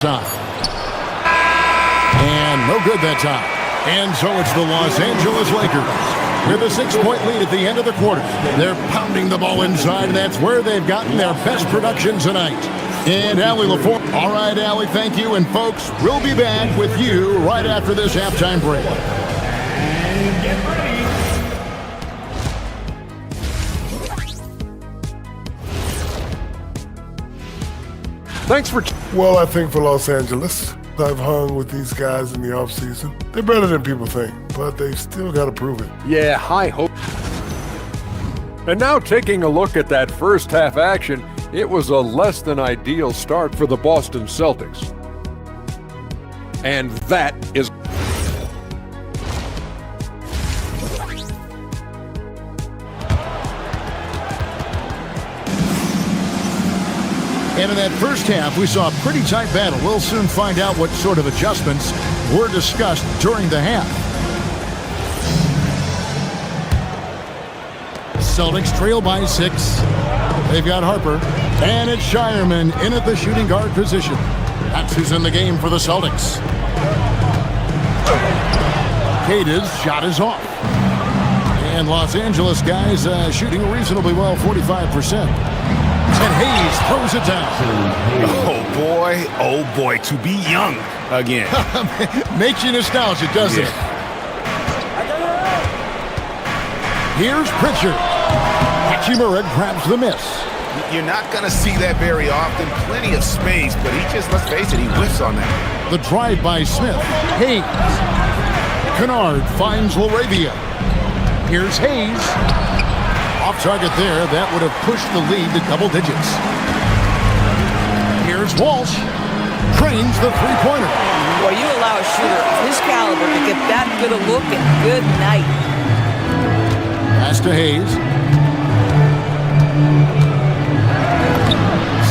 time. And no good that time. And so it's the Los Angeles Lakers with a 6-point lead at the end of the quarter. They're pounding the ball inside, and that's where they've gotten their best production tonight. And Allie LaForge. All right, Allie, thank you. And folks, we'll be back with you right after this halftime break. And get ready. Thanks for... Well, I think for Los Angeles, I've hung with these guys in the offseason. They're better than people think, but they've still got to prove it. Yeah, high hope. And now taking a look at that first half action, it was a less than ideal start for the Boston Celtics. And that is... And in that first half, we saw a pretty tight battle. We'll soon find out what sort of adjustments were discussed during the half. Celtics trail by 6. They've got Harper. And it's Shireman in at the shooting guard position. That's who's in the game for the Celtics. Cade's shot is off. And Los Angeles guys shooting reasonably well, 45%. And Hayes throws it down. Oh boy, to be young again. Makes you nostalgic, doesn't it? Here's Pritchard. Hachimura grabs the miss. You're not going to see that very often. Plenty of space, but he just, let's face it, he whiffs on that. The drive by Smith. Hayes. Kennard finds LaRavia. Here's Hayes. Off target there. That would have pushed the lead to double digits. Here's Walsh. Trains the three-pointer. Well, you allow a shooter of his caliber to get that good a look and good night. Pass to Hayes.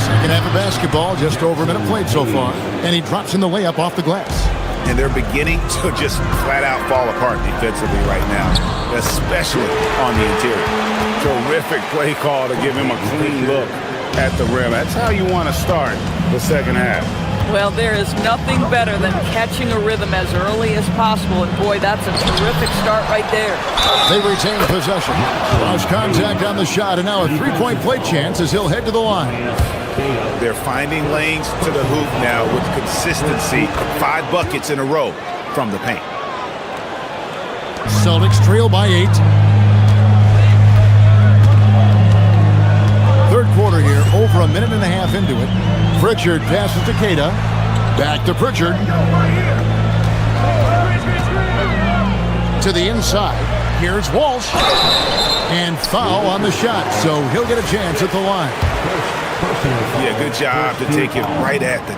Second half of basketball, just over a minute played so far. And he drops in the layup off the glass. And they're beginning to just flat out fall apart defensively right now, especially on the interior. Terrific play call to give him a clean look at the rim. That's how you want to start the second half. Well, there is nothing better than catching a rhythm as early as possible. And boy, that's a terrific start right there. They retain possession. Lost contact on the shot, and now a three-point play chance as he'll head to the line. They're finding lanes to the hoop now with consistency. 5 buckets in a row from the paint. Celtics trail by 8. Third quarter here, over a minute and a half into it. Pritchard passes to Queta. Back to Pritchard. To the inside. Here's Walsh. And foul on the shot, so he'll get a chance at the line. Yeah, good job to take it right at the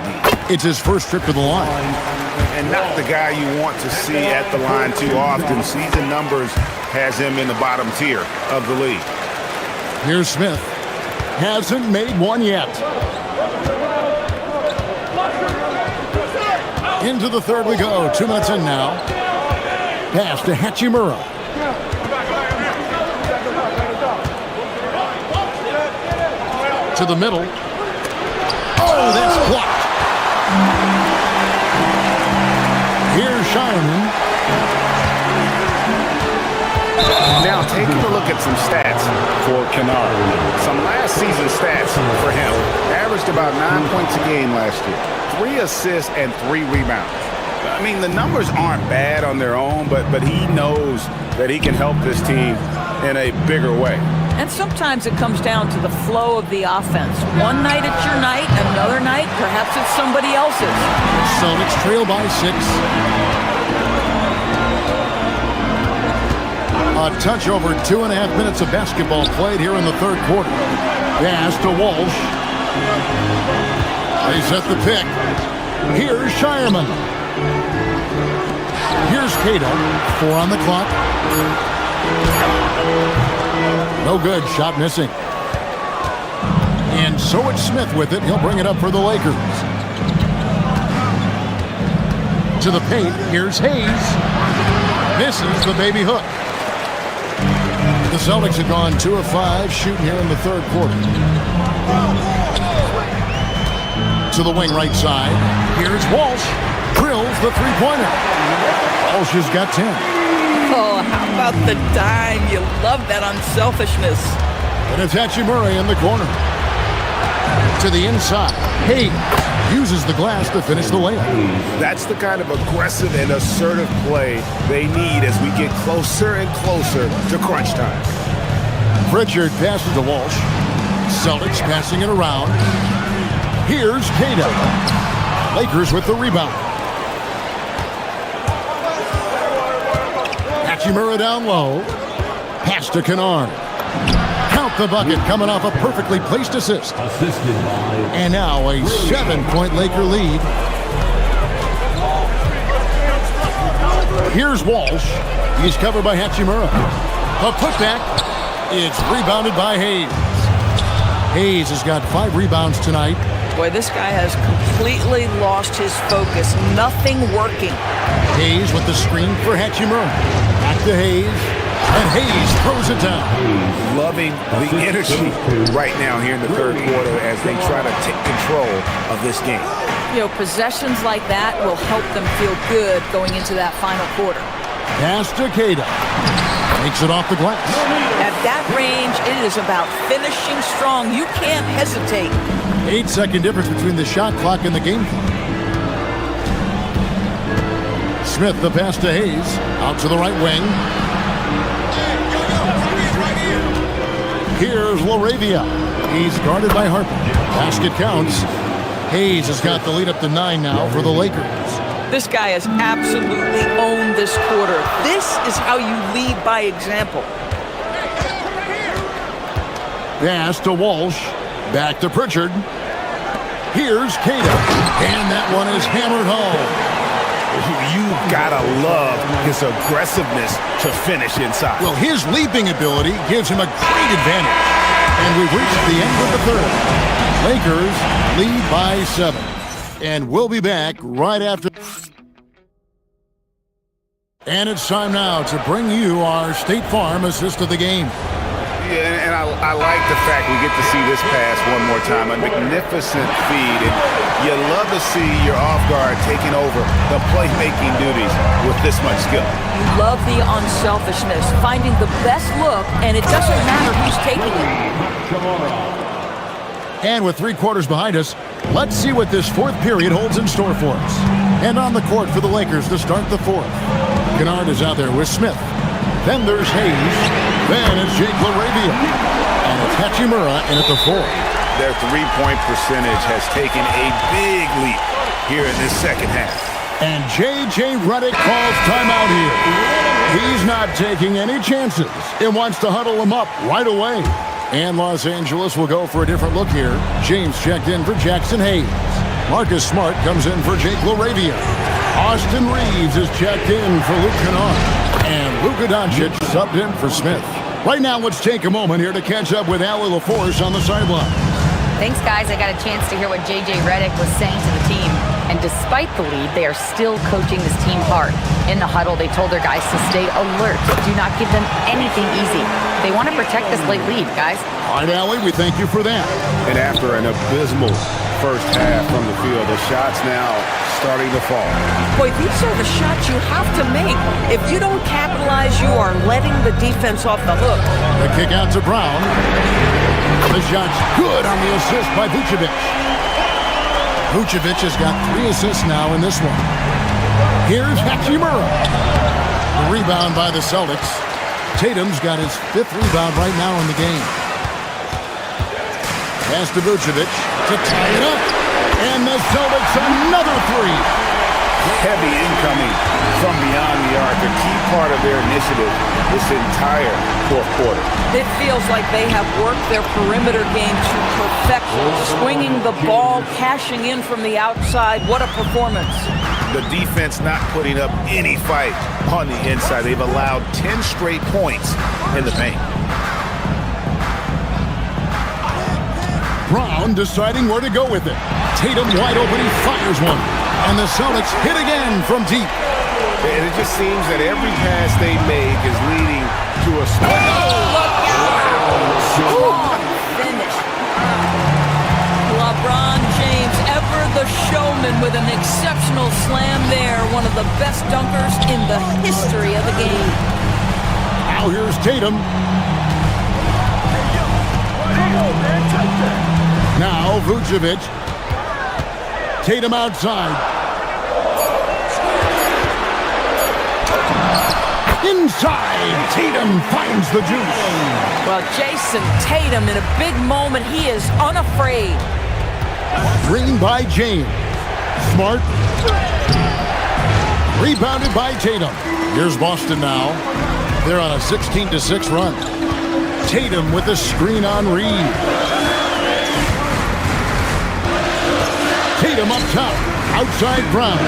D. It's his first trip to the line. And not the guy you want to see at the line too often. Season numbers has him in the bottom tier of the league. Here's Smith. Hasn't made one yet. Into the third we go. 2 minutes in now. Pass to Hachimura. To the middle. Oh, that's blocked. Here's Shireman. Now taking a look at some stats for Kennard. Some last season stats for him. Averaged about 9 points a game last year. 3 assists and 3 rebounds. I mean, the numbers aren't bad on their own, but he knows that he can help this team in a bigger way. And sometimes it comes down to the flow of the offense. One night it's your night, another night perhaps it's somebody else's. Celtics trail by 6. A touch over 2.5 minutes of basketball played here in the third quarter. Pass to Walsh. They set the pick. Here's Shireman. Here's Queta. 4 on the clock. No good. Shot missing. And so it's Smith with it. He'll bring it up for the Lakers. To the paint. Here's Hayes. Misses the baby hook. The Celtics have gone 2 of 5 shooting here in the third quarter. To the wing right side. Here's Walsh. Drills the three-pointer. Walsh has got 10. Oh, how about the dime? You love that unselfishness. And it's Hachimura in the corner. To the inside. Hayes uses the glass to finish the layup. That's the kind of aggressive and assertive play they need as we get closer and closer to crunch time. Pritchard passes to Walsh. Celtics passing it around. Here's Cato. Lakers with the rebound. Hachimura down low. Pass to Kennard. Count the bucket coming off a perfectly placed assist. And now a 7-point Laker lead. Here's Walsh. He's covered by Hachimura. A putback. It's rebounded by Hayes. Hayes has got 5 rebounds tonight. Boy, this guy has completely lost his focus. Nothing working. Hayes with the screen for Hachimura. Back to Hayes. And Hayes throws it down. Loving the energy right now here in the third quarter as they try to take control of this game. You know, possessions like that will help them feel good going into that final quarter. Pass to Cato. Takes it off the glass. At that range, it is about finishing strong. You can't hesitate. 8-second difference between the shot clock and the game clock. Smith, the pass to Hayes. Out to the right wing. Here's LaRavia. He's guarded by Harper. Basket counts. Hayes has got the lead up to 9 now for the Lakers. This guy has absolutely owned this quarter. This is how you lead by example. Pass to Walsh. Back to Pritchard. Here's Cato. And that one is hammered home. You've got to love his aggressiveness to finish inside. Well, his leaping ability gives him a great advantage. And we've reached the end of the third. Lakers lead by 7. And we'll be back right after. And it's time now to bring you our State Farm assist of the game. Yeah, and I like the fact we get to see this pass one more time. A magnificent feed. And you love to see your off guard taking over the playmaking duties with this much skill. You love the unselfishness, finding the best look, and it doesn't matter who's taking it. And with 3 quarters behind us, let's see what this fourth period holds in store for us. And on the court for the Lakers to start the fourth. Kennard is out there with Smith. Then there's Hayes. Then it's Jake LaRavia. And it's Hachimura in at the 4. Their three-point percentage has taken a big leap here in this second half. And J.J. Redick calls timeout here. He's not taking any chances and wants to huddle him up right away. And Los Angeles will go for a different look here. James checked in for Jackson Hayes. Marcus Smart comes in for Jake LaRavia. Austin Reeves is checked in for Luke Kennard. And Luka Doncic subbed in for Smith. Right now, let's take a moment here to catch up with Allie LaForce on the sideline. Thanks, guys. I got a chance to hear what J.J. Redick was saying to the team. And despite the lead, they are still coaching this team hard. In the huddle, they told their guys to stay alert. Do not give them anything easy. They want to protect this late lead, guys. All right, Allie, we thank you for that. And after an abysmal first half from the field, the shots now starting to fall. Boy, these are the shots you have to make. If you don't capitalize, you are letting the defense off the hook. The kick out to Brown. The shot's good on the assist by Vucevic. Vucevic has got 3 assists now in this one. Here's Hachimura. The rebound by the Celtics. Tatum's got his 5th rebound right now in the game. Pass to Vucevic to tie it up. And the Celtics another 3. Heavy incoming from beyond the arc, a key part of their initiative this entire fourth quarter. It feels like they have worked their perimeter game to perfection. Swinging the ball, cashing in from the outside. What a performance. The defense not putting up any fight on the inside. They've allowed 10 straight points in the paint. Brown deciding where to go with it. Tatum wide open, he fires one. And the Celtics hit again from deep. And it just seems that every pass they make is leading to a split. Finish. LeBron James, ever the showman with an exceptional slam there. One of the best dunkers in the history of the game. Now here's Tatum. Now Vucevic. Tatum outside. Inside. Tatum finds the juice. Well, Jason Tatum in a big moment. He is unafraid. Screen by James. Smart. Rebounded by Tatum. Here's Boston now. They're on a 16-6 run. Tatum with a screen on Reed. Tatum up top. Outside Brown.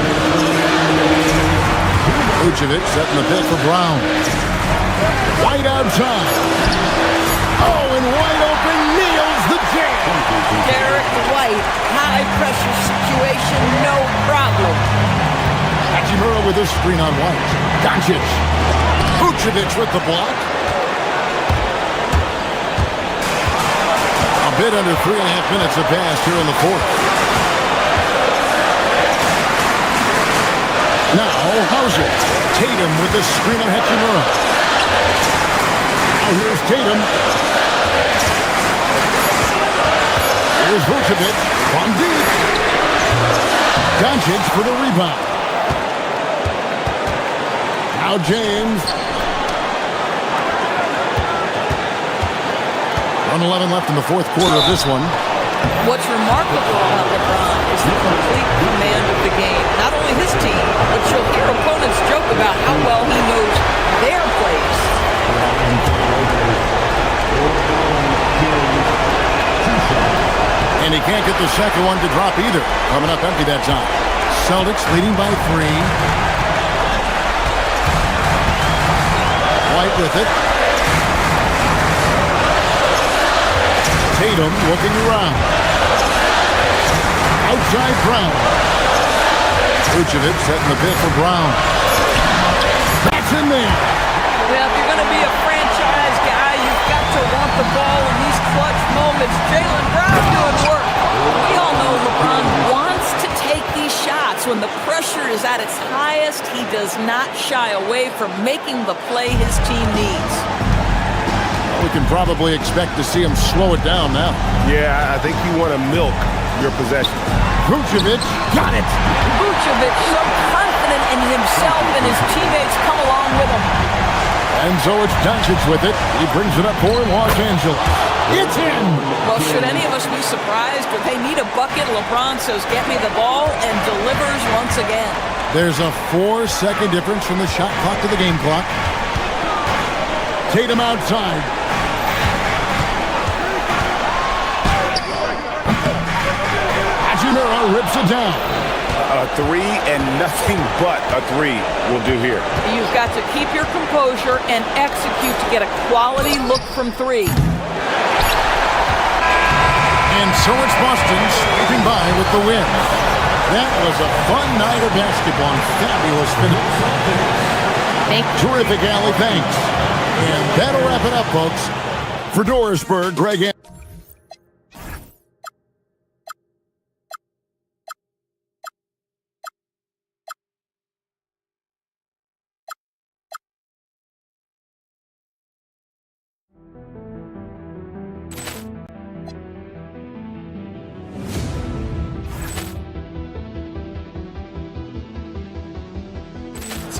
Vucevic setting the pick for Brown. White outside. Oh, and wide open nails the jam. Derek White, high pressure situation, no problem. Hachimura with a screen on White. Doncic. Vucevic with the block. A bit under 3.5 minutes have passed here in the fourth. Now Hauser. Tatum with the screen on Hachimura. Now here's Tatum. Here's Vucevic from deep. Doncic for the rebound. Now James. 1:11 left in the fourth quarter of this one. What's remarkable about LeBron is the complete command of the game. Not only his team, but you'll hear opponents joke about how well he knows their plays. And he can't get the second one to drop either. Coming up empty that time. Celtics leading by 3. White with it. Tatum looking around. Outside Brown. Vucevic setting the bid for Brown. That's in there. Well, if you're going to be a franchise guy, you've got to want the ball in these clutch moments. Jaylen Brown doing work. We all know LeBron wants to take these shots. When the pressure is at its highest, he does not shy away from making the play his team needs. We can probably expect to see him slow it down now. Yeah, I think you want to milk your possession. Vucevic got it. Vucevic so confident in himself and his teammates come along with him. And so it's Doncic with it. He brings it up for Los Angeles. It's in. Well, should any of us be surprised if they need a bucket? LeBron says, "Get me the ball," and delivers once again. There's a 4-second difference from the shot clock to the game clock. Tatum outside. Hachimura rips it down. A 3 and nothing but a 3 will do here. You've got to keep your composure and execute to get a quality look from 3. And so it's Boston scraping by with the win. That was a fun night of basketball. Fabulous finish. Terrific, Allie. Thanks. And that'll wrap it up, folks. For Dorisburg, Greg.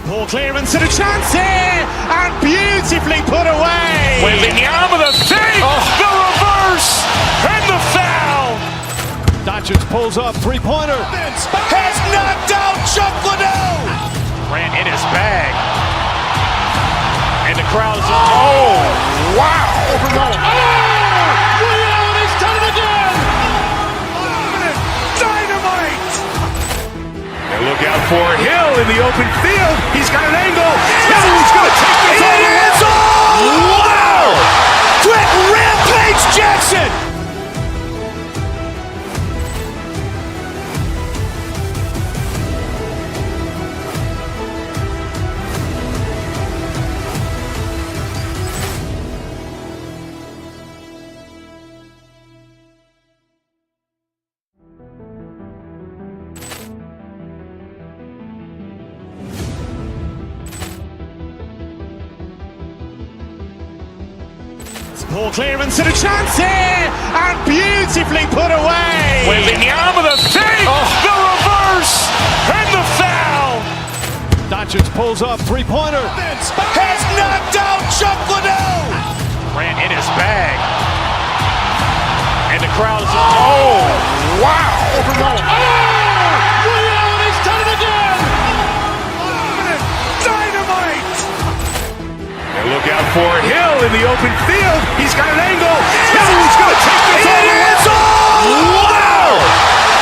Ball clearance and a chance here, and beautifully put away. Wembanyama the fake, the reverse, and the foul. Doncic pulls up, three-pointer. Has knocked out Chuck Liddell. Ran in his bag. And the crowd is, oh, wow. Leon has done it again. Dynamite. And look out for Hill in the open field. He's got an angle. He's going to take this all the way. It's all. Wow. Quick Rampage Jackson. Ball clearance and a chance here, and beautifully put away. Wembanyama the save, the reverse, and the foul. Doncic pulls up, three-pointer. Has knocked out Chuck Liddell. Ran in his bag. And the crowd is, oh, wow. He's done it again. Dynamite. And look out for Hill in the open field. He's got an angle. Hill's going to take this all the way. Wow!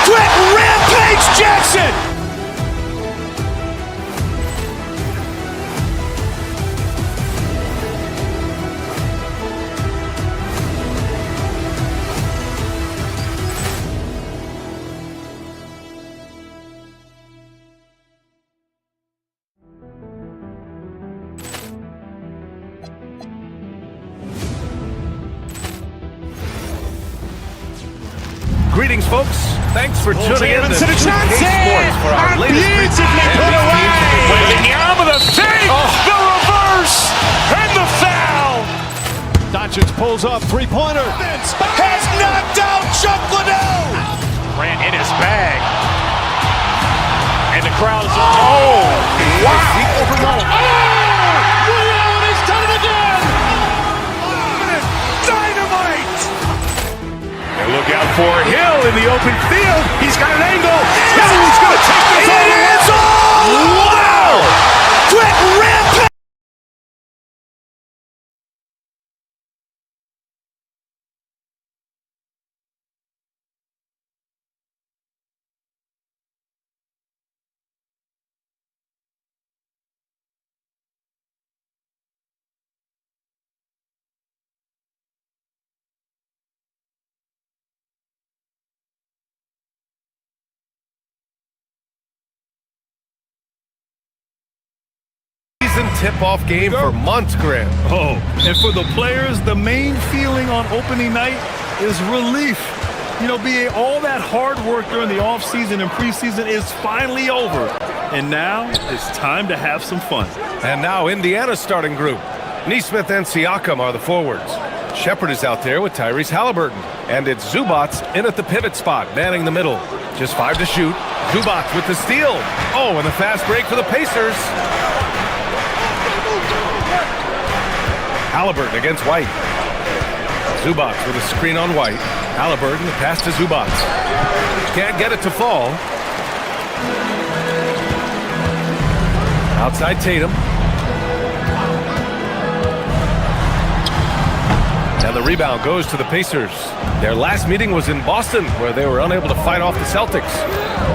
Quick Rampage Jackson. Greetings, folks. Thanks for tuning in to To the chance K here, Sports for our and latest beautifully put away. Wembanyama the save, the reverse, and the foul. Doncic pulls up, three-pointer. Has knocked out Chuck Liddell. Ran in his bag. And the crowd is, oh, wow. He's done it again. Dynamite. And look out for Hill in the open field. He's got an angle. Hill's going to take this all the way. Wow! Quick Rampage. Tip-off game for months, Graham. Oh, and for the players, the main feeling on opening night is relief. You know, BA, all that hard work during the offseason and preseason is finally over. And now it's time to have some fun. And now Indiana's starting group. Nesmith and Siakam are the forwards. Shepard is out there with Tyrese Halliburton. And it's Zubats in at the pivot spot, manning the middle. Just 5 to shoot. Zubats with the steal. Oh, and the fast break for the Pacers. Halliburton against White. Zubats with a screen on White. Halliburton, the pass to Zubats. Can't get it to fall. Outside Tatum. And the rebound goes to the Pacers. Their last meeting was in Boston, where they were unable to fight off the Celtics.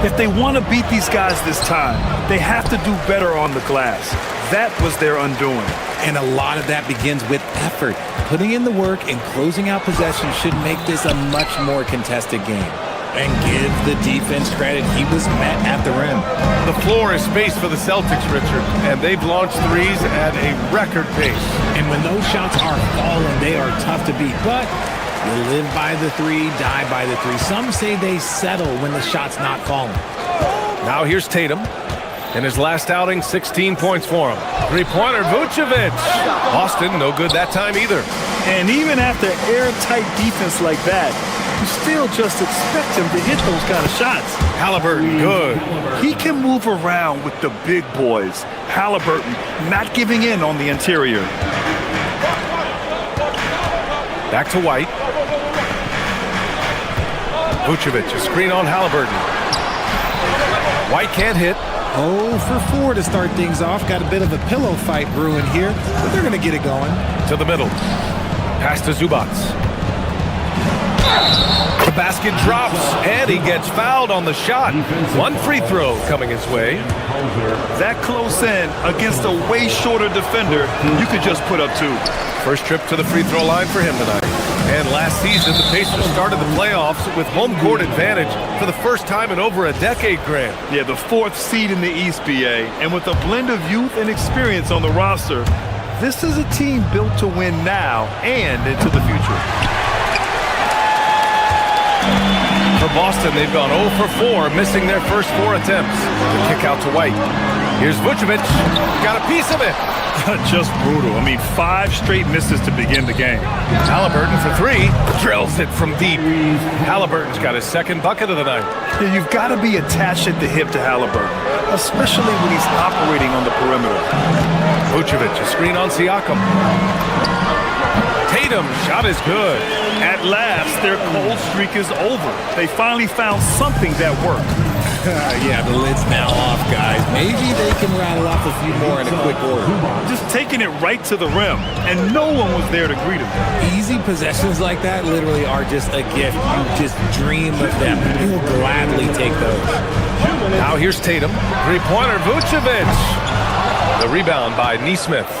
If they want to beat these guys this time, they have to do better on the glass. That was their undoing. And a lot of that begins with effort. Putting in the work and closing out possession should make this a much more contested game. And give the defense credit, he was met at the rim. The floor is spaced for the Celtics, Richard, and they've launched threes at a record pace. And when those shots are falling, they are tough to beat. But you live by the three, die by the three. Some say they settle when the shot's not falling. Now here's Tatum. In his last outing, 16 points for him. Three-pointer, Vucevic. Boston, no good that time either. And even after airtight defense like that, you still just expect him to hit those kind of shots. Halliburton, good. He can move around with the big boys. Halliburton not giving in on the interior. Back to White. Vucevic, a screen on Halliburton. White can't hit. 0 for 4 to start things off. Got a bit of a pillow fight brewing here, but they're going to get it going. To the middle. Pass to Zubats. The basket drops, and he gets fouled on the shot. One free throw coming his way. That close in against a way shorter defender, you could just put up 2. First trip to the free throw line for him tonight. And last season, the Pacers started the playoffs with home court advantage for the first time in over a decade, Grant. Yeah, the 4th seed in the East, BA. And with a blend of youth and experience on the roster, this is a team built to win now and into the future. For Boston, they've gone 0 for 4, missing their first 4 attempts. The kick out to White. Here's Vucevic. Got a piece of it. Just brutal. I mean, 5 straight misses to begin the game. Halliburton for 3. Drills it from deep. Halliburton's got his second bucket of the night. Yeah, you've got to be attached at the hip to Halliburton, especially when he's operating on the perimeter. Vucevic, a screen on Siakam. Tatum, shot is good. At last, their cold streak is over. They finally found something that worked. Yeah, the lid's now off, guys. Maybe they can rattle off a few more in a quick order. Just taking it right to the rim, and no one was there to greet him. Easy possessions like that literally are just a gift. You just dream of them. You'll gladly take those. Now here's Tatum. Three-pointer, Vucevic. The rebound by Nesmith.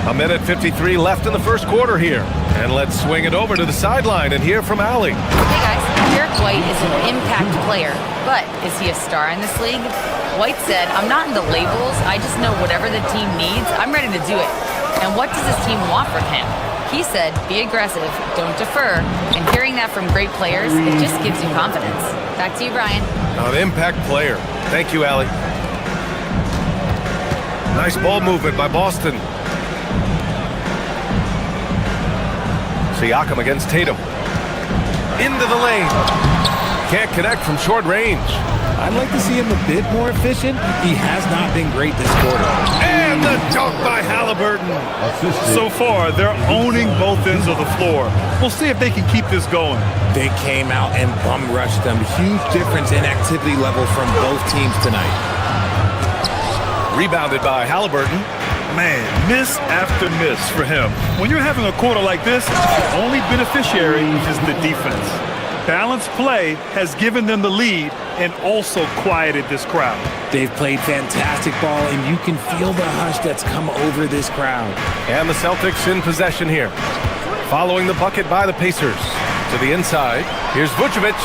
A minute 53 left in the first quarter here. And let's swing it over to the sideline and hear from Allie. Hey guys, Derek White is an impact player, but is he a star in this league? White said, "I'm not into labels, I just know whatever the team needs, I'm ready to do it. And what does this team want from him?" He said, "Be aggressive, don't defer." And hearing that from great players, it just gives you confidence. Back to you, Brian. An impact player. Thank you, Allie. Nice ball movement by Boston. Siakam against Tatum. Into the lane. Can't connect from short range. I'd like to see him a bit more efficient. He has not been great this quarter. And the dunk by Halliburton. So far, they're owning both ends of the floor. We'll see if they can keep this going. They came out and bum rushed them. Huge difference in activity level from both teams tonight. Rebounded by Halliburton. Man, miss after miss for him. When you're having a quarter like this, the only beneficiary is the defense. Balanced play has given them the lead and also quieted this crowd. They've played fantastic ball, and you can feel the hush that's come over this crowd. And the Celtics in possession here. Following the bucket by the Pacers. To the inside. Here's Vucevic.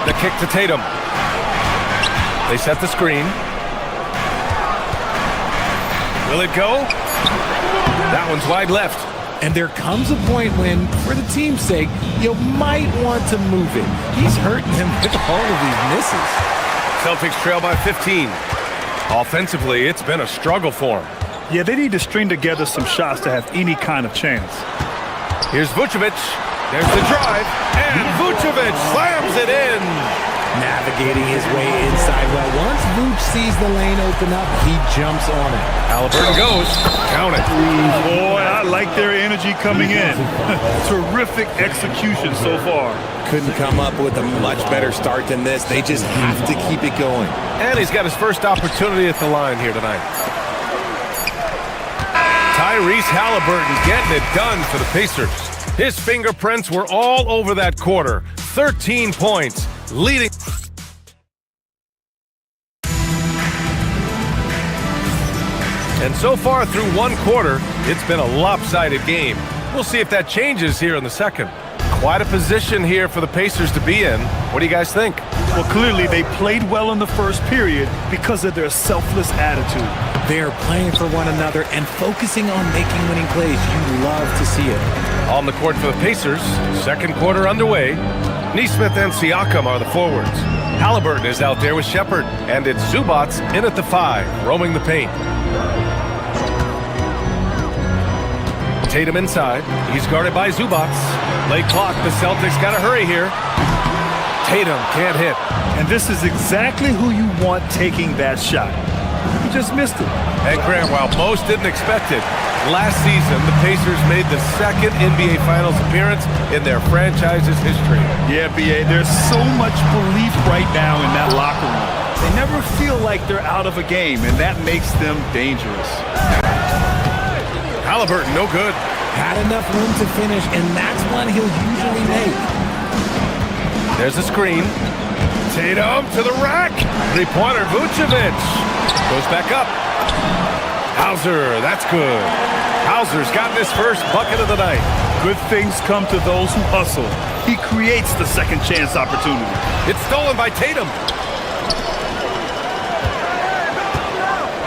The kick to Tatum. They set the screen. Will it go? That one's wide left. And there comes a point when, for the team's sake, you might want to move it. He's hurting them with all of these misses. Celtics trail by 15. Offensively, it's been a struggle for them. Yeah, they need to string together some shots to have any kind of chance. Here's Vucevic. There's the drive. And Vucevic slams it in. Navigating his way inside. Well, once Vuce sees the lane open up, he jumps on it. Halliburton goes. Count it. Boy, I like their energy coming in. Terrific execution so far. Couldn't come up with a much better start than this. They just have to keep it going. And he's got his first opportunity at the line here tonight. Tyrese Halliburton getting it done for the Pacers. His fingerprints were all over that quarter. 13 points, leading. And so far through one quarter, it's been a lopsided game. We'll see if that changes here in the second. Quite a position here for the Pacers to be in. What do you guys think? Well, clearly they played well in the first period because of their selfless attitude. They're playing for one another and focusing on making winning plays. You love to see it. On the court for the Pacers, second quarter underway. Nesmith and Siakam are the forwards. Halliburton is out there with Shepherd, and it's Zubac in at the 5, roaming the paint. Tatum inside. He's guarded by Zubac. Late clock. The Celtics got to hurry here. Tatum can't hit. And this is exactly who you want taking that shot. He just missed it. And Grant, while most didn't expect it, last season the Pacers made the second NBA Finals appearance in their franchise's history. Yeah, B.A., there's so much belief right now in that locker room. They never feel like they're out of a game, and that makes them dangerous. Halliburton, no good. Had enough room to finish, and that's one he'll usually make. There's a screen. Tatum to the rack. Three-pointer, Vucevic. Goes back up. Hauser, that's good. Hauser's gotten his first bucket of the night. Good things come to those who hustle. He creates the second chance opportunity. It's stolen by Tatum.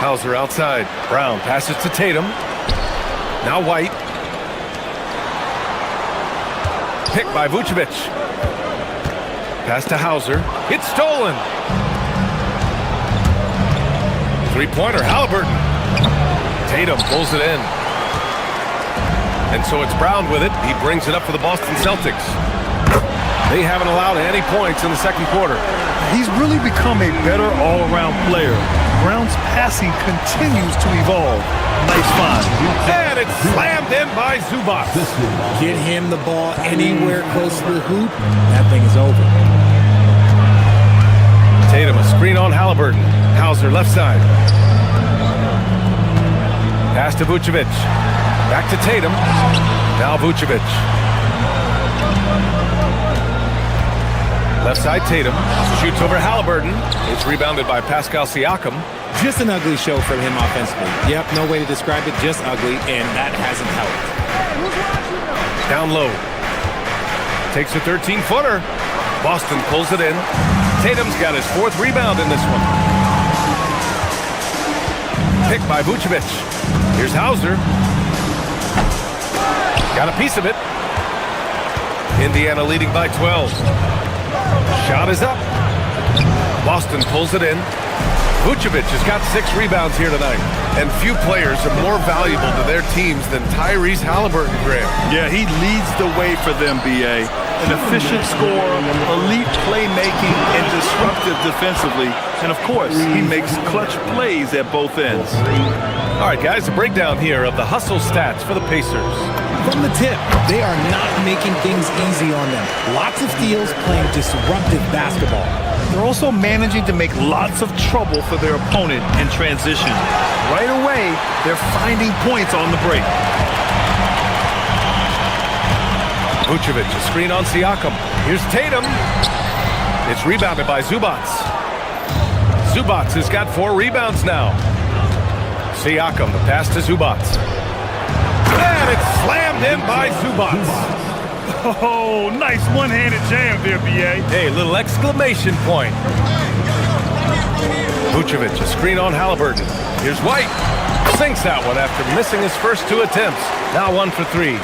Hauser outside. Brown passes to Tatum. Now White. Picked by Vucevic. Pass to Hauser. It's stolen. Three-pointer, Halliburton. Tatum pulls it in. And so it's Brown with it. He brings it up for the Boston Celtics. They haven't allowed any points in the second quarter. He's really become a better all-around player. Brown's passing continues to evolve. Nice find. And it's slammed in by Zubac. Get him the ball anywhere close to the hoop, that thing is over. Tatum, a screen on Halliburton. Hauser, left side. Pass to Vucevic. Back to Tatum. Now Vucevic. Left side, Tatum. Shoots over Halliburton. It's rebounded by Pascal Siakam. Just an ugly show from him offensively. Yep, no way to describe it, just ugly, and that hasn't helped. Down low. Takes a 13-footer. Boston pulls it in. Tatum's got his fourth rebound in this one. Picked by Vucevic. Here's Hauser. Got a piece of it. Indiana leading by 12. Shot is up. Boston pulls it in. Vucevic has got 6 rebounds here tonight. And few players are more valuable to their teams than Tyrese Halliburton, Graham. Yeah, he leads the way for them, B.A. An efficient scorer, elite playmaking, and disruptive defensively. And, of course, he makes clutch plays at both ends. All right, guys, a breakdown here of the hustle stats for the Pacers. From the tip, they are not making things easy on them. Lots of steals, playing disruptive basketball. They're also managing to make lots of trouble for their opponent in transition. Right away, they're finding points on the break. Vucevic, a screen on Siakam. Here's Tatum. It's rebounded by Zubac. Zubac has got 4 rebounds now. Siakam, the pass to Zubac. And it's slammed in by Zubac. Oh, nice one-handed jam there, B.A. Hey, little exclamation point. Vucevic, a screen on Halliburton. Here's White. Sinks that one after missing his first 2 attempts. Now 1 for 3.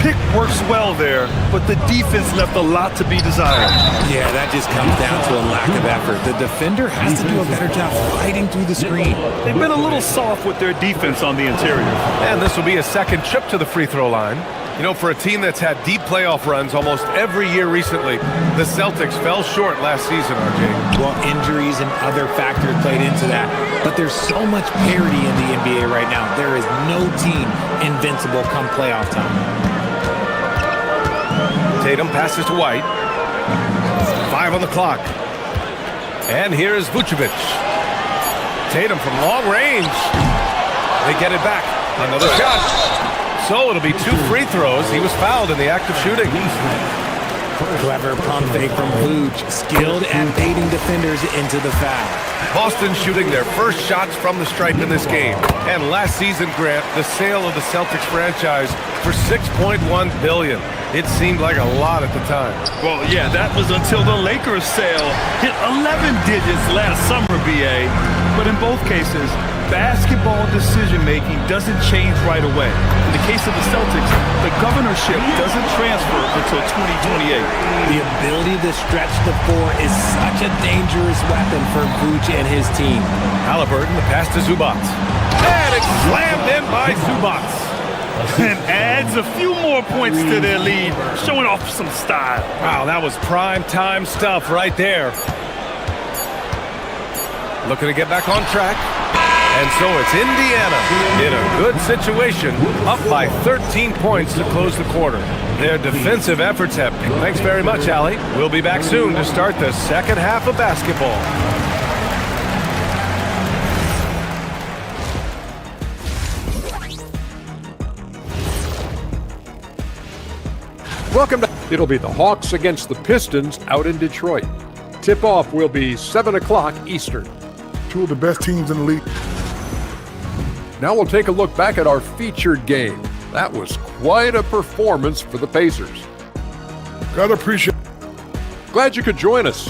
Pick works well there, but the defense left a lot to be desired. Yeah, that just comes down to a lack of effort. The defender has to do a better job fighting through the screen. They've been a little soft with their defense on the interior. And this will be a second trip to the free throw line. You know, for a team that's had deep playoff runs almost every year recently, the Celtics fell short last season, RJ. Well, injuries and other factors played into that. But there's so much parity in the NBA right now. There is no team invincible come playoff time. Tatum passes to White. 5 on the clock. And here is Vucevic. Tatum from long range. They get it back. Another shot. So it'll be 2 free throws. He was fouled in the act of shooting. Clever pump fake from Vooch. Skilled at baiting defenders into the foul. Boston shooting their first shots from the stripe in this game. And last season, Grant, the sale of the Celtics franchise for $6.1 billion. It seemed like a lot at the time. Well, yeah, that was until the Lakers sale hit 11 digits last summer, B.A. But in both cases, basketball decision-making doesn't change right away. In the case of the Celtics, the governorship doesn't transfer until 2028. The ability to stretch the floor is such a dangerous weapon for Vooch and his team. Halliburton, the pass to Zubac. And it's slammed in by Zubac. And adds a few more points to their lead, showing off some style. Wow, that was prime time stuff right there. Looking to get back on track. And so it's Indiana in a good situation, up by 13 points to close the quarter. Their defensive efforts have paid. Thanks very much, Allie. We'll be back soon to start the second half of basketball. Welcome to... It'll be the Hawks against the Pistons out in Detroit. Tip-off will be 7 o'clock Eastern. 2 of the best teams in the league. Now we'll take a look back at our featured game. That was quite a performance for the Pacers. Gotta appreciate. Glad you could join us.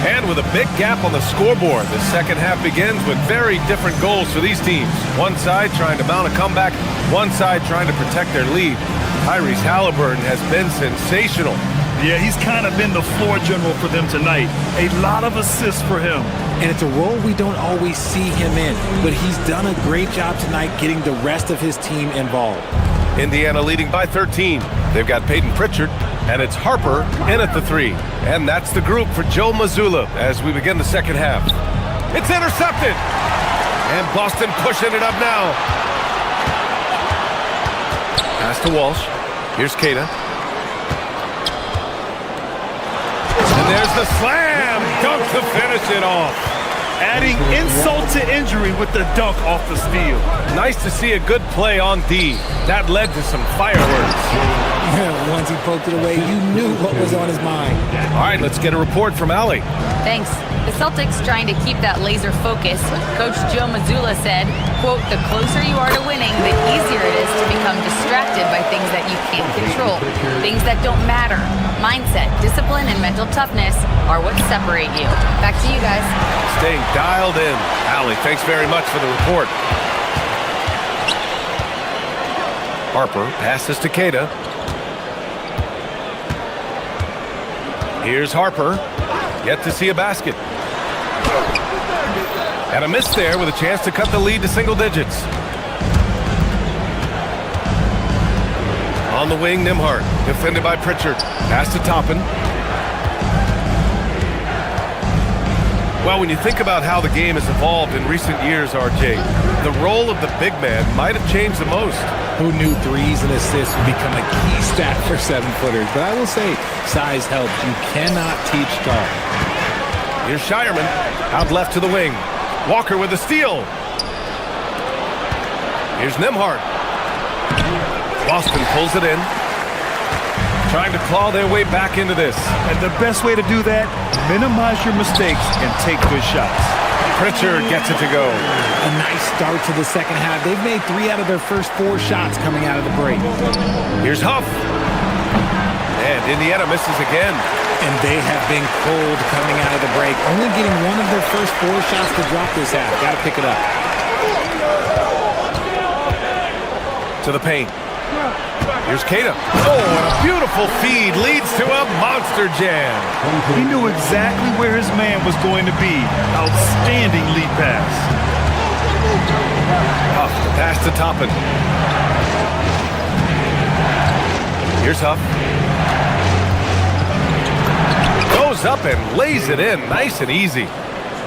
And with a big gap on the scoreboard, the second half begins with very different goals for these teams. One side trying to mount a comeback, one side trying to protect their lead. Tyrese Halliburton has been sensational. Yeah, he's kind of been the floor general for them tonight. A lot of assists for him. And it's a role we don't always see him in, but he's done a great job tonight getting the rest of his team involved. Indiana leading by 13. They've got Peyton Pritchard, and it's Harper in at the 3. And that's the group for Joe Mazzulla as we begin the second half. It's intercepted! And Boston pushing it up now. Pass to Walsh. Here's Keita. And there's the slam! Dunk to finish it off. Adding insult to injury with the dunk off the steal. Nice to see a good play on D. That led to some fireworks. Once he poked it away, you knew what was on his mind. All right, let's get a report from Allie. Thanks. The Celtics trying to keep that laser focus. Coach Joe Mazzulla said, quote, "The closer you are to winning, the easier it is to become distracted by things that you can't control, things that don't matter. Mindset, discipline, and mental toughness are what separate you." Back to you guys. Staying dialed in. Allie, thanks very much for the report. Harper passes to Keita. Here's Harper. Yet to see a basket. And a miss there with a chance to cut the lead to single digits. On the wing, Nembhard. Defended by Pritchard. Pass to Toppin. Well, when you think about how the game has evolved in recent years, RJ, the role of the big man might have changed the most. Who knew threes and assists would become a key stat for 7-footers? But I will say, size helps. You cannot teach tall. Here's Shireman, out left to the wing. Walker with a steal. Here's Nembhard. Boston pulls it in. Trying to claw their way back into this. And the best way to do that, minimize your mistakes and take good shots. Pritchard gets it to go. A nice start to the second half. They've made 3 out of their first 4 shots coming out of the break. Here's Huff. And Indiana misses again. And they have been cold coming out of the break. Only getting 1 of their first 4 shots to drop this half. Got to pick it up. To the paint. Here's Keita. Oh, and a beautiful feed leads to a monster jam. He knew exactly where his man was going to be. Outstanding lead pass. Huff, the pass to Toppin. Here's Huff. Goes up and lays it in nice and easy.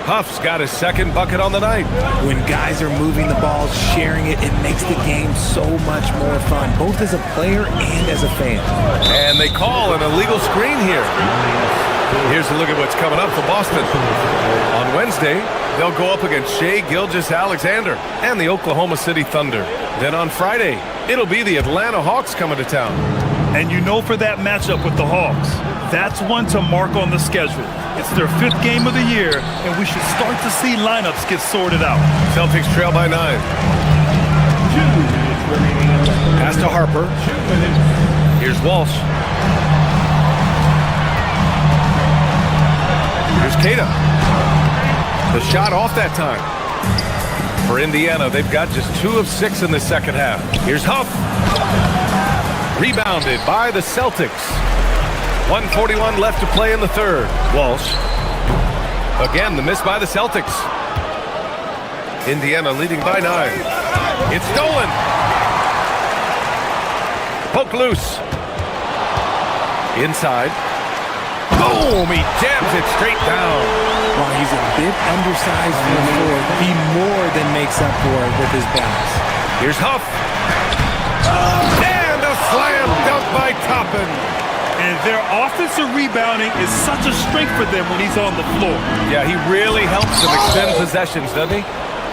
Huff's got his second bucket on the night. When guys are moving the ball, sharing it, it makes the game so much more fun, both as a player and as a fan. And they call an illegal screen here. Here's a look at what's coming up for Boston. On Wednesday, they'll go up against Shai Gilgeous-Alexander and the Oklahoma City Thunder. Then on Friday, it'll be the Atlanta Hawks coming to town. And you know, for that matchup with the Hawks, that's one to mark on the schedule. It's their 5th game of the year, and we should start to see lineups get sorted out. Celtics trail by 9. Pass to Harper. Here's Walsh. Here's Keita. The shot off that time. For Indiana, they've got just 2 of 6 in the second half. Here's Huff. Rebounded by the Celtics. 1:41 left to play in the third. Walsh. Again, the miss by the Celtics. Indiana leading by 9. It's stolen. Poke loose. Inside. Boom! He jams it straight down. While he's a bit undersized for the floor, he more than makes up for it with his balance. Here's Huff. And a slam dunk by Toppin. And their offensive rebounding is such a strength for them when he's on the floor. Yeah, he really helps them extend possessions, doesn't he?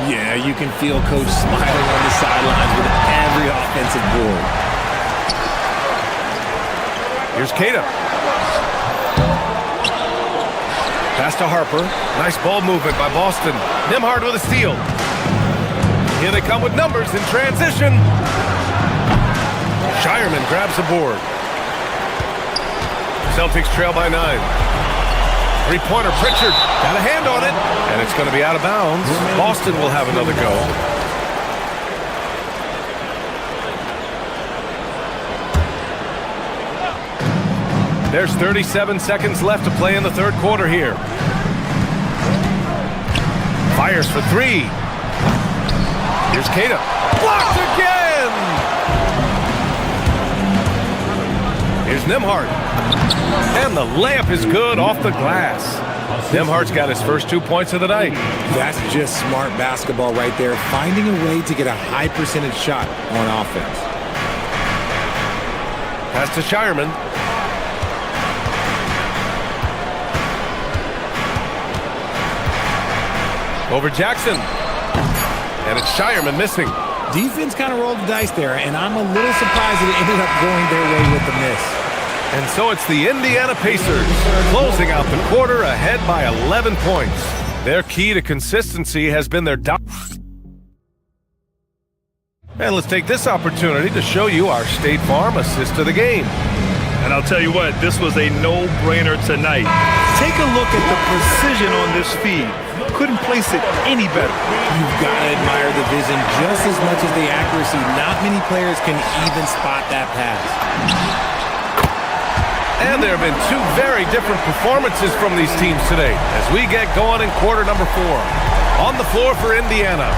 Yeah, you can feel Coach smiling on the sidelines with every offensive board. Here's Keita. Pass to Harper. Nice ball movement by Boston. Nembhard with a steal. Here they come with numbers in transition. Shireman grabs the board. Celtics trail by 9. Three-pointer, Pritchard got a hand on it, and it's going to be out of bounds. Boston will have another go. There's 37 seconds left to play in the third quarter here. Fires for three. Here's Kata. Blocked again! Here's Nembhard. And the layup is good off the glass. Nembhard's got his first 2 points of the night. That's just smart basketball right there, finding a way to get a high percentage shot on offense. Pass to Shireman. Over Jackson. And it's Shireman missing. Defense kind of rolled the dice there, and I'm a little surprised that it ended up going their way with the miss. And so it's the Indiana Pacers closing out the quarter ahead by 11 points. Their key to consistency has been their And let's take this opportunity to show you our State Farm assist of the game. And I'll tell you what, this was a no-brainer tonight. Take a look at the precision on this feed. Couldn't place it any better. You've got to admire the vision just as much as the accuracy. Not many players can even spot that pass. And there have been two very different performances from these teams today as we get going in quarter number 4. On the floor for Indiana,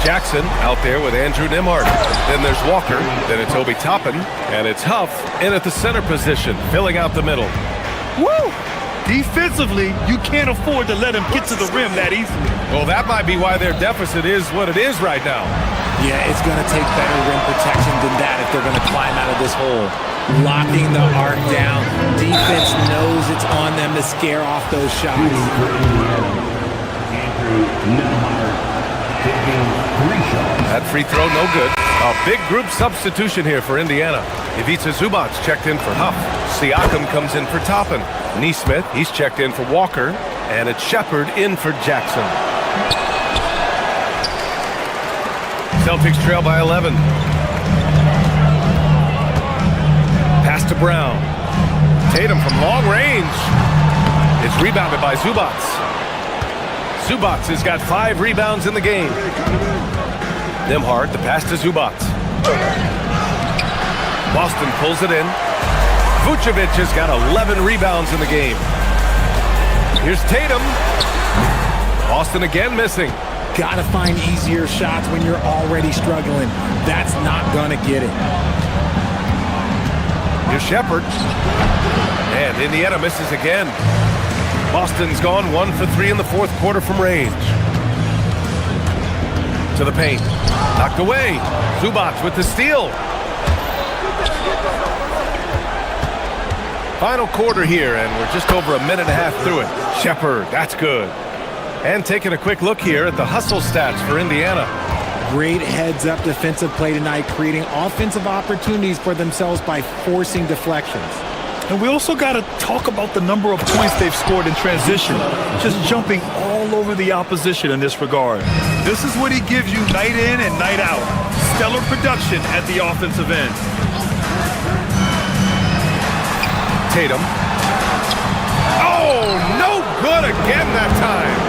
Jackson out there with Andrew Nembhard. Then there's Walker, then it's Obi Toppin, and it's Huff in at the center position, filling out the middle. Woo! Defensively, you can't afford to let him get to the rim that easily. Well, that might be why their deficit is what it is right now. Yeah, it's going to take better rim protection than that if they're going to climb out of this hole. Locking the arc down. Defense knows it's on them to scare off those shots. That free throw, no good. A big group substitution here for Indiana. Ivica Zubac checked in for Huff. Siakam comes in for Toppin. Neesmith, he's checked in for Walker. And it's Shepard in for Jackson. Celtics trail by 11. Pass to Brown. Tatum from long range. It's rebounded by Zubac. Zubac has got 5 rebounds in the game. Nembhard, the pass to Zubac. Boston pulls it in. Vucevic has got 11 rebounds in the game. Here's Tatum. Boston again missing. Gotta find easier shots when you're already struggling. That's not gonna get it. Here's Shepard. And Indiana misses again. Boston's gone 1 for 3 in the fourth quarter from range. To the paint. Knocked away. Zubac with the steal. Final quarter here, and we're just over a minute and a half through it. Shepard, that's good. And taking a quick look here at the hustle stats for Indiana. Great heads-up defensive play tonight, creating offensive opportunities for themselves by forcing deflections. And we also got to talk about the number of points they've scored in transition, just jumping all over the opposition in this regard. This is what he gives you night in and night out. Stellar production at the offensive end. Tatum. Oh, no good again that time.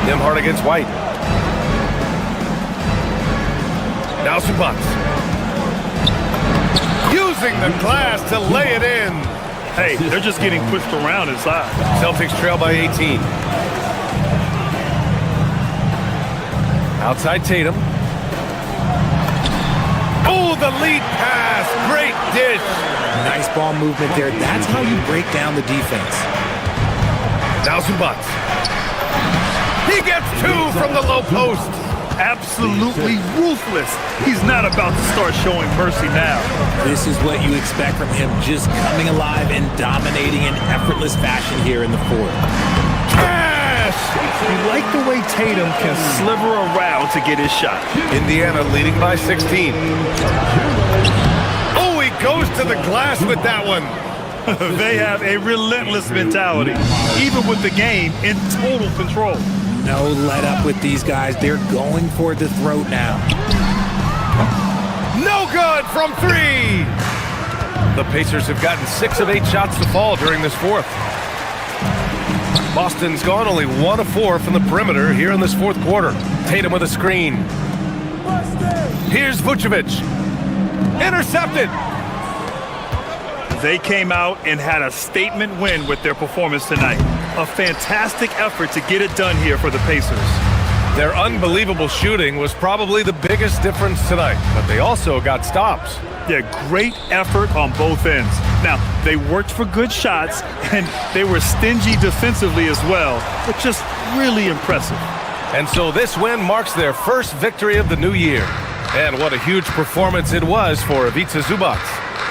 Nembhard against White. Now Zubac. Using the glass to lay it in. Hey, they're just getting pushed around inside. Celtics trail by 18. Outside Tatum. Oh, the lead pass. Great dish. Nice ball movement there. That's how you break down the defense. Now Zubac. He gets 2 from the low post. Absolutely ruthless. He's not about to start showing mercy now. This is what you expect from him, just coming alive and dominating in effortless fashion here in the fourth. Cash! You like the way Tatum can sliver around to get his shot. Indiana leading by 16. Oh, he goes to the glass with that one. They have a relentless mentality, even with the game in total control. No let up with these guys. They're going for the throat now. No good from 3. The Pacers have gotten 6 of 8 shots to fall during this fourth. Boston's gone only 1 of 4 from the perimeter here in this fourth quarter. Tatum with a screen. Here's Vucevic. Intercepted. They came out and had a statement win with their performance tonight. A fantastic effort to get it done here for the Pacers. Their unbelievable shooting was probably the biggest difference tonight, but they also got stops. Yeah, great effort on both ends. Now, they worked for good shots, and they were stingy defensively as well, but just really impressive. And so this win marks their first victory of the new year. And what a huge performance it was for Ivica Zubac.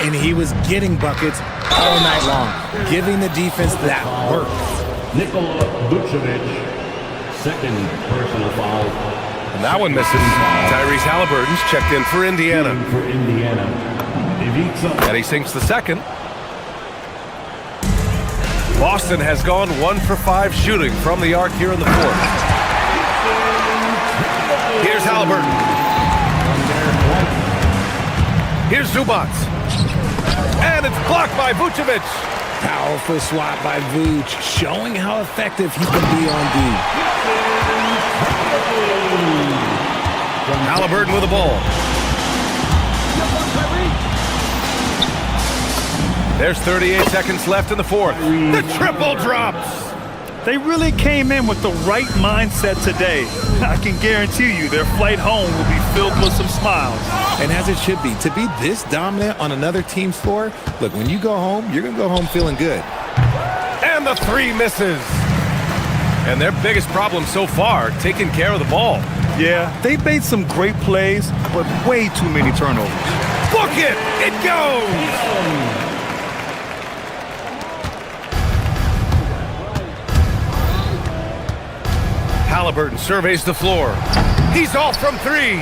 And he was getting buckets all night long, giving the defense that work. Nikola Vucevic, second personal foul. And that one misses. Tyrese Halliburton's checked in for Indiana. And he sinks the second. Boston has gone 1 for 5 shooting from the arc here in the fourth. Here's Halliburton. Here's Zubac. And it's blocked by Vucevic. Powerful swat by Vuce, showing how effective he can be on D. Halliburton with the ball. There's 38 seconds left in the fourth. The triple drops. They really came in with the right mindset today. I can guarantee you their flight home will be filled with some smiles. And as it should be, to be this dominant on another team's floor, look, when you go home, you're going to go home feeling good. And the three misses. And their biggest problem so far, taking care of the ball. Yeah, they made some great plays, but way too many turnovers. Book it! It goes! Halliburton surveys the floor. He's off from three.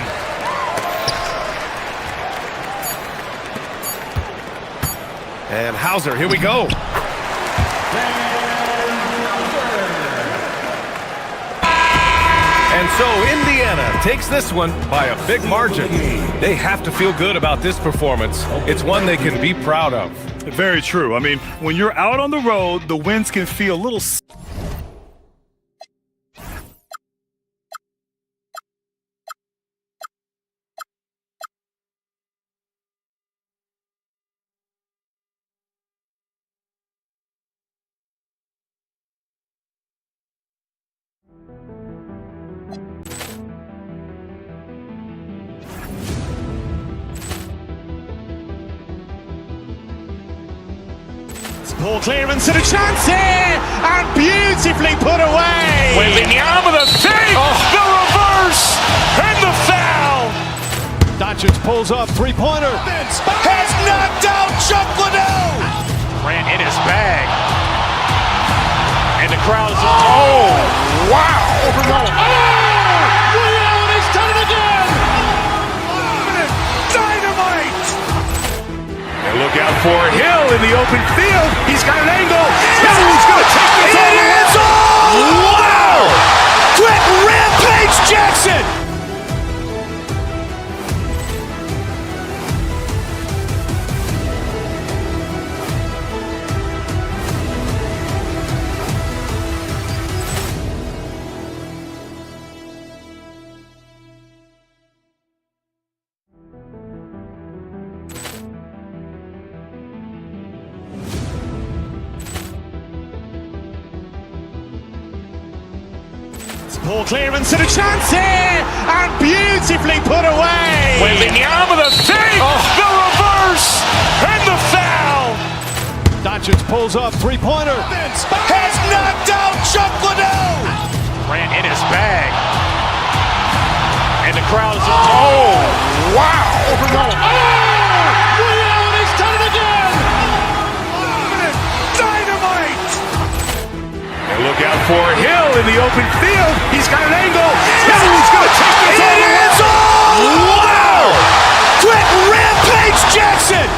And Hauser, here we go. And so Indiana takes this one by a big margin. They have to feel good about this performance. It's one they can be proud of. Very true. I mean, when you're out on the road, the winds can feel a little... Ball clearance and a chance here, and beautifully put away. Wembanyama the fake, the reverse, and the foul. Doncic pulls up, three-pointer. Has knocked out Chuck Liddell. Ran in his bag, and the crowd is. Oh, wow! Overrun. Oh, Liddell, and he's done it again. Dynamite! And look out for Hill in the open field. He's got an angle. He's going to take this all the way. Wow! Quick rampage Jackson! Ball clearance and a chance here, and beautifully put away. Wembanyama the fake, the reverse, and the foul. Doncic pulls up, three-pointer. Has knocked out Chuck Liddell. Ran in his bag, and the crowd is. Oh, wow! Overrun. Oh, Liddell, and he's done it again. Dynamite! And look out for Hill in the open field. He's got an angle. He's going to take this all the way. Wow! Quick rampage Jackson!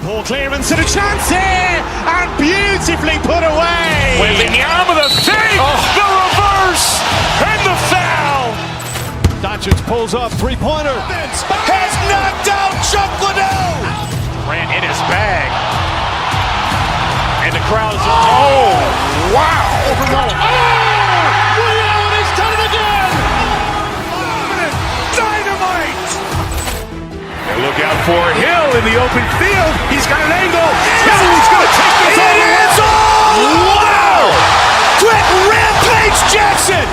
Ball clearance and a chance here, and beautifully put away. Wembanyama the fake, the reverse, and the foul. Doncic pulls up, three-pointer. Has knocked out Chuck Liddell. Ran in his bag. And the crowd is... Oh, wow. Ray Allen has done it again. Dynamite. And look out for Hill in the open field. He's got an angle. Hill's going to take this all the way. Wow. Quick Rampage Jackson.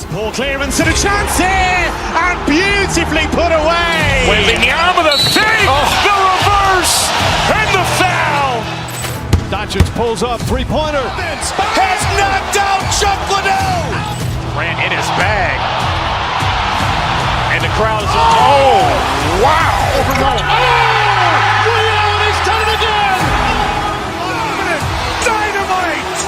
Ball clearance and a chance here, and beautifully put away. Wembanyama the fake, the reverse, and the foul. Doncic pulls up, three-pointer. Has knocked out Chuck Liddell. Ran in his bag. And the crowd is... Oh, wow. Ray Allen has done it again. Dynamite.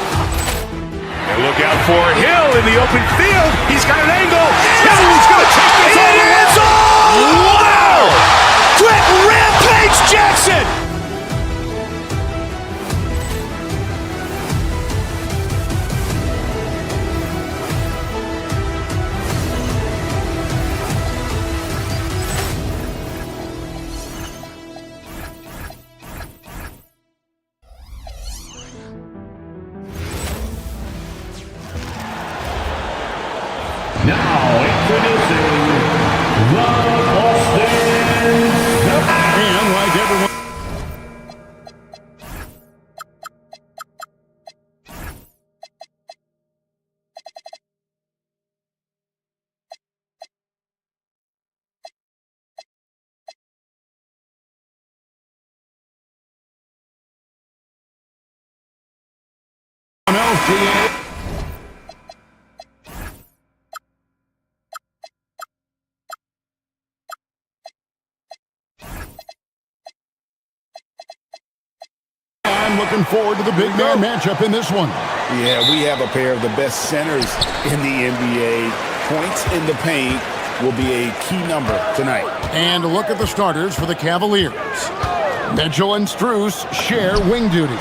And look out for Hill in the open field. He's got an angle. Hill's going to take this all the way. Wow. Quick Rampage Jackson. Now introducing the Boston Celtics. And like everyone... I'm looking forward to the big man matchup in this one. Yeah, we have a pair of the best centers in the NBA. Points in the paint will be a key number tonight. And look at the starters for the Cavaliers. Mitchell and Strus share wing duty.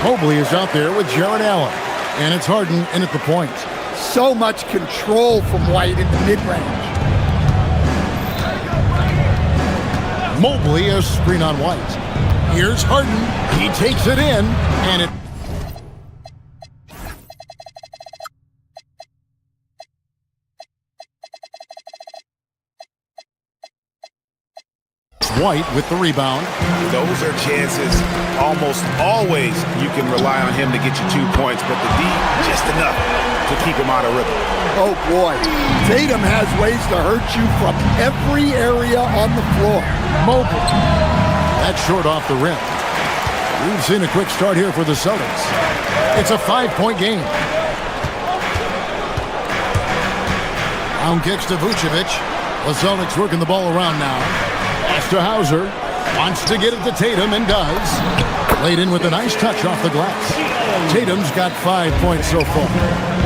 Mobley is out there with Jared Allen. And it's Harden in at the point. So much control from White in the mid-range. Mobley, a screen on White. Here's Harden. He takes it in, and it... White with the rebound. Those are chances almost always you can rely on him to get you 2 points, but the D, just enough to keep him out of rhythm. Oh, boy. Tatum has ways to hurt you from every area on the floor. Mobley. That's short off the rim. We've seen a quick start here for the Celtics. It's a 5-point game. Down kicks to Vucevic. The Celtics working the ball around now. Pass to Hauser. Wants to get it to Tatum and does. Laid in with a nice touch off the glass. Tatum's got 5 points so far.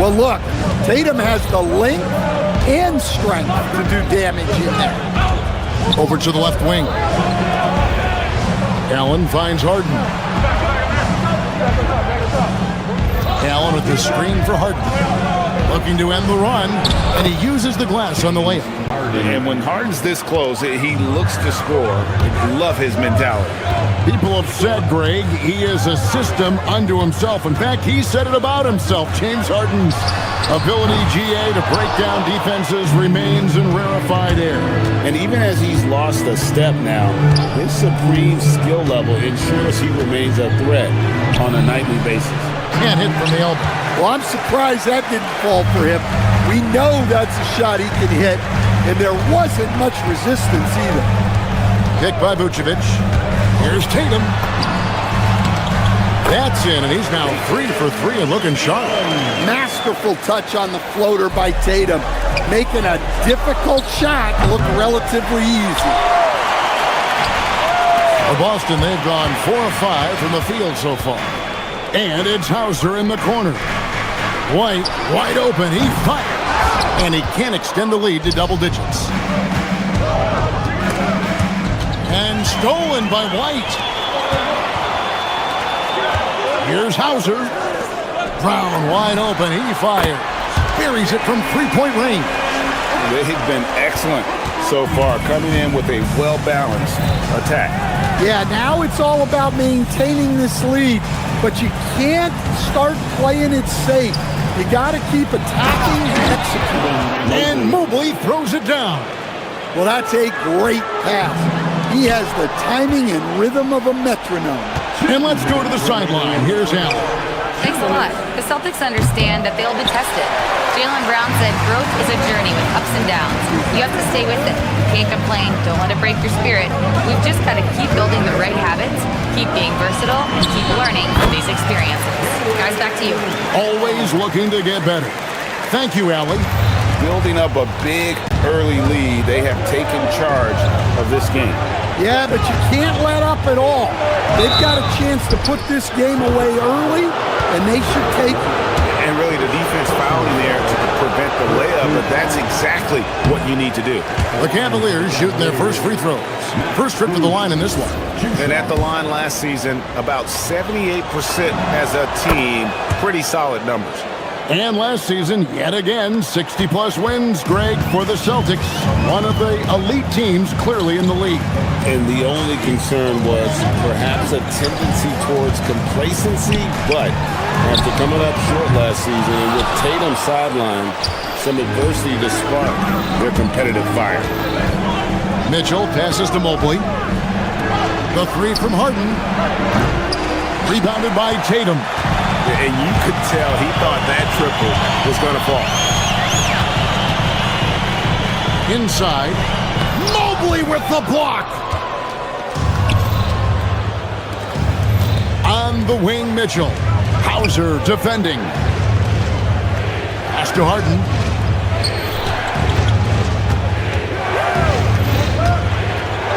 Well, look, Tatum has the length and strength to do damage in there. Over to the left wing. Allen finds Harden. Allen with the screen for Harden. Looking to end the run, and he uses the glass on the layup. And when Harden's this close, he looks to score. Love his mentality. People have said, Greg, he is a system unto himself. In fact, he said it about himself. James Harden's ability, GA, to break down defenses remains in rarefied air. And even as he's lost a step now, his supreme skill level ensures he remains a threat on a nightly basis. Can't hit from the elbow. Well, I'm surprised that didn't fall for him. We know that's a shot he can hit, and there wasn't much resistance either. Kick by Vucevic. Here's Tatum. That's in, and he's now 3 for 3 and looking sharp. Masterful touch on the floater by Tatum, making a difficult shot look relatively easy. For Boston, they've gone 4 of 5 from the field so far. And it's Hauser in the corner. White, wide open, he fires. And he can't extend the lead to double digits. And stolen by White. Here's Hauser. Brown wide open. He fires. Buries it from three-point range. They've been excellent so far, coming in with a well-balanced attack. Yeah, now it's all about maintaining this lead, but you can't start playing it safe. You got to keep attacking and executing. And Mobley throws it down. Well, that's a great pass. He has the timing and rhythm of a metronome. And let's go to the sideline. Here's Allen. Thanks a lot. The Celtics understand that they'll be tested. Jaylen Brown said growth is a journey with ups and downs. You have to stay with it. Can't complain. Don't let it break your spirit. We've just got to keep building the right habits, keep being versatile, and keep learning from these experiences. Guys, back to you. Always looking to get better. Thank you, Allie. Building up a big early lead, they have taken charge of this game. Yeah, but you can't let up at all. They've got a chance to put this game away early, and they should take it. And really, the defense fouling there to prevent the layup, but that's exactly what you need to do. The Cavaliers shooting their first free throws. First trip to the line in this one. And at the line last season, about 78% as a team. Pretty solid numbers. And last season, yet again, 60-plus wins, Greg, for the Celtics. One of the elite teams clearly in the league. And the only concern was perhaps a tendency towards complacency, but after coming up short last season and with Tatum sidelined, some adversity to spark their competitive fire. Mitchell passes to Mobley. The three from Harden. Rebounded by Tatum. And you could tell he thought that triple was going to fall. Inside. Mobley with the block. On the wing, Mitchell. Hauser defending. Pass to Harden.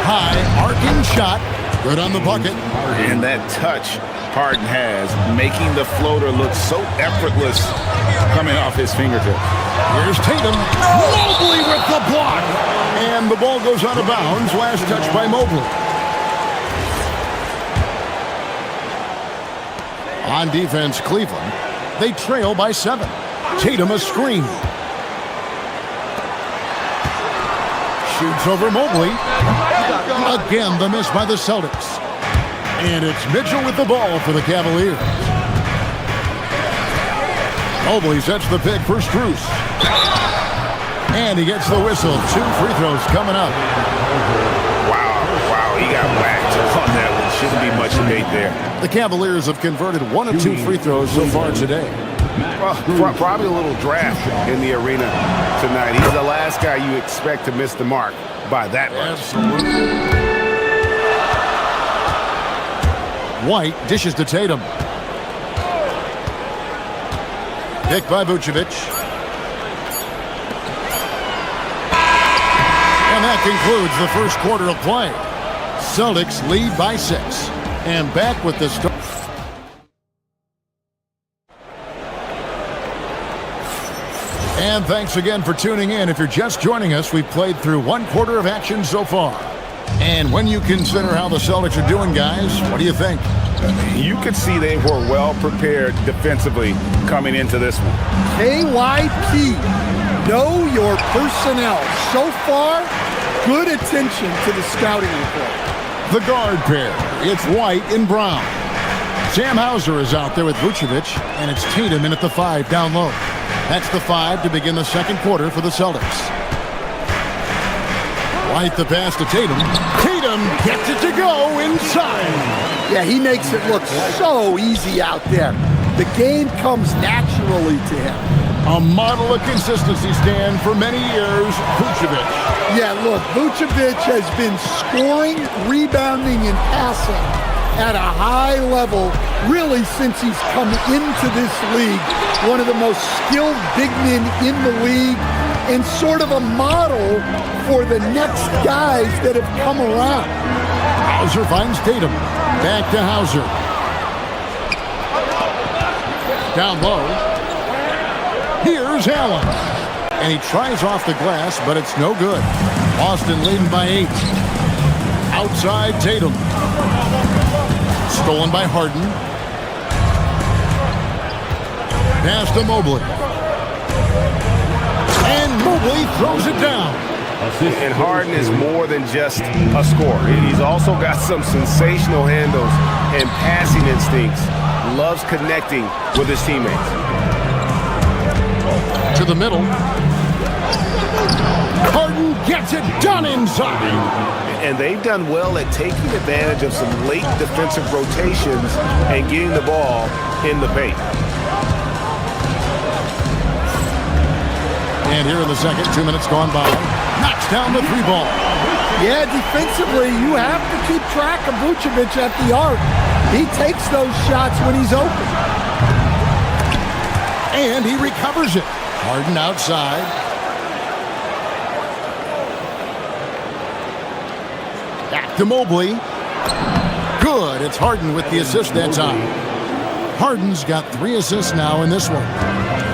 High arcing shot. Good on the bucket. And that touch Harden has, making the floater look so effortless coming off his fingertips. Here's Tatum. Mobley with the block. And the ball goes out of bounds. Last touch by Mobley. On defense, Cleveland. They trail by 7. Tatum a screen. Shoots over Mobley. Again, the miss by the Celtics. And it's Mitchell with the ball for the Cavaliers. Mobley sets the pick for Strus. And he gets the whistle. 2 free throws coming up. Wow, he got whacked on that one. Shouldn't be much debate there. The Cavaliers have converted 1 of 2 free throws so far today. Well, probably a little draft in the arena tonight. He's the last guy you expect to miss the mark by that much. Absolutely. White dishes to Tatum. Pick by Vucevic. And that concludes the first quarter of play. Celtics lead by 6. And back with the start. And thanks again for tuning in. If you're just joining us, we've played through 1 quarter of action so far. And when you consider how the Celtics are doing, guys, what do you think? You could see they were well prepared defensively coming into this one. KYP, know your personnel. So far, good attention to the scouting report. The guard pair, it's White and Brown. Sam Hauser is out there with Vucevic, and it's Tatum in at the 5 down low. That's the 5 to begin the second quarter for the Celtics. White the pass to Tatum. Tatum gets it to go inside. Yeah, he makes it look so easy out there. The game comes naturally to him. A model of consistency, Stan, for many years, Vucevic. Yeah, look, Vucevic has been scoring, rebounding, and passing at a high level, really since he's come into this league. One of the most skilled big men in the league and sort of a model for the next guys that have come around. Hauser finds Tatum. Back to Hauser. Down low. Here's Allen. And he tries off the glass, but it's no good. Boston leading by 8. Outside Tatum. Stolen by Harden. Pass to Mobley. And Mobley throws it down. And Harden is more than just a scorer. He's also got some sensational handles and passing instincts. Loves connecting with his teammates. To the middle. Harden gets it done inside. And they've done well at taking advantage of some late defensive rotations and getting the ball in the paint. And here in the second, 2 minutes gone by. Knocks down the 3-ball. Yeah, defensively, you have to keep track of Vucevic at the arc. He takes those shots when he's open. And he recovers it. Harden outside. Back to Mobley. Good. It's Harden with the assist that time. Harden's got 3 assists now in this one.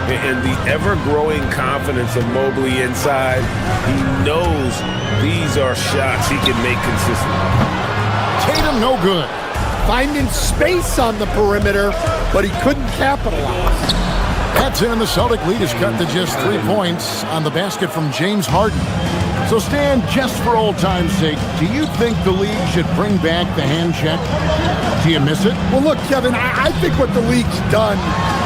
And the ever-growing confidence of Mobley inside, he knows these are shots he can make consistently. Tatum no good. Finding space on the perimeter, but he couldn't capitalize. That's in. The Celtic lead is cut to just 3 points on the basket from James Harden. So, Stan, just for old time's sake, do you think the league should bring back the hand check? Do you miss it? Well, look, Kevin, I think what the league's done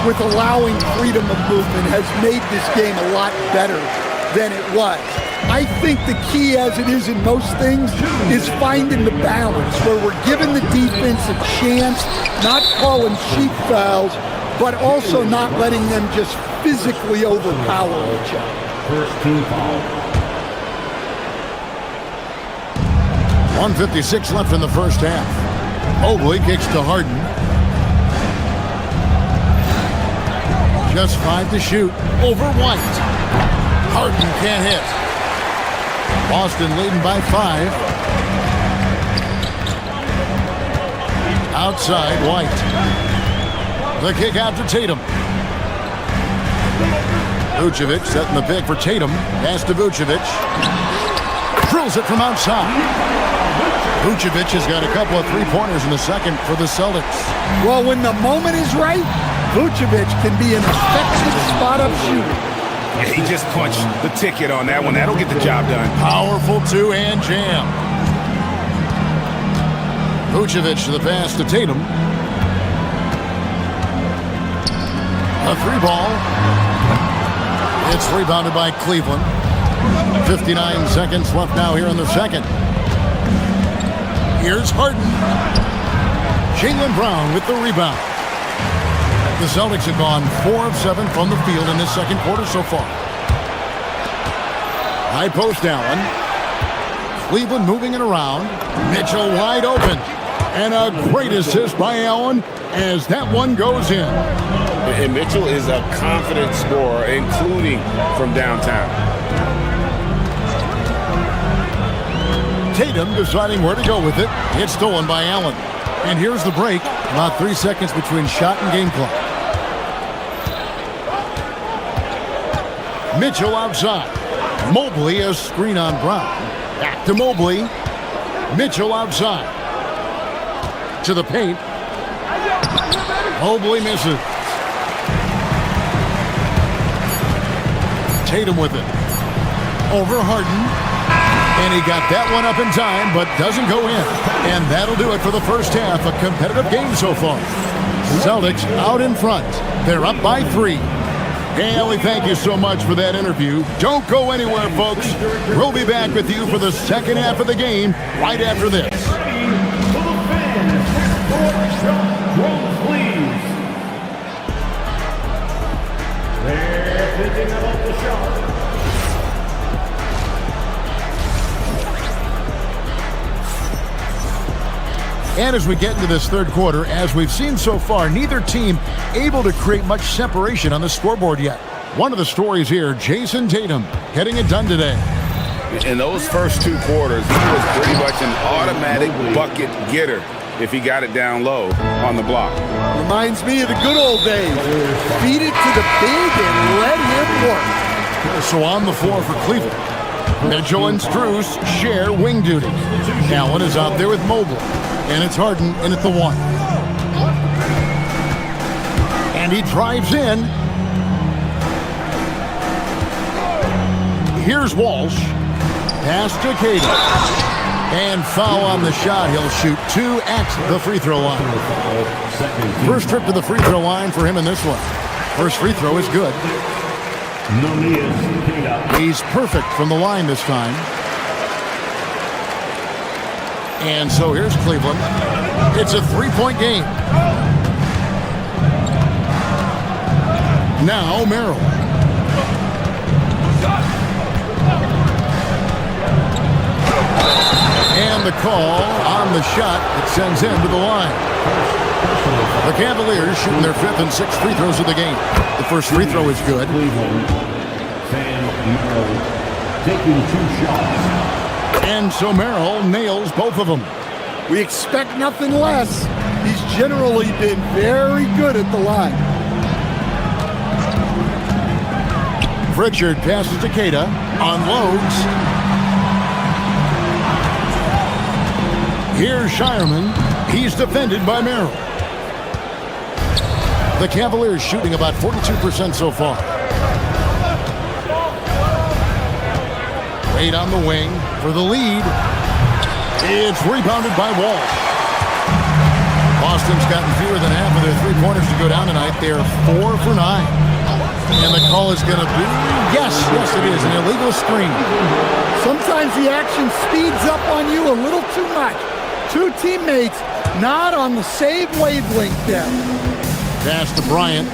with allowing freedom of movement has made this game a lot better than it was. I think the key, as it is in most things, is finding the balance where we're giving the defense a chance, not calling cheap fouls, but also not letting them just physically overpower each other. First team foul. 1:56 left in the first half. Mobley kicks to Harden. Just 5 to shoot. Over White. Harden can't hit. Boston leading by 5. Outside White. The kick out to Tatum. Vucevic setting the pick for Tatum. Pass to Vucevic. Drills it from outside. Vucevic has got a couple of 3-pointers in the second for the Celtics. Well, when the moment is right, Vucevic can be an effective spot-up shooter. Yeah, he just punched the ticket on that one. That'll get the job done. Powerful 2-hand jam. Vucevic to the pass to Tatum. A 3-ball. It's rebounded by Cleveland. 59 seconds left now here in the second. Here's Harden. Jaylen Brown with the rebound. The Celtics have gone 4 of 7 from the field in this second quarter so far. High post Allen. Cleveland moving it around. Mitchell wide open. And a great assist by Allen as that one goes in. And Mitchell is a confident scorer, including from downtown. Tatum deciding where to go with it. It's stolen by Allen. And here's the break. About 3 seconds between shot and game clock. Mitchell outside. Mobley a screen on Brown. Back to Mobley. Mitchell outside. To the paint. Mobley misses. Tatum with it. Over Harden. And he got that one up in time, but doesn't go in. And that'll do it for the first half. A competitive game so far. Celtics out in front. They're up by 3. Hey, Ellie, thank you so much for that interview. Don't go anywhere, folks. We'll be back with you for the second half of the game right after this. They're picking up the shot. And as we get into this third quarter, as we've seen so far, neither team able to create much separation on the scoreboard yet. One of the stories here, Jason Tatum getting it done today. In those first 2 quarters, he was pretty much an automatic bucket getter if he got it down low on the block. Reminds me of the good old days. Feed it to the big and let him work. So on the floor for Cleveland, Mitchell and Strus share wing duty. Allen is out there with Mobley, and it's Harden in at the 1. And he drives in. Here's Walsh. Pass to Katie. And foul on the shot. He'll shoot 2 at the free throw line. First trip to the free throw line for him in this one. First free throw is good. He's perfect from the line this time. And so here's Cleveland. It's a 3-point game. Now Merrill. And the call on the shot that sends him to the line. The Cavaliers shooting their 5th and 6th free throws of the game. The first free throw is good. Taking 2 shots. And so Merrill nails both of them. We expect nothing less. He's generally been very good at the line. Pritchard passes to Queta, unloads. Here's Shireman. He's defended by Merrill. The Cavaliers shooting about 42% so far. Wade on the wing for the lead. It's rebounded by Walsh. Boston's gotten fewer than half of their 3-pointers to go down tonight. They're 4 for 9. And the call is going to be, yes, it is, an illegal screen. Sometimes the action speeds up on you a little too much. 2 teammates not on the same wavelength there. Pass to Bryant.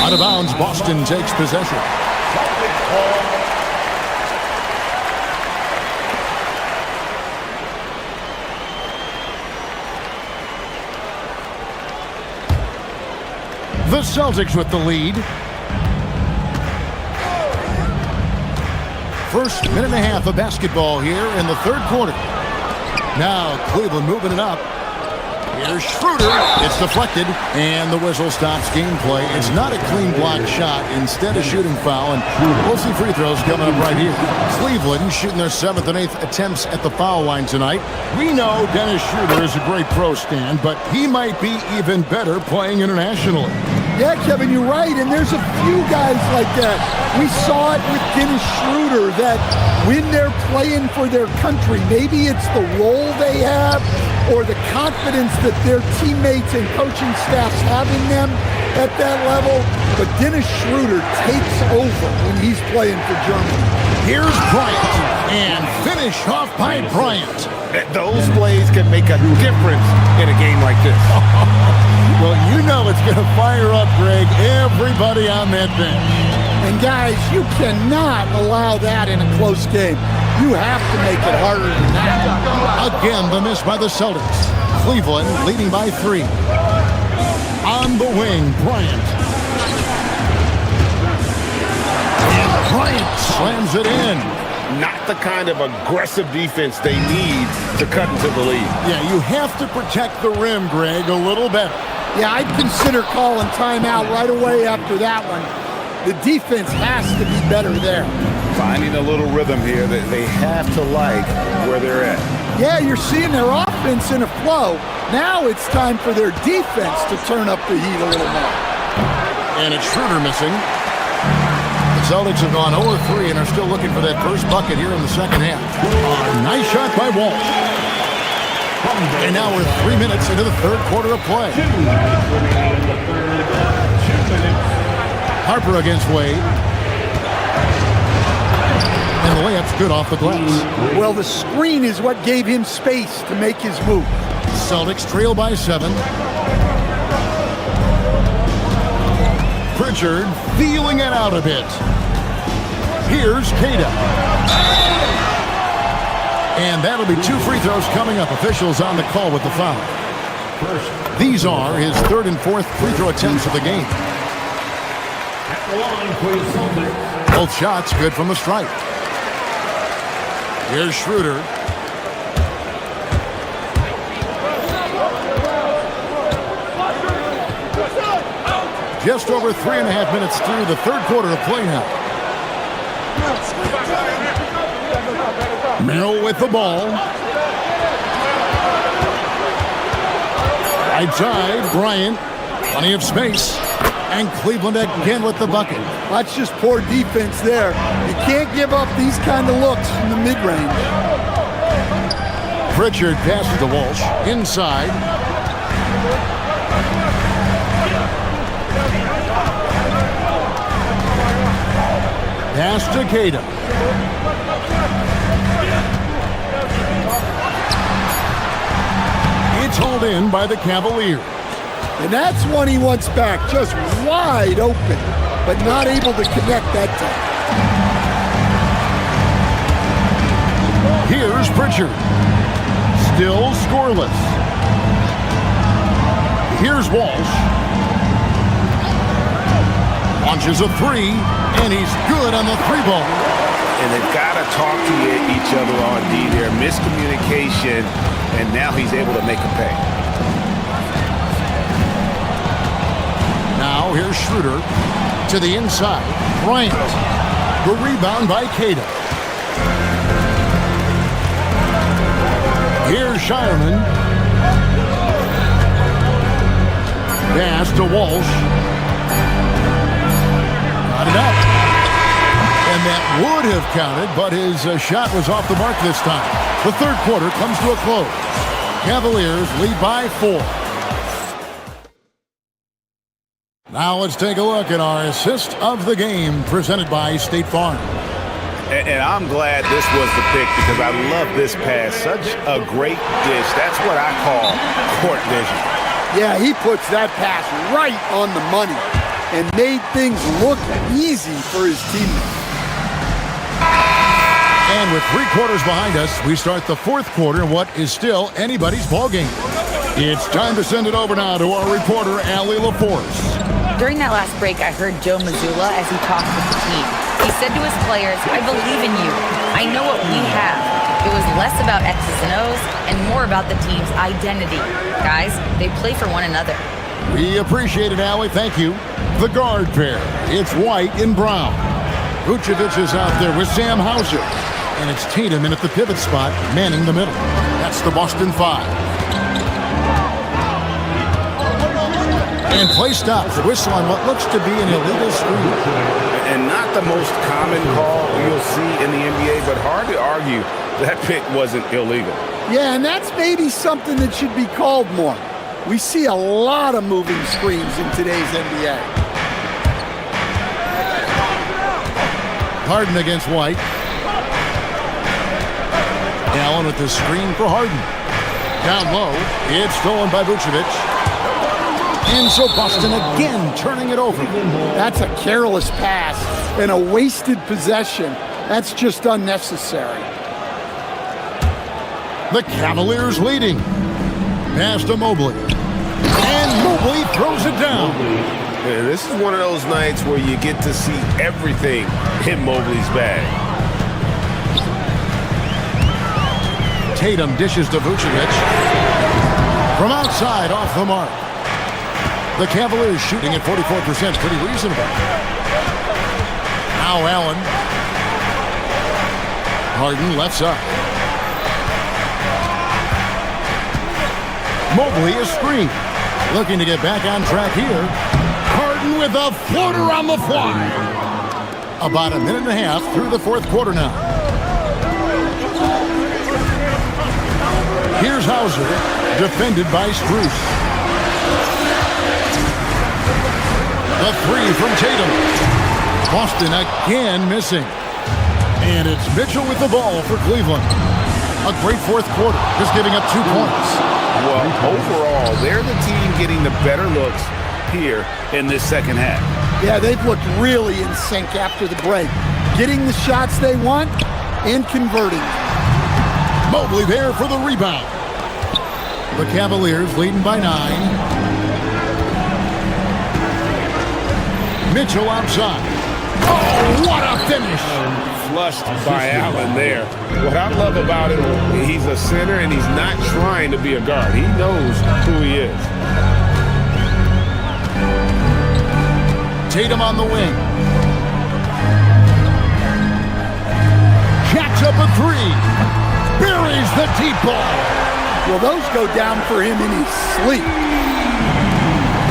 Out of bounds, Boston takes possession. The Celtics with the lead. First minute and a half of basketball here in the third quarter. Now Cleveland moving it up. Here's Schroeder. It's deflected, and the whistle stops gameplay. It's not a clean block shot. Instead, a shooting foul, and we'll see free throws coming up right here. Cleveland shooting their 7th and 8th attempts at the foul line tonight. We know Dennis Schroeder is a great pro, Stan, but he might be even better playing internationally. Yeah, Kevin, you're right, and there's a few guys like that. We saw it with Dennis Schroeder, that when they're playing for their country, maybe it's the role they have or the confidence that their teammates and coaching staffs have in them at that level. But Dennis Schroeder takes over when he's playing for Germany. Here's Bryant, and finish off by Bryant. Those plays can make a difference in a game like this. Well, you know it's going to fire up, Greg, everybody on that bench. And guys, you cannot allow that in a close game. You have to make it harder than that. Again, the miss by the Celtics. Cleveland leading by 3. On the wing, Bryant. And Bryant slams it in. Not the kind of aggressive defense they need to cut into the lead. Yeah, you have to protect the rim, Greg, a little better. Yeah, I'd consider calling timeout right away after that one. The defense has to be better there. Finding a little rhythm here that they have to like where they're at. Yeah, you're seeing their offense in a flow. Now it's time for their defense to turn up the heat a little more. And it's Schroeder missing. The Celtics have gone 0-3 and are still looking for that first bucket here in the second half. Nice shot by Walsh. And now we're 3 minutes into the third quarter of play. Harper against Wade. And the layup's good off the glass. Well, the screen is what gave him space to make his move. Celtics trail by 7. Pritchard feeling it out a bit. Here's Queta. And that'll be 2 free throws coming up. Officials on the call with the foul. These are his 3rd and 4th free throw attempts of the game. Both shots good from the stripe. Here's Schroeder. Just over 3.5 minutes through the 3rd quarter of play now. Merrill with the ball. Right side, Bryant. Plenty of space. And Cleveland again with the bucket. That's just poor defense there. You can't give up these kind of looks from the mid-range. Pritchard passes to Walsh. Inside. Pass to Cato. It's hauled in by the Cavaliers. And that's one he wants back, just wide open, but not able to connect that time. Here's Pritchard. Still scoreless. Here's Walsh. Launches a 3, and he's good on the 3-ball. And they've got to talk to each other on D there. Miscommunication, and now he's able to make a pay. Now here's Schroeder to the inside. Bryant. The rebound by Cato. Here's Shireman. Pass to Walsh. Got it up. And that would have counted, but his shot was off the mark this time. The 3rd quarter comes to a close. Cavaliers lead by 4. Now let's take a look at our assist of the game presented by State Farm. And I'm glad this was the pick because I love this pass. Such a great dish. That's what I call court vision. Yeah, he puts that pass right on the money and made things look easy for his teammates. And with 3 quarters behind us, we start the 4th quarter in what is still anybody's ballgame. It's time to send it over now to our reporter, Allie LaForce. During that last break, I heard Joe Mazzulla as he talked with the team. He said to his players, "I believe in you. I know what we have." It was less about X's and O's and more about the team's identity. Guys, they play for one another. We appreciate it, Allie. Thank you. The guard pair. It's White and Brown. Vucevic is out there with Sam Hauser. And it's Tatum in at the pivot spot, manning the middle. That's the Boston 5. And play stops. The whistle on what looks to be an illegal screen. And not the most common call you'll see in the NBA, but hard to argue that pick wasn't illegal. Yeah, and that's maybe something that should be called more. We see a lot of moving screens in today's NBA. Harden against White. Allen with the screen for Harden. Down low. It's stolen by Vucevic. And so Boston again turning it over. That's a careless pass and a wasted possession. That's just unnecessary. The Cavaliers leading. Pass to Mobley. And Mobley throws it down. Yeah, this is one of those nights where you get to see everything in Mobley's bag. Tatum dishes to Vucevic. From outside, off the mark. The Cavaliers shooting at 44%, pretty reasonable. Now Allen. Harden left side. Mobley is screened. Looking to get back on track here. Harden with a floater on the fly. About a minute and a half through the 4th quarter now. Here's Hauser, defended by Strus. The 3 from Tatum. Boston again missing. And it's Mitchell with the ball for Cleveland. A great 4th quarter, just giving up 2 points. Well, overall, they're the team getting the better looks here in this second half. Yeah, they've looked really in sync after the break. Getting the shots they want and converting. Mobley there for the rebound. The Cavaliers leading by 9. Mitchell outside. Oh, what a finish! Flushed by Allen there. What I love about him, he's a center and he's not trying to be a guard. He knows who he is. Tatum on the wing. Jacks up a 3. Buries the deep ball. Well, those go down for him in his sleep.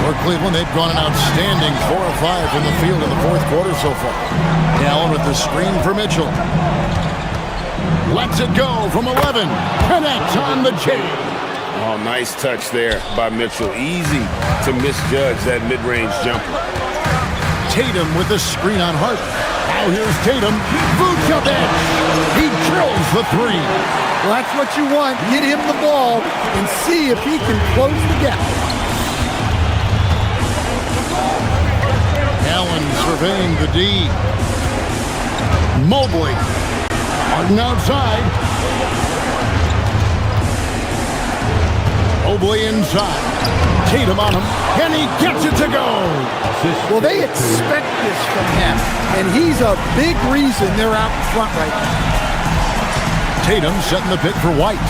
For Cleveland, they've gone an outstanding 4 of 5 from the field in the fourth quarter so far. Allen with the screen for Mitchell. Lets it go from 11. Connects on the J. Oh, nice touch there by Mitchell. Easy to misjudge that mid-range jumper. Tatum with the screen on Hart. Now here's Tatum. Boots up edge. He drills the 3. Well, that's what you want. Get him the ball and see if he can close the gap. Allen surveying the D. Mobley. Harden outside. Mobley inside. Tatum on him. And he gets it to go. Well, they expect this from him. And he's a big reason they're out in front right now. Tatum setting the pick for White.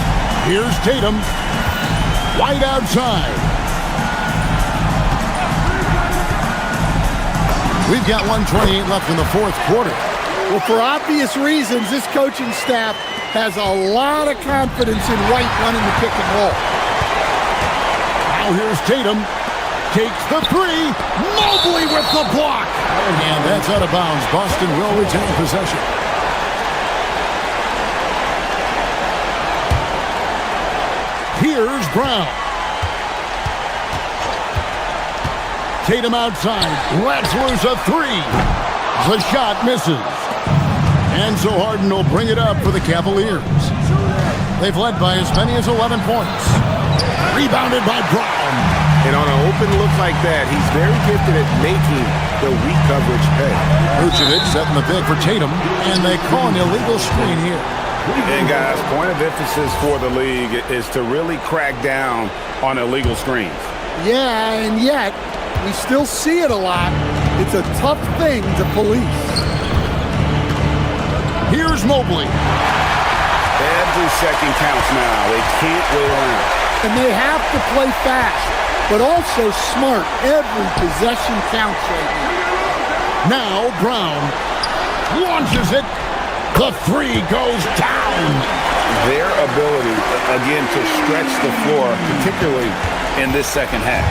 Here's Tatum. White outside. We've got 1:28 left in the fourth quarter. Well, for obvious reasons, this coaching staff has a lot of confidence in White running the pick and roll. Now here's Tatum. Takes the 3. Mobley with the block. And that's out of bounds. Boston will retain possession. Here's Brown. Tatum outside. Lets loose a 3. The shot misses. And so Harden will bring it up for the Cavaliers. They've led by as many as 11 points. Rebounded by Brown. And on an open look like that, he's very gifted at making the weak coverage pay. Vucevic setting the pick for Tatum, and they call an illegal screen here. And guys, point of emphasis for the league is to really crack down on illegal screens. Yeah, and yet, we still see it a lot. It's a tough thing to police. Here's Mobley. Every second counts now. They can't wait around. And they have to play fast, but also smart. Every possession counts right now. Now Brown launches it. The 3 goes down. Their ability, again, to stretch the floor, particularly in this second half.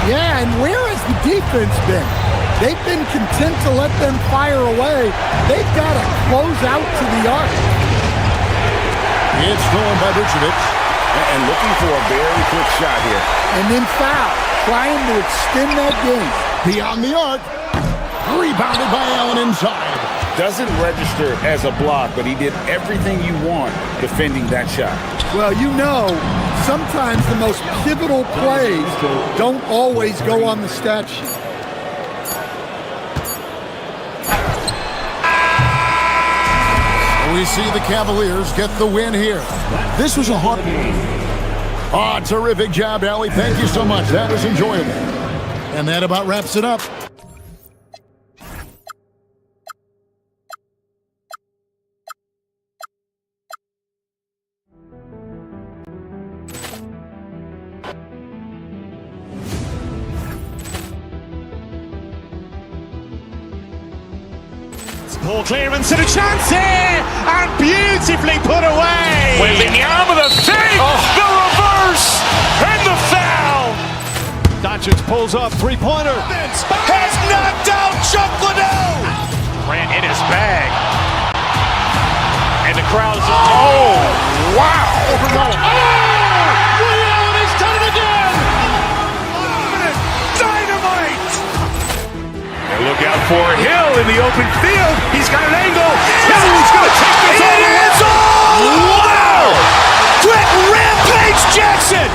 Yeah, and where has the defense been? They've been content to let them fire away. They've got to close out to the arc. It's stolen by Vucevic. And looking for a very quick shot here. And then foul, trying to extend that game. Beyond the arc. Rebounded by Allen inside. Doesn't register as a block, but he did everything you want defending that shot. Well, you know, sometimes the most pivotal plays don't always go on the stat sheet. We see the Cavaliers get the win here. This was a hard... Oh, terrific job, Allie. Thank you so much. That was enjoyable. And that about wraps it up. Poor clearance and a chance here, and beautifully put away. With the arm of the thing, the reverse, and the foul. Doncic pulls up, three-pointer. Has knocked out Chuck Liddell. Ran in his bag. And the crowd's oh, wow. Ray Allen has done it again. Dynamite. And look out for Hill in the open field. He's got an angle. Hill's going to take this all the way. Wow! Quick Rampage Jackson.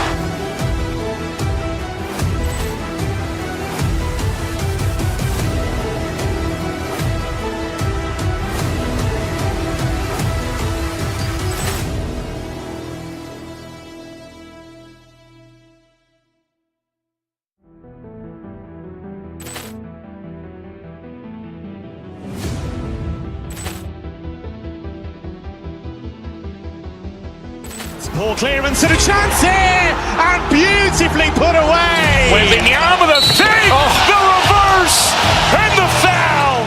Poor clearance and a chance here, and beautifully put away. Wembanyama the fake, the reverse, and the foul.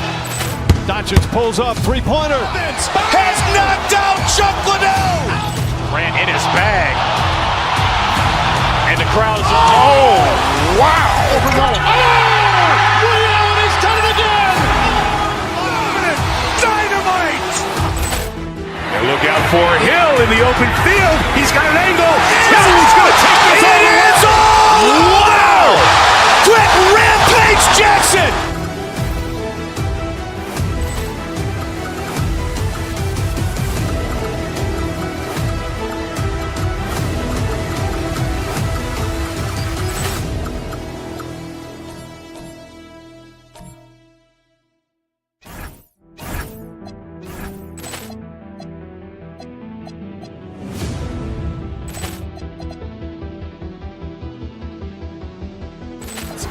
Doncic pulls up, three-pointer. Has knocked out Chuck Liddell. Grant in his bag. And the crowd is, oh, wow. Ray Allen has done it again. Dynamite. And look out for Hill in the open field. He's got an angle. He's going to take this all the way. Wow. Quick rampage Jackson.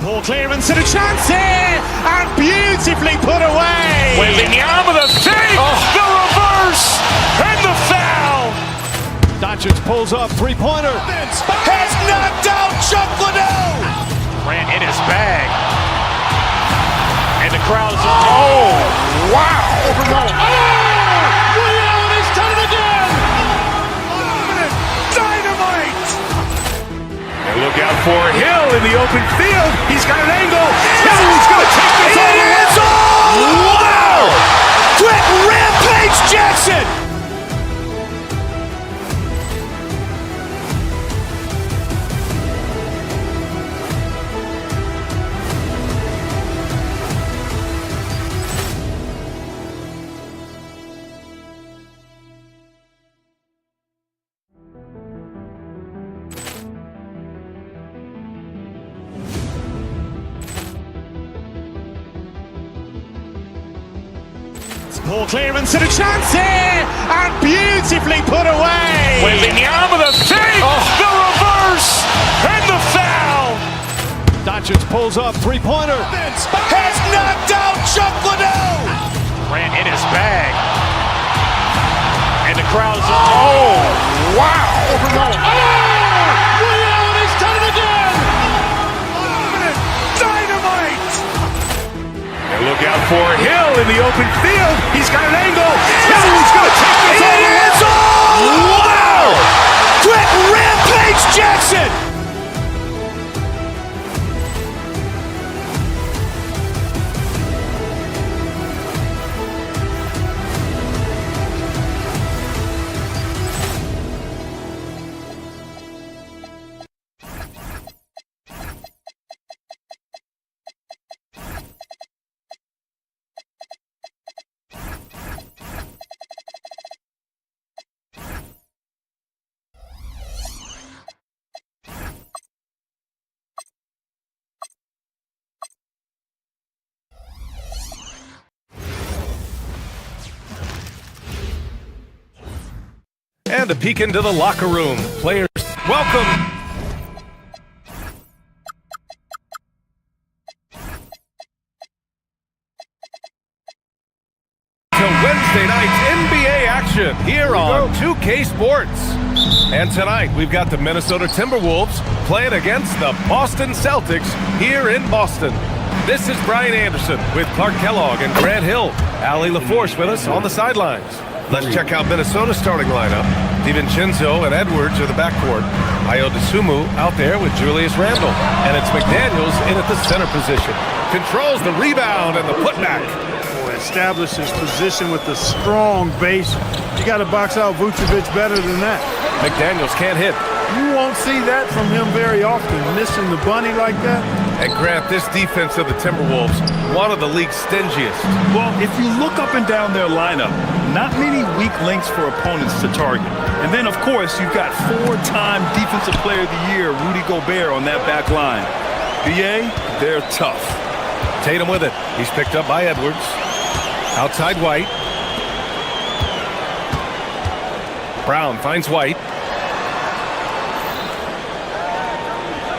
Poor clearance and a chance here, and beautifully put away. Wembanyama the fake, the reverse, and the foul. Doncic pulls up, three-pointer. Has knocked out Chuck Liddell. Grant in his bag. And the crowd is, oh, wow. Ray Allen has done it again. Dynamite. And look out for Hill in the open field. He's got an angle. He's going to take this all the way. Wow. Quick rampage Jackson. Poor clearance and a chance here, and beautifully put away. Wembanyama the fake, the reverse, and the foul. Doncic pulls up, three-pointer. Has knocked out Chuck Liddell. Grant in his bag. And the crowd is, oh, wow. Ray Allen has done it again. Dynamite. And look out for Hill in the open field. He's got an angle. He's going to take this all the way. Wow. Quick rampage Jackson. And a peek into the locker room. Players, welcome. To Wednesday night's NBA action here on 2K Sports. And tonight we've got the Minnesota Timberwolves playing against the Boston Celtics here in Boston. This is Brian Anderson with Clark Kellogg and Grant Hill. Allie LaForce with us on the sidelines. Let's check out Minnesota's starting lineup. DiVincenzo and Edwards are the backcourt. Ayo Dosunmu out there with Julius Randle. And it's McDaniels in at the center position. Controls the rebound and the putback. Establishes position with a strong base. You got to box out Vucevic better than that. McDaniels can't hit. You won't see that from him very often, missing the bunny like that. And Grant, this defense of the Timberwolves, one of the league's stingiest. Well, if you look up and down their lineup, not many weak links for opponents to target. And then, of course, you've got four-time Defensive Player of the Year, Rudy Gobert, on that back line. BA, they're tough. Tatum with it. He's picked up by Edwards. Outside White. Brown finds White.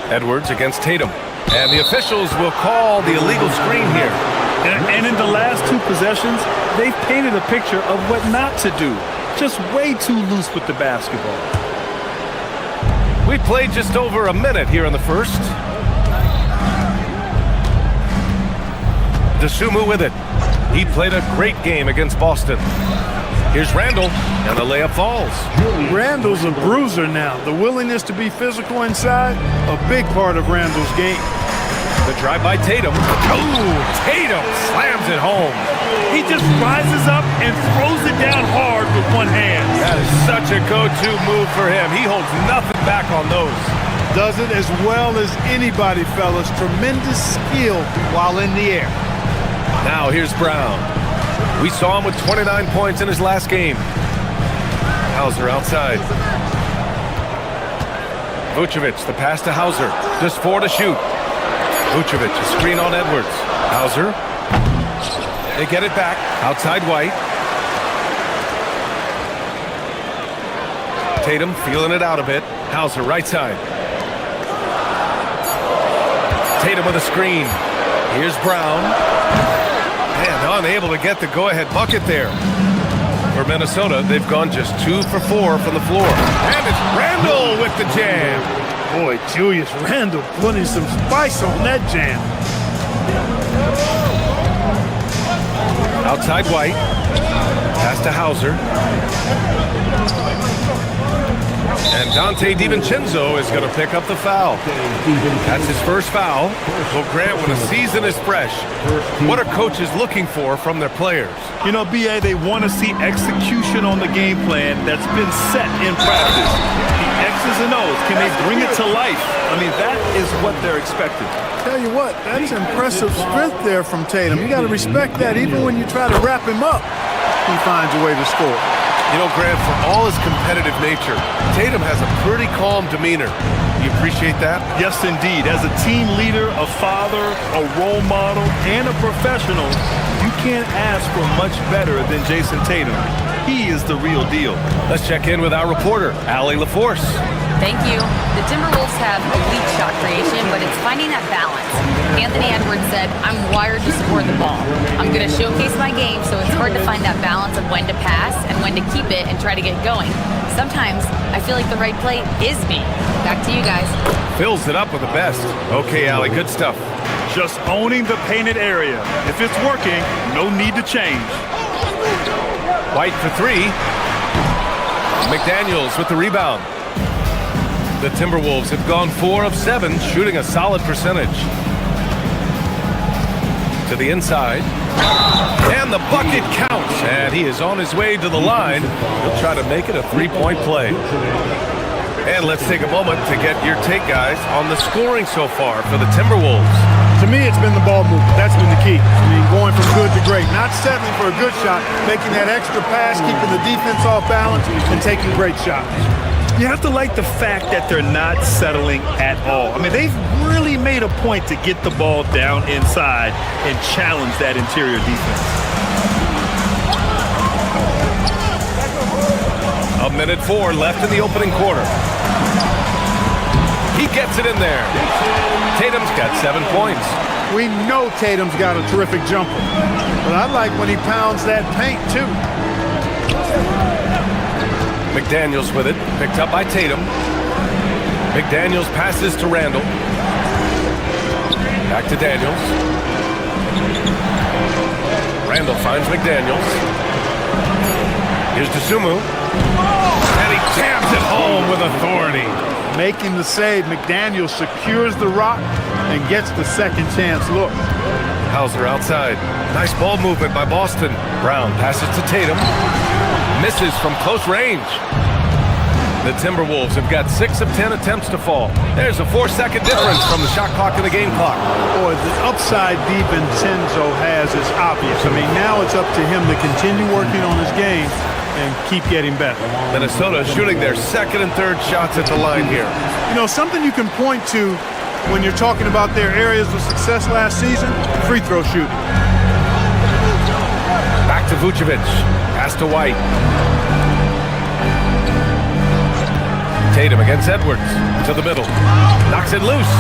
Edwards against Tatum. And the officials will call the illegal screen here. And in the last two possessions, they've painted a picture of what not to do. Just way too loose with the basketball. We played just over a minute here in the first. DeSumo with it. He played a great game against Boston. Here's Randall, and the layup falls. Randall's a bruiser now. The willingness to be physical inside, a big part of Randall's game. The drive by Tatum. Oh, Tatum slams it home. He just rises up and throws it down hard with one hand. That is such a go-to move for him. He holds nothing back on those. Does it as well as anybody, fellas. Tremendous skill while in the air. Now here's Brown. We saw him with 29 points in his last game. Hauser outside. Vucevic, the pass to Hauser. Just 4 to shoot. Vucevic, a screen on Edwards. Hauser. They get it back. Outside White. Tatum feeling it out a bit. Hauser, right side. Tatum with a screen. Here's Brown. Man, unable to get the go-ahead bucket there. For Minnesota, they've gone just 2 for 4 from the floor. And it's Randall with the jam. Boy, Julius Randall putting some spice on that jam. Outside White. Pass to Hauser. And Dante DiVincenzo is going to pick up the foul. That's his first foul. Well, Grant, when a season is fresh, what are coaches looking for from their players? You know, B.A., they want to see execution on the game plan that's been set in practice. The X's and O's, can they bring it to life? I mean, that is what they're expecting. Tell you what, that's impressive strength there from Tatum. You got to respect that. Even when you try to wrap him up, he finds a way to score. You know, Grant, for all his competitive nature, Tatum has a pretty calm demeanor. You appreciate that? Yes, indeed. As a team leader, a father, a role model, and a professional, you can't ask for much better than Jason Tatum. He is the real deal. Let's check in with our reporter, Allie LaForce. Thank you. The Timberwolves have elite shot creation, but it's finding that balance. Anthony Edwards said, I'm wired to score the ball. I'm going to showcase my game, so it's hard to find that balance of when to pass and when to keep it and try to get going. Sometimes I feel like the right play is me. Back to you guys. Fills it up with the best. Okay, Allie, good stuff. Just owning the painted area. If it's working, no need to change. White for 3. McDaniels with the rebound. The Timberwolves have gone 4 of 7, shooting a solid percentage. To the inside. And the bucket counts. And he is on his way to the line. He'll try to make it a 3-point play. And let's take a moment to get your take, guys, on the scoring so far for the Timberwolves. To me, it's been the ball movement. That's been the key. I mean, going from good to great. Not settling for a good shot, making that extra pass, keeping the defense off balance, and taking great shots. You have to like the fact that they're not settling at all. I mean, they've really made a point to get the ball down inside and challenge that interior defense. A minute 4 left in the opening quarter. He gets it in there. Tatum's got 7 points. We know Tatum's got a terrific jumper, but I like when he pounds that paint, too. McDaniels with it, picked up by Tatum. McDaniels passes to Randall. Back to Daniels. Randall finds McDaniels. Here's DeSumo. And he jams it home with authority. Making the save, McDaniels secures the rock and gets the second chance look. Hauser outside. Nice ball movement by Boston. Brown passes to Tatum. Misses from close range. The Timberwolves have got 6 of 10 attempts to fall. There's a 4-second difference from the shot clock and the game clock. Boy, the upside DiVincenzo has is obvious. I mean, now it's up to him to continue working on his game and keep getting better. Minnesota shooting their second and third shots at the line here. You know, something you can point to when you're talking about their areas of success last season, free throw shooting. Back to Vucevic. Pass to White. Tatum against Edwards. To the middle. Knocks it loose.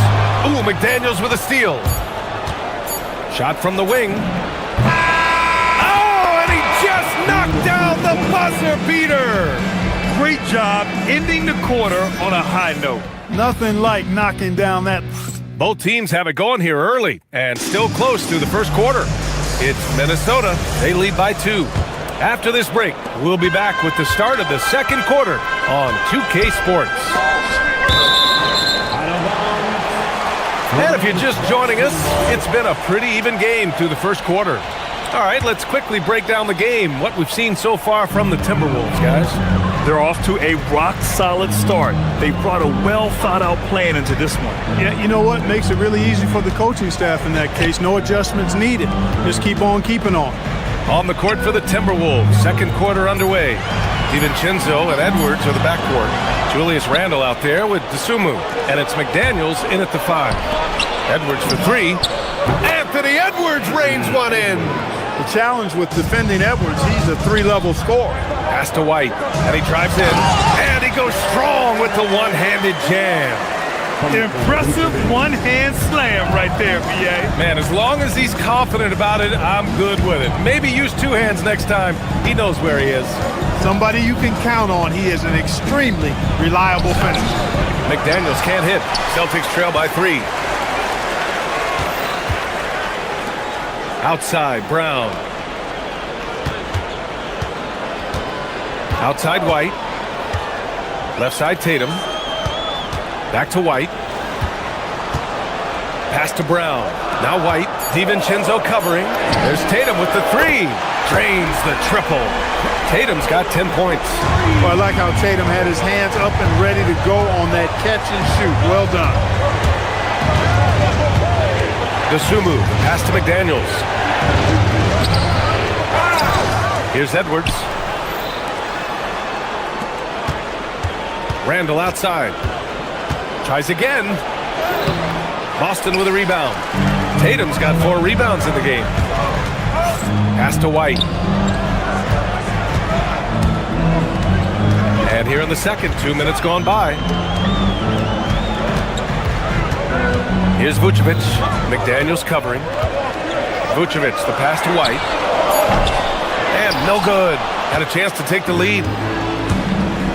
Ooh, McDaniels with a steal. Shot from the wing. Oh, and he just knocked down the buzzer beater. Great job ending the quarter on a high note. Nothing like knocking down that. Both teams have it going here early and still close through the first quarter. It's Minnesota. They lead by 2. After this break, we'll be back with the start of the second quarter on 2K Sports. And if you're just joining us, it's been a pretty even game through the first quarter. All right, let's quickly break down the game, what we've seen so far from the Timberwolves, guys. They're off to a rock-solid start. They brought a well-thought-out plan into this one. Yeah, you know what? Makes it really easy for the coaching staff in that case. No adjustments needed. Just keep on keeping on. On the court for the Timberwolves, second quarter underway. DiVincenzo and Edwards are the backcourt. Julius Randle out there with Dosunmu. And it's McDaniels in at the 5. Edwards for 3. Anthony Edwards rains one in. The challenge with defending Edwards, he's a 3-level scorer. Pass to White, and he drives in. And he goes strong with the one-handed jam. Impressive one-hand slam right there, B.A. Man, as long as he's confident about it, I'm good with it. Maybe use 2 hands next time. He knows where he is. Somebody you can count on. He is an extremely reliable finisher. McDaniels can't hit. Celtics trail by 3. Outside, Brown. Outside, White. Left side, Tatum. Back to White. Pass to Brown. Now White. DiVincenzo covering. There's Tatum with the 3. Drains the triple. Tatum's got 10 points. Well, I like how Tatum had his hands up and ready to go on that catch and shoot. Well done. Dosunmu, pass to McDaniels. Here's Edwards. Randle outside. Tries again. Boston with a rebound. Tatum's got 4 rebounds in the game. Pass to White. And here in the second, 2 minutes gone by. Here's Vucevic. McDaniels covering. Vucevic, the pass to White. And no good. Had a chance to take the lead.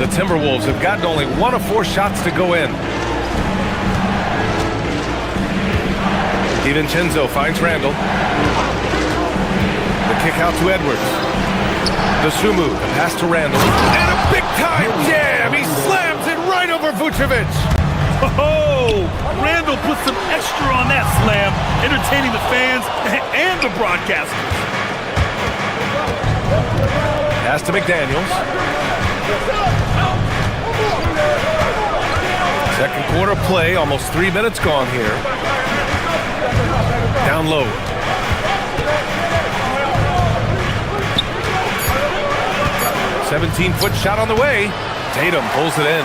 The Timberwolves have gotten only 1 of 4 shots to go in. DiVincenzo finds Randle. The kick out to Edwards. Dosunmu, the pass to Randle. And a big-time jam! He slams it right over Vucevic. Oh, Randle put some extra on that slam, entertaining the fans and the broadcasters. Pass to McDaniels. Second quarter play, almost 3 minutes gone here. Down low. "17-foot shot on the way. Tatum pulls it in.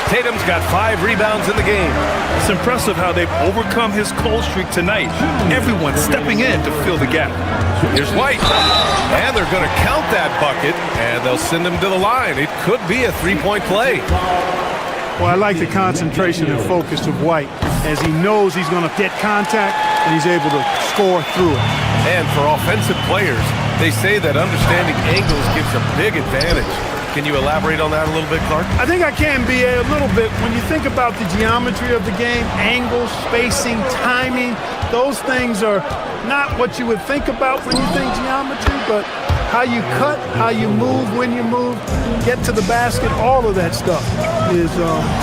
Tatum's got 5 rebounds in the game. It's impressive how they've overcome his cold streak tonight. Everyone stepping in to fill the gap. Here's White. And they're going to count that bucket, and they'll send him to the line. It could be a 3-point play. Well, I like the concentration and focus of White as he knows he's going to get contact and he's able to score through it. And for offensive players, they say that understanding angles gives a big advantage. Can you elaborate on that a little bit, Clark? I think I can, B.A., a little bit. When you think about the geometry of the game, angles, spacing, timing, those things are not what you would think about when you think geometry, but how you cut, how you move, when you move, get to the basket, all of that stuff is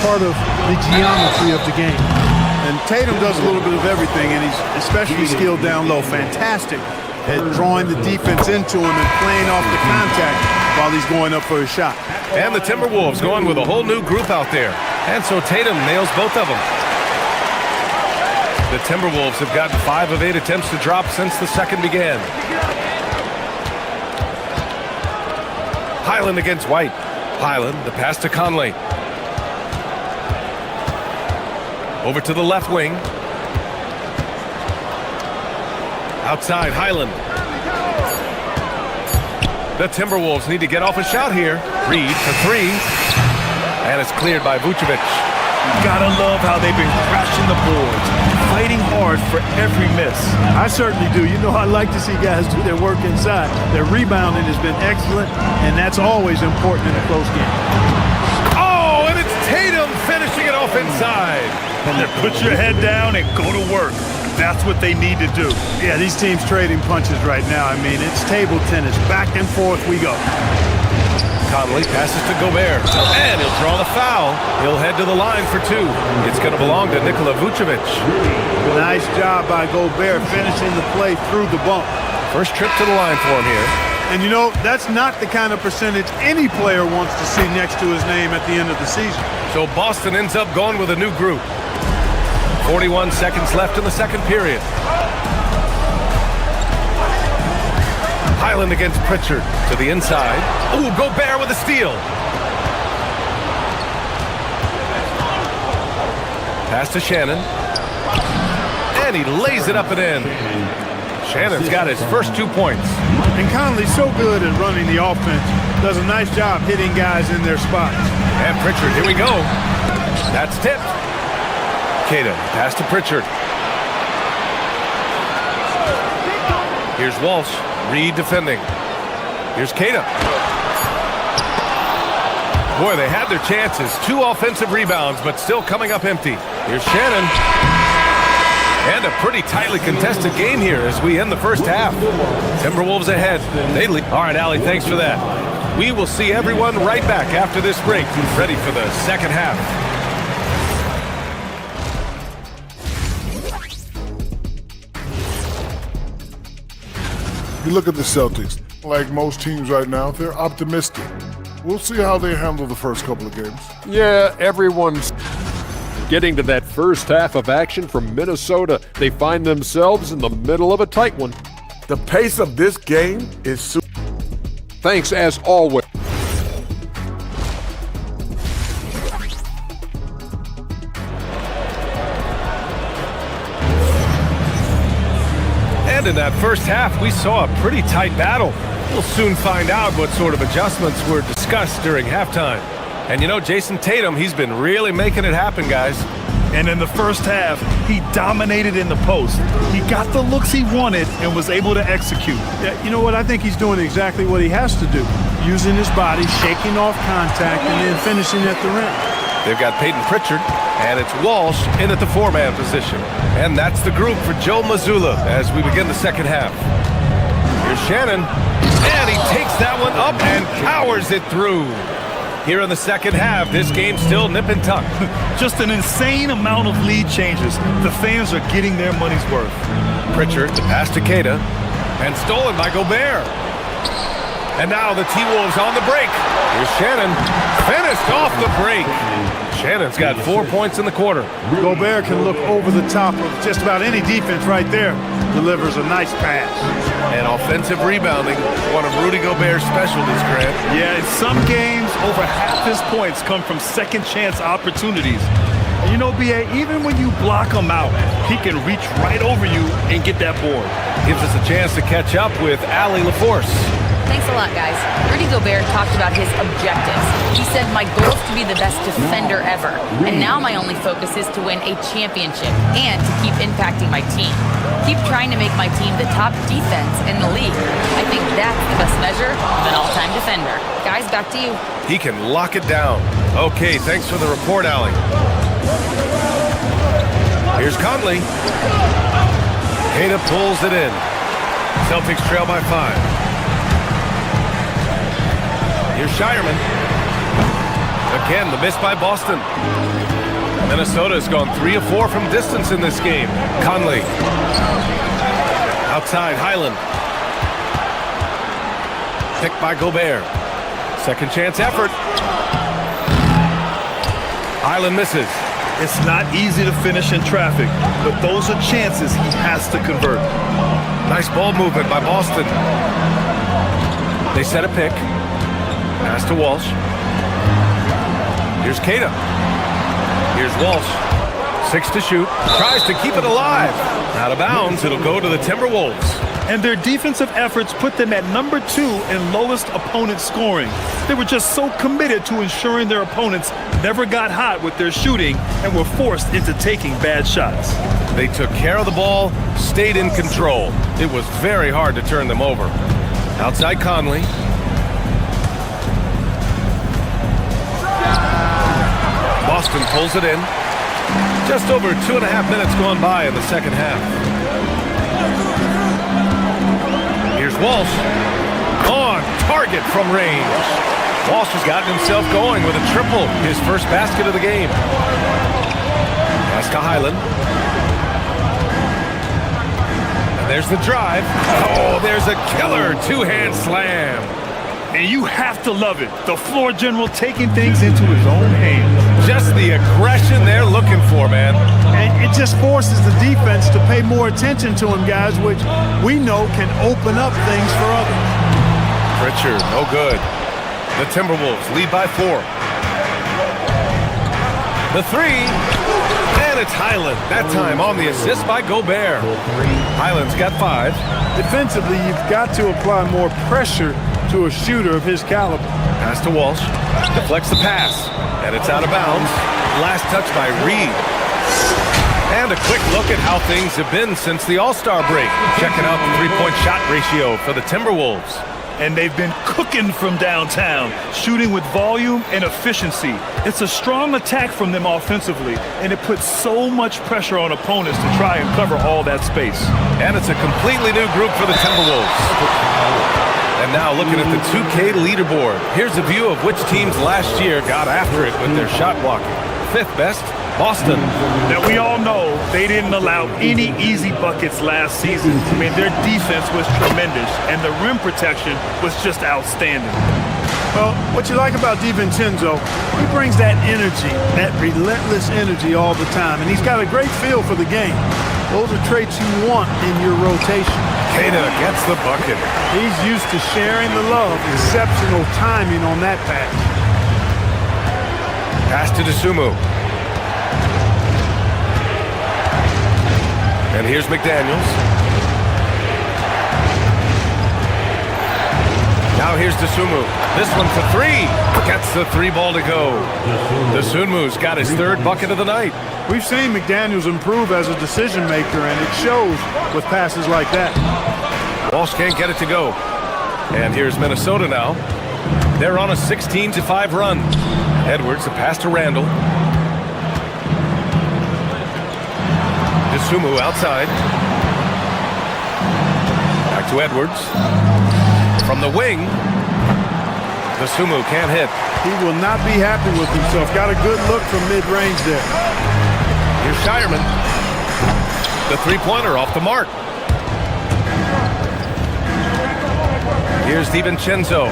part of the geometry of the game. And Tatum does a little bit of everything, and he's especially skilled down low. Fantastic at drawing the defense into him and playing off the contact while he's going up for a shot. And the Timberwolves going with a whole new group out there. And so Tatum nails both of them. The Timberwolves have gotten 5 of 8 attempts to drop since the second began. Highland against White. Highland, the pass to Conley. Over to the left wing. Outside, Highland. The Timberwolves need to get off a shot here. Reed for 3. And it's cleared by Vucevic. Gotta love how they've been crashing the boards, fighting hard for every miss. I certainly do. You know, I like to see guys do their work inside. Their rebounding has been excellent, and that's always important in a close game. Oh, and it's Tatum finishing it off inside. And then put your head down and go to work. That's what they need to do. Yeah, these teams trading punches right now. I mean, it's table tennis. Back and forth we go. Conley passes to Gobert, and he'll draw the foul. He'll head to the line for two. It's going to belong to Nikola Vucevic. Nice job by Gobert finishing the play through the bump. First trip to the line for him here. And you know, that's not the kind of percentage any player wants to see next to his name at the end of the season. So Boston ends up going with a new group. 41 seconds left in the second period. Highland against Pritchard to the inside. Ooh, Gobert with a steal. Pass to Shannon. And he lays it up and in. Shannon's got his first 2 points. And Conley's so good at running the offense. Does a nice job hitting guys in their spots. And Pritchard, here we go. That's tipped. Queta, pass to Pritchard. Here's Walsh. Reed defending. Here's Queta. Boy, they had their chances. 2 offensive rebounds, but still coming up empty. Here's Shannon. And a pretty tightly contested game here as we end the first half. Timberwolves ahead. They lead. All right, Allie, thanks for that. We will see everyone right back after this break, ready for the second half. You look at the Celtics, like most teams right now, they're optimistic. We'll see how they handle the first couple of games. Yeah, everyone's getting to that first half of action from Minnesota. They find themselves in the middle of a tight one. The pace of this game is super. Thanks as always. And in that first half, we saw a pretty tight battle. We'll soon find out what sort of adjustments were discussed during halftime. And you know, Jason Tatum, he's been really making it happen, guys. And in the first half, he dominated in the post. He got the looks he wanted and was able to execute. Yeah, you know what? I think he's doing exactly what he has to do. Using his body, shaking off contact, and then finishing at the rim. They've got Peyton Pritchard, and it's Walsh in at the 4-man position. And that's the group for Joe Mazzulla as we begin the second half. Here's Shannon, and he takes that one up and powers it through. Here in the second half, this game's still nip and tuck. Just an insane amount of lead changes. The fans are getting their money's worth. Pritchard, the pass to Queta, and stolen by Gobert. And now the T-Wolves on the break. Here's Shannon, finished off the break. Shannon's got 4 points in the quarter. Gobert can look over the top of just about any defense right there. Delivers a nice pass. And offensive rebounding, one of Rudy Gobert's specialties, Grant. Yeah, in some games, over half his points come from second chance opportunities. And you know, B.A., even when you block him out, he can reach right over you and get that board. Gives us a chance to catch up with Allie LaForce. Thanks a lot, guys. Rudy Gobert talked about his objectives. He said, my goal is to be the best defender ever. And now my only focus is to win a championship and to keep impacting my team. Keep trying to make my team the top defense in the league. I think that's the best measure of an all-time defender. Guys, back to you. He can lock it down. Okay, thanks for the report, Allie. Here's Conley. Queta pulls it in. Celtics trail by 5. Here's Shireman. Again, the miss by Boston. Minnesota has gone 3 of 4 from distance in this game. Conley. Outside, Highland. Picked by Gobert. Second chance effort. Highland misses. It's not easy to finish in traffic, but those are chances he has to convert. Nice ball movement by Boston. They set a pick. Pass to Walsh. Here's Queta. Here's Walsh. 6 to shoot. Tries to keep it alive. Out of bounds. It'll go to the Timberwolves. And their defensive efforts put them at number 2 in lowest opponent scoring. They were just so committed to ensuring their opponents never got hot with their shooting and were forced into taking bad shots. They took care of the ball, stayed in control. It was very hard to turn them over. Outside Conley. Boston pulls it in. Just over 2.5 minutes gone by in the second half. Here's Walsh. On target from range. Walsh has gotten himself going with a triple, his first basket of the game. Pass to Highland. And there's the drive. Oh, there's a killer two-hand slam. And you have to love it. The floor general taking things into his own hands. Just the aggression they're looking for, man. And it just forces the defense to pay more attention to him, guys, which we know can open up things for others. Pritchard, no good. The Timberwolves lead by 4. The three, and it's Highland. That time on the assist by Gobert. Highland's got 5. Defensively, you've got to apply more pressure to a shooter of his caliber. Pass to Walsh. Deflects the pass, and it's out of bounds. Last touch by Reed. And a quick look at how things have been since the All-Star break. Checking out the three-point shot ratio for the Timberwolves. And they've been cooking from downtown, shooting with volume and efficiency. It's a strong attack from them offensively, and it puts so much pressure on opponents to try and cover all that space. And it's a completely new group for the Timberwolves. And now looking at the 2K leaderboard, here's a view of which teams last year got after it with their shot blocking. 5th best, Boston. Now, we all know they didn't allow any easy buckets last season. I mean, their defense was tremendous, and the rim protection was just outstanding. Well, what you like about DiVincenzo, he brings that energy, that relentless energy all the time, and he's got a great feel for the game. Those are traits you want in your rotation. Kata gets the bucket. He's used to sharing the love. Exceptional timing on that pass. Pass to Dosunmu. And here's McDaniels. Now here's Dosunmu. This one for 3. Gets the 3 ball to go. Dosunmu's got his 3rd bucket of the night. We've seen McDaniels improve as a decision maker, and it shows with passes like that. Walsh can't get it to go. And here's Minnesota now. They're on a 16-5 run. Edwards, a pass to Randall. Dosunmu outside. Back to Edwards. From the wing. Dosunmu can't hit. He will not be happy with himself. Got a good look from mid-range there. Here's Shireman. The three-pointer off the mark. Here's DiVincenzo.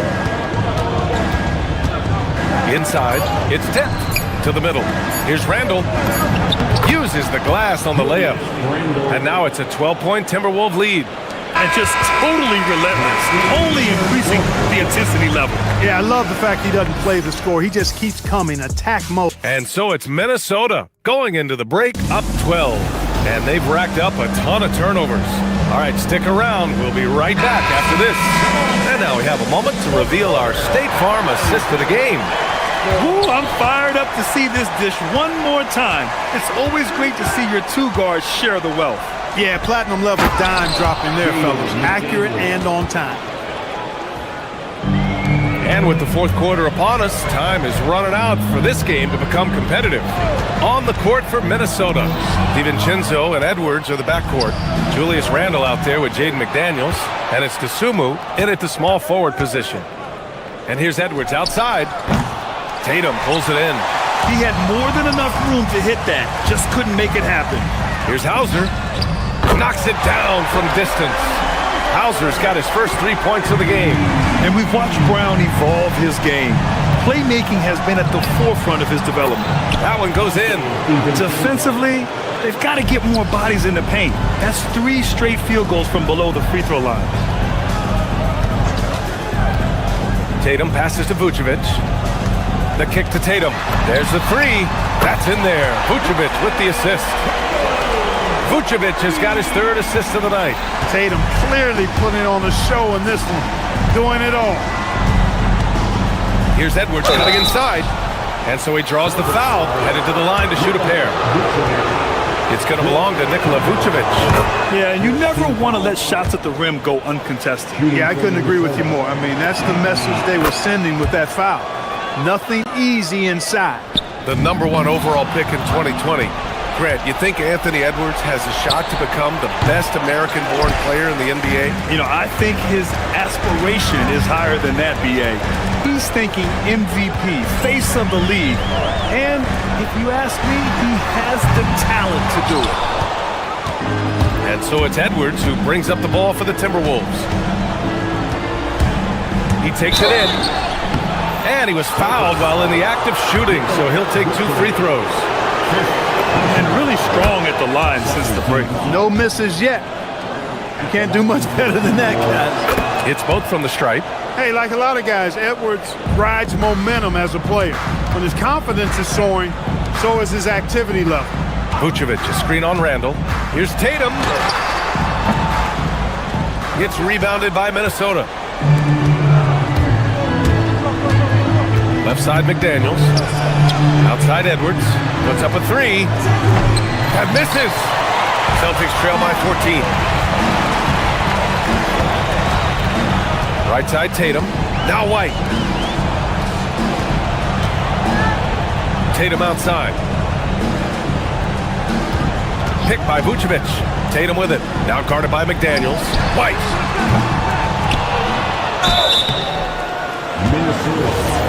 Inside, it's tipped to the middle. Here's Randall. Uses the glass on the layup. And now it's a 12-point Timberwolves lead. And just totally relentless, only increasing the intensity level. Yeah, I love the fact he doesn't play the score. He just keeps coming, attack mode. And so it's Minnesota going into the break up 12. And they've racked up a ton of turnovers. All right, stick around. We'll be right back after this. And now we have a moment to reveal our State Farm assist of the game. Ooh, I'm fired up to see this dish one more time. It's always great to see your 2 guards share the wealth. Yeah, platinum level dime dropping there, fellas. Accurate and on time. And with the 4th quarter upon us, time is running out for this game to become competitive. On the court for Minnesota, DiVincenzo and Edwards are the backcourt. Julius Randle out there with Jaden McDaniels, and it's Dosunmu in at the small forward position. And here's Edwards outside. Tatum pulls it in. He had more than enough room to hit that, just couldn't make it happen. Here's Hauser. Knocks it down from distance. Hauser's got his first 3 points of the game. And we've watched Brown evolve his game. Playmaking has been at the forefront of his development. That one goes in. Defensively, they've got to get more bodies in the paint. That's 3 straight field goals from below the free throw line. Tatum passes to Vucevic. The kick to Tatum. There's the 3. That's in there. Vucevic with the assist. Vucevic has got his 3rd assist of the night. Tatum clearly putting on a show in this one. Doing it all. Here's Edwards cutting inside. And so he draws the foul, headed to the line to shoot a pair. It's going to belong to Nikola Vucevic. Yeah, and you never want to let shots at the rim go uncontested. Yeah, I couldn't agree with you more. I mean, that's the message they were sending with that foul. Nothing easy inside. the #1 overall pick in 2020. Grant, you think Anthony Edwards has a shot to become the best American-born player in the NBA? You know, I think his aspiration is higher than that, B.A. He's thinking MVP, face of the league. And if you ask me, he has the talent to do it. And so it's Edwards who brings up the ball for the Timberwolves. He takes it in. And he was fouled while in the act of shooting, so he'll take 2 free throws. And really strong at the line since the break. No misses yet. You can't do much better than that, guys. It's both from the stripe. Hey, like a lot of guys, Edwards rides momentum as a player. When his confidence is soaring, so is his activity level. Vucevic, a screen on Randall. Here's Tatum. Gets rebounded by Minnesota. Left side, McDaniels. Outside, Edwards. Puts up a 3. And misses. Celtics trail by 14. Right side, Tatum. Now White. Tatum outside. Picked by Vucevic. Tatum with it. Now guarded by McDaniels. White.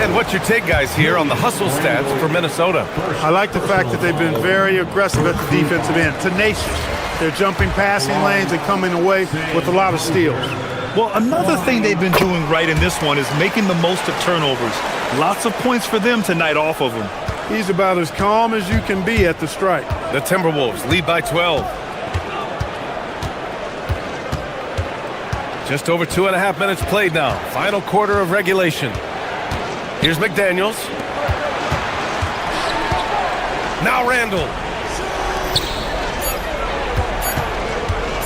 And what's your take, guys, here on the hustle stats for Minnesota? I like the fact that they've been very aggressive at the defensive end. Tenacious. They're jumping passing lanes and coming away with a lot of steals. Well, another thing they've been doing right in this one is making the most of turnovers. Lots of points for them tonight off of them. He's about as calm as you can be at the strike. The Timberwolves lead by 12. Just over 2.5 minutes played now. Final quarter of regulation. Here's McDaniels. Now Randall.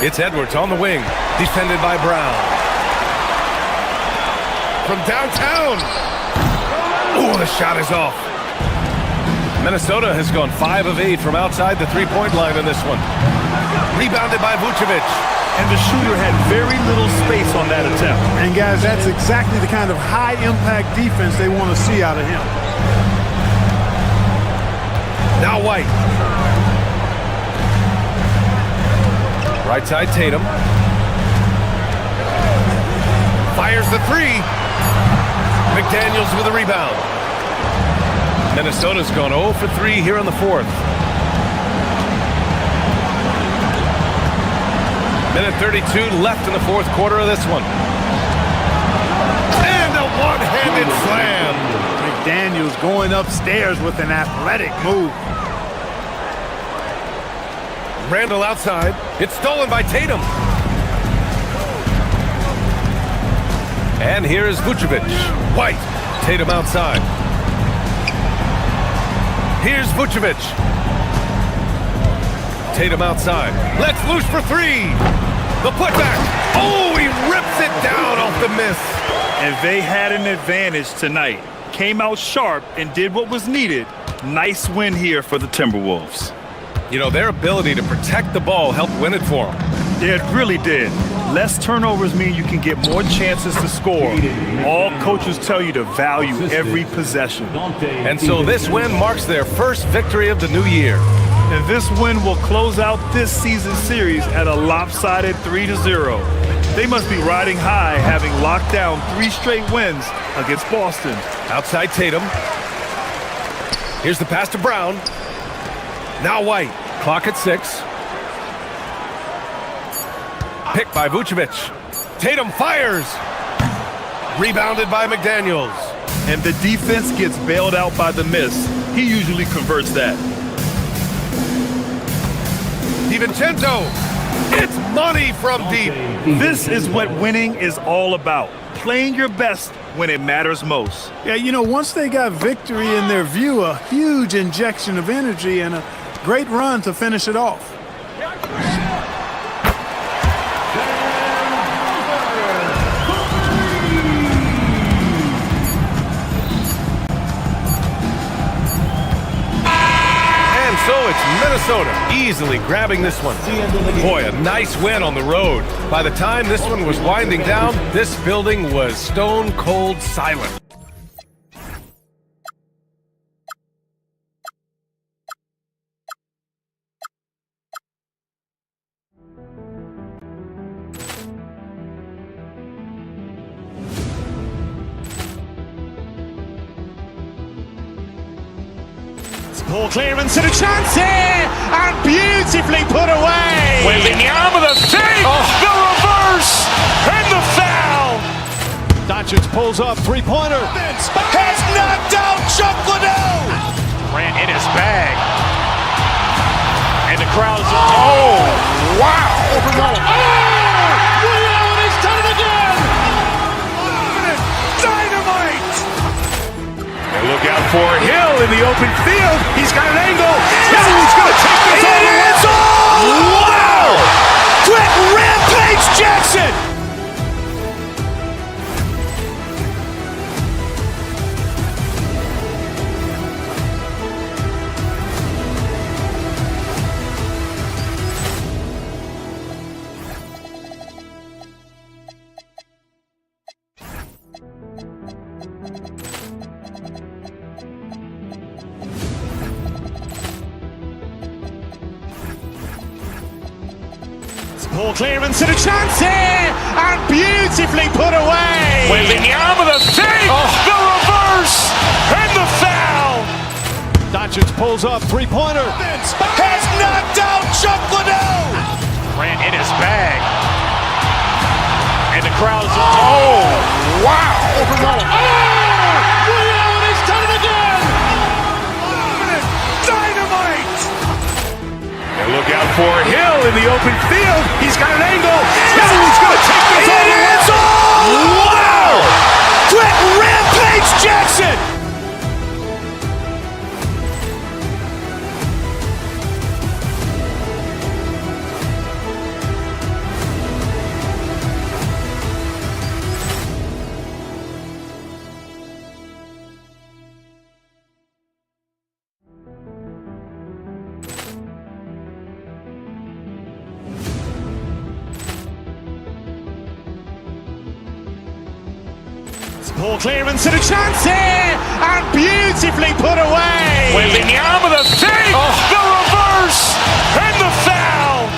It's Edwards on the wing. Defended by Brown. From downtown. Oh, the shot is off. Minnesota has gone 5 of 8 from outside the three-point line in this one. Rebounded by Vucevic. And the shooter had very little space on that attempt. And guys, that's exactly the kind of high-impact defense they want to see out of him. Now White. Right side, Tatum. Fires the 3. McDaniels with a rebound. Minnesota's gone 0 for 3 here in the fourth. Minute 32 left in the fourth quarter of this one. And a one-handed slam. McDaniels going upstairs with an athletic move. Randall outside. It's stolen by Tatum. And here is Vucevic. White. Tatum outside. Here's Vucevic. Tatum outside. Let's loose for 3. The putback. Oh, he rips it down off the miss. And they had an advantage tonight. Came out sharp and did what was needed. Nice win here for the Timberwolves. You know, their ability to protect the ball helped win it for them. Yeah, it really did. Less turnovers mean you can get more chances to score. All coaches tell you to value every possession. And so this win marks their first victory of the new year. And this win will close out this season series at a lopsided 3-0. They must be riding high, having locked down 3 straight wins against Boston. Outside Tatum. Here's the pass to Brown. Now White. Clock at 6. Picked by Vucevic. Tatum fires. Rebounded by McDaniels. And the defense gets bailed out by the miss. He usually converts that. DiVincenzo. It's money from deep. This is what winning is all about. Playing your best when it matters most. Yeah, you know, once they got victory in their view, a huge injection of energy and a great run to finish it off. So it's Minnesota easily grabbing this one. Boy, a nice win on the road. By the time this one was winding down, this building was stone cold silent. Ball clearance and a chance here, and beautifully put away. Waving the arm of the thing, the reverse, and the foul. Doncic pulls up, three-pointer. Has knocked out Chuck Liddell. Ran in his bag. And the crowd's, oh, wow. Ray Allen has done it again. Dynamite. And look out for Hill in the open field. He's got an angle. Hill's going to take this all the way. Wow. Quick Rampage Jackson. Ball clearance and a chance here, and beautifully put away. Waving the arm of the thing, the reverse, and the foul. Doncic pulls up, three-pointer. Has knocked out Chuck Liddell. Ran in his bag. And the crowd's, oh, wow. Ray Allen has done it again. Dynamite. And look out for Hill in the open field. He's got an angle. Hill's going to take this all the way. Wow. Quick Rampage Jackson. Ball clearance and a chance here, and beautifully put away. Waving the arm of the thing, the reverse, and the foul.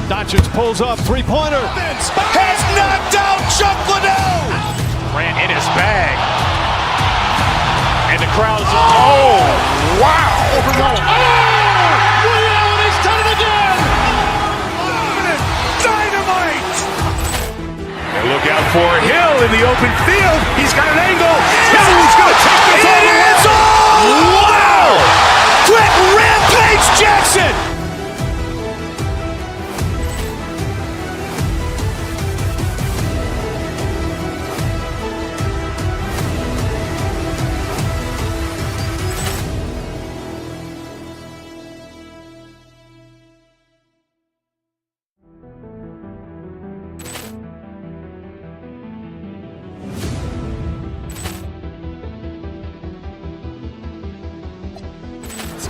Doncic pulls up, three-pointer. Has knocked out Chuck Liddell. Ran in his bag. And the crowd's, oh, wow. Ray Allen has done it again. Dynamite. And look out for Hill in the open field. He's got an angle. Hill's going to take this all the way. Wow. Quick Rampage Jackson.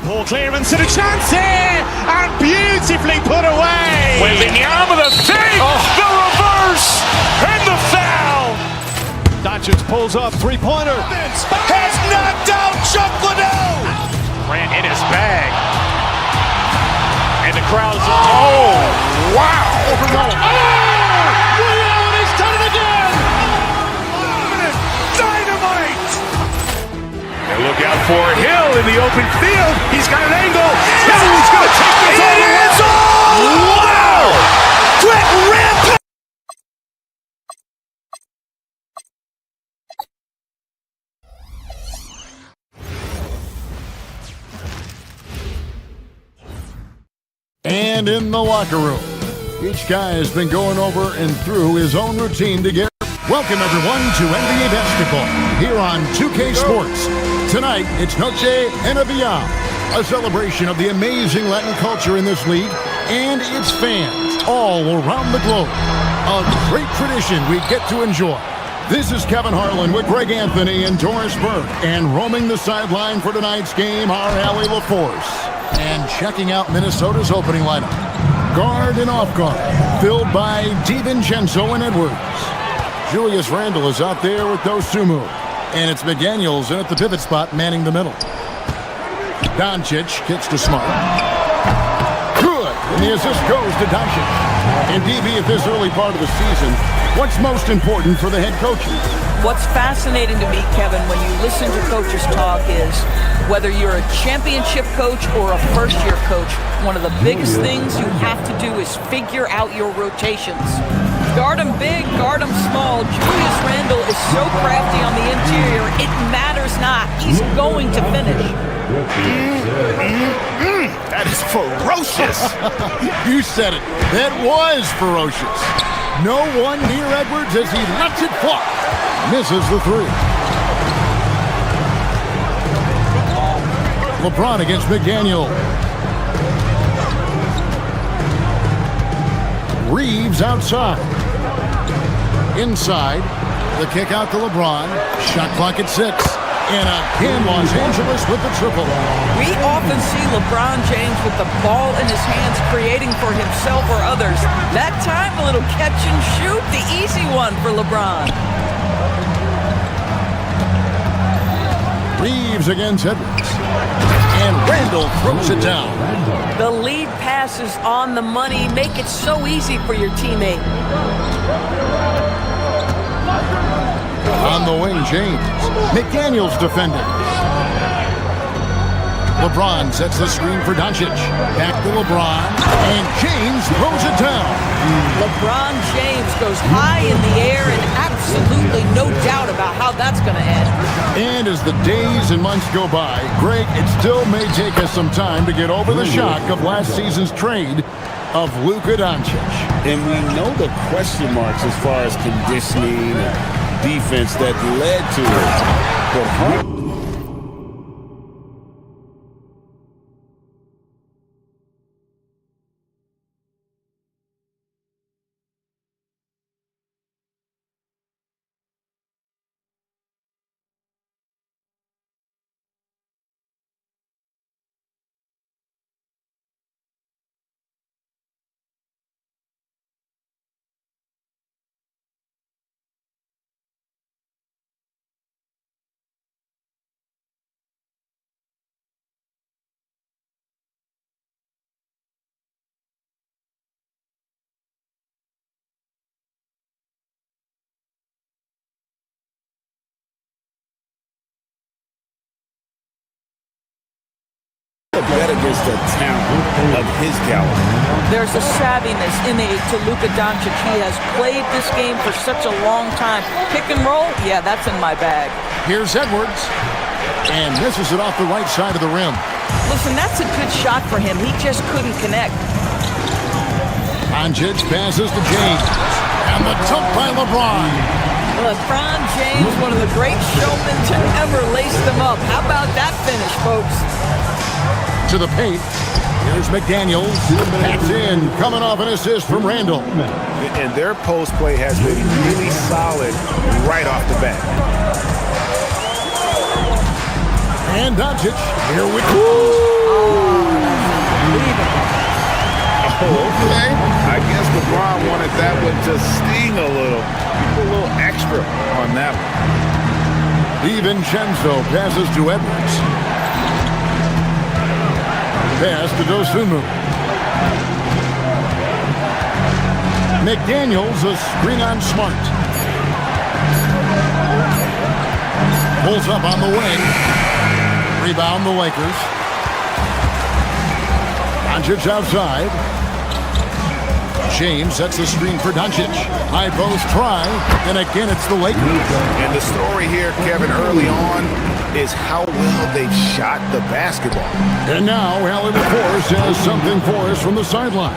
Ball clearance and a chance here, and beautifully put away. Waving the arm of the thing, the reverse, and the foul. Doncic pulls up, three-pointer. Has knocked out Chuck Liddell. Ran in his bag. And the crowd's, oh, wow. Ray Allen has done it again. Dynamite. And look out for Hill in the open field. He's got an angle. Hill's going to take this all the way. Wow. Quick Rampage. And in the locker room, each guy has been going over and through his own routine to get. Welcome everyone to NBA Basketball here on 2K Sports. Tonight, it's Noche Enavia, a celebration of the amazing Latin culture in this league and its fans all around the globe. A great tradition we get to enjoy. This is Kevin Harlan with Greg Anthony and Doris Burke, and roaming the sideline for tonight's game, our Allie LaForce. And checking out Minnesota's opening lineup. Guard and off guard, filled by DiVincenzo and Edwards. Julius Randle is out there with Dosunmu. And it's McDaniels in at the pivot spot, manning the middle. Doncic kicks to Smart. Good, and the assist goes to Doncic. And DB, at this early part of the season, what's most important for the head coaches? What's fascinating to me, Kevin, when you listen to coaches talk is whether you're a championship coach or a first-year coach, one of the biggest things you have to do is figure out your rotations. Guard him big, guard him small. Julius Randle is so crafty on the interior, it matters not. He's going to finish. That is ferocious. You said it. That was ferocious. No one near Edwards as he lets it fly. Misses the three. LeBron against McDaniel. Reeves outside. Inside. The kick out to LeBron. Shot clock at 6. And again, Los Angeles with the triple. We often see LeBron James with the ball in his hands creating for himself or others. That time, a little catch and shoot, the easy one for LeBron. Reeves against Edwards. And Randle throws it down. The lead pass is on the money. Make it so easy for your teammate. On the wing, James. McDaniel's defending. LeBron sets the screen for Doncic. Back to LeBron. And James throws it down. LeBron James goes high in the air and absolutely no doubt about how that's going to end. And as the days and months go by, Greg, it still may take us some time to get over the shock of last season's trade of Luka Doncic. And we know the question marks as far as conditioning and defense that led to it. But bet against the talent of his caliber. There's a savviness innate to Luka Doncic. He has played this game for such a long time. Pick and roll, yeah, that's in my bag. Here's Edwards. And misses it off the right side of the rim. Listen, that's a good shot for him. He just couldn't connect. Doncic passes to James. And the dunk by LeBron. LeBron James, one of the great showmen to ever lace them up. How about that finish, folks? To the paint. Here's McDaniels. That's in. Coming off an assist from Randle. And their post play has been really solid right off the bat. And Doncic here with Okay. I guess LeBron wanted that one to sting a little extra on that one. DiVincenzo passes to Edwards. Pass to Dosunmu. McDaniels, a screen on Smart. Pulls up on the wing. Rebound the Lakers. Doncic outside. James sets the screen for Doncic. High post try, and again it's the Lakers. And the story here, Kevin, early on is how well they shot the basketball. And now Allie LaForce has something for us from the sideline.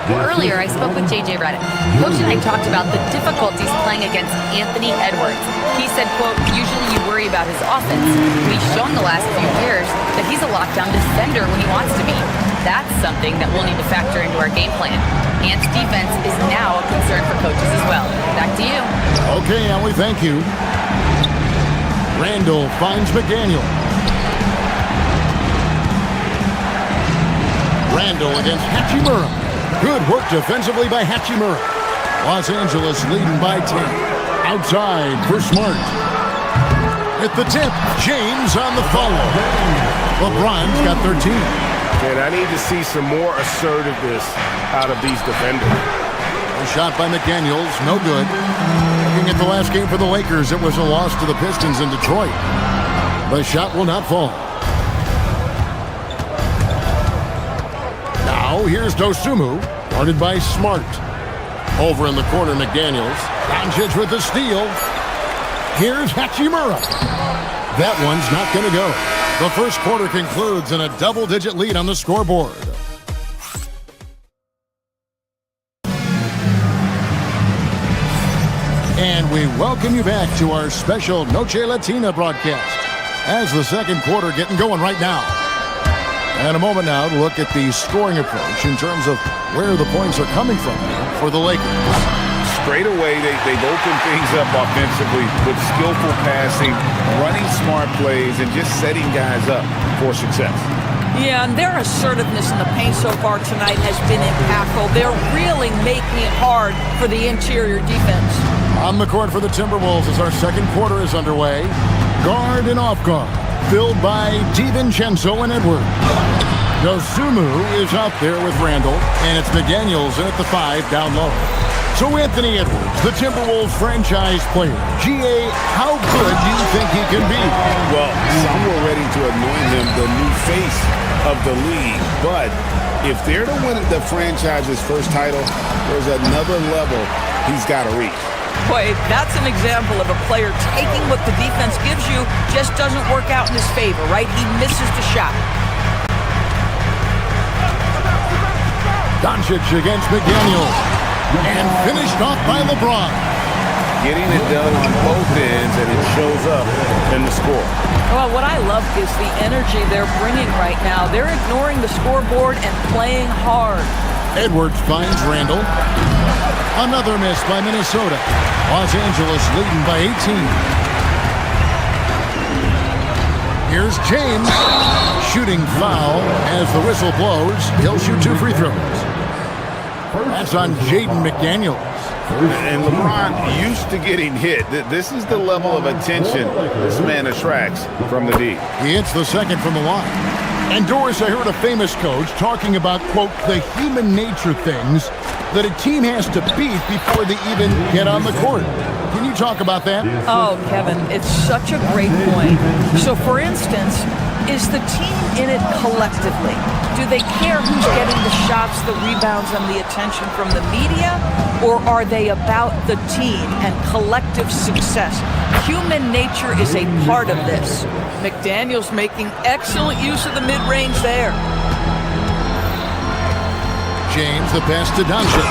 Earlier, I spoke with J.J. Redick. Coach and I talked about the difficulties playing against Anthony Edwards. He said, quote, usually you worry about his offense. We've shown the last few years that he's a lockdown defender when he wants to be. That's something that we'll need to factor into our game plan. Ant's defense is now a concern for coaches as well. Back to you. Okay, Allie, thank you. Randle finds McDaniel. Randle against Hachimura. Good work defensively by Hachimura. Los Angeles leading by 10. Outside for Smart. At the tip, James on the follow. LeBron's got 13. And I need to see some more assertiveness out of these defenders. A shot by McDaniels, no good. Looking at the last game for the Lakers, it was a loss to the Pistons in Detroit. The shot will not fall. Now, here's Dosunmu, guarded by Smart. Over in the corner, McDaniels. Doncic with the steal. Here's Hachimura. That one's not going to go. The first quarter concludes in a double-digit lead on the scoreboard. And we welcome you back to our special Noche Latina broadcast as the second quarter getting going right now. And a moment now to look at the scoring approach in terms of where the points are coming from for the Lakers. Straight away, they've opened things up offensively with skillful passing, running smart plays, and just setting guys up for success. Yeah, and their assertiveness in the paint so far tonight has been impactful. They're really making it hard for the interior defense. On the court for the Timberwolves as our second quarter is underway. Guard and off guard, filled by DiVincenzo and Edwards. Dosunmu is out there with Randall, and it's McDaniels in at the 5 down low. So Anthony Edwards, the Timberwolves franchise player. GA, how good do you think he can be? Well, some were ready to anoint him the new face of the league, but if they're to win the franchise's first title, there's another level he's got to reach. Boy, that's an example of a player taking what the defense gives you, just doesn't work out in his favor, right? He misses the shot. Doncic against McDaniels. And finished off by LeBron. Getting it done on both ends, and it shows up in the score. Well, what I love is the energy they're bringing right now. They're ignoring the scoreboard and playing hard. Edwards finds Randall. Another miss by Minnesota. Los Angeles leading by 18. Here's James. Shooting foul as the whistle blows. He'll shoot 2 free throws. That's on Jaden McDaniels. And LeBron used to getting hit. This is the level of attention this man attracts from the D. He hits the second from the line. And Doris, I heard a famous coach talking about, quote, the human nature things that a team has to beat before they even get on the court. Can you talk about that? Oh, Kevin, it's such a great point. So, for instance, is the team in it collectively? Do they care who's getting the shots, the rebounds, and the attention from the media? Or are they about the team and collective success? Human nature is a part of this. McDaniels making excellent use of the mid-range there. James, the pass to Doncic.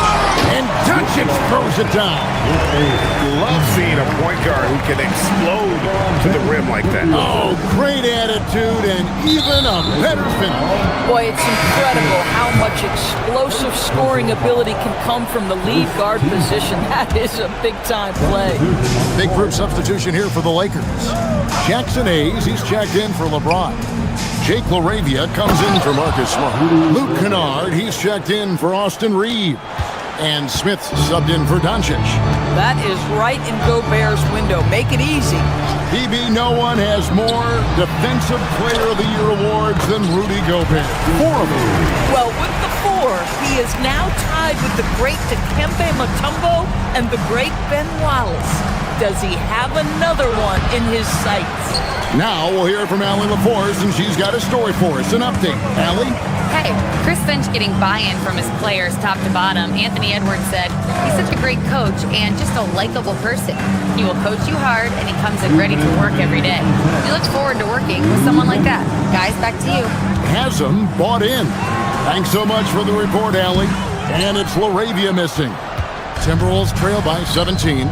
And Doncic throws it down. Love seeing a point guard who can explode to the rim like that. Oh, great attitude and even a better finish. Boy, it's incredible how much explosive scoring ability can come from the lead guard position. That is a big-time play. Big group substitution here for the Lakers. Jackson Hayes, he's checked in for LeBron. Jake LaRavia comes in for Marcus Smart. Luke Kennard, he's checked in for Austin Reeves. And Smith subbed in for Doncic. That is right in Gobert's window. Make it easy. PB, no one has more Defensive Player of the Year awards than Rudy Gobert. 4 of them. Well, with the 4, he is now tied with the great Dikembe Mutombo and the great Ben Wallace. Does he have another one in his sights? Now we'll hear from Allie LaForce, and she's got a story for us. An update. Allie? Hey, Chris Finch getting buy-in from his players top to bottom. Anthony Edwards said, he's such a great coach and just a likable person. He will coach you hard, and he comes in ready to work every day. He looks forward to working with someone like that. Guys, back to you. Has him bought in. Thanks so much for the report, Allie. And it's LaRavia missing. Timberwolves trail by 17.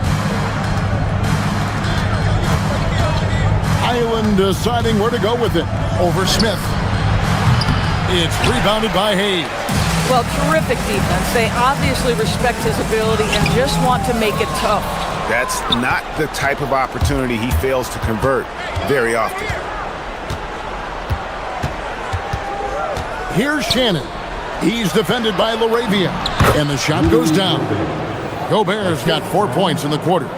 Island deciding where to go with it. Over Smith. It's rebounded by Hayes. Well, terrific defense. They obviously respect his ability and just want to make it tough. That's not the type of opportunity he fails to convert very often. Here's Shannon. He's defended by LaRavia. And the shot goes down. Gobert's got 4 points in the quarter.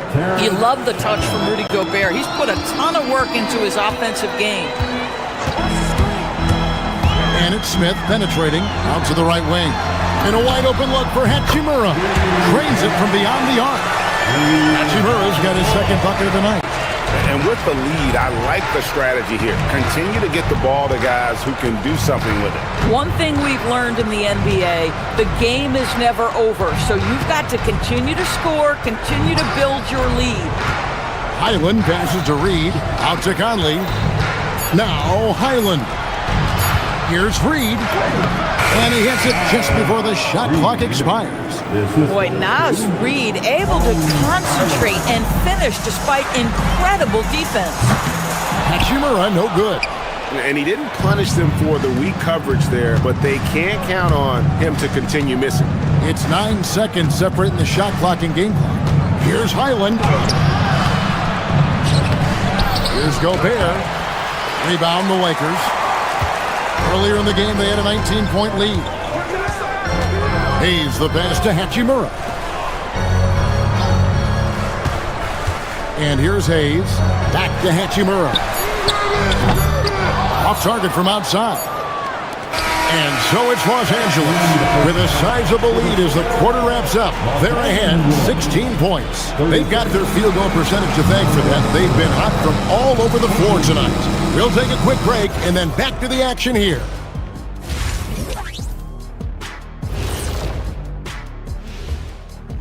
You love the touch from Rudy Gobert. He's put a ton of work into his offensive game. And it's Smith penetrating out to the right wing. And a wide open look for Hachimura. Drains it from beyond the arc. Hachimura's got his second bucket of the night. And with the lead, I like the strategy here. Continue to get the ball to guys who can do something with it. One thing we've learned in the NBA, the game is never over. So you've got to continue to score, continue to build your lead. Highland passes to Reed. Out to Conley. Now Highland. Here's Reed. And he hits it just before the shot clock expires. Boy, Naz Reed able to concentrate and finish despite incredible defense. Hachimura, no good. And he didn't punish them for the weak coverage there, but they can't count on him to continue missing. It's 9 seconds separating the shot clock and game clock. Here's Highland. Here's Gobert. Rebound the Lakers. Earlier in the game, they had a 19-point lead. Hayes the pass to Hachimura. And here's Hayes. Back to Hachimura. Off target from outside. And so it's Los Angeles with a sizable lead as the quarter wraps up. They're ahead 16 points. They've got their field goal percentage to thank for that. They've been hot from all over the floor tonight. We'll take a quick break and then back to the action here.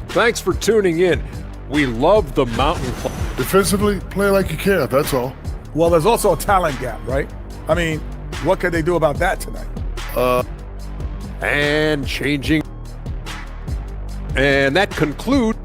Thanks for tuning in. We love the Mountain Club. Defensively, play like you care, that's all. Well, there's also a talent gap, right? I mean, what could they do about that tonight? And changing. And that concludes.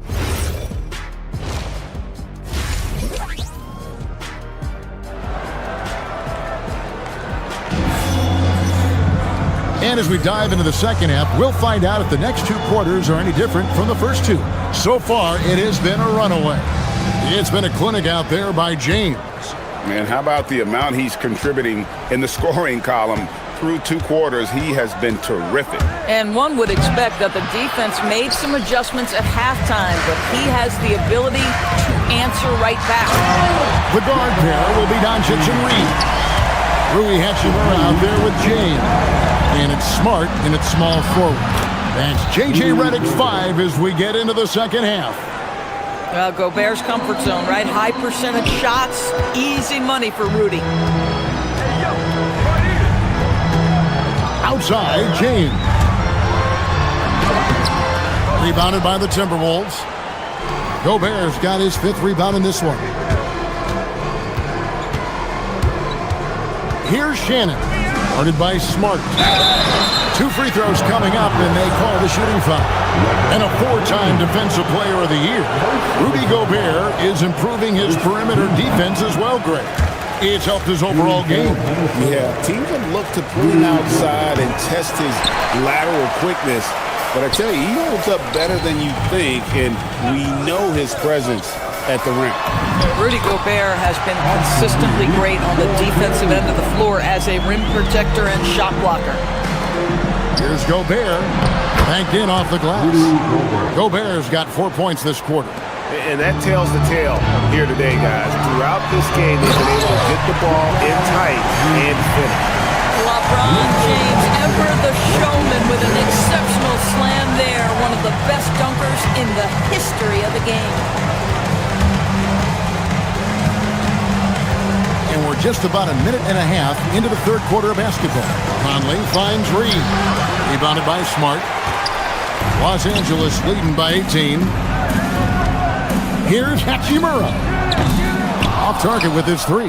And as we dive into the second half, we'll find out if the next two quarters are any different from the first two. So far, it has been a runaway. It's been a clinic out there by James. Man, how about the amount he's contributing in the scoring column? Through two quarters, he has been terrific. And one would expect that the defense made some adjustments at halftime, but he has the ability to answer right back. The guard pair will be Doncic and Reed. Rui Hachimura out there with James. And it's Smart in its small forward. That's J.J. Redick 5 as we get into the second half. Gobert's comfort zone, right? High percentage shots, easy money for Rudy. Outside, James. Rebounded by the Timberwolves. Gobert's got his fifth rebound in this one. Here's Shannon. Guarded by Smart. 2 free throws coming up, and they call the shooting foul. And a 4-time Defensive Player of the Year. Rudy Gobert is improving his perimeter defense as well, Greg. It's helped his overall game. Yeah, teams have looked to pull him outside and test his lateral quickness. But I tell you, he holds up better than you think, and we know his presence at the rim. Rudy Gobert has been consistently great on the defensive end of the floor as a rim protector and shot blocker. Here's Gobert, banked in off the glass. Gobert's got 4 points this quarter. And that tells the tale here today, guys. Throughout this game, they've been able to get the ball in tight and finish. LeBron James, ever the showman, with an exceptional slam there. One of the best dunkers in the history of the game. And we're just about a minute and a half into the third quarter of basketball. Conley finds Reed. Rebounded by Smart. Los Angeles leading by 18. Here's Hachimura. Off target with his 3.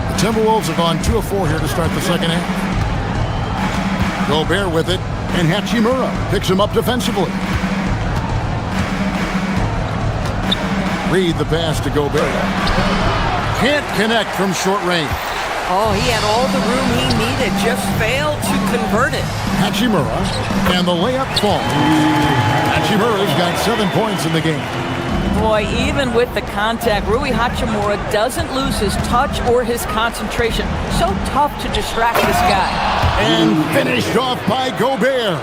The Timberwolves have gone 2 of 4 here to start the second half. Gobert with it, and Hachimura picks him up defensively. Reed the pass to Gobert. Can't connect from short range. Oh, he had all the room he needed, just failed to convert it. Hachimura, and the layup falls. Hachimura's got 7 points in the game. Boy, even with the contact, Rui Hachimura doesn't lose his touch or his concentration. So tough to distract this guy. And finished off by Gobert.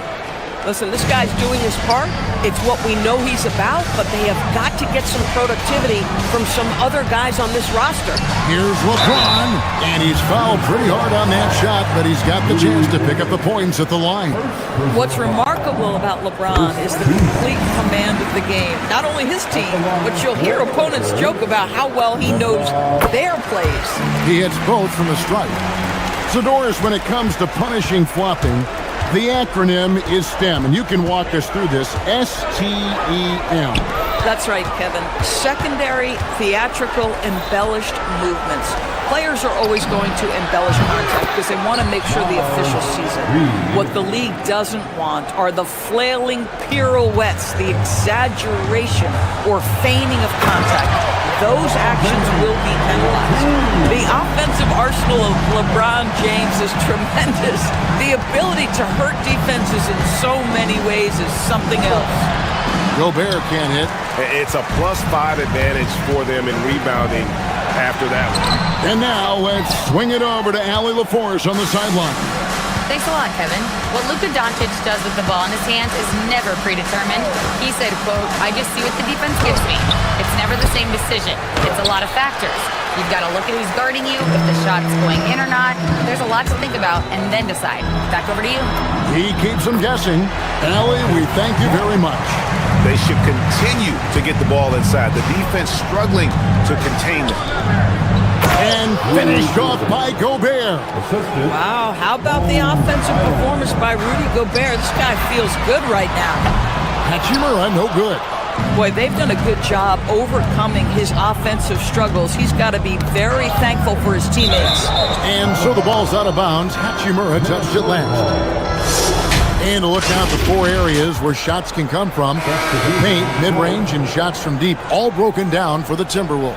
Listen, this guy's doing his part. It's what we know he's about, but they have got to get some productivity from some other guys on this roster. Here's LeBron, and he's fouled pretty hard on that shot, but he's got the chance to pick up the points at the line. What's remarkable about LeBron is the complete command of the game. Not only his team, but you'll hear opponents joke about how well he knows their plays. He hits both from the stripe. So, Doris, when it comes to punishing flopping, the acronym is STEM, and you can walk us through this. STEM. That's right, Kevin. Secondary, theatrical, embellished movements. Players are always going to embellish contact because they want to make sure the official sees it. What the league doesn't want are the flailing pirouettes, the exaggeration or feigning of contact. Those actions will be penalized. The offensive arsenal of LeBron James is tremendous. The ability to hurt defenses in so many ways is something else. Gobert can't hit. It's a +5 advantage for them in rebounding after that one. And now let's swing it over to Allie LaForce on the sideline. Thanks a lot, Kevin. What Luka Doncic does with the ball in his hands is never predetermined. He said, quote, "I just see what the defense gives me. It's never the same decision. It's a lot of factors. You've got to look at who's guarding you, if the shot's going in or not. There's a lot to think about, and then decide." Back over to you. He keeps them guessing. Allie, we thank you very much. They should continue to get the ball inside. The defense struggling to contain them. And finished off by Gobert. Wow, how about the offensive performance by Rudy Gobert? This guy feels good right now. Hachimura, no good. Boy, they've done a good job overcoming his offensive struggles. He's got to be very thankful for his teammates. And so the ball's out of bounds. Hachimura touched it last. And to look out the 4 areas where shots can come from. Paint, mid-range, and shots from deep, all broken down for the Timberwolves.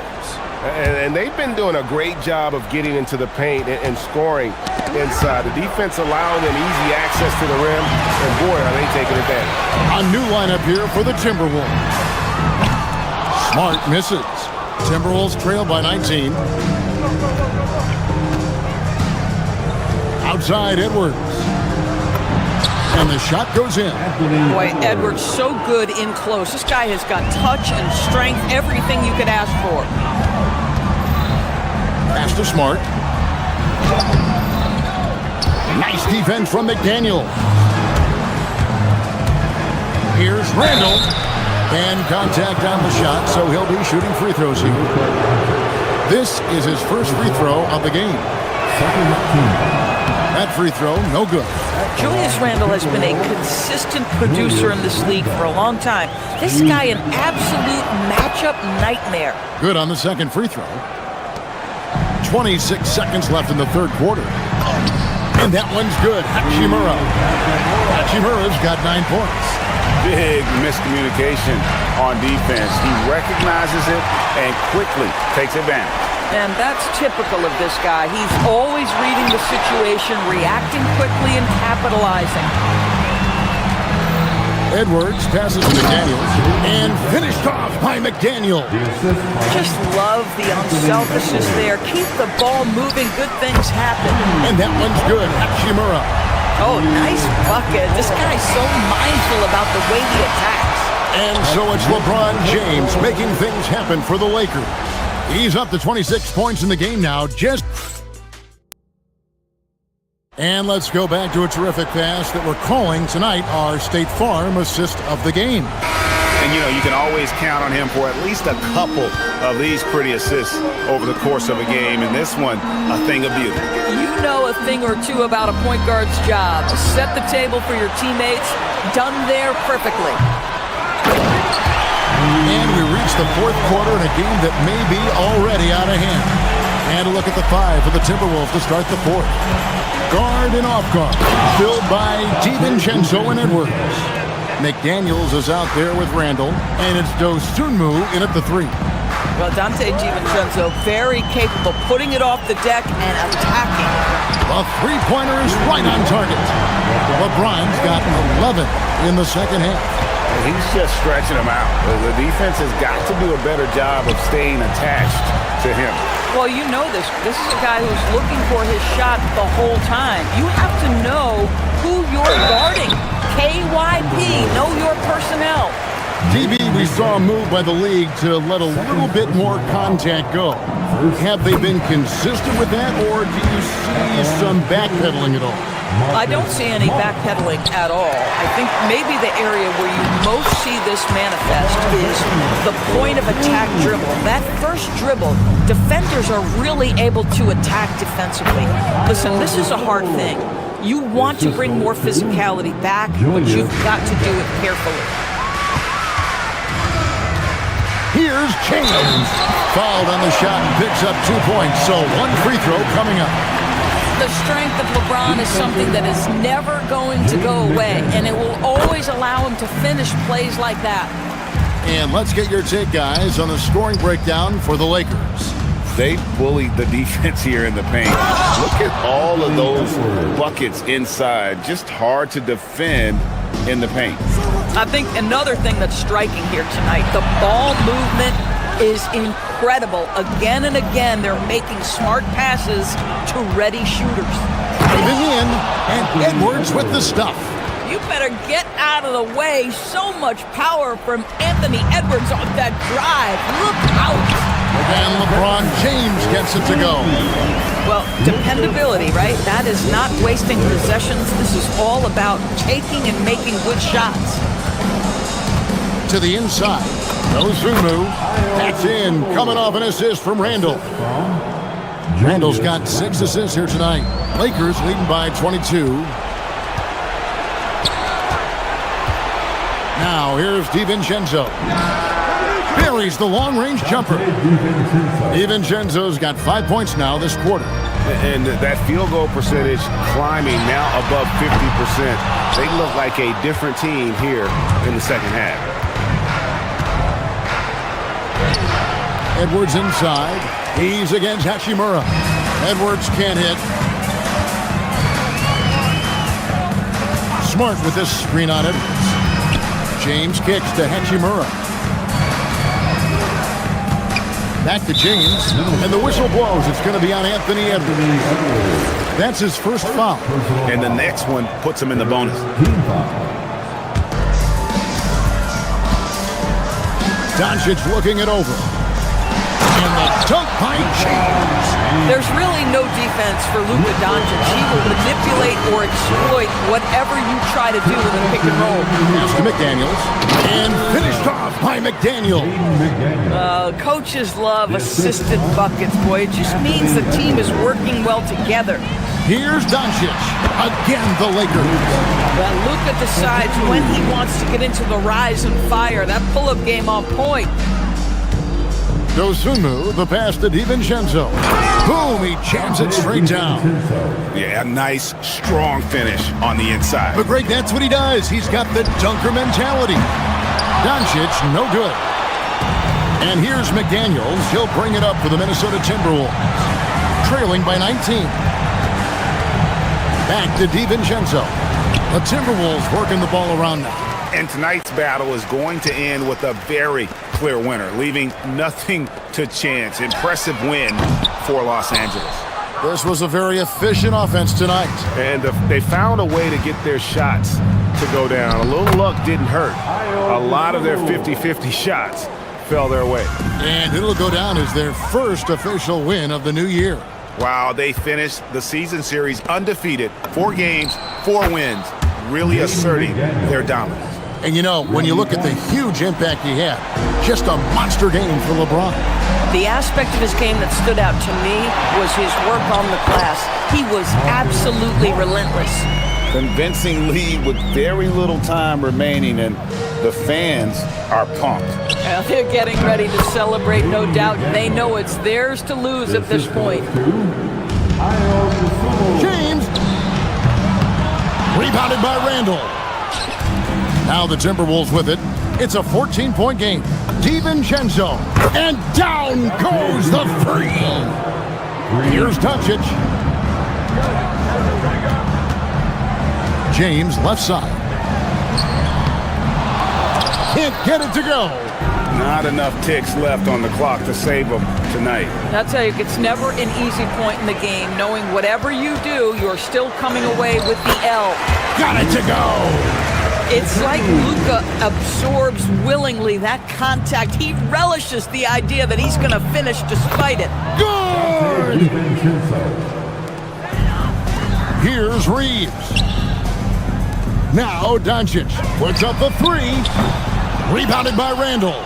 And they've been doing a great job of getting into the paint and scoring inside. The defense allowing them easy access to the rim, and boy, are they taking advantage. A new lineup here for the Timberwolves. Smart misses. Timberwolves trail by 19. Outside Edwards. And the shot goes in. Boy, Edwards so good in close. This guy has got touch and strength, everything you could ask for. Pass to Smart. Nice defense from McDaniel. Here's Randall. And contact on the shot, so he'll be shooting free throws here. This is his first free throw of the game. That free throw, no good. Julius Randle has been a consistent producer in this league for a long time. This guy, an absolute matchup nightmare. Good on the second free throw. 26 seconds left in the third quarter. And that one's good. Hachimura. Hachimura's got 9 points. Big miscommunication on defense. He recognizes it and quickly takes advantage. And that's typical of this guy. He's always reading the situation, reacting quickly, and capitalizing. Edwards passes to McDaniels and finished off by McDaniel. Just love the unselfishness there. Keep the ball moving. Good things happen. And that one's good. Hachimura. Oh, nice bucket. This guy's so mindful about the way he attacks. And so it's LeBron James making things happen for the Lakers. He's up to 26 points in the game now. And let's go back to a terrific pass that we're calling tonight our State Farm assist of the game. And, you know, you can always count on him for at least a couple of these pretty assists over the course of a game. And this one, a thing of beauty. You know a thing or two about a point guard's job. Set the table for your teammates. Done there perfectly. And we reach the fourth quarter in a game that may be already out of hand. And a look at the 5 for the Timberwolves to start the fourth. Guard and off guard, filled by DiVincenzo and Edwards. McDaniels is out there with Randall, and it's Dosunmu in at the 3. Well, Dante DiVincenzo, very capable, putting it off the deck and attacking. The three-pointer is right on target. LeBron's got 11 in the second half. He's just stretching them out. The defense has got to do a better job of staying attached to him. Well, you know this. This is a guy who's looking for his shot the whole time. You have to know who you're guarding. KYP, know your personnel. DB, we saw a move by the league to let a little bit more contact go. Have they been consistent with that, or do you see some backpedaling at all? I don't see any backpedaling at all. I think maybe the area where you most see this manifest is the point of attack dribble. That first dribble, defenders are really able to attack defensively. Listen, this is a hard thing. You want to bring more physicality back, but you've got to do it carefully. Here's James. Fouled on the shot and picks up 2 points, so one free throw coming up. The strength of LeBron is something that is never going to go away, and it will always allow him to finish plays like that. And let's get your take, guys, on the scoring breakdown for the Lakers. They bullied the defense here in the paint. Look at all of those buckets inside. Just hard to defend in the paint. I think another thing that's striking here tonight, the ball movement is incredible. Again and again, they're making smart passes to ready shooters. Moving in, and Edwards with the stuff. You better get out of the way. So much power from Anthony Edwards on that drive. Look out. And LeBron James gets it to go. Well, dependability, right? That is not wasting possessions. This is all about taking and making good shots. To the inside. Goes Zumu. That's in. Coming off an assist from Randall. Randall's got 6 assists here tonight. Lakers leading by 22. Now here's DiVincenzo. Buries the long-range jumper. DiVincenzo's got 5 points now this quarter. And that field goal percentage climbing now above 50%. They look like a different team here in the second half. Edwards inside. He's against Hachimura. Edwards can't hit. Smart with this screen on Edwards. James kicks to Hachimura. Back to James, and the whistle blows. It's going to be on Anthony Edwards. That's his first foul. And the next one puts him in the bonus. Doncic looking it over. And the dunk by James. There's really no defense for Luka Doncic. He will manipulate or exploit whatever you try to do in the pick and roll. Pass to McDaniels. And finished off by McDaniel. Coaches love assisted buckets, boy. It just means the team is working well together. Here's Doncic. Again, the Lakers. Well, Luka decides when he wants to get into the rise and fire. That pull-up game on point. Dosunmu, the pass to DiVincenzo. Boom, he jams it straight down. Yeah, a nice, strong finish on the inside. But Greg, that's what he does. He's got the dunker mentality. Doncic, no good. And here's McDaniels. He'll bring it up for the Minnesota Timberwolves. Trailing by 19. Back to DiVincenzo. The Timberwolves working the ball around now. And tonight's battle is going to end with a very clear winner, leaving nothing to chance. Impressive win for Los Angeles. This was a very efficient offense tonight. And they found a way to get their shots to go down. A little luck didn't hurt. A lot of their 50-50 shots fell their way. And it'll go down as their first official win of the new year. Wow, they finished the season series undefeated. 4 games, 4 wins, really asserting their dominance. And you know, when you look at the huge impact he had, just a monster game for LeBron. The aspect of his game that stood out to me was his work on the glass. He was absolutely relentless. Convincing lead with very little time remaining, and the fans are pumped. Well, they're getting ready to celebrate, no doubt. They know it's theirs to lose at this point. James! Rebounded by Randall. Now the Timberwolves with it. It's a 14-point game. DiVincenzo. And down goes the three. Here's Doncic. James left side. Can't get it to go. Not enough ticks left on the clock to save them tonight. I'll tell you, it's never an easy point in the game, knowing whatever you do, you're still coming away with the L. Got it to go. It's like Luka absorbs willingly that contact. He relishes the idea that he's going to finish despite it. Good! Here's Reeves. Now Doncic puts up the three. Rebounded by Randall.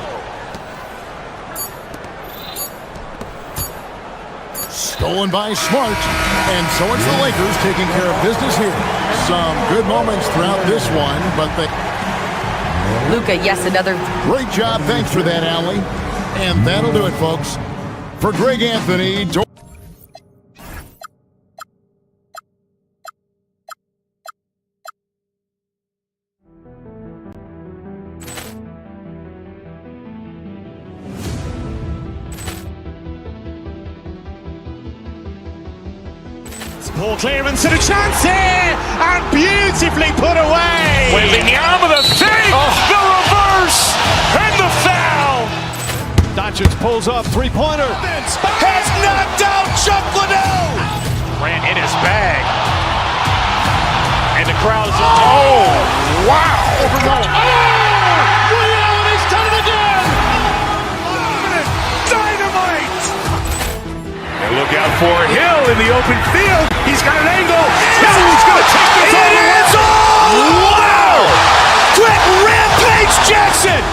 Stolen by Smart. And so it's the Lakers taking care of business here. Some good moments throughout this one, but they... Luka, yes, another... Great job. Thanks for that, Allie. And that'll do it, folks. For Greg Anthony... Ball clearance and a chance here, and beautifully put away. Wembanyama with the save, the reverse, and the foul. Doncic pulls up, three-pointer. Has knocked out Chuck Liddell. Ran in his bag, and the crowd is. Oh, wow! Ray Allen has done it again. Dynamite! And look out for Hill in the open field. He's got an angle. He's going to take this all the way. Wow! Quick rampage Jackson!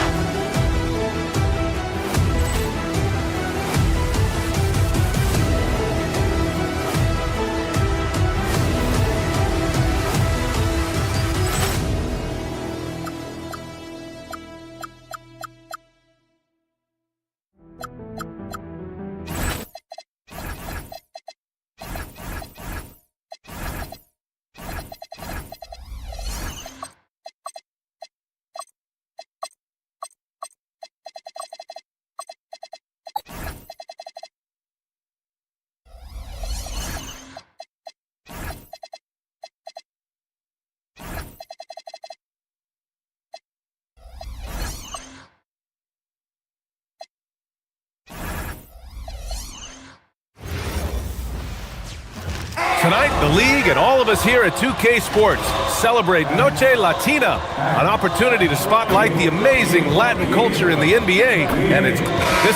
Tonight, the league and all of us here at 2K Sports celebrate Noche Latina, an opportunity to spotlight the amazing Latin culture in the NBA, and this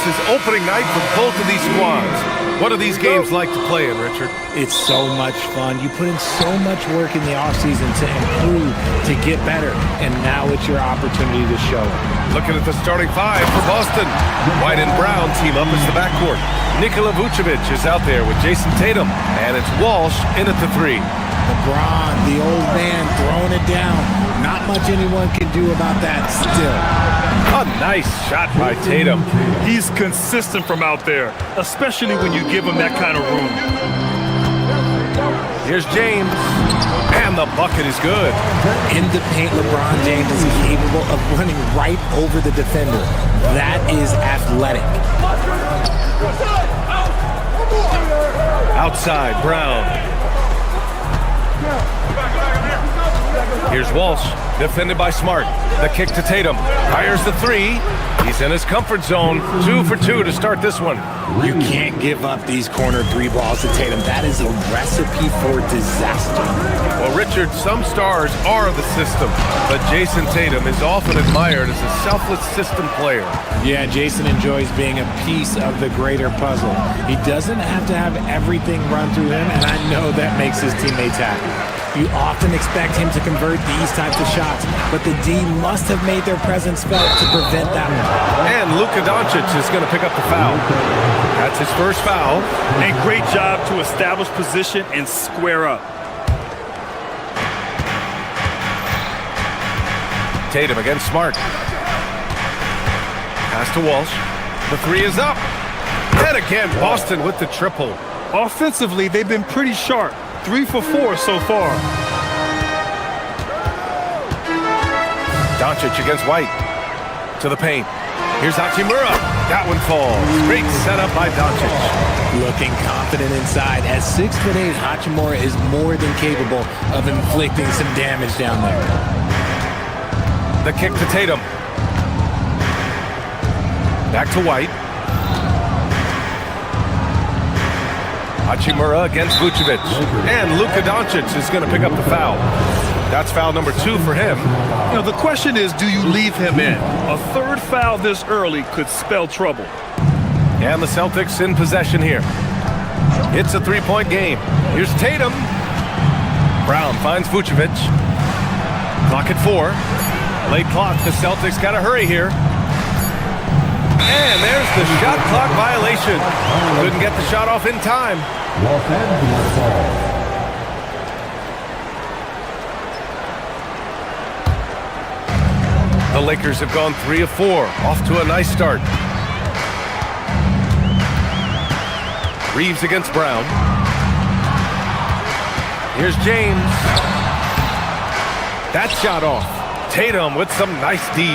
is opening night for both of these squads. What do these games like to play in, Richard? It's so much fun. You put in so much work in the offseason to improve, to get better, and now it's your opportunity to show it. Looking at the starting five for Boston. White and Brown team up as the backcourt. Nikola Vucevic is out there with Jason Tatum, and it's Walsh in at the three. LeBron, the old man, throwing it down. Not much anyone can do about that still. A nice shot by Tatum. He's consistent from out there, especially when you give him that kind of room. Here's James, and the bucket is good. In the paint, LeBron James is capable of running right over the defender. That is athletic. Outside, Brown. Here's Walsh, defended by Smart. The kick to Tatum. Fires the three. He's in his comfort zone. 2 for 2 to start this one. You can't give up these corner three balls to Tatum. That is a recipe for disaster. Well, Richard, some stars are the system, but Jason Tatum is often admired as a selfless system player. Yeah, Jason enjoys being a piece of the greater puzzle. He doesn't have to have everything run through him, and I know that makes his teammates happy. You often expect him to convert these types of shots, but the D must have made their presence felt to prevent that one. And Luka Doncic is going to pick up the foul. That's his first foul. And great job to establish position and square up. Tatum against Smart. Pass to Walsh. The three is up. And again, Boston with the triple. Offensively, they've been pretty sharp. 3 for 4 so far. Doncic against White. To the paint. Here's Hachimura. That one falls. Great setup by Doncic. Looking confident inside. At 6'8", Hachimura is more than capable of inflicting some damage down there. The kick to Tatum. Back to White. Hachimura against Vucevic. And Luka Doncic is going to pick up the foul. That's foul number 2 for him. You know, the question is, do you leave him in? A third foul this early could spell trouble. And the Celtics in possession here. It's a 3-point game. Here's Tatum. Brown finds Vucevic. Clock at 4. Late clock. The Celtics got to hurry here. And there's the shot clock violation. Couldn't get the shot off in time. Los Angeles ball. The Lakers have gone 3 of 4. Off to a nice start. Reeves against Brown. Here's James. That shot off. Tatum with some nice D.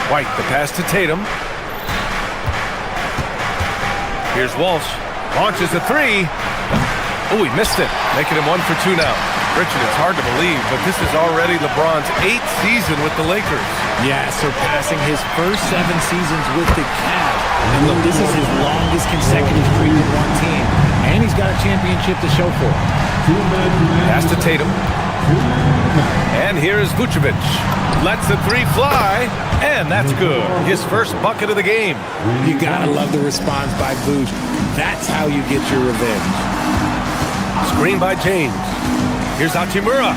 White, the pass to Tatum. Here's Walsh. Launches a 3. Oh, he missed it. Making him 1 for 2 now. Richard, it's hard to believe, but this is already LeBron's 8th season with the Lakers. Yeah, surpassing his first 7 seasons with the Cavs. And look, this is his longest consecutive streak with one team. And he's got a championship to show for it. Pass to Tatum. And here's Vucevic. Lets the 3 fly, and that's good. His first bucket of the game. You gotta love the response by Vuce. That's how you get your revenge. Screen by James. Here's Hachimura.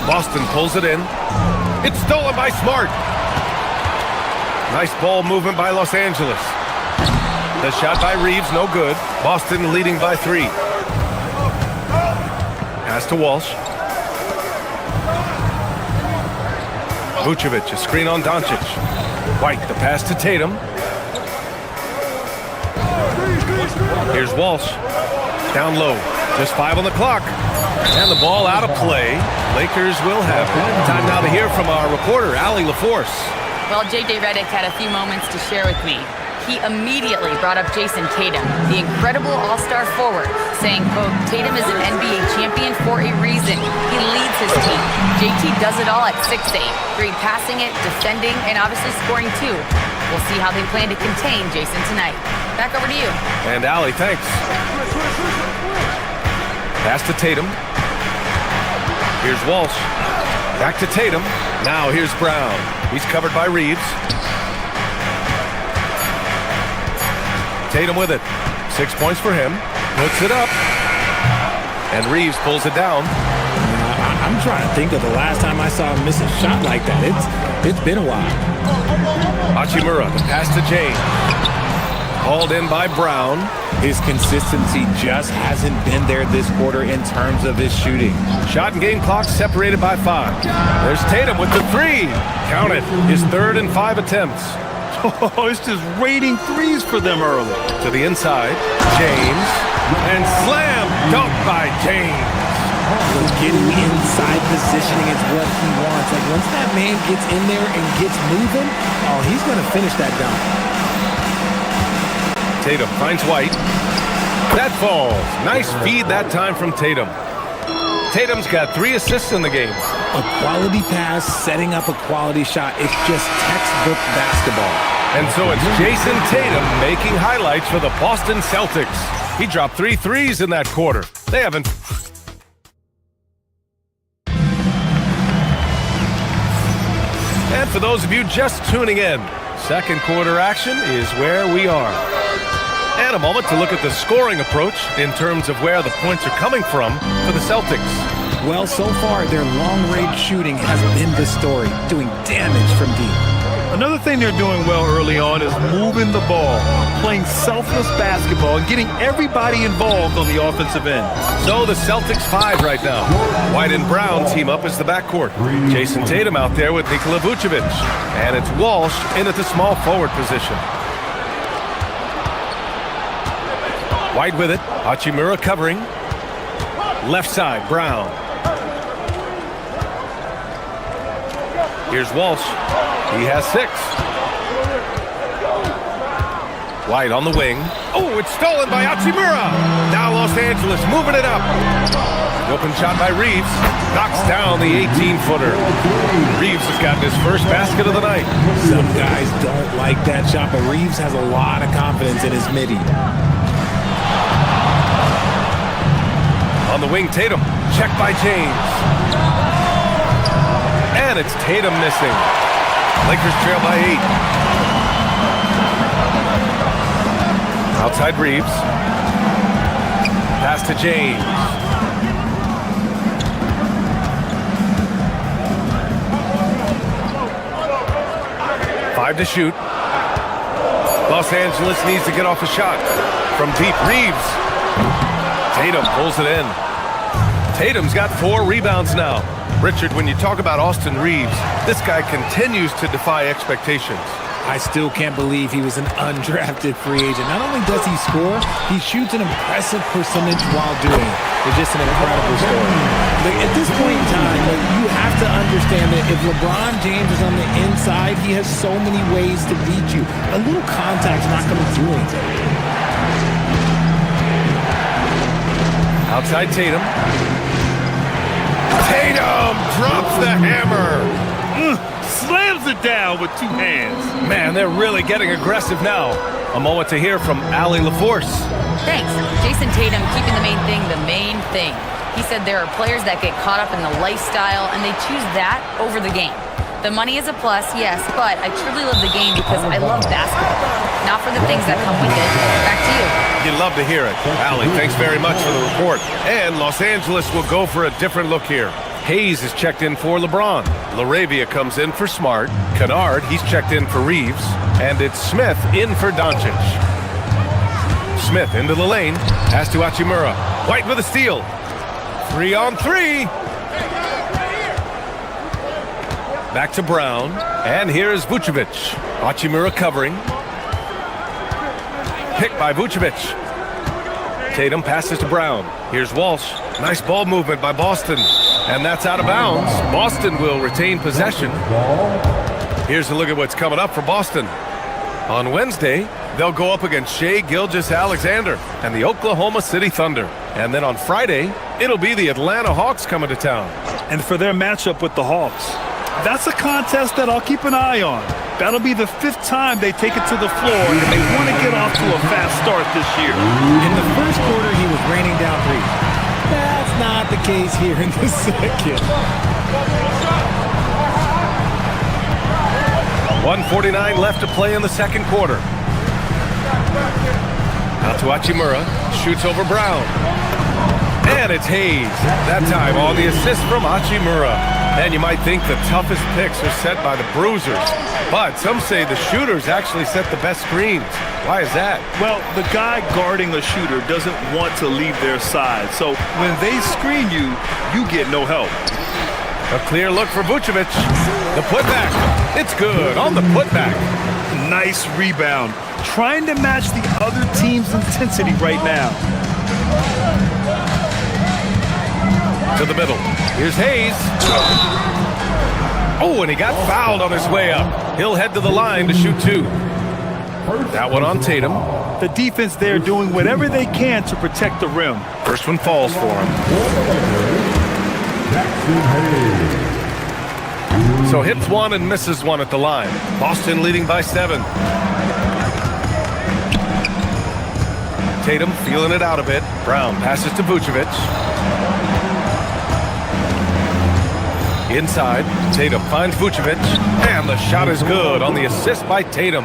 Boston pulls it in. It's stolen by Smart. Nice ball movement by Los Angeles. The shot by Reeves, no good. Boston leading by 3. Pass to Walsh. Vucevic, a screen on Doncic. White, the pass to Tatum. Here's Walsh. Down low. Just 5 on the clock. And the ball out of play. Lakers will have it. Time now to hear from our reporter, Allie LaForce. Well, J.J. Redick had a few moments to share with me. He immediately brought up Jason Tatum, the incredible all-star forward, saying, quote, Tatum is an NBA champion for a reason. He leads his team. JT does it all at 6'8", great passing it, defending, and obviously scoring too. We'll see how they plan to contain Jason tonight. Back over to you. And Allie, thanks. Pass to Tatum. Here's Walsh. Back to Tatum. Now here's Brown. He's covered by Reeves. Tatum with it. 6 points for him. Puts it up. And Reeves pulls it down. I'm trying to think of the last time I saw him miss a shot like that. It's been a while. Hachimura, the pass to James. Hauled in by Brown. His consistency just hasn't been there this quarter in terms of his shooting. Shot and game clock separated by 5. There's Tatum with the 3. Count it. His 3rd and 5 attempts. Oh, it's just raining threes for them early. To the inside. James. And slam dunk by James. Getting inside positioning is what he wants. Like once that man gets in there and gets moving, oh, he's going to finish that dunk. Tatum finds White. That falls. Nice feed that time from Tatum. Tatum's got 3 assists in the game. A quality pass, setting up a quality shot. It's just textbook basketball. And so it's Jason Tatum making highlights for the Boston Celtics. He dropped 3 threes in that quarter. They haven't... And for those of you just tuning in, second quarter action is where we are. And a moment to look at the scoring approach in terms of where the points are coming from for the Celtics. Well, so far, their long-range shooting has been the story, doing damage from deep. Another thing they're doing well early on is moving the ball, playing selfless basketball, and getting everybody involved on the offensive end. So the Celtics 5 right now. White and Brown team up as the backcourt. Jason Tatum out there with Nikola Vucevic. And it's Walsh in at the small forward position. White with it. Hachimura covering. Left side, Brown. Here's Walsh. He has 6. White on the wing. Oh, it's stolen by Hachimura. Now Los Angeles moving it up. Open shot by Reeves. Knocks down the 18-footer. Reeves has gotten his first basket of the night. Some guys don't like that shot, but Reeves has a lot of confidence in his midi. On the wing, Tatum. Check by James. And it's Tatum missing. Lakers trail by 8. Outside Reeves. Pass to James. Five to shoot. Los Angeles needs to get off a shot. From deep, Reeves. Tatum pulls it in. Tatum's got 4 rebounds now. Richard, when you talk about Austin Reeves, this guy continues to defy expectations. I still can't believe he was an undrafted free agent. Not only does he score, he shoots an impressive percentage while doing it. It's just an incredible story. Like, at this point in time, you have to understand that if LeBron James is on the inside, he has so many ways to beat you. A little contact's not going to do anything. Outside Tatum. Tatum drops the hammer. Slams it down with 2 hands. Man, they're really getting aggressive now. A moment to hear from Allie LaForce. Thanks. Jason Tatum keeping the main thing. He said there are players that get caught up in the lifestyle and they choose that over the game. The money is a plus, yes, but I truly love the game because I love basketball, not for the things that come with it. Back to you. You'd love to hear it. Allie, thanks very much for the report. And Los Angeles will go for a different look here. Hayes is checked in for LeBron. LaRavia comes in for Smart. Kennard, he's checked in for Reeves. And it's Smith in for Doncic. Smith into the lane. Pass to Hachimura. White with a steal. 3-on-3. Back to Brown. And here's Vucevic. Hachimura covering. Picked by Vucevic. Tatum passes to Brown. Here's Walsh. Nice ball movement by Boston. And that's out of bounds. Boston will retain possession. Here's a look at what's coming up for Boston. On Wednesday, they'll go up against Shai Gilgeous-Alexander and the Oklahoma City Thunder. And then on Friday, it'll be the Atlanta Hawks coming to town. And for their matchup with the Hawks, that's a contest that I'll keep an eye on. That'll be the 5th time they take it to the floor, and they want to get off to a fast start this year. In the first quarter, he was raining down 3. That's not the case here in the second. 1:49 left to play in the second quarter. Out to Hachimura. Shoots over Brown. And it's Hayes. That time on the assist from Hachimura. And you might think the toughest picks are set by the bruisers. But some say the shooters actually set the best screens. Why is that? Well, the guy guarding a shooter doesn't want to leave their side. So when they screen you, you get no help. A clear look for Vucevic. The putback. It's good on the putback. Nice rebound. Trying to match the other team's intensity right now. To the middle. Here's Hayes. Oh, and he got fouled on his way up. He'll head to the line to shoot 2. That one on Tatum. The defense there doing whatever they can to protect the rim. First one falls for him. So hits 1 and misses 1 at the line. Boston leading by 7. Tatum feeling it out a bit. Brown passes to Vucevic. Inside, Tatum finds Vucevic, and the shot is good on the assist by Tatum.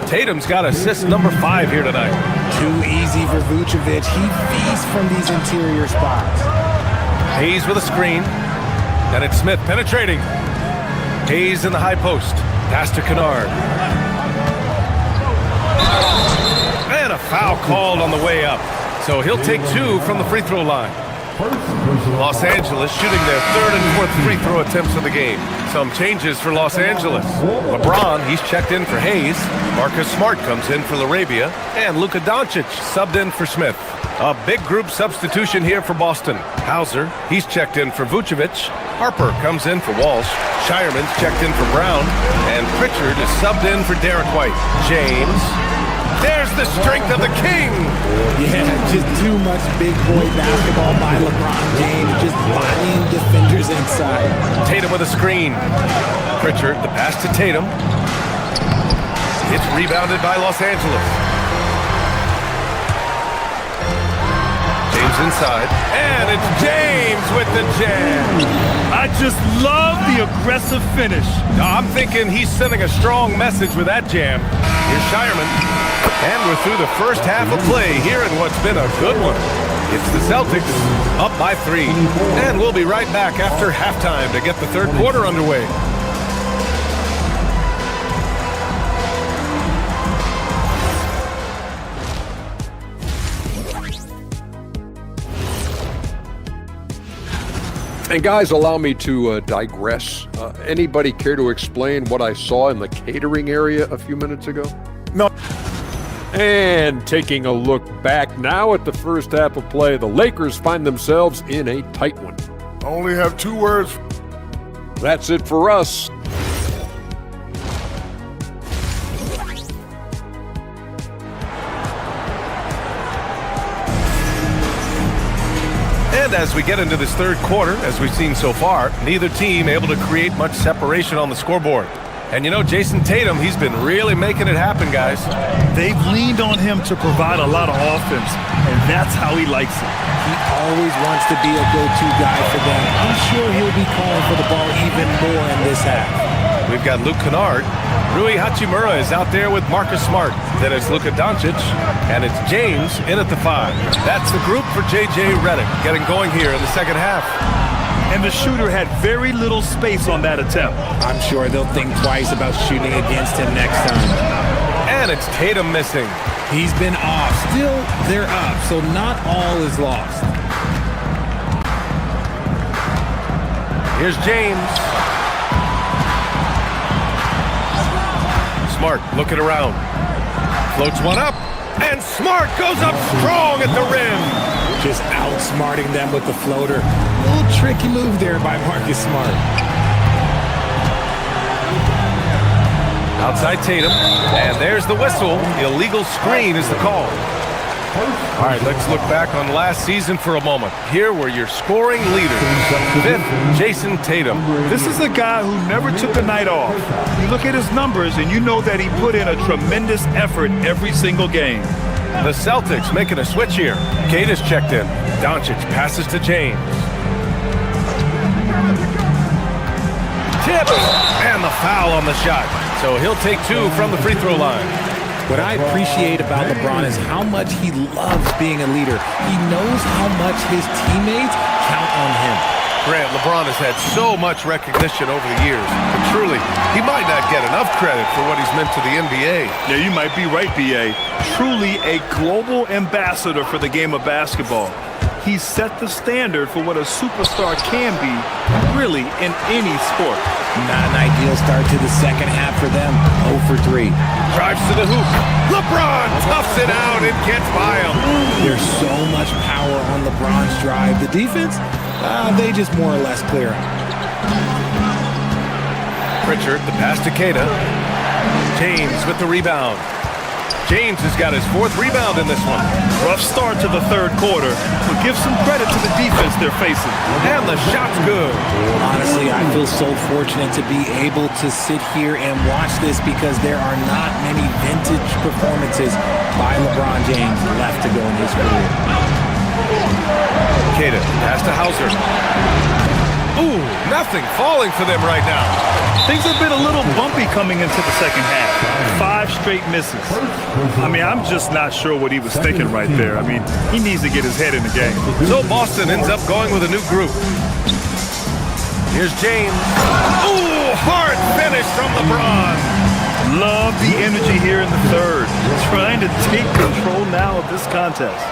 Tatum's got assist number 5 here tonight. Too easy for Vucevic. He feasts from these interior spots. Hayes with a screen, and it's Smith penetrating. Hayes in the high post. Pass to Kennard. And a foul called on the way up. So he'll take 2 from the free throw line. Los Angeles shooting their 3rd and 4th free throw attempts of the game. Some changes for Los Angeles. LeBron, he's checked in for Hayes. Marcus Smart comes in for LaRavia. And Luka Doncic subbed in for Smith. A big group substitution here for Boston. Hauser, he's checked in for Vucevic. Harper comes in for Walsh. Shireman's checked in for Brown. And Pritchard is subbed in for Derek White. James There's the strength of the king. Yeah, just too much big boy basketball by LeBron James, just bodying defenders inside. Tatum with a screen. Pritchard, the pass to Tatum. It's rebounded by Los Angeles. James inside, and it's James with the jam. I just love the aggressive finish. I'm thinking he's sending a strong message with that jam. Here's Shireman, and we're through the first half of play here in what's been a good one. It's the Celtics up by 3, and we'll be right back after halftime to get the third quarter underway. And guys, allow me to digress. Anybody care to explain what I saw in the catering area a few minutes ago? No. And taking a look back now at the first half of play, the Lakers find themselves in a tight one. Only have 2 words. That's it for us. And as we get into this third quarter, as we've seen so far, neither team able to create much separation on the scoreboard. And you know, Jason Tatum, he's been really making it happen, guys. They've leaned on him to provide a lot of offense, and that's how he likes it. He always wants to be a go-to guy for them. I'm sure he'll be calling for the ball even more in this half. We've got Luke Kennard. Rui Hachimura is out there with Marcus Smart. Then it's Luka Doncic, and it's James in at the 5. That's the group for J.J. Redick getting going here in the second half. And the shooter had very little space on that attempt. I'm sure they'll think twice about shooting against him next time. And it's Tatum missing. He's been off. Still, they're up, so not all is lost. Here's James. Smart looking around. Floats one up, and Smart goes up strong at the rim. Just outsmarting them with the floater. A little tricky move there by Marcus Smart. Outside Tatum, and there's the whistle. Illegal screen is the call. All right, let's look back on last season for a moment. Here were your scoring leaders. 5th, Jason Tatum. This is a guy who never took a night off. You look at his numbers, and you know that he put in a tremendous effort every single game. The Celtics making a switch here. Kate is checked in. Doncic passes to James. Tip! And the foul on the shot. So he'll take 2 from the free throw line. What I appreciate about LeBron is how much he loves being a leader. He knows how much his teammates count on him. Grant, LeBron has had so much recognition over the years. But truly, he might not get enough credit for what he's meant to the NBA. Yeah, you might be right, B.A. Truly a global ambassador for the game of basketball. He's set the standard for what a superstar can be, really, in any sport. Not an ideal start to the second half for them. 0 for 3. Drives to the hoop. LeBron toughs it out and gets by him. There's so much power on LeBron's drive. The defense, they just more or less clear him. Pritchard, the pass to Queta. James with the rebound. James has got his 4th rebound in this one. Rough start to the third quarter, but give some credit to the defense they're facing. And the shot's good. Honestly, I feel so fortunate to be able to sit here and watch this because there are not many vintage performances by LeBron James left to go in his career. Queta, pass to Hauser. Ooh, nothing falling for them right now. Things have been a little bumpy coming into the second half. 5 straight misses. I mean, I'm just not sure what he was thinking right there. I mean, he needs to get his head in the game. So Boston ends up going with a new group. Here's James. Ooh, hard finish from LeBron. Love the energy here in the third. Trying to take control now of this contest.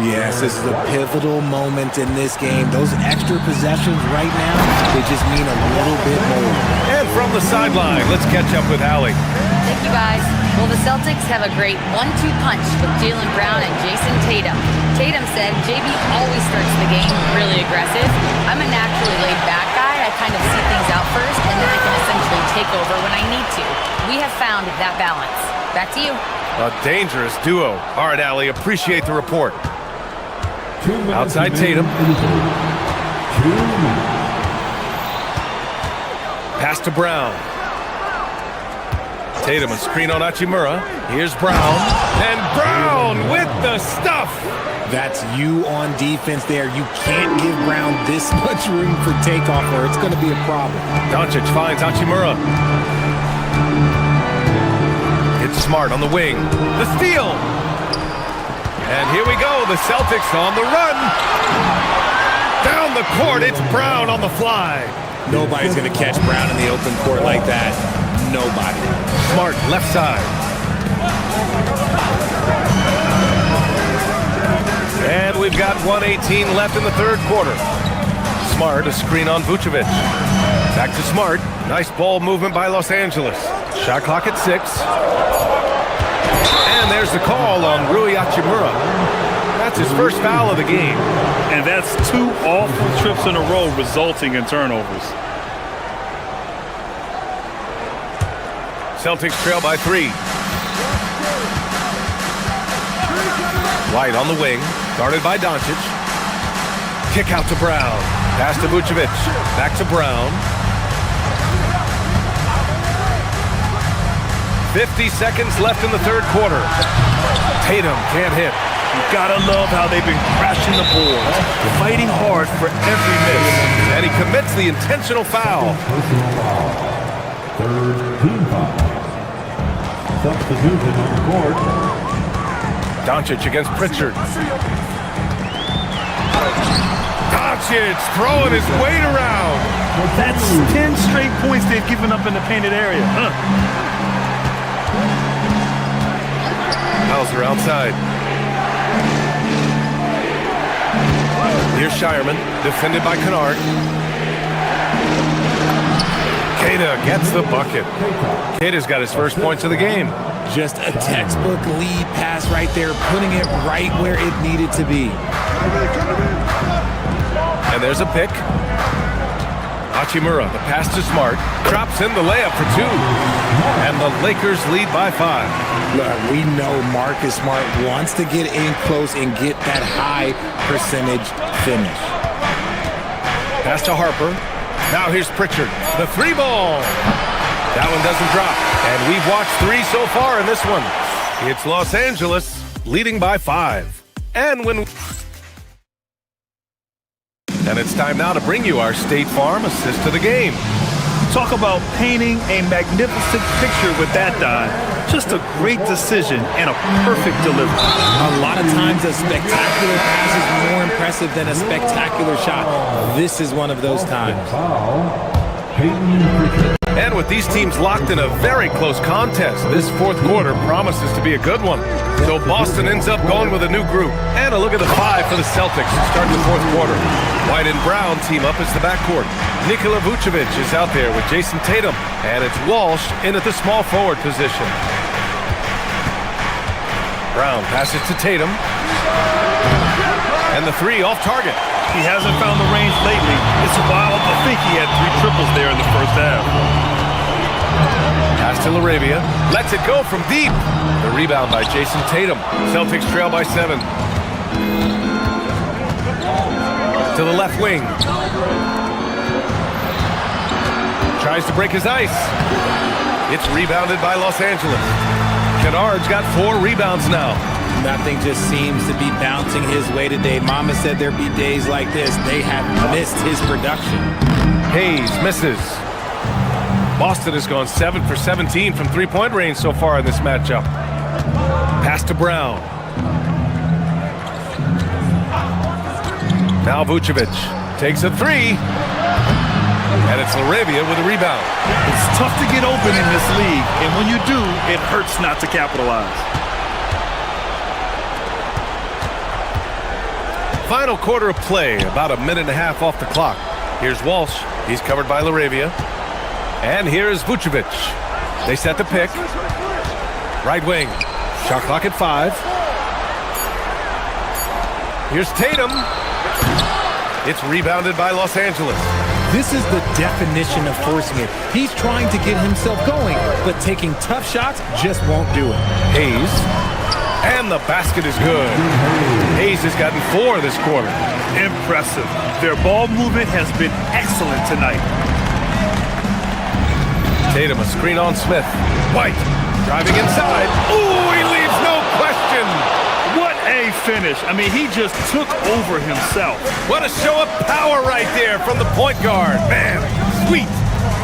Yes, this is a pivotal moment in this game. Those extra possessions right now, they just mean a little bit more. And from the sideline, let's catch up with Hallie. Thank you, guys. Well, the Celtics have a great 1-2 punch with Jaylen Brown and Jason Tatum. Tatum said, JB always starts the game really aggressive. I'm a naturally laid-back guy. I kind of see things out first, and then I can essentially take over when I need to. We have found that balance. Back to you. A dangerous duo. All right, Allie, appreciate the report. Outside Tatum. Pass to Brown. Tatum, a screen on Hachimura. Here's Brown. And Brown with the stuff. That's you on defense there. You can't give Brown this much room for takeoff or it's going to be a problem. Doncic finds Hachimura. It's Smart on the wing. The steal. And here we go. The Celtics on the run. Down the court. It's Brown on the fly. Nobody's going to catch Brown in the open court like that. Nobody. Smart left side. And we've got 1:18 left in the third quarter. Smart, a screen on Vucevic. Back to Smart. Nice ball movement by Los Angeles. Shot clock at 6. And there's the call on Rui Hachimura. That's his first foul of the game. And that's 2 awful trips in a row resulting in turnovers. Celtics trail by 3. White on the wing, guarded by Doncic. Kick out to Brown. Pass to Vucevic. Back to Brown. 50 seconds left in the third quarter. Tatum can't hit. You've got to love how they've been crashing the boards, fighting hard for every miss. And he commits the intentional foul. Personal foul. Third team foul. Substitution on the court. Doncic against Pritchard. Doncic throwing his weight around. That's 10 straight points they've given up in the painted area. Hauser outside. Here's Shireman, defended by Kennard. Queta gets the bucket. Queta's got his first points of the game. Just a textbook lead pass right there, putting it right where it needed to be. And there's a pick. Hachimura, the pass to Smart, drops in the layup for 2. And the Lakers lead by 5. Look, we know Marcus Smart wants to get in close and get that high percentage finish. Pass to Harper. Now here's Pritchard, the 3 ball. That one doesn't drop. And we've watched 3 so far in this one. It's Los Angeles leading by 5. And it's time now to bring you our State Farm assist to the game. Talk about painting a magnificent picture with that dive. Just a great decision and a perfect delivery. A lot of times a spectacular pass is more impressive than a spectacular shot. This is one of those times. And with these teams locked in a very close contest, this fourth quarter promises to be a good one. So Boston ends up going with a new group. And a look at the 5 for the Celtics to start the fourth quarter. White and Brown team up as the backcourt. Nikola Vucevic is out there with Jason Tatum. And it's Walsh in at the small forward position. Brown passes to Tatum. And the 3 off target. He hasn't found the range lately. It's wild to think he had 3 triples there in the first half. Pass to LaRavia. Lets it go from deep. The rebound by Jason Tatum. Celtics trail by 7. To the left wing. Tries to break his ice. It's rebounded by Los Angeles. Kennard's got 4 rebounds now. Nothing just seems to be bouncing his way today. Mama said there'd be days like this. They have missed his production. Hayes misses. Boston has gone 7 for 17 from 3-point range so far in this matchup. Pass to Brown. Now Vucevic takes a 3. And it's LaRavia with a rebound. It's tough to get open in this league, and when you do, it hurts not to capitalize. Final quarter of play, about a minute and a half off the clock. Here's Walsh. He's covered by LaRavia. And here's Vucevic. They set the pick. Right wing. Shot clock at 5. Here's Tatum. It's rebounded by Los Angeles. This is the definition of forcing it. He's trying to get himself going, but taking tough shots just won't do it. Hayes. And the basket is good. Hayes has gotten 4 this quarter. Impressive. Their ball movement has been excellent tonight. Tatum, a screen on Smith. White driving inside. Ooh, he leaves no question. What a finish. I mean, he just took over himself. What a show of power right there from the point guard. Man, sweet.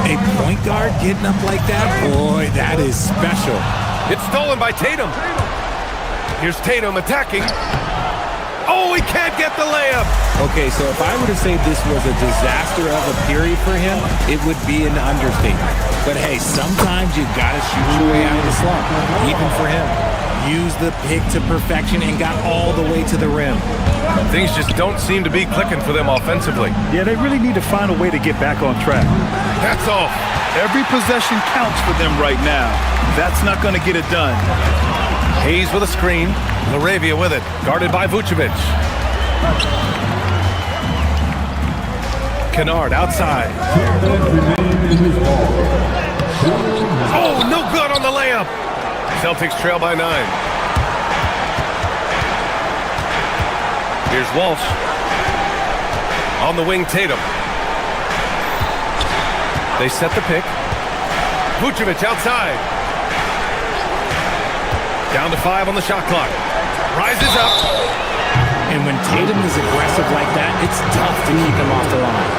A point guard getting up like that? Boy, that is special. It's stolen by Tatum. Here's Tatum attacking. Oh, he can't get the layup. Okay, so if I were to say this was a disaster of a period for him, it would be an understatement. But hey, sometimes you gotta shoot your way out of the slump, even for him. Used the pick to perfection and got all the way to the rim. Things just don't seem to be clicking for them offensively. Yeah, they really need to find a way to get back on track. That's off. Every possession counts for them right now. That's not going to get it done. Hayes with a screen. Laravia with it. Guarded by Vucevic. Kennard outside. Oh, no good on the layup. Celtics trail by 9. Here's Walsh. On the wing, Tatum. They set the pick. Vucevic outside. Down to 5 on the shot clock. Rises up. And when Tatum is aggressive like that, it's tough to keep him off the line.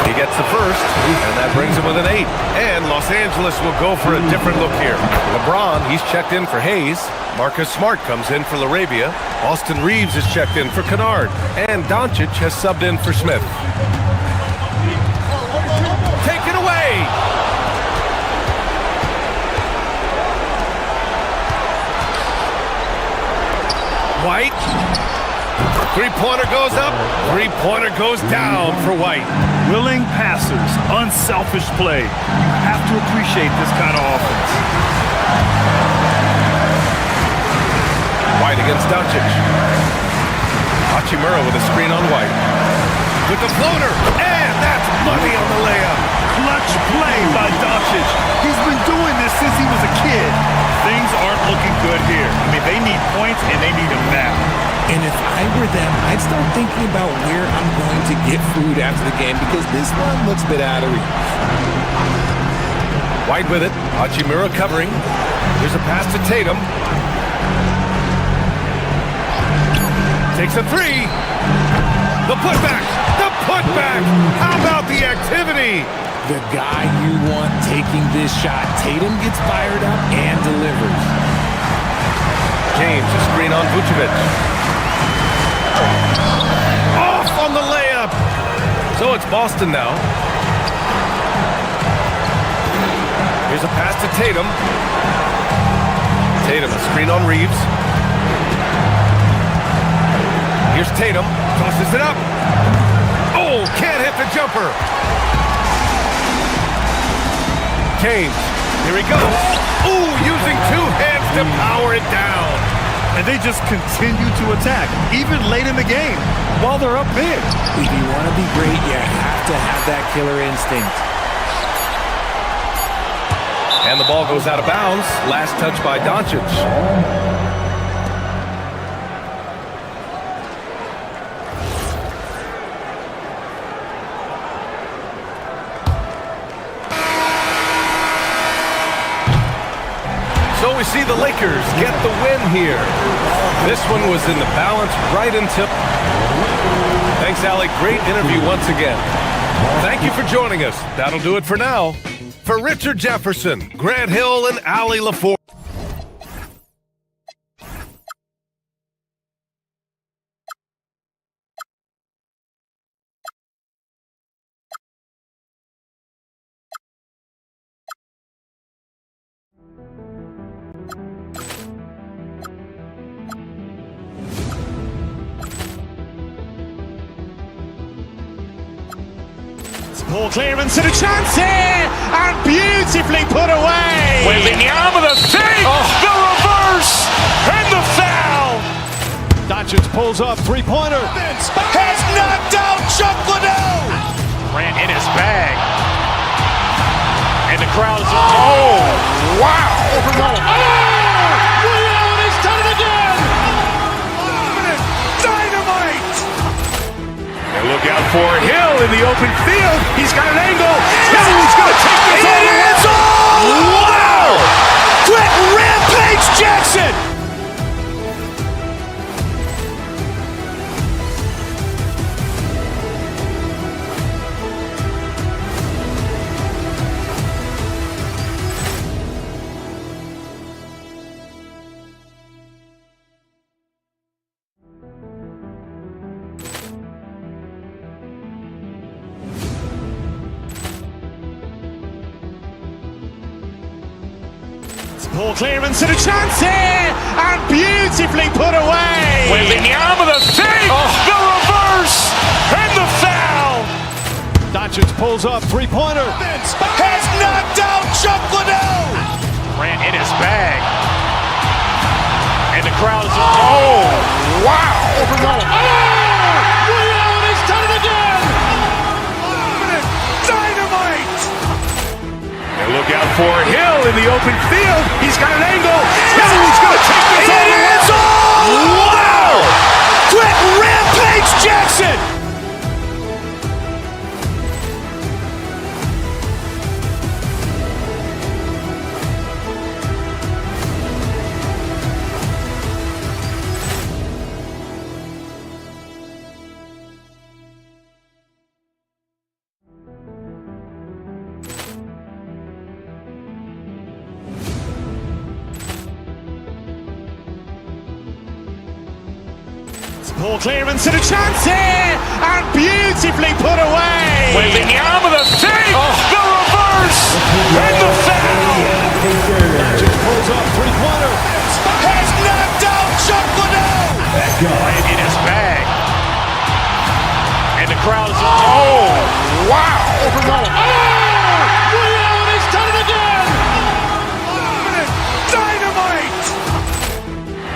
He gets the first, and that brings him with an 8. And Los Angeles will go for a different look here. LeBron, he's checked in for Hayes. Marcus Smart comes in for Laravia. Austin Reeves is checked in for Kennard. And Doncic has subbed in for Smith. Take it away! White. Three-pointer goes up. Three-pointer goes down for White. Willing passers, unselfish play. You have to appreciate this kind of offense. White against Doncic. Hachimura with a screen on White. With the floater. And that's money on the layup. Clutch play by Doncic. He's been doing this since he was a kid. Things aren't looking good here. I mean, they need points and they need them now. And if I were them, I'd start thinking about where I'm going to get food after the game because this one looks a bit out of reach. White with it. Hachimura covering. There's a pass to Tatum. Takes a 3. The putback. The putback. How about the activity? The guy you want taking this shot. Tatum gets fired up and delivers. James, a screen on Vucevic. Off on the layup. So it's Boston now. Here's a pass to Tatum. Tatum, a screen on Reeves. Here's Tatum. Tosses it up. Oh, can't hit the jumper. James, here he goes. Ooh, using 2 hands to power it down. And they just continue to attack, even late in the game, while they're up big. If you want to be great, you have to have that killer instinct. And the ball goes out of bounds. Last touch by Doncic. So we see the Lakers get the win here. This one was in the balance right until... Thanks, Allie. Great interview once again. Thank you for joining us. That'll do it for now. For Richard Jefferson, Grant Hill, and Allie LaForge. Poor clearance and a chance here, and beautifully put away. Wembanyama the save, the reverse, and the foul. Doncic pulls up, three-pointer. Has knocked out Chuck Liddell. Grant in his bag. And the crowd is... Oh, wow. He's done it again. Dynamite. And look out for Hill in the open field. He's got an angle. Hill's going to take this all the way. Wow. Quick Rampage Jackson. Poor clearance and a chance here, and beautifully put away. Wembanyama the fake, the reverse, and the foul. Doncic pulls up, three-pointer. Has knocked out Chuck Liddell. Grant in his bag. And the crowd is... Oh, wow. He's done it again. Dynamite. And look out for Hill in the open field. He's got an angle. Hill's going to take this all the way. Wow. Quick Rampage Jackson. Poor clearance and a chance here, and beautifully put away. Wembanyama the fake, the reverse, and the foul. Doncic pulls up, three-pointer. Has knocked out Chuck Liddell. Grant in his bag. And the crowd is... Oh, wow. He's done it again. Dynamite.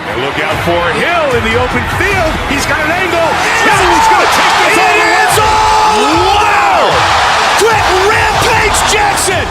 And look out for Hill in the open field. He's got an angle. Hill's going to take this all the way. Wow. Quick Rampage Jackson.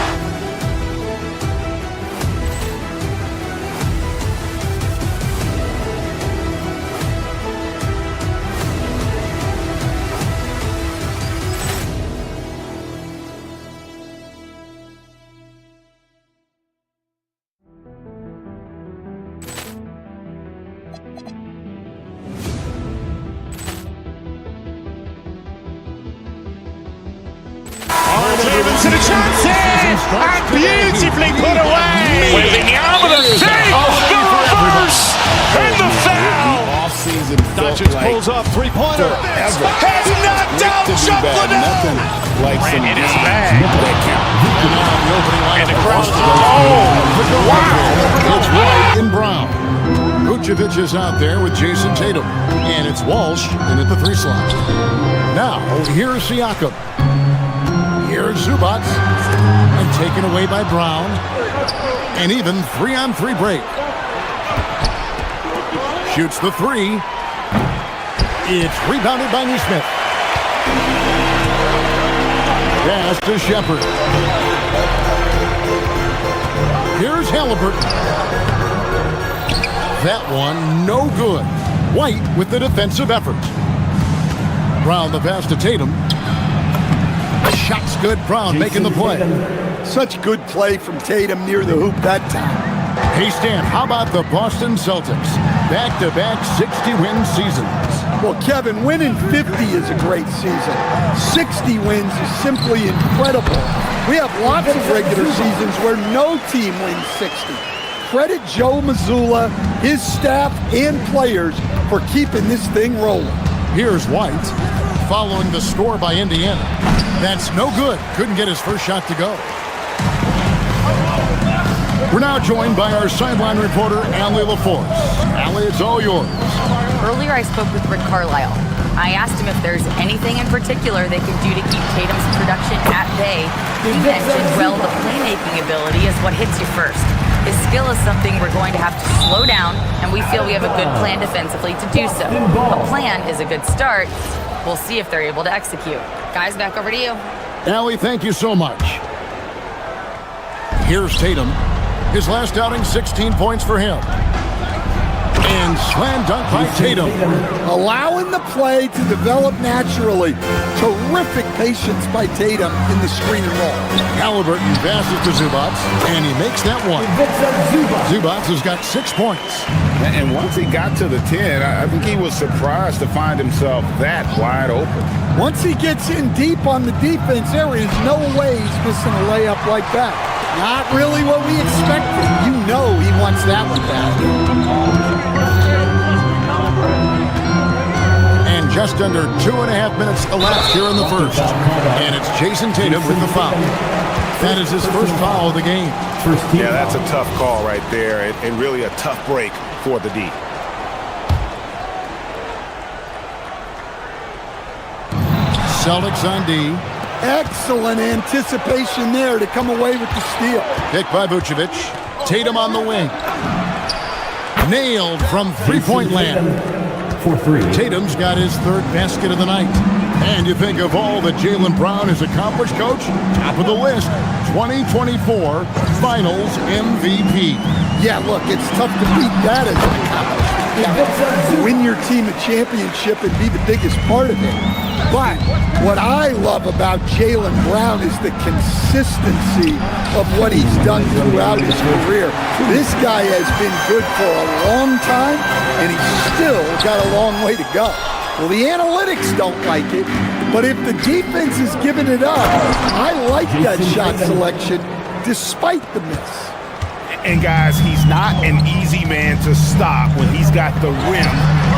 Clearance and a chance here, and beautifully put away. Wembanyama the fake, the reverse, and the foul. Off-season Doncic pulls up, three-pointer. Has knocked out Chuck Liddell. Nothing like some in his games bag. that count. And the crowd is... Oh, wow. It's White and Brown. Vucevic is out there with Jason Tatum. And it's Walsh in at the three slot. Now, here's Siakam. Here's Zubac. And taken away by Brown. An even 3-on-3 break. Shoots the three. It's rebounded by Neesmith. Pass to Shepard. Here's Halliburton. That one, no good. White with the defensive effort. Brown the pass to Tatum. Shot's good. Brown making the play. Such good play from Tatum near the hoop that time. Hey Stan, how about the Boston Celtics? Back-to-back 60-win seasons. Well, Kevin, winning 50 is a great season. 60 wins is simply incredible. We have lots of regular seasons where no team wins 60. Credit Joe Mazzulla, his staff, and players for keeping this thing rolling. Here's White, following the score by Indiana. That's no good. Couldn't get his first shot to go. We're now joined by our sideline reporter, Allie LaForce. Allie, it's all yours. Earlier, I spoke with Rick Carlisle. I asked him if there's anything in particular they can do to keep Tatum's production at bay. He mentioned, well, the playmaking ability is what hits you first. His skill is something we're going to have to slow down, and we feel we have a good plan defensively to do so. A plan is a good start. We'll see if they're able to execute. Guys, back over to you. Allie, thank you so much. Here's Tatum. His last outing, 16 points for him. And slam dunk by Tatum. Allowing the play to develop naturally. Terrific patience by Tatum in the screen and roll. Halliburton passes to Zubats, and he makes that one. Zubats has got 6 points. And once he got to the 10, I think he was surprised to find himself that wide open. Once he gets in deep on the defense, there is no way he's missing a layup like that. Not really what we expected. You know he wants that one back. And just under 2.5 minutes elapsed here in the first. And it's Jason Tatum with the foul. That is his first foul of the game. Yeah, that's a tough call right there, and really a tough break for the D. Celtics on D. Excellent anticipation there to come away with the steal. Pick by Vucevic. Tatum on the wing. Nailed from three-point land. Tatum's got his third basket of the night. And you think of all that Jaylen Brown has accomplished, Coach? Top of the list, 2024 Finals MVP. Yeah, look, it's tough to beat that as an accomplishment. Win your team a championship and be the biggest part of it. But what I love about Jaylen Brown is the consistency of what he's done throughout his career. This guy has been good for a long time, and he's still got a long way to go. Well, the analytics don't like it, but if the defense is giving it up, I like that shot selection despite the miss. And guys, he's not an easy man to stop when he's got the rim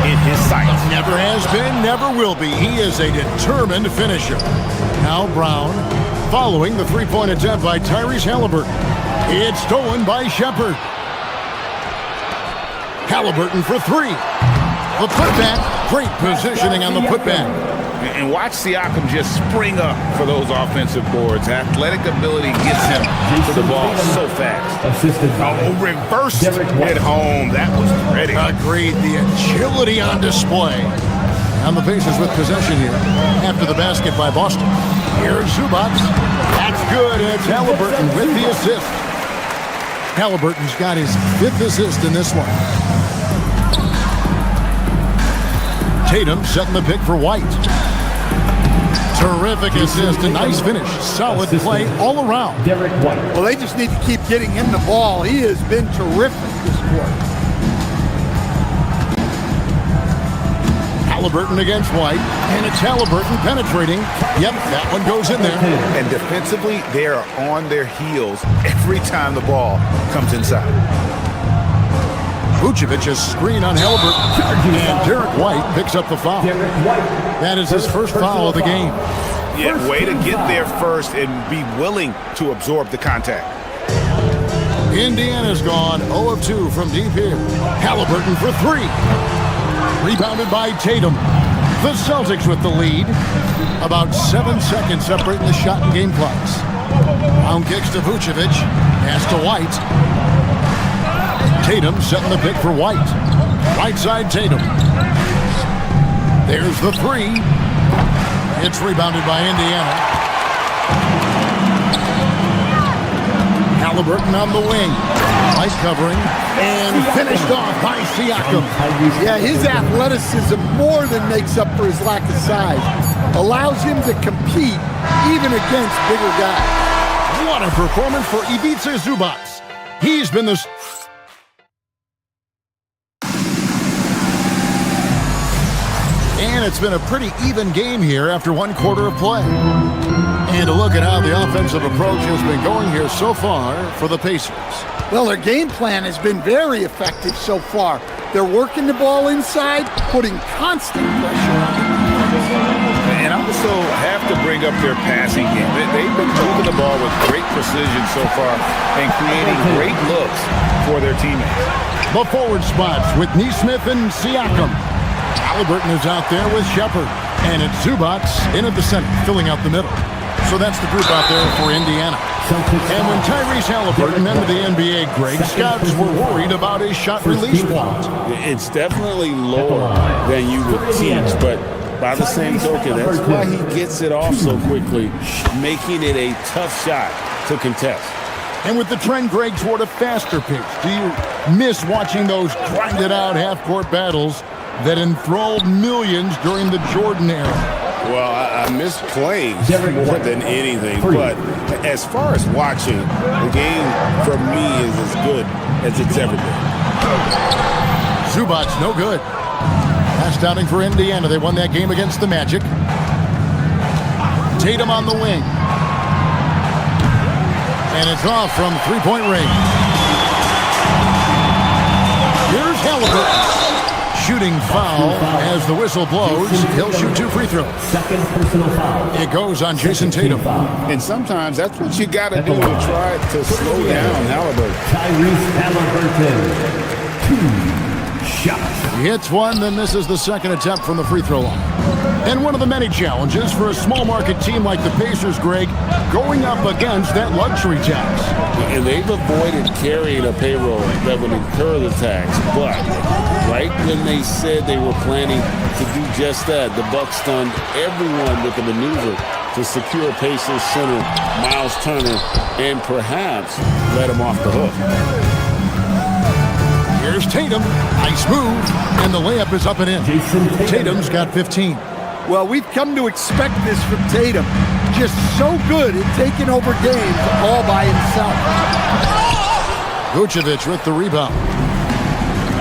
in his sights. Never has been, never will be. He is a determined finisher. Now Brown, following the three-point attempt by Tyrese Halliburton. It's stolen by Shepherd. Halliburton for three. The putback, great positioning on the putback. And watch Siakam just spring up for those offensive boards. Athletic ability gets him to the ball so fast. Reversed at home. That was pretty. Agreed. The agility on display. And the Pacers with possession here after the basket by Boston. Here's Zubats. That's good. It's Halliburton with the assist. Halliburton's got his 5th assist in this one. Tatum setting the pick for White. Terrific assist, a nice finish. Solid play all around. Well, they just need to keep getting him the ball. He has been terrific this quarter. Halliburton against White, and it's Halliburton penetrating. Yep, that one goes in there. And defensively, they are on their heels every time the ball comes inside. Vucevic screen on Halliburton, and Derek White picks up the foul. That is his first foul of the game. Yeah, way to get there first and be willing to absorb the contact. Indiana's gone 0 of 2 from deep here. Halliburton for three. Rebounded by Tatum. The Celtics with the lead. About 7 seconds separating the shot and game clocks. Brown kicks to Vucevic. Pass to White. Tatum setting the pick for White. Right side Tatum. There's the three. It's rebounded by Indiana. Halliburton on the wing. Nice covering. And finished off by Siakam. Yeah, his athleticism more than makes up for his lack of size. Allows him to compete even against bigger guys. What a performance for Ivica Zubats. He's been the... And it's been a pretty even game here after 1 quarter of play. And to look at how the offensive approach has been going here so far for the Pacers. Well, their game plan has been very effective so far. They're working the ball inside, putting constant pressure on it. And I also have to bring up their passing game. They've been moving the ball with great precision so far and creating great looks for their teammates. The forward spots with Neesmith and Siakam. Halliburton is out there with Shepherd. And it's Zubats in at the center, filling out the middle. So that's the group out there for Indiana. And when Tyrese Halliburton entered the NBA, Greg, scouts were worried about his shot release point. It's definitely lower than you would teach, but by the same token, that's why he gets it off so quickly, making it a tough shot to contest. And with the trend, Greg, toward a faster pace, do you miss watching those grinded-out half-court battles that enthralled millions during the Jordan era? Well, I miss playing more than anything, but as far as watching, the game for me is as good as it's ever been. Zubac, no good. Last outing for Indiana. They won that game against the Magic. Tatum on the wing. And it's off from three-point range. Here's Halliburton. Shooting foul as the whistle blows. He'll shoot 2 free throws. Second personal foul. It goes on Jason Tatum. And sometimes that's what you got to do to try to slow down Halliburton. Tyrese Halliburton, 2 shots. He hits one, then misses the second attempt from the free throw line. And one of the many challenges for a small market team like the Pacers, Greg, going up against that luxury tax. And they've avoided carrying a payroll that would incur the tax, but right when they said they were planning to do just that, the Bucks stunned everyone with a maneuver to secure Pacers center Miles Turner and perhaps let him off the hook. Here's Tatum. Nice move. And the layup is up and in. Tatum's got 15. Well, we've come to expect this from Tatum. Just so good at taking over games all by himself. Vucevic with the rebound.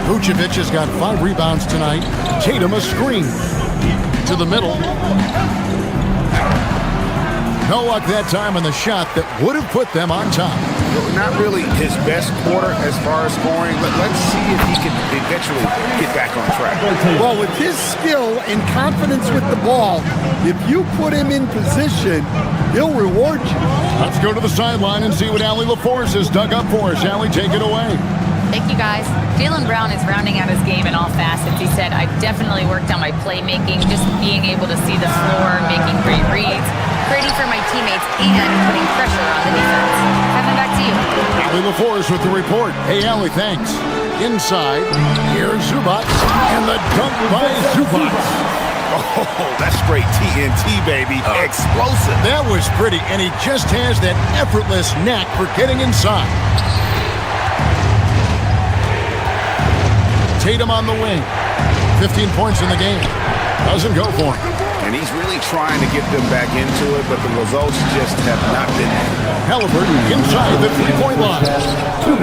Vucevic has got 5 rebounds tonight. Tatum a screen. To the middle. No luck that time on the shot that would have put them on top. Not really his best quarter as far as scoring, but let's see if he can eventually get back on track. Well, with his skill and confidence with the ball, if you put him in position, he'll reward you. Let's go to the sideline and see what Allie LaForce has dug up for us. Allie, take it away. Thank you, guys. Jaylen Brown is rounding out his game in all facets. He said, I've definitely worked on my playmaking, just being able to see the floor, making great reads, creating for my teammates, and putting pressure on the defense. Kevin, back to you. Allie LaForce with the report. Hey, Allie, thanks. Inside, here's Zubac, and the dunk by Zubac. Oh, that's straight TNT, baby. Explosive. That was pretty, and he just has that effortless knack for getting inside. Tatum on the wing. 15 points in the game. Doesn't go for him. And he's really trying to get them back into it, but the results just have not been. Halliburton inside the three-point line.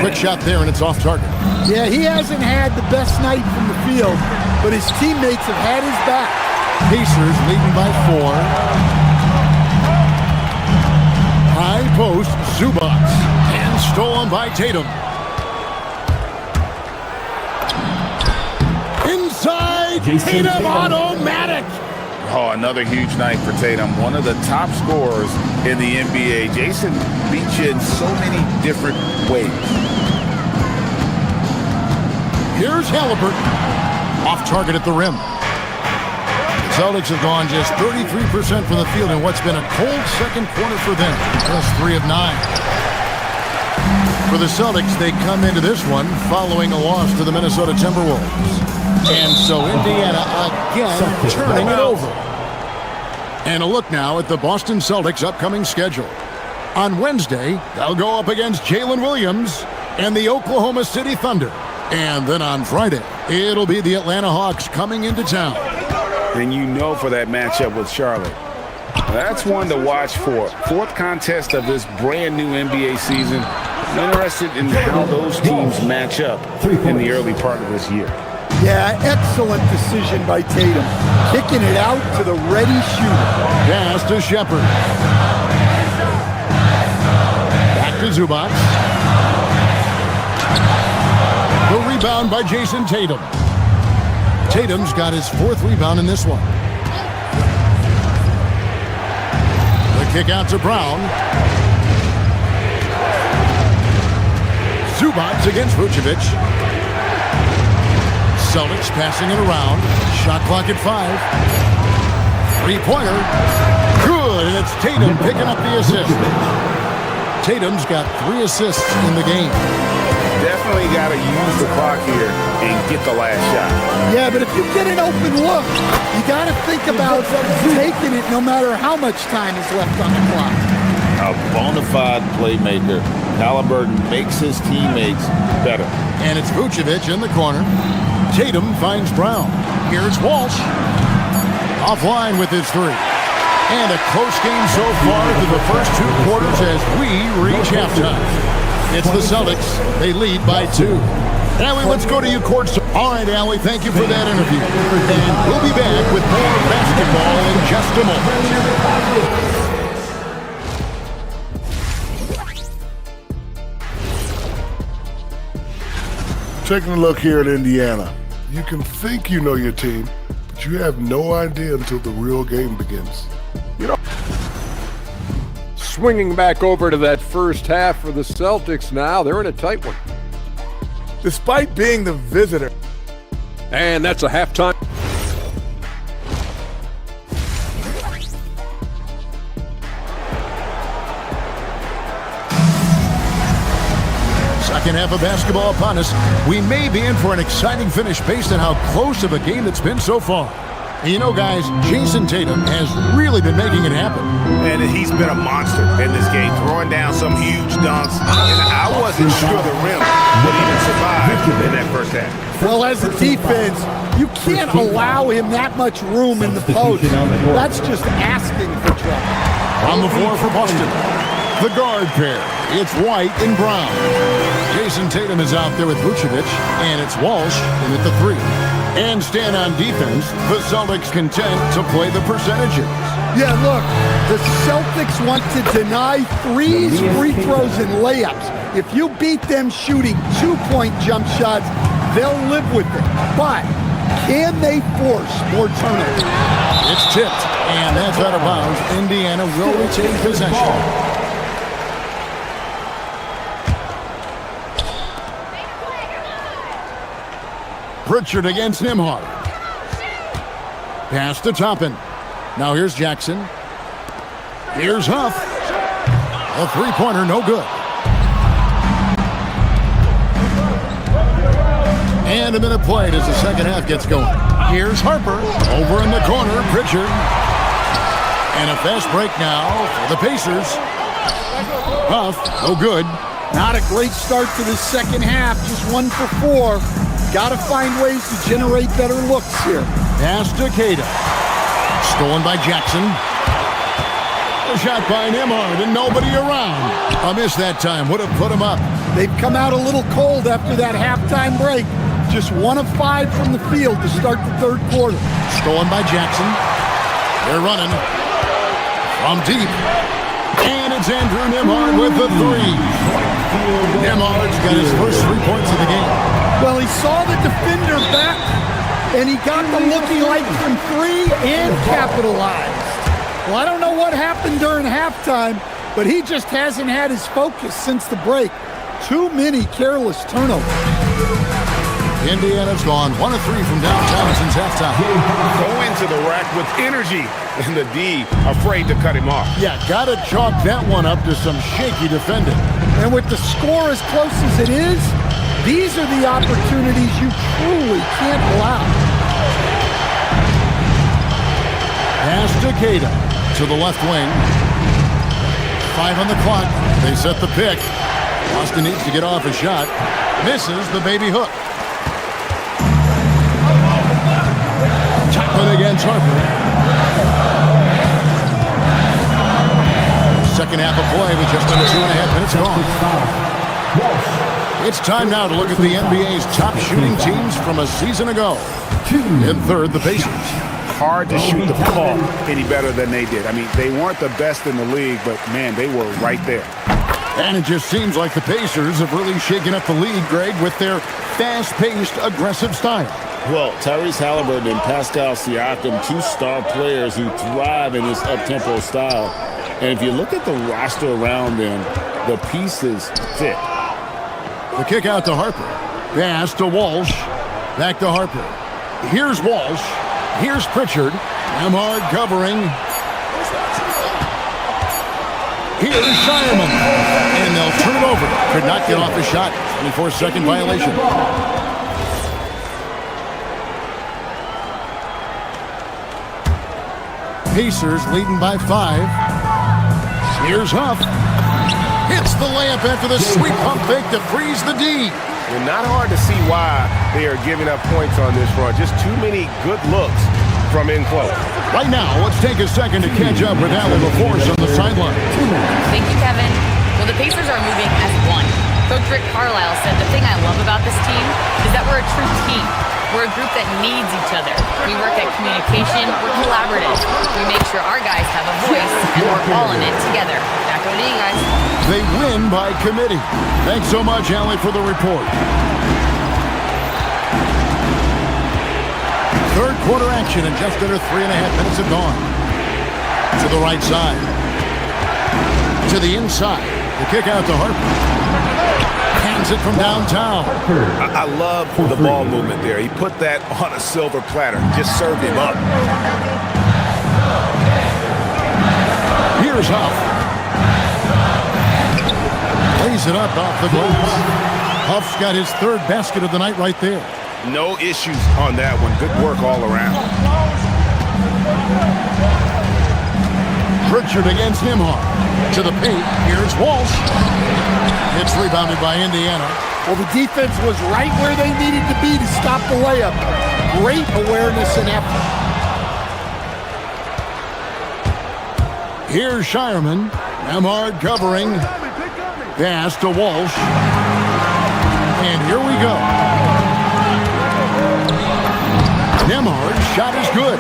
Quick shot there, and it's off target. Yeah, he hasn't had the best night from the field, but his teammates have had his back. Pacers leading by 4. High post, Zubac. And stolen by Tatum. Inside, Tatum automatic. Oh, another huge night for Tatum. One of the top scorers in the NBA. Jason beats you in so many different ways. Here's Halliburton. Off target at the rim. The Celtics have gone just 33% from the field in what's been a cold second quarter for them. Just 3 of 9. For the Celtics, they come into this one following a loss to the Minnesota Timberwolves. And so Indiana again turning it over. And a look now at the Boston Celtics' upcoming schedule. On Wednesday, they'll go up against Jalen Williams and the Oklahoma City Thunder. And then on Friday, it'll be the Atlanta Hawks coming into town. And you know for that matchup with Charlotte. That's one to watch for. 4th contest of this brand new NBA season. I'm interested in how those teams match up in the early part of this year. Yeah, excellent decision by Tatum. Kicking it out to the ready shooter. Pass to Shepard. Back to Zubac. The rebound by Jason Tatum. Tatum's got his 4th rebound in this one. The kick out to Brown. Zubac against Vucevic. Celtics passing it around. Shot clock at 5. 3-pointer. Good, and it's Tatum picking up the assist. Tatum's got 3 assists in the game. Definitely got to use the clock here and get the last shot. Yeah, but if you get an open look, you got to think about taking it no matter how much time is left on the clock. A bona fide playmaker. Halliburton makes his teammates better. And it's Vucevic in the corner. Tatum finds Brown. Here's Walsh. Offline with his 3. And a close game so far through the first 2 quarters as we reach halftime. It's the Celtics. They lead by 2. Allie, let's go to you courts. All right, Allie, thank you for that interview. And we'll be back with more basketball in just a moment. Taking a look here at Indiana. You can think you know your team, but you have no idea until the real game begins. Swinging back over to that first half for the Celtics now. They're in a tight one. Despite being the visitor. And that's a halftime. Second half of basketball upon us. We may be in for an exciting finish based on how close of a game it's been so far. And you know, guys, Jason Tatum has really been making it happen. And he's been a monster in this game, throwing down some huge dunks. And I wasn't sure the rim would even survive in that first half. Well, as a defense, you can't allow him that much room in the post. That's just asking for trouble. On the floor for Boston, the guard pair. It's White and Brown. Jason Tatum is out there with Vucevic, and it's Walsh in at the 3. And stand on defense, the Celtics content to play the percentages. Yeah, look, the Celtics want to deny threes, free throws, and layups. If you beat them shooting 2-point jump shots, they'll live with it. But can they force more turnovers? It's tipped, and that's out of bounds. Indiana will retain possession. Pritchard against Nembhard. Pass to Toppin. Now here's Jackson. Here's Huff. A 3-pointer, no good. And a minute played as the second half gets going. Here's Harper. Over in the corner, Pritchard. And a fast break now for the Pacers. Huff, no good. Not a great start to the second half, just 1 for 4. Got to find ways to generate better looks here. Pass to Queta. Stolen by Jackson. A shot by Nembhard and nobody around. A miss that time. Would have put him up. They've come out a little cold after that halftime break. Just 1 of 5 from the field to start the third quarter. Stolen by Jackson. They're running from deep. And it's Andrew Nembhard with the 3. Nembhard's got his first 3 points of the game. Well, he saw the defender back, and he got the looking like from 3 and capitalized. Well, I don't know what happened during halftime, but he just hasn't had his focus since the break. Too many careless turnovers. Indiana's gone 1 of 3 from downtown since halftime. Go into the rack with energy, and the D afraid to cut him off. Yeah, gotta chalk that one up to some shaky defending. And with the score as close as it is, these are the opportunities you truly can't allow. Pass to Queta to the left wing. 5 on the clock. They set the pick. Boston needs to get off a shot. Misses the baby hook. Chapman against Harper. Second half of play with just under 2.5 minutes gone. It's time now to look at the NBA's top shooting teams from a season ago. In third, the Pacers. Hard to shoot the ball any better than they did. I mean, they weren't the best in the league, but, man, they were right there. And it just seems like the Pacers have really shaken up the league, Greg, with their fast-paced, aggressive style. Well, Tyrese Halliburton and Pascal Siakam, 2 star players who thrive in this up-tempo style. And if you look at the roster around them, the pieces fit. The kick out to Harper. Pass to Walsh. Back to Harper. Here's Walsh. Here's Pritchard. Nembhard covering. Here's Here's Shireman. And they'll turn it over. Could not get off the shot. 24-second violation. Pacers leading by 5. Here's Huff. Hits the layup after the sweep pump fake to freeze the D. And not hard to see why they are giving up points on this run. Just too many good looks from in close. Right now, let's take a second to catch up with Alan LaForce on the sideline. Thank you, Kevin. Well, the Pacers are moving as one. Coach Rick Carlisle said the thing I love about this team is that we're a true team. We're a group that needs each other. We work at communication. We're collaborative. We make sure our guys have a voice, and we're all in it together. Back over to you guys. They win by committee. Thanks so much, Allie, for the report. Third quarter action in just under 3.5 minutes have gone. To the right side. To the inside. The kick out to Harper. Hands it from downtown. I love the ball movement there. He put that on a silver platter. Just served him up. Here's Huff. Lays it up off the glass. Huff's got his third basket of the night right there. No issues on that one. Good work all around. Pritchard against Nimhar. To the paint. Here's Walsh. It's rebounded by Indiana. Well, the defense was right where they needed to be to stop the layup. Great awareness and effort. Here's Shireman. Nemhard covering. Pass to Walsh. And here we go. Nemhard's shot is good.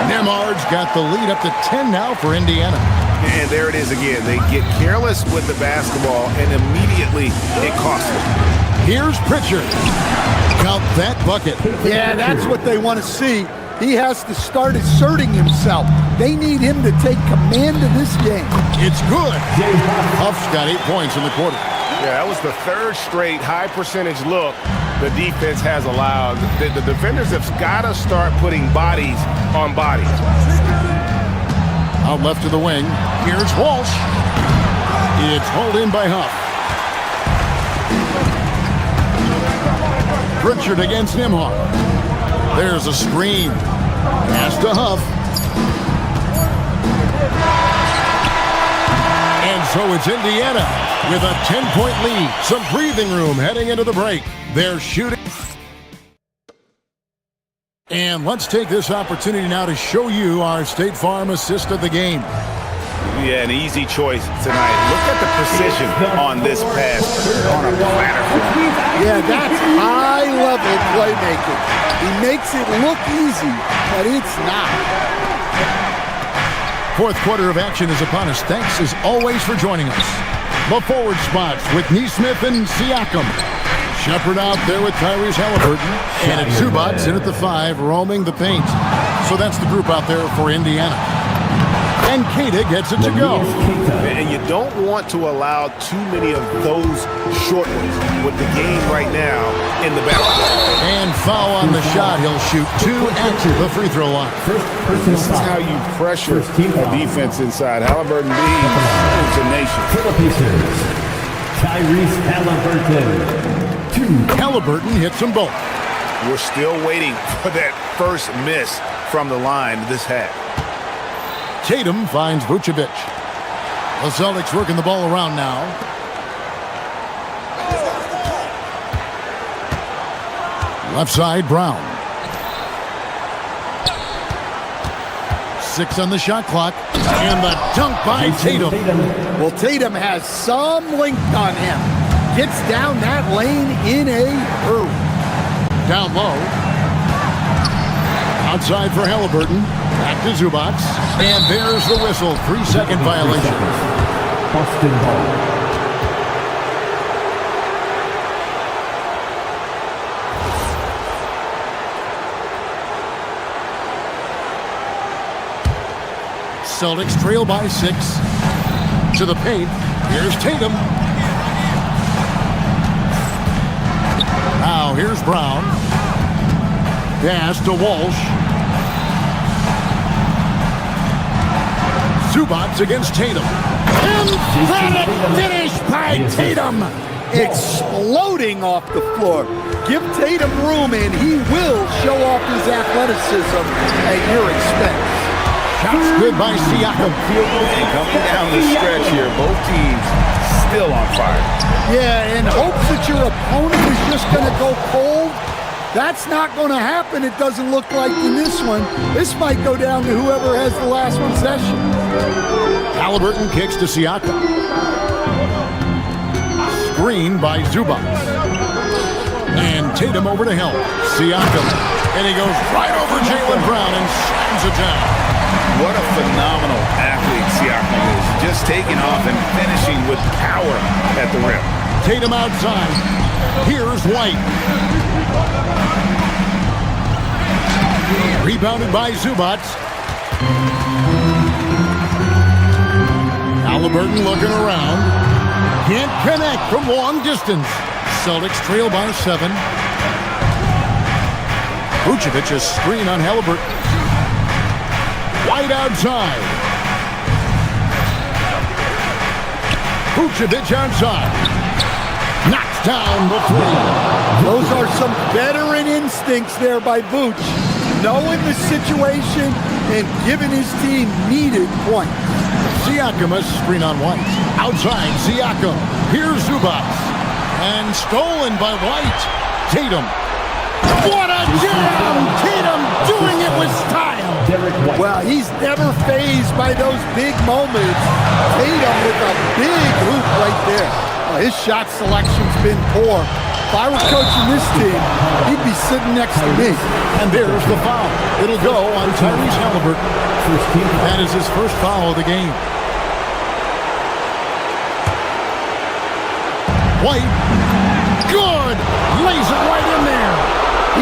Nemhard's got the lead up to 10 now for Indiana. And there it is again. They get careless with the basketball, and immediately it costs them. Here's Pritchard. Count that bucket. Yeah, that's what they want to see. He has to start asserting himself. They need him to take command of this game. It's good. Huff's got 8 points in the quarter. Yeah, that was the third straight high percentage look the defense has allowed. The defenders have got to start putting bodies on bodies. Out left to the wing. Here's Walsh. It's hauled in by Huff. Pritchard against Nimhar. There's a screen. Pass to Huff. And so it's Indiana with a 10-point lead. Some breathing room heading into the break. They're shooting. And let's take this opportunity now to show you our State Farm assist of the game. Yeah, an easy choice tonight. Look at the precision on this pass on a platter. Yeah, that's high-level playmaking. He makes it look easy, but it's not. Fourth quarter of action is upon us. Thanks, as always, for joining us. The forward spots with Neesmith and Siakam. Shepard out there with Tyrese Halliburton. And it's Zubats in at the 5, roaming the paint. So that's the group out there for Indiana. And Keita gets it to go. And you don't want to allow too many of those short ones with the game right now in the balance. And foul on the shot. He'll shoot 2 at the free throw line. This is how you pressure a defense inside. Halliburton leads the nation. Tyrese Halliburton. Halliburton hits them both. We're still waiting for that first miss from the line this half. Tatum finds Vucevic. The Celtics working the ball around now. Left side, Brown. 6 on the shot clock. And the dunk by Tatum. Well, Tatum has some length on him. Gets down that lane in a hurry. Down low. Outside for Halliburton. Back to Zubats. And there's the whistle. 3-second violation. Boston ball. Celtics trail by 6. To the paint. Here's Tatum. Now here's Brown. Pass to Walsh. Zubats against Tatum. Emphatic finish by Tatum. Exploding off the floor. Give Tatum room and he will show off his athleticism at your expense. Shots good by Siakam. And coming down the stretch here, both teams still on fire. Yeah, and hopes that your opponent is just going to go cold. That's not going to happen, it doesn't look like in this one. This might go down to whoever has the last possession. Halliburton kicks to Siakam. Screen by Zubats. And Tatum over to help. Siakam. And he goes right over Jaylen Brown and slams it down. What a phenomenal athlete Siakam is. Just taking off and finishing with power at the rim. Tatum outside. Here's White. Rebounded by Zubats. Halliburton looking around. Can't connect from long distance. Celtics trail by 7. Vucevic a screen on Halliburton. White outside. Vucevic outside. Knocks down the 3. Those are some veteran instincts there by Vooch. Knowing the situation and giving his team needed points. Siakam a screen on White. Outside, Siakam. Here's Zubats. And stolen by White. Tatum. What a jam! Tatum doing it with style. Well, he's never fazed by those big moments. Tatum with a big hoop right there. Well, his shot selection's been poor. If I were coaching this team, he'd be sitting next to me. And there's the foul. It'll go on Tyrese Halliburton. That is his first foul of the game. White. Good. Lays it right in there.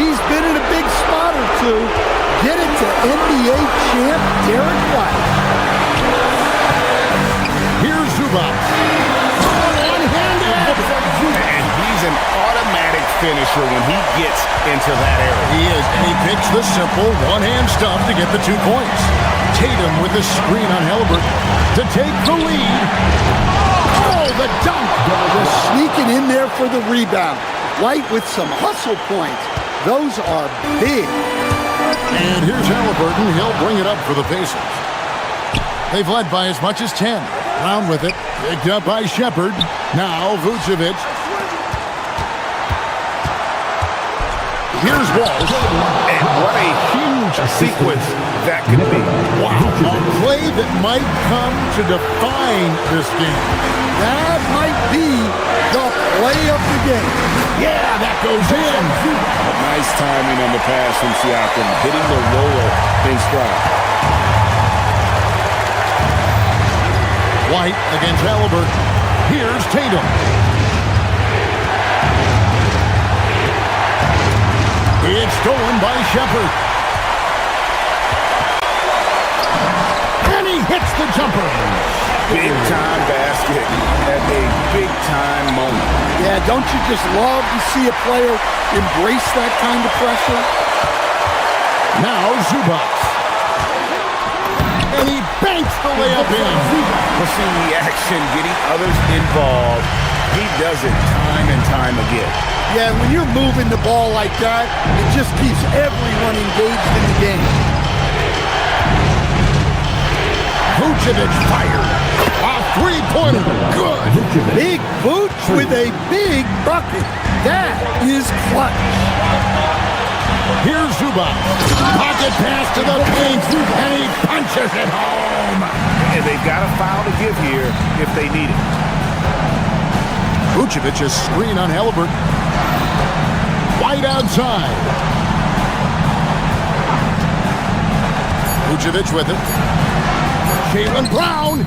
He's been in a big spot or two. Get it to NBA champ Derek White. Here's Zubats. One-handed. And he's an automatic finisher when he gets into that area. He is, and he picks the simple one-hand stuff to get the 2 points. Tatum with the screen on Halliburton to take the lead. Oh, the dunk! Just sneaking in there for the rebound. White with some hustle points. Those are big. And here's Halliburton. He'll bring it up for the Pacers. They've led by as much as 10. Brown with it. Picked up by Shepherd. Now Vucevic. Here's Walsh. And what a huge sequence that could be. Wow. A play that might come to define this game. That might be the play of the game. Yeah, that goes in. Nice timing on the pass from Siakam, hitting the roller in stride. White against Halliburton. Here's Tatum. It's stolen by Shepherd. And he hits the jumper. Big-time basket at a big-time moment. Yeah, don't you just love to see a player embrace that kind of pressure? Now Zubats. And he banks the layup in. We're seeing the action, getting others involved. He does it time and time again. Yeah, when you're moving the ball like that, it just keeps everyone engaged in the game. Vucevic fired. A three-pointer. Good. Big Vooch with a big bucket. That is clutch. Here's Zubats. Pocket pass to the paint, and he punches it home. And they've got a foul to give here if they need it. Vucevic's screen on Halliburton. White outside. Vucevic with it. Jaylen Brown.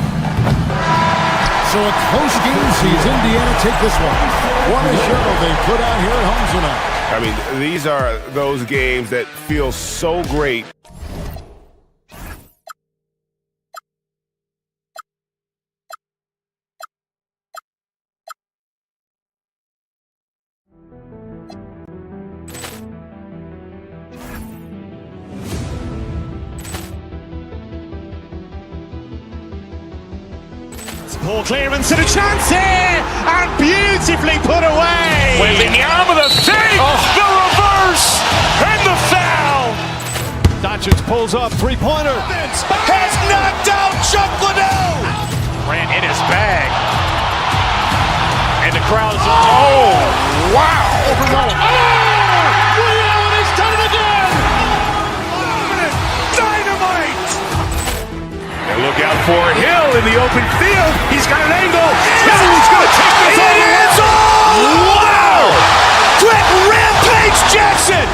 So a close game sees Indiana take this one. What a show they put out here at home tonight. I mean, these are those games that feel so great. Poor clearance and a chance here, and beautifully put away. Wembanyama the save, the reverse, and the foul. Doncic pulls up, three-pointer. Has knocked out Chuck Liddell. Grant in his bag. And the crowd is, oh, wow. Ray Allen has done it again. Dynamite. And look out for Hill in the open field. He's got an angle. Hill's going to take this all the way. Wow. Quick rampage Jackson.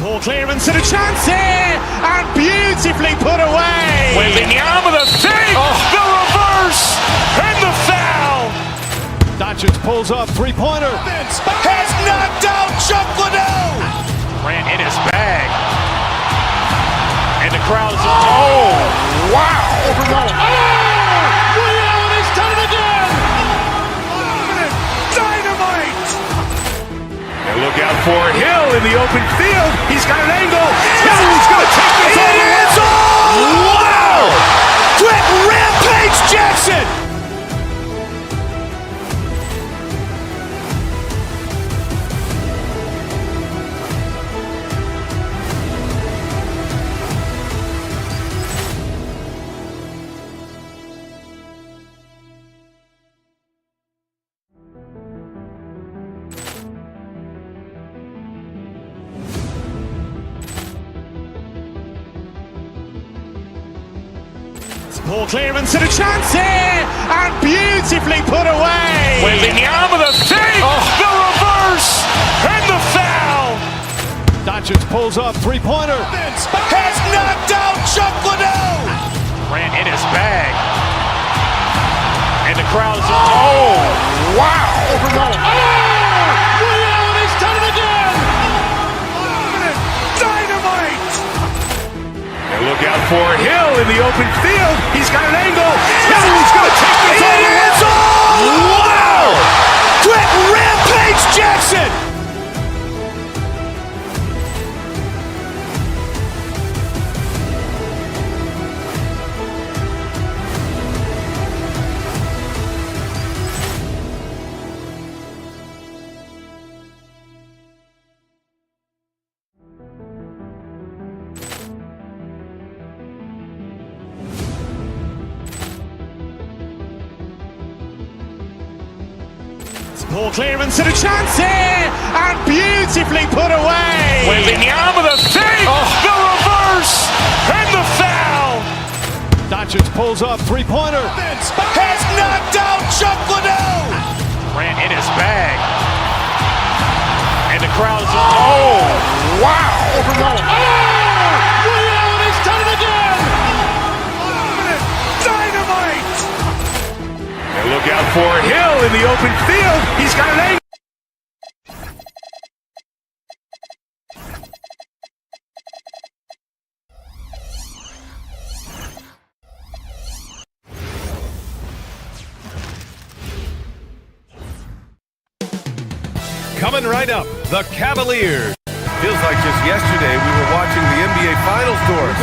Poor clearance and a chance here, and beautifully put away. Wembanyama the save, the reverse, and the foul. Doncic pulls up, three-pointer. Has knocked out Chuck Liddell. Grant in his bag. And the crowd is, oh, wow. Ray Allen has done it again. Dynamite. And look out for Hill in the open field. He's got an angle. Hill's going to take this all the way. Wow. Quick rampage Jackson. Poor clearance and a chance here, and beautifully put away. Wembanyama the save, the reverse, and the foul. Doncic pulls up, three-pointer. Has knocked out Chuck Liddell. Grant in his bag. And the crowd is, oh, wow. Ray Allen has done it again. Dynamite. And look out for Hill in the open field. He's got an angle. Hill's going to take this all the way. Wow. Quick rampage Jackson. Poor clearance and a chance here, and beautifully put away. Wembanyama the save, the reverse, and the foul. Doncic pulls up, three-pointer. Has knocked out Chuck Liddell. Grant in his bag. And the crowd is, oh, wow. Ray Allen has done it again. Dynamite. And look out for Hill in the open field. He's got an angle. Coming right up, the Cavaliers. Feels like just yesterday we were watching the NBA Finals doors.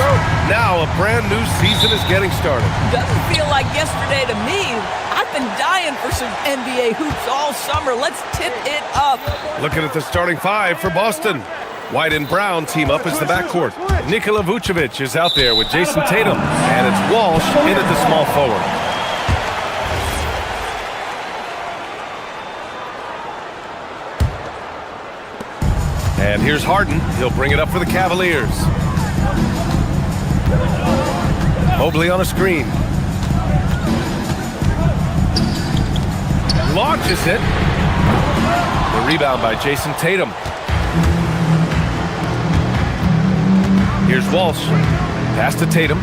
Now a brand new season is getting started. Doesn't feel like yesterday to me. I've been dying for some NBA hoops all summer. Let's tip it up. Looking at the starting five for Boston. White and Brown team up as the backcourt. Nikola Vucevic is out there with Jason Tatum. And it's Walsh in at the small forward. And here's Harden. He'll bring it up for the Cavaliers. Mobley on a screen. Launches it. The rebound by Jason Tatum. Here's Walsh. Pass to Tatum.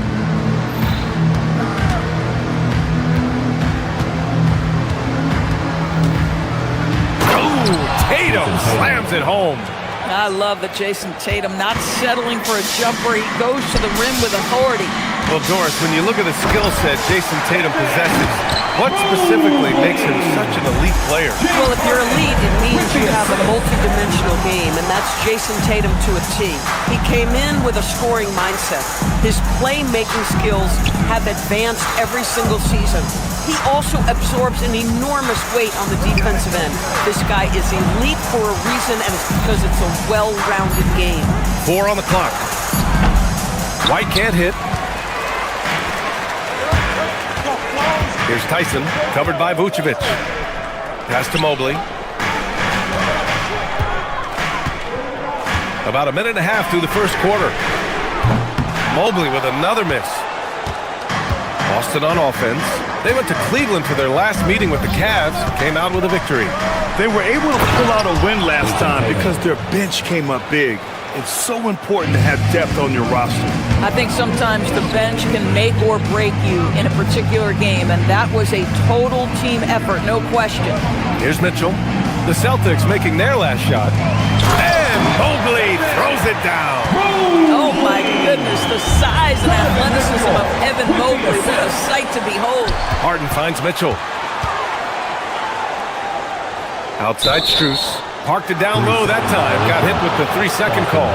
it home. I love that Jason Tatum not settling for a jumper. He goes to the rim with authority. Well, Doris, when you look at the skill set Jason Tatum possesses, what specifically makes him such an elite player? Well, if you're elite, it means you have a multi-dimensional game, and that's Jason Tatum to a T. He came in with a scoring mindset. His playmaking skills have advanced every single season. He also absorbs an enormous weight on the defensive end. This guy is elite for a reason, and it's because it's a well-rounded game. 4 on the clock. White can't hit. Here's Tyson, covered by Vucevic. Pass to Mobley. About a minute and a half through the first quarter. Mobley with another miss. Boston on offense. They went to Cleveland for their last meeting with the Cavs. Came out with a victory. They were able to pull out a win last time because their bench came up big. It's so important to have depth on your roster. I think sometimes the bench can make or break you in a particular game, and that was a total team effort, no question. Here's Mitchell. The Celtics making their last shot. And Mobley throws it down. Oh my goodness, the size and athleticism of Evan Mobley. What a sight to behold. Harden finds Mitchell. Outside Strus. Parked it down low that time. Got hit with the 3-second call.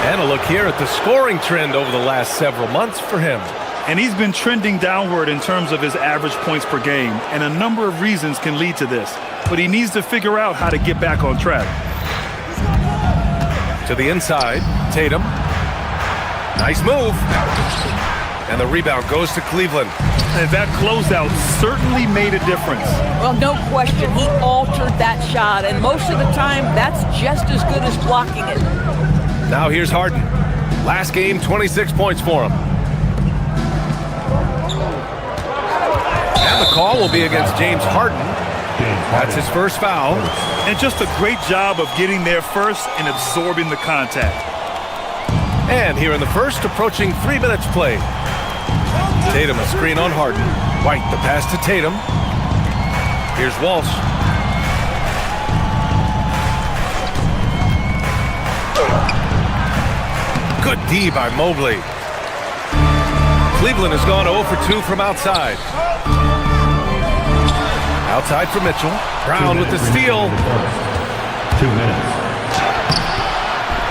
And a look here at the scoring trend over the last several months for him. And he's been trending downward in terms of his average points per game. And a number of reasons can lead to this. But he needs to figure out how to get back on track. To the inside. Tatum. Nice move. And the rebound goes to Cleveland. And that closeout certainly made a difference. Well, no question. He altered that shot, and most of the time, that's just as good as blocking it. Now here's Harden. Last game, 26 points for him. And the call will be against James Harden. That's his first foul. And just a great job of getting there first and absorbing the contact. And here in the first, approaching 3 minutes played. Tatum a screen on Harden. White the pass to Tatum. Here's Walsh. Good D by Mobley. Cleveland has gone 0 for 2 from outside. Outside for Mitchell. Brown with the steal. 2 minutes.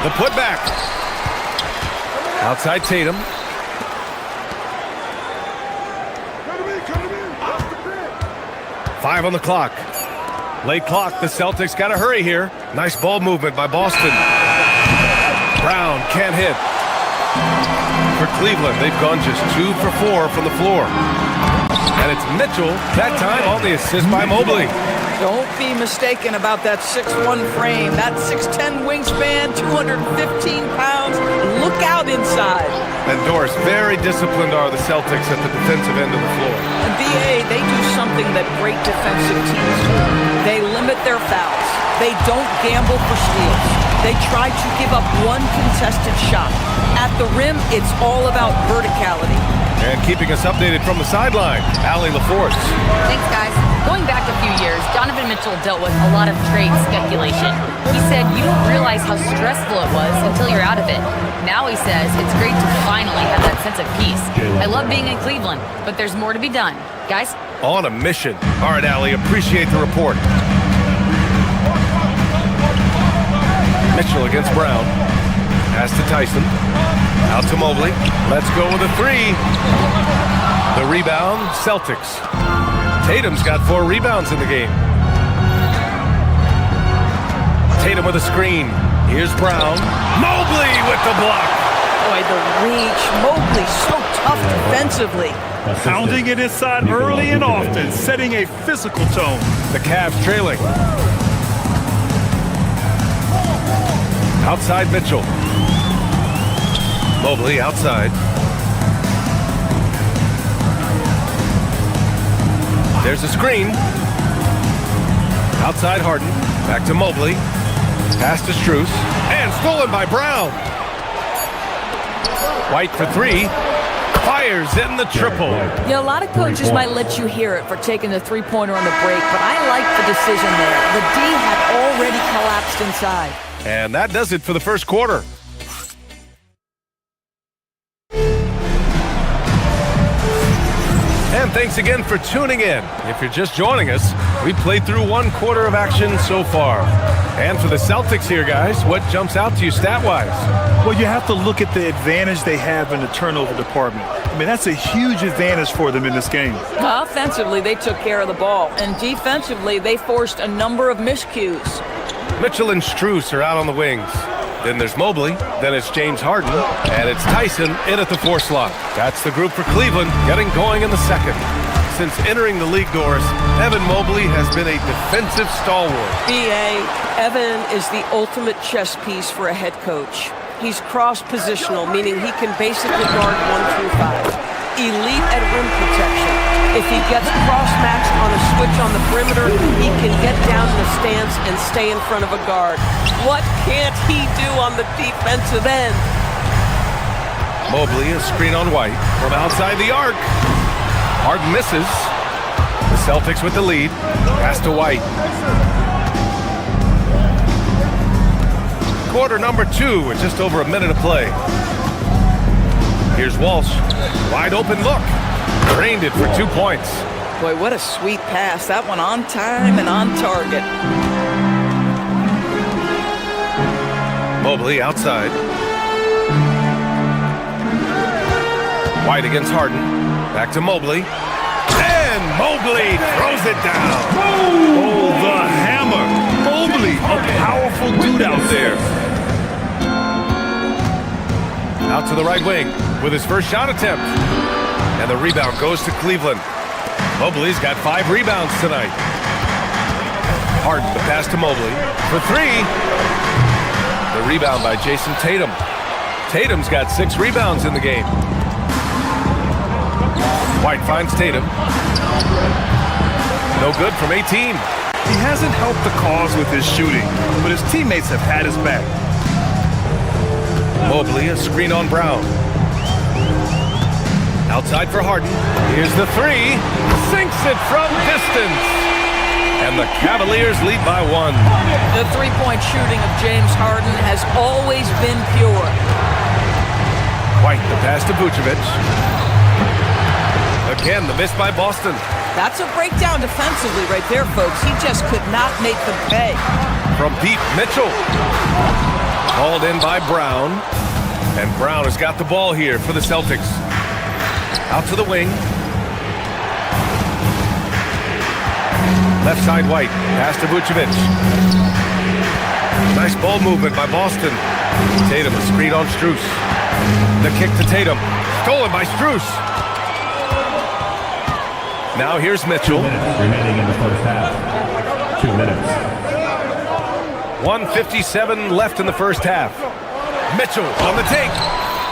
The putback. Outside Tatum. Five on the clock. Late clock. The Celtics got to hurry here. Nice ball movement by Boston. Brown can't hit. For Cleveland, they've gone just 2 for 4 from the floor. And it's Mitchell, that time on the assist by Mobley. Don't be mistaken about that 6'1 frame, that 6'10 wingspan, 215 pounds. Look out inside. And Doris, very disciplined are the Celtics at the defensive end of the floor. And BA, they do something that great defensive teams do. They limit their fouls. They don't gamble for steals. They try to give up one contested shot. At the rim, it's all about verticality. And keeping us updated from the sideline, Allie LaForce. Thanks, guys. Going back a few years, Donovan Mitchell dealt with a lot of trade speculation. He said you don't realize how stressful it was until you're out of it. Now he says it's great to finally have that sense of peace. I love being in Cleveland, but there's more to be done. Guys? On a mission. All right, Allie, appreciate the report. Mitchell against Brown. Pass to Tyson. Out to Mobley. Let's go with a 3. The rebound, Celtics. Tatum's got 4 rebounds in the game. Tatum with a screen. Here's Brown. Mobley with the block. Boy, the reach. Mobley so tough defensively. Pounding it inside early and often, setting a physical tone. The Cavs trailing. Outside Mitchell. Mobley outside. There's a screen. Outside Harden. Back to Mobley. Pass to Strus. And stolen by Brown. White for 3. fires in the triple. Yeah, a lot of coaches might let you hear it for taking the three-pointer on the break, but I like the decision there. The D had already collapsed inside. And that does it for the first quarter. And thanks again for tuning in. If you're just joining us, we played through one quarter of action so far. And for the Celtics here, guys, what jumps out to you stat-wise? Well, you have to look at the advantage they have in the turnover department. I mean, that's a huge advantage for them in this game. Offensively, they took care of the ball, and defensively, they forced a number of miscues. Mitchell and Strus are out on the wings. Then there's Mobley, then it's James Harden, and it's Tyson in at the 4 slot. That's the group for Cleveland, getting going in the second. Since entering the league doors, Evan Mobley has been a defensive stalwart. B.A., Evan is the ultimate chess piece for a head coach. He's cross-positional, meaning he can basically guard 1 through 5. Elite at rim protection. If he gets cross-matched on a switch on the perimeter, he can get down in the stance and stay in front of a guard. What can't he do on the defensive end? Mobley, a screen on White from outside the arc. Harden misses. The Celtics with the lead. Pass to White. Quarter number 2 with just over a minute to play. Here's Walsh. Wide open look. Drained it for 2 points. Boy, what a sweet pass. That one on time and on target. Mobley outside. White against Harden. Back to Mobley. And Mobley throws it down. Oh, the hammer. Mobley, a powerful dude out there. Out to the right wing with his first shot attempt. And the rebound goes to Cleveland. Mobley's got 5 rebounds tonight. Harden, the pass to Mobley for 3. The rebound by Jason Tatum. Tatum's got 6 rebounds in the game. White finds Tatum. No good from 18. He hasn't helped the cause with his shooting, but his teammates have had his back. Mobley, a screen on Brown. Outside for Harden. Here's the 3. Sinks it from distance. And the Cavaliers lead by 1. The three-point shooting of James Harden has always been pure. White, the pass to Vucevic. Again, the miss by Boston. That's a breakdown defensively right there, folks. He just could not make them pay. From deep, Mitchell. Called in by Brown. And Brown has got the ball here for the Celtics. Out to the wing. Left side White. Pass to Vucevic. Nice ball movement by Boston. Tatum, a screen on Strus. The kick to Tatum. Stolen by Strus. Now here's Mitchell. 2 minutes remaining in the first half. 2 minutes. 1:57 left in the first half. Mitchell on the take.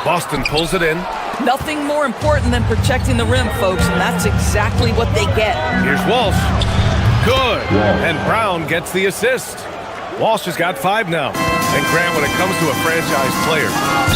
Boston pulls it in. Nothing more important than protecting the rim, folks, and that's exactly what they get. Here's Walsh. Good. And Brown gets the assist. Walsh has got 5 now. And Grant, when it comes to a franchise player,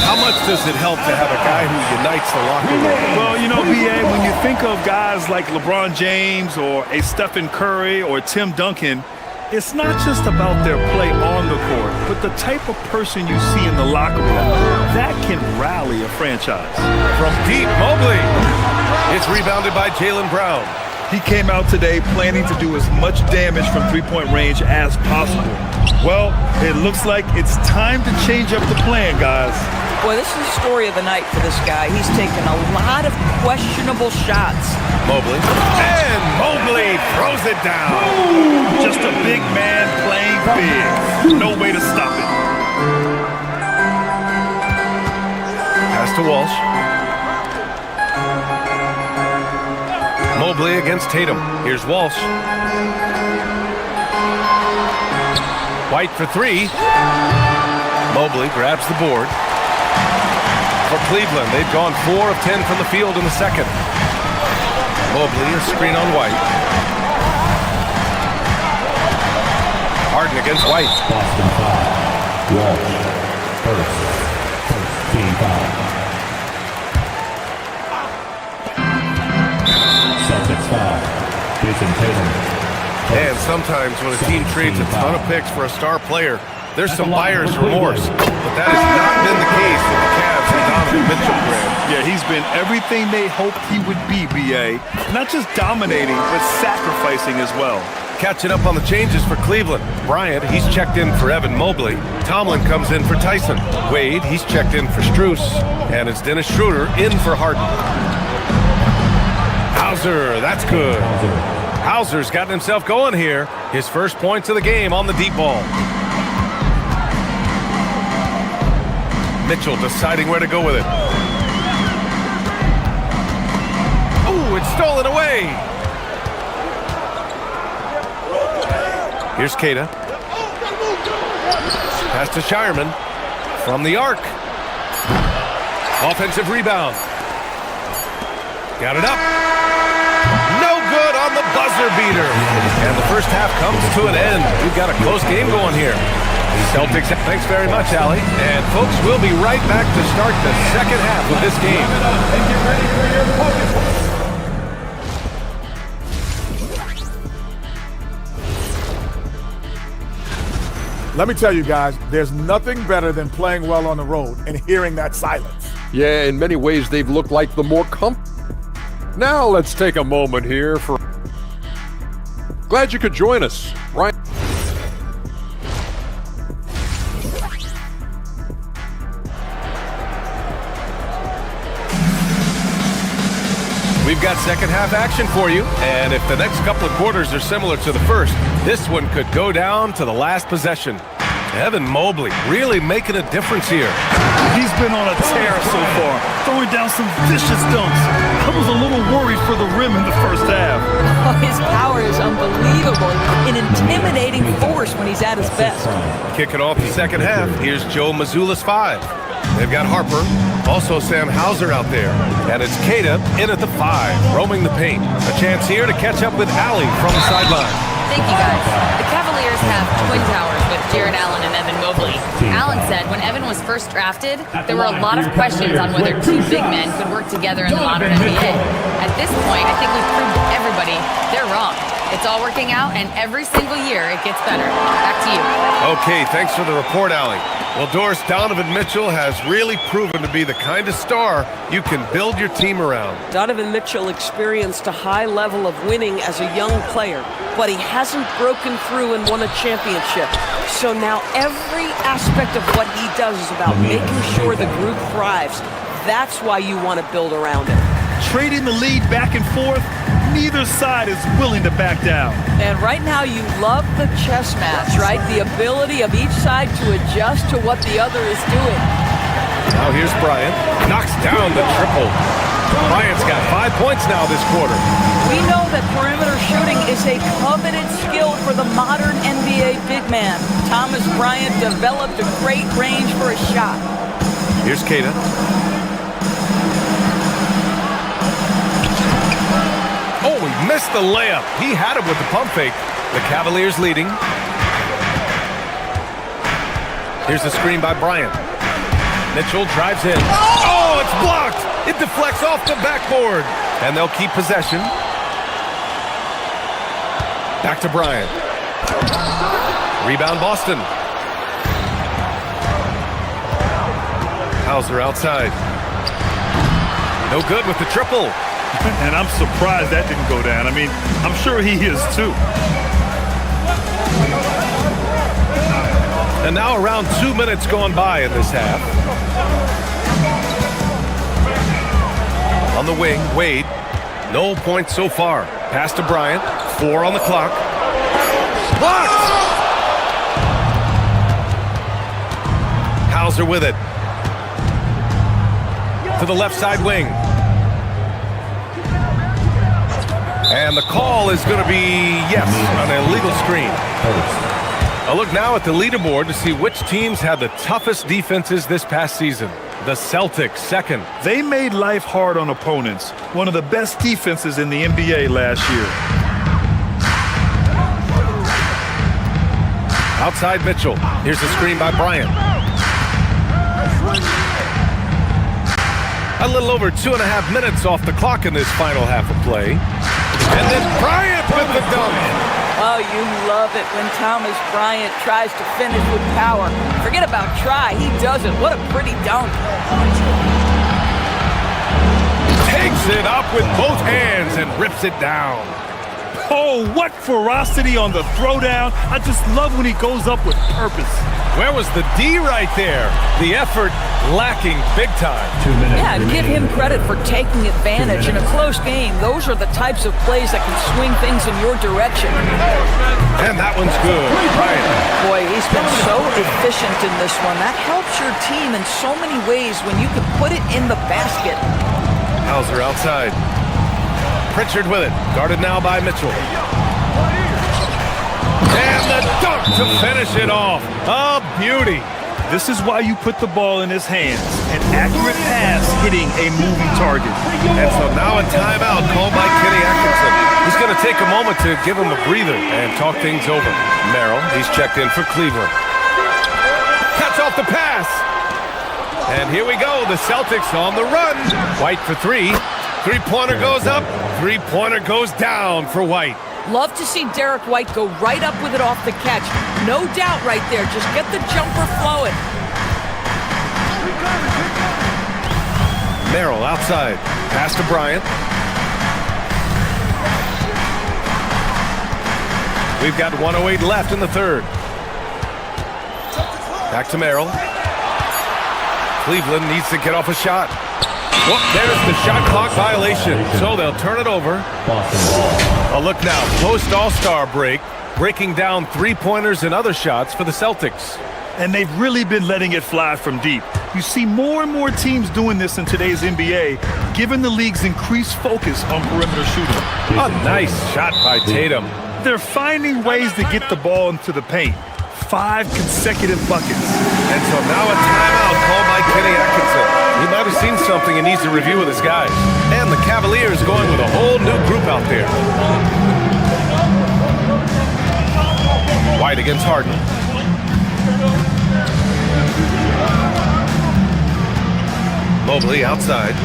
how much does it help to have a guy who unites the locker room? Well, you know, B.A., when you think of guys like LeBron James or a Stephen Curry or Tim Duncan, it's not just about their play on the court, but the type of person you see in the locker room that can rally a franchise. From deep, Mobley. It's rebounded by Jaylen Brown. He came out today planning to do as much damage from three-point range as possible. Well, it looks like it's time to change up the plan, guys. Boy, this is the story of the night for this guy. He's taken a lot of questionable shots. Mobley. And Mobley throws it down. Just a big man playing big. No way to stop it. Pass to Walsh. Mobley against Tatum. Here's Walsh. White for 3. Mobley grabs the board. For Cleveland, they've gone 4 of 10 from the field in the second. Mobley, a screen on White. Harden against White. Boston foul. Walsh. First team foul. Jason Tatum. And sometimes when a team trades a ton of picks for a star player, there's some buyer's remorse. But that has not been the case with the Cavs and Donovan Mitchell, Graham. Yeah, he's been everything they hoped he would be, B.A. Not just dominating, but sacrificing as well. Catching up on the changes for Cleveland. Bryant, he's checked in for Evan Mobley. Tomlin comes in for Tyson. Wade, he's checked in for Strus. And it's Dennis Schroeder in for Harden. Hauser, that's good. Hauser's gotten himself going here. His first points of the game on the deep ball. Mitchell deciding where to go with it. Oh, it's stolen away. Here's Keita. Pass to Shireman from the arc. Offensive rebound. Got it up. No good on the buzzer beater. And the first half comes to an end. We've got a close game going here. Celtics, thanks very much, Allie. And folks, we'll be right back to start the second half of this game. And get ready for your focus. Let me tell you guys, there's nothing better than playing well on the road and hearing that silence. Yeah, in many ways, they've looked like the more Now let's take a moment here for... Glad you could join us. Ryan. We've got second half action for you, and if the next couple of quarters are similar to the first, this one could go down to the last possession. Evan Mobley really making a difference here. He's been on a tear so far, throwing down some vicious dunks. I was a little worried for the rim in the first half. Oh, his power is unbelievable. An intimidating force when he's at his best. Kicking off the second half, here's Joe Mazzulla's 5. They've got Harper, also Sam Hauser out there. And it's Keita in at the 5, roaming the paint. A chance here to catch up with Allie from the sideline. Thank you, guys. The Cavaliers have twin towers with Jared Allen and Evan Mobley. Allen said when Evan was first drafted, there were a lot of questions on whether two big men could work together in the modern NBA. At this point, I think we've proved to everybody they're wrong. It's all working out, and every single year it gets better. Back to you. Okay, thanks for the report, Allie. Well, Doris, Donovan Mitchell has really proven to be the kind of star you can build your team around. Donovan Mitchell experienced a high level of winning as a young player, but he hasn't broken through and won a championship. So now every aspect of what he does is about making sure the group thrives. That's why you want to build around him. Trading the lead back and forth, neither side is willing to back down. And right now you love the chess match, right? The ability of each side to adjust to what the other is doing. Now here's Bryant. Knocks down the triple. Bryant's got 5 points now this quarter. We know that perimeter shooting is a coveted skill for the modern NBA big man. Thomas Bryant developed a great range for a shot. Here's Keita. Oh, he missed the layup. He had it with the pump fake. The Cavaliers leading. Here's the screen by Bryant. Mitchell drives in. Oh, it's blocked. It deflects off the backboard. And they'll keep possession. Back to Bryant. Rebound Boston. Hauser outside. No good with the triple. And I'm surprised that didn't go down. I mean, I'm sure he is too. And now around 2 minutes gone by in this half. On the wing, Wade. No points so far. Pass to Bryant. 4 on the clock. Blocked! Hauser with it. To the left side wing. And the call is going to be, yes, an illegal screen. A look now at the leaderboard to see which teams had the toughest defenses this past season. The Celtics, second. They made life hard on opponents. One of the best defenses in the NBA last year. Outside Mitchell. Here's the screen by Bryant. A little over 2.5 minutes off the clock in this final half of play. And then Bryant with the dunk. Oh, you love it when Thomas Bryant tries to finish with power. Forget about try, he does it. What a pretty dunk. Takes it up with both hands and rips it down. Oh, what ferocity on the throwdown. I just love when he goes up with purpose. Where was the D right there? The effort lacking big time. 2 minutes. Yeah, give him credit for taking advantage in a close game. Those are the types of plays that can swing things in your direction. And that one's good. Bryant. Boy, he's been so efficient in this one. That helps your team in so many ways when you can put it in the basket. Hauser outside. Pritchard with it. Guarded now by Mitchell. And the dunk to finish it off. A beauty. This is why you put the ball in his hands. An accurate pass hitting a moving target. And so now a timeout called by Kenny Atkinson. He's going to take a moment to give him a breather and talk things over. Merrill, he's checked in for Cleveland. Cuts off the pass. And here we go. The Celtics on the run. White for three. Three-pointer goes up. Three-pointer goes down for White. Love to see Derek White go right up with it off the catch. No doubt right there. Just get the jumper flowing. Merrill outside. Pass to Bryant. We've got 1:08 left in the third. Back to Merrill. Cleveland needs to get off a shot. Well, there's the shot clock violation. So they'll turn it over. A look now. Post-All-Star break. Breaking down three-pointers and other shots for the Celtics. And they've really been letting it fly from deep. You see more and more teams doing this in today's NBA, given the league's increased focus on perimeter shooting. A nice shot by Tatum. They're finding ways to get the ball into the paint. 5 consecutive buckets. And so now a timeout called by Kenny Atkinson. He might have seen something and needs to review with his guys. And the Cavaliers going with a whole new group out there. White against Harden. Mobley outside.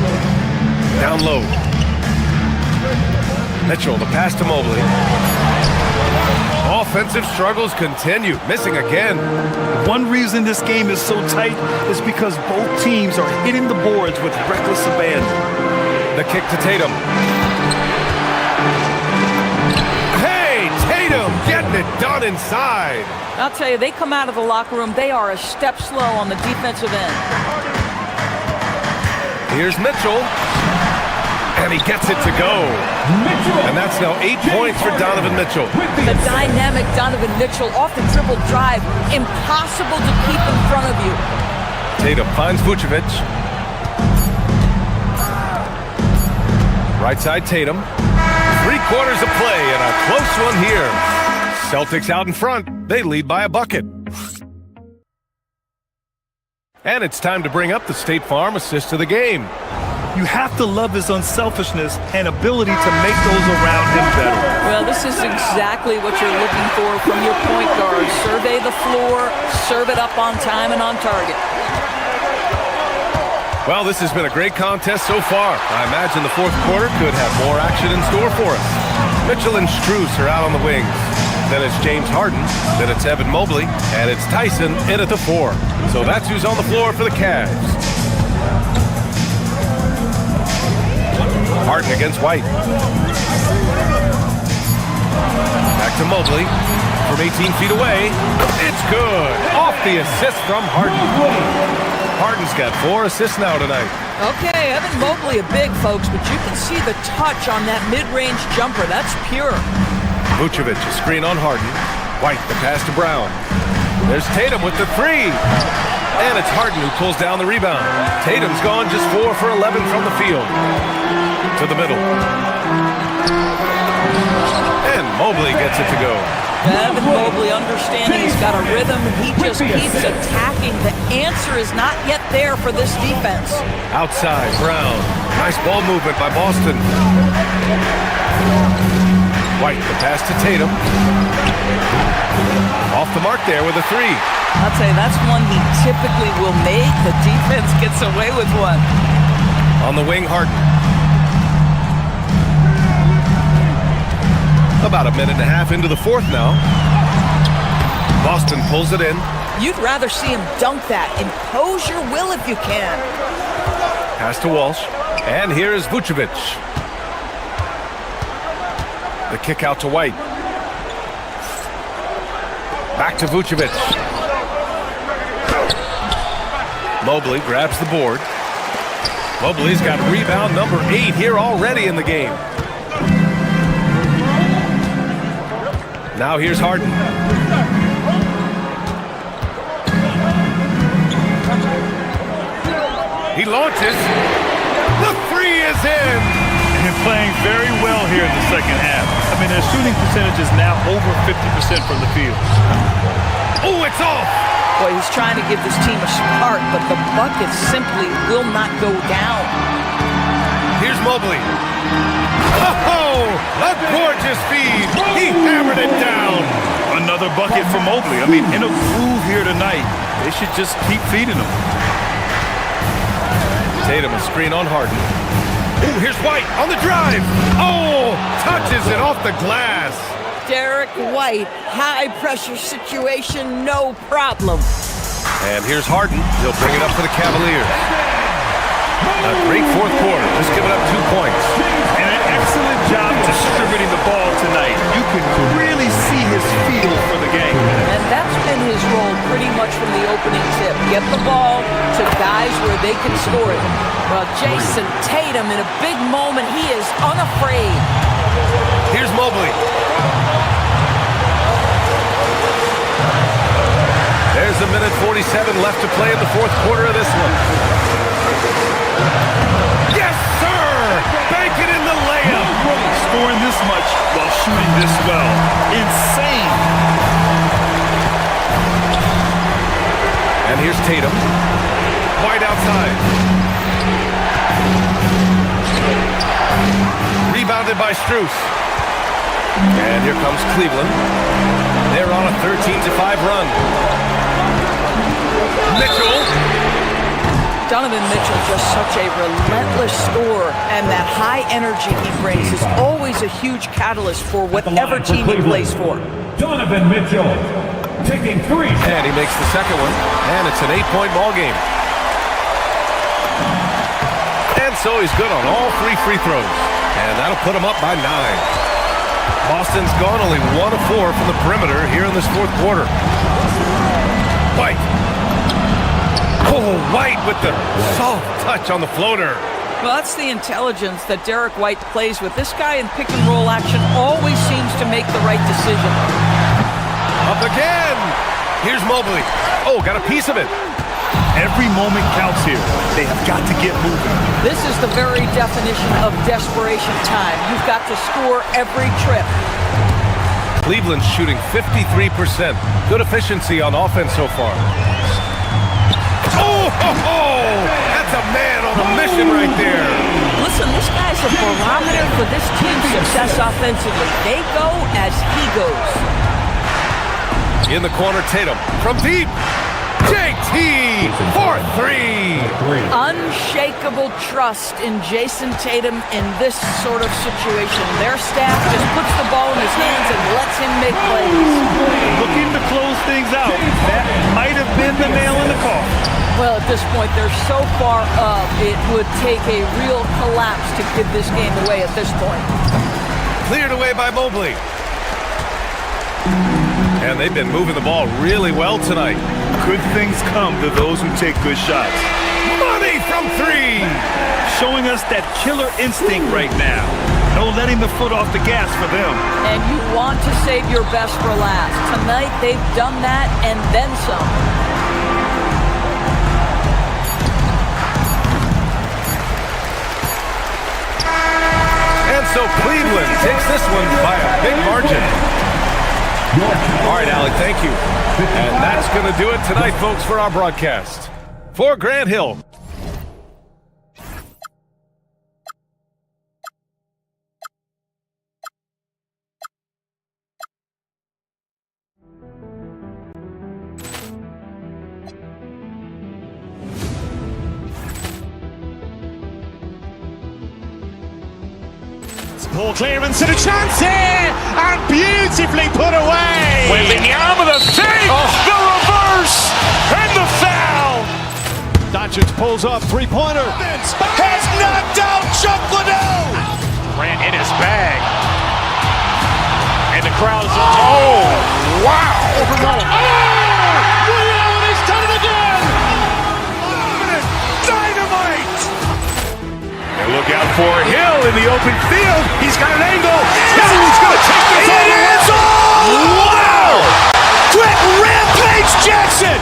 Down low. Mitchell, the pass to Mobley. Offensive struggles continue. Missing again. One reason this game is so tight is because both teams are hitting the boards with reckless abandon. The kick to Tatum. Hey, Tatum getting it done inside. I'll tell you, they come out of the locker room, they are a step slow on the defensive end. Here's Mitchell. And he gets it to go. And that's now 8 points for Donovan Mitchell. The dynamic Donovan Mitchell off the dribble drive. Impossible to keep in front of you. Tatum finds Vucevic. Right side Tatum. 3/4 of play and a close one here. Celtics out in front. They lead by a bucket. And it's time to bring up the State Farm assist of the game. You have to love his unselfishness and ability to make those around him better. Well, this is exactly what you're looking for from your point guard. Survey the floor, serve it up on time and on target. Well, this has been a great contest so far. I imagine the fourth quarter could have more action in store for us. Mitchell and Strus are out on the wings. Then it's James Harden, then it's Evan Mobley, and it's Tyson in at the 4. So that's who's on the floor for the Cavs. Harden against White. Back to Mobley. From 18 feet away. It's good. Off the assist from Harden. Harden's got 4 assists now tonight. Okay, Evan Mobley a big, folks, but you can see the touch on that mid-range jumper. That's pure. Vucevic, a screen on Harden. White, the pass to Brown. There's Tatum with the 3. And it's Harden who pulls down the rebound. Tatum's gone just 4 for 11 from the field. To the middle. And Mobley gets it to go. Evan Mobley understanding he's got a rhythm. He just keeps attacking. The answer is not yet there for this defense. Outside, Brown. Nice ball movement by Boston. White, the pass to Tatum. Off the mark there with a 3. I'll tell you, that's one he typically will make. The defense gets away with one. On the wing, Harden. About a minute and a half into the fourth now. Boston pulls it in. You'd rather see him dunk that. Impose your will if you can. Pass to Walsh. And here is Vucevic. The kick out to White. Back to Vucevic. Mobley grabs the board. Mobley's got rebound number 8 here already in the game. Now here's Harden. He launches. The three is in. And playing very well here in the second half. I mean, their shooting percentage is now over 50% from the field. Oh, it's off. Boy, he's trying to give this team a spark, but the bucket simply will not go down. Here's Mobley. Oh, a gorgeous feed. He hammered it down. Another bucket for Mobley. I mean, in a groove here tonight. They should just keep feeding him. Tatum a screen on Harden. Ooh, here's White on the drive. Oh, touches it off the glass. Derek White, high-pressure situation, no problem. And here's Harden. He'll bring it up for the Cavaliers. A great fourth quarter, just giving up 2 points. And an excellent job distributing the ball tonight. You can really see his feel for the game. And that's been his role pretty much from the opening tip. Get the ball to guys where they can score it. Well, Jason Tatum, in a big moment, he is unafraid. Here's Mobley. There's a minute 47 left to play in the fourth quarter of this one. Yes, sir! Bank it in the layup. Scoring this much while shooting this well. Insane. And here's Tatum. White outside. Rebounded by Strus. And here comes Cleveland. They're on a 13-5 run. Mitchell. Donovan Mitchell, just such a relentless scorer, and that high energy he brings is always a huge catalyst for whatever team he plays for. Donovan Mitchell taking 3. And he makes the second one, and it's an 8-point ball game. And so he's good on all 3 free throws, and that'll put him up by 9. Boston's gone only 1 of 4 from the perimeter here in this fourth quarter. White. Oh, White with the soft touch on the floater. Well, that's the intelligence that Derek White plays with. This guy in pick and roll action always seems to make the right decision. Up again. Here's Mobley. Oh, got a piece of it. Every moment counts here. They have got to get moving. This is the very definition of desperation time. You've got to score every trip. Cleveland's shooting 53%. Good efficiency on offense so far. Oh, ho, ho! That's a man on a mission right there. Listen, this guy's a barometer for this team's success offensively. They go as he goes. In the corner, Tatum from deep. JT for 3. Unshakable trust in Jason Tatum in this sort of situation. Their staff just puts the ball in his hands and lets him make plays. Looking to close things out. That might have been the nail in the coffin. Well, at this point, they're so far up, it would take a real collapse to give this game away at this point. Cleared away by Mobley. And they've been moving the ball really well tonight. Good things come to those who take good shots. Money from 3. Showing us that killer instinct right now. No letting the foot off the gas for them. And you want to save your best for last. Tonight, they've done that and then some. And so Cleveland takes this one by a big margin. All right, Allie, thank you. And that's going to do it tonight, folks, for our broadcast. For Grant Hill. Ball clearance and a chance here, and beautifully put away. Wembanyama the fake, the reverse, and the foul. Doncic pulls up, three-pointer. Has knocked out Chuck Liddell. Ran in his bag. And the crowd's wow! Liddell, he's done it again. Dynamite. And look out for Hill in the open field. He's got an angle. Hill's going to take this all the way. Wow! Quick rampage Jackson.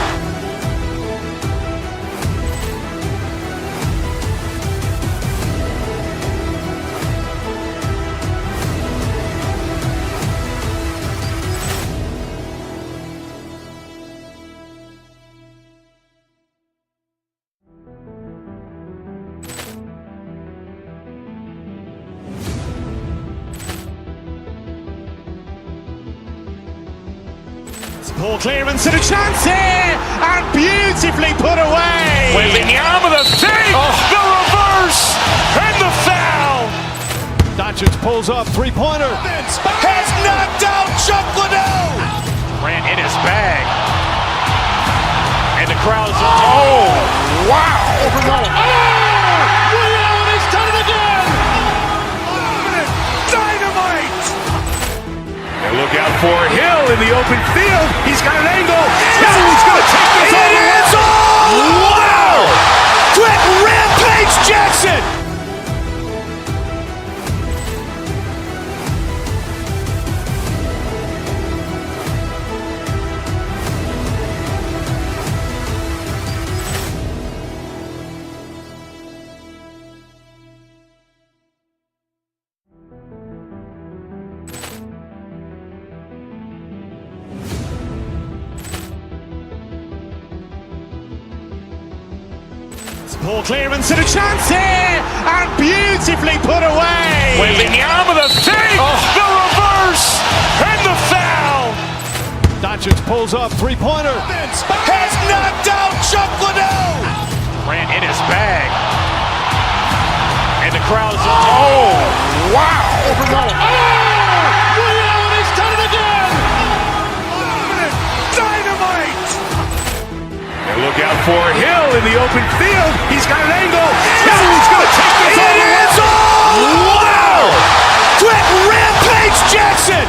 Ball clearance and a chance here, and beautifully put away. Wembanyama the fake, the reverse, and the foul. Doncic pulls up, three-pointer. Has knocked out Chuck Liddell. Ran in his bag. And the crowd's wow! Liddell, he's done it again. Dynamite. And look out for Hill in the open field. He's got an angle. Hill's going to take this all the way. Wow! Quick rampage Jackson. Ball clearance and a chance here, and beautifully put away. Wembanyama the fake, the reverse, and the foul. Doncic pulls up, three-pointer. Has knocked out Chuck Liddell. Ran in his bag. And the crowd's wow! Liddell, he's done it again. Dynamite. And look out for Hill in the open field. He's got an angle. Hill's going to take this all the way. Wow! Quick rampage Jackson.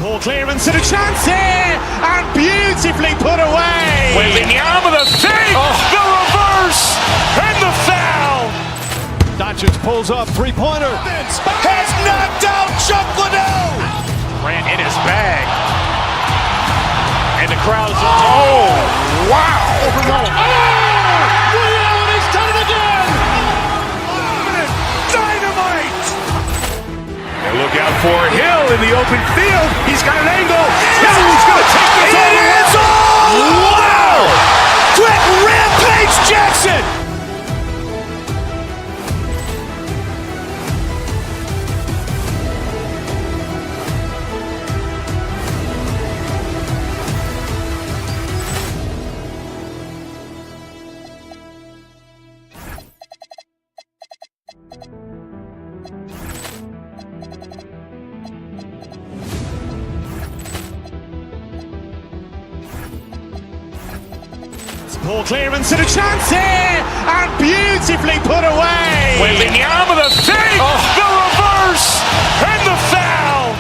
Ball clearance and a chance here, and beautifully put away. Wembanyama the fake, the reverse, and the foul. Doncic pulls up, three-pointer. Has knocked out Chuck Liddell. Ran in his bag. And the crowd's wow! Liddell, he's done it again. Dynamite. And look out for Hill in the open field. He's got an angle. Hill's going to take this all the way. Wow! Quick rampage Jackson. Ball clearance and a chance here, and beautifully put away. Wembanyama the fake, the reverse, and the foul.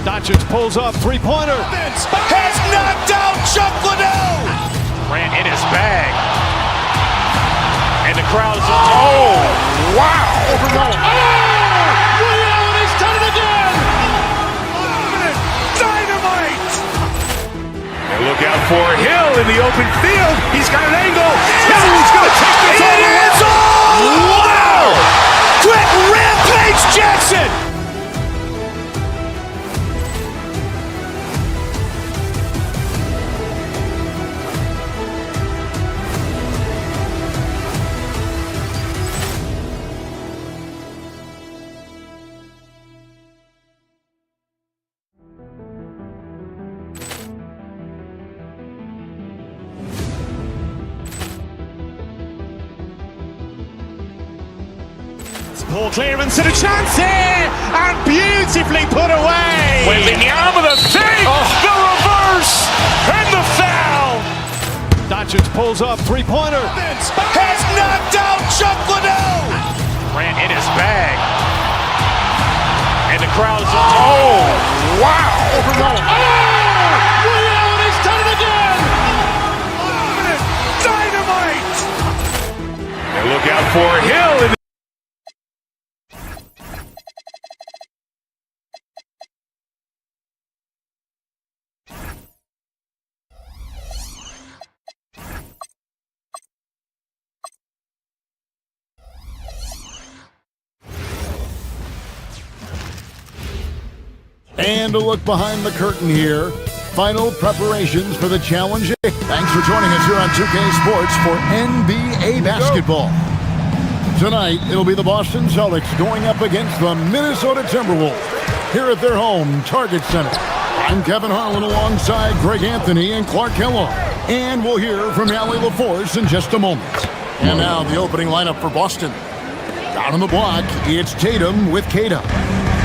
Doncic pulls up, three-pointer. Has knocked out Chuck Liddell. Ran in his bag. And the crowd's wow! Liddell, he's done it again. Dynamite. And look out for Hill in the open field. He's got an angle. Hill's going to take this all the way. Wow! Quick rampage Jackson. Poor clearance and a chance here, and beautifully put away. Wembanyama with a save, the reverse, and the foul. Doncic pulls up, three-pointer. Has knocked out Chuck Liddell. Grant in his bag. And the crowd is, oh, wow. Overrun. Oh, Leo's done it again. Dynamite. And look out for Hill. And a look behind the curtain here. Final preparations for the challenge. Thanks for joining us here on 2K Sports for NBA basketball. Tonight, it'll be the Boston Celtics going up against the Minnesota Timberwolves here at their home, Target Center. I'm Kevin Harlan alongside Greg Anthony and Clark Kellogg. And we'll hear from Allie LaForce in just a moment. And now the opening lineup for Boston. Down on the block, it's Tatum with Kata.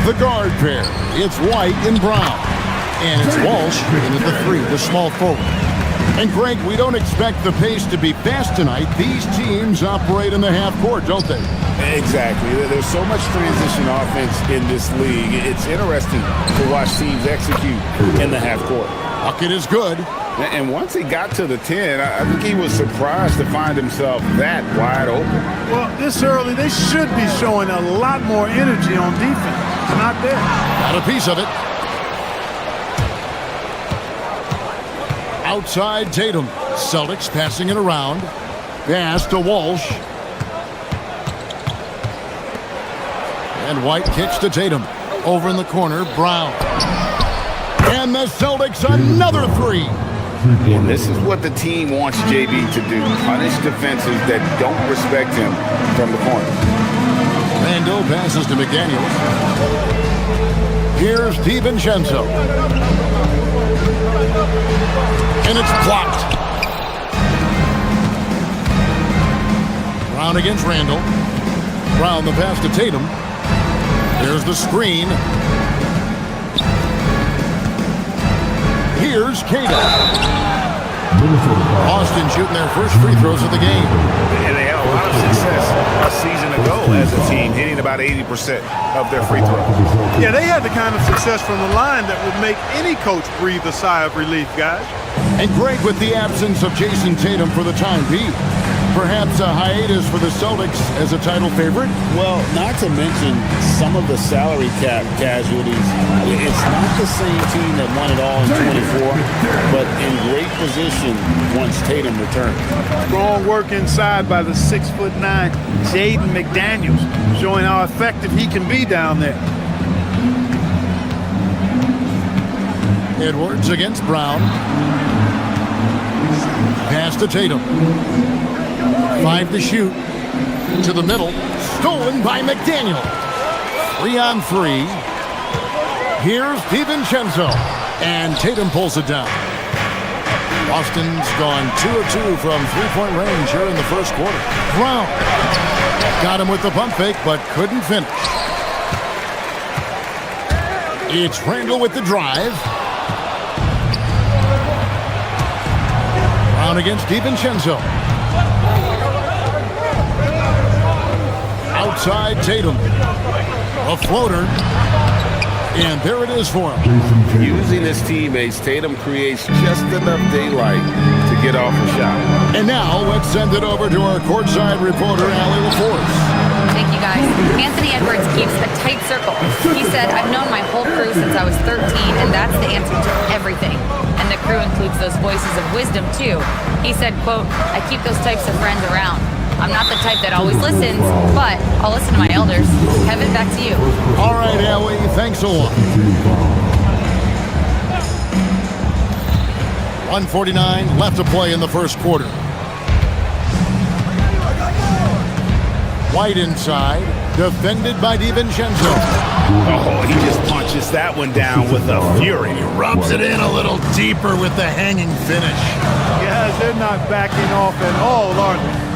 The guard pair, it's White and Brown. And it's Walsh in at the three, the small forward. And Greg, we don't expect the pace to be fast tonight. These teams operate in the half court, don't they? Exactly. There's so much transition offense in this league. It's interesting to watch teams execute in the half court. Bucket is good. And once he got to the 10, I think he was surprised to find himself that wide open. Well, this early, they should be showing a lot more energy on defense. It's not there. Got a piece of it. Outside Tatum. Celtics passing it around. Pass to Walsh. And White kicks to Tatum. Over in the corner, Brown. And the Celtics another three. And this is what the team wants JB to do. Punish defenses that don't respect him from the corner. Randall passes to McDaniels. Here's DiVincenzo. And it's blocked. Brown against Randall. Brown the pass to Tatum. Here's the screen. Here's Kata. Boston shooting their first free throws of the game. And they had a lot of success a season ago as a team, hitting about 80% of their free throws. Yeah, they had the kind of success from the line that would make any coach breathe a sigh of relief, guys. And Greg, with the absence of Jason Tatum for the time being, perhaps a hiatus for the Celtics as a title favorite? Well, not to mention some of the salary cap casualties. It's not the same team that won it all in 24, but in great position once Tatum returned. Strong work inside by the 6'9" Jaden McDaniels, showing how effective he can be down there. Edwards against Brown. Pass to Tatum. 5 to shoot. To the middle. Stolen by McDaniel. 3 on 3. Here's DiVincenzo. And Tatum pulls it down. Boston's gone 2 of 2 from three-point range here in the first quarter. Brown got him with the pump fake, but couldn't finish. It's Randall with the drive. Brown against DiVincenzo. Outside Tatum. A floater. And there it is for him. Using his teammates, Tatum creates just enough daylight to get off a shot. And now let's send it over to our courtside reporter, Allie LaForce. Thank you, guys. Anthony Edwards keeps a tight circle. He said, I've known my whole crew since I was 13, and that's the answer to everything. And the crew includes those voices of wisdom, too. He said, quote, I keep those types of friends around. I'm not the type that always listens, but I'll listen to my elders. Kevin, back to you. All right, Allie, thanks a lot. 1:49 left to play in the first quarter. White inside, defended by DiVincenzo. Oh, he just punches that one down with a fury. He rubs it in a little deeper with the hanging finish. Guys, they're not backing off at all, are they?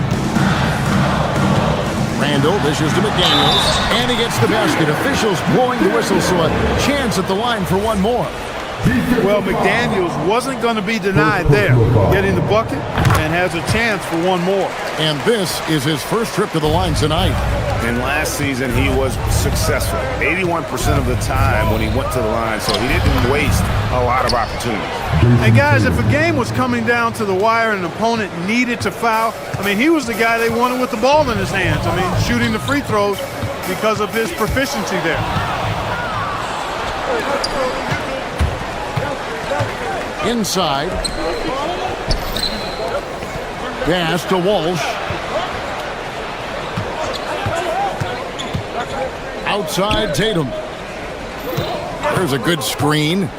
Randall Randall dishes to McDaniels, and he gets the basket. Officials blowing the whistle, so a chance at the line for one more. Well, McDaniels wasn't going to be denied there, getting the bucket, and has a chance for one more. And this is his first trip to the line tonight. And last season, he was successful 81% of the time when he went to the line, so he didn't waste a lot of opportunities. And guys, if a game was coming down to the wire and an opponent needed to foul, I mean, he was the guy they wanted with the ball in his hands. I mean, shooting the free throws because of his proficiency there. Inside. Pass to Walsh. Outside Tatum. There's a good screen.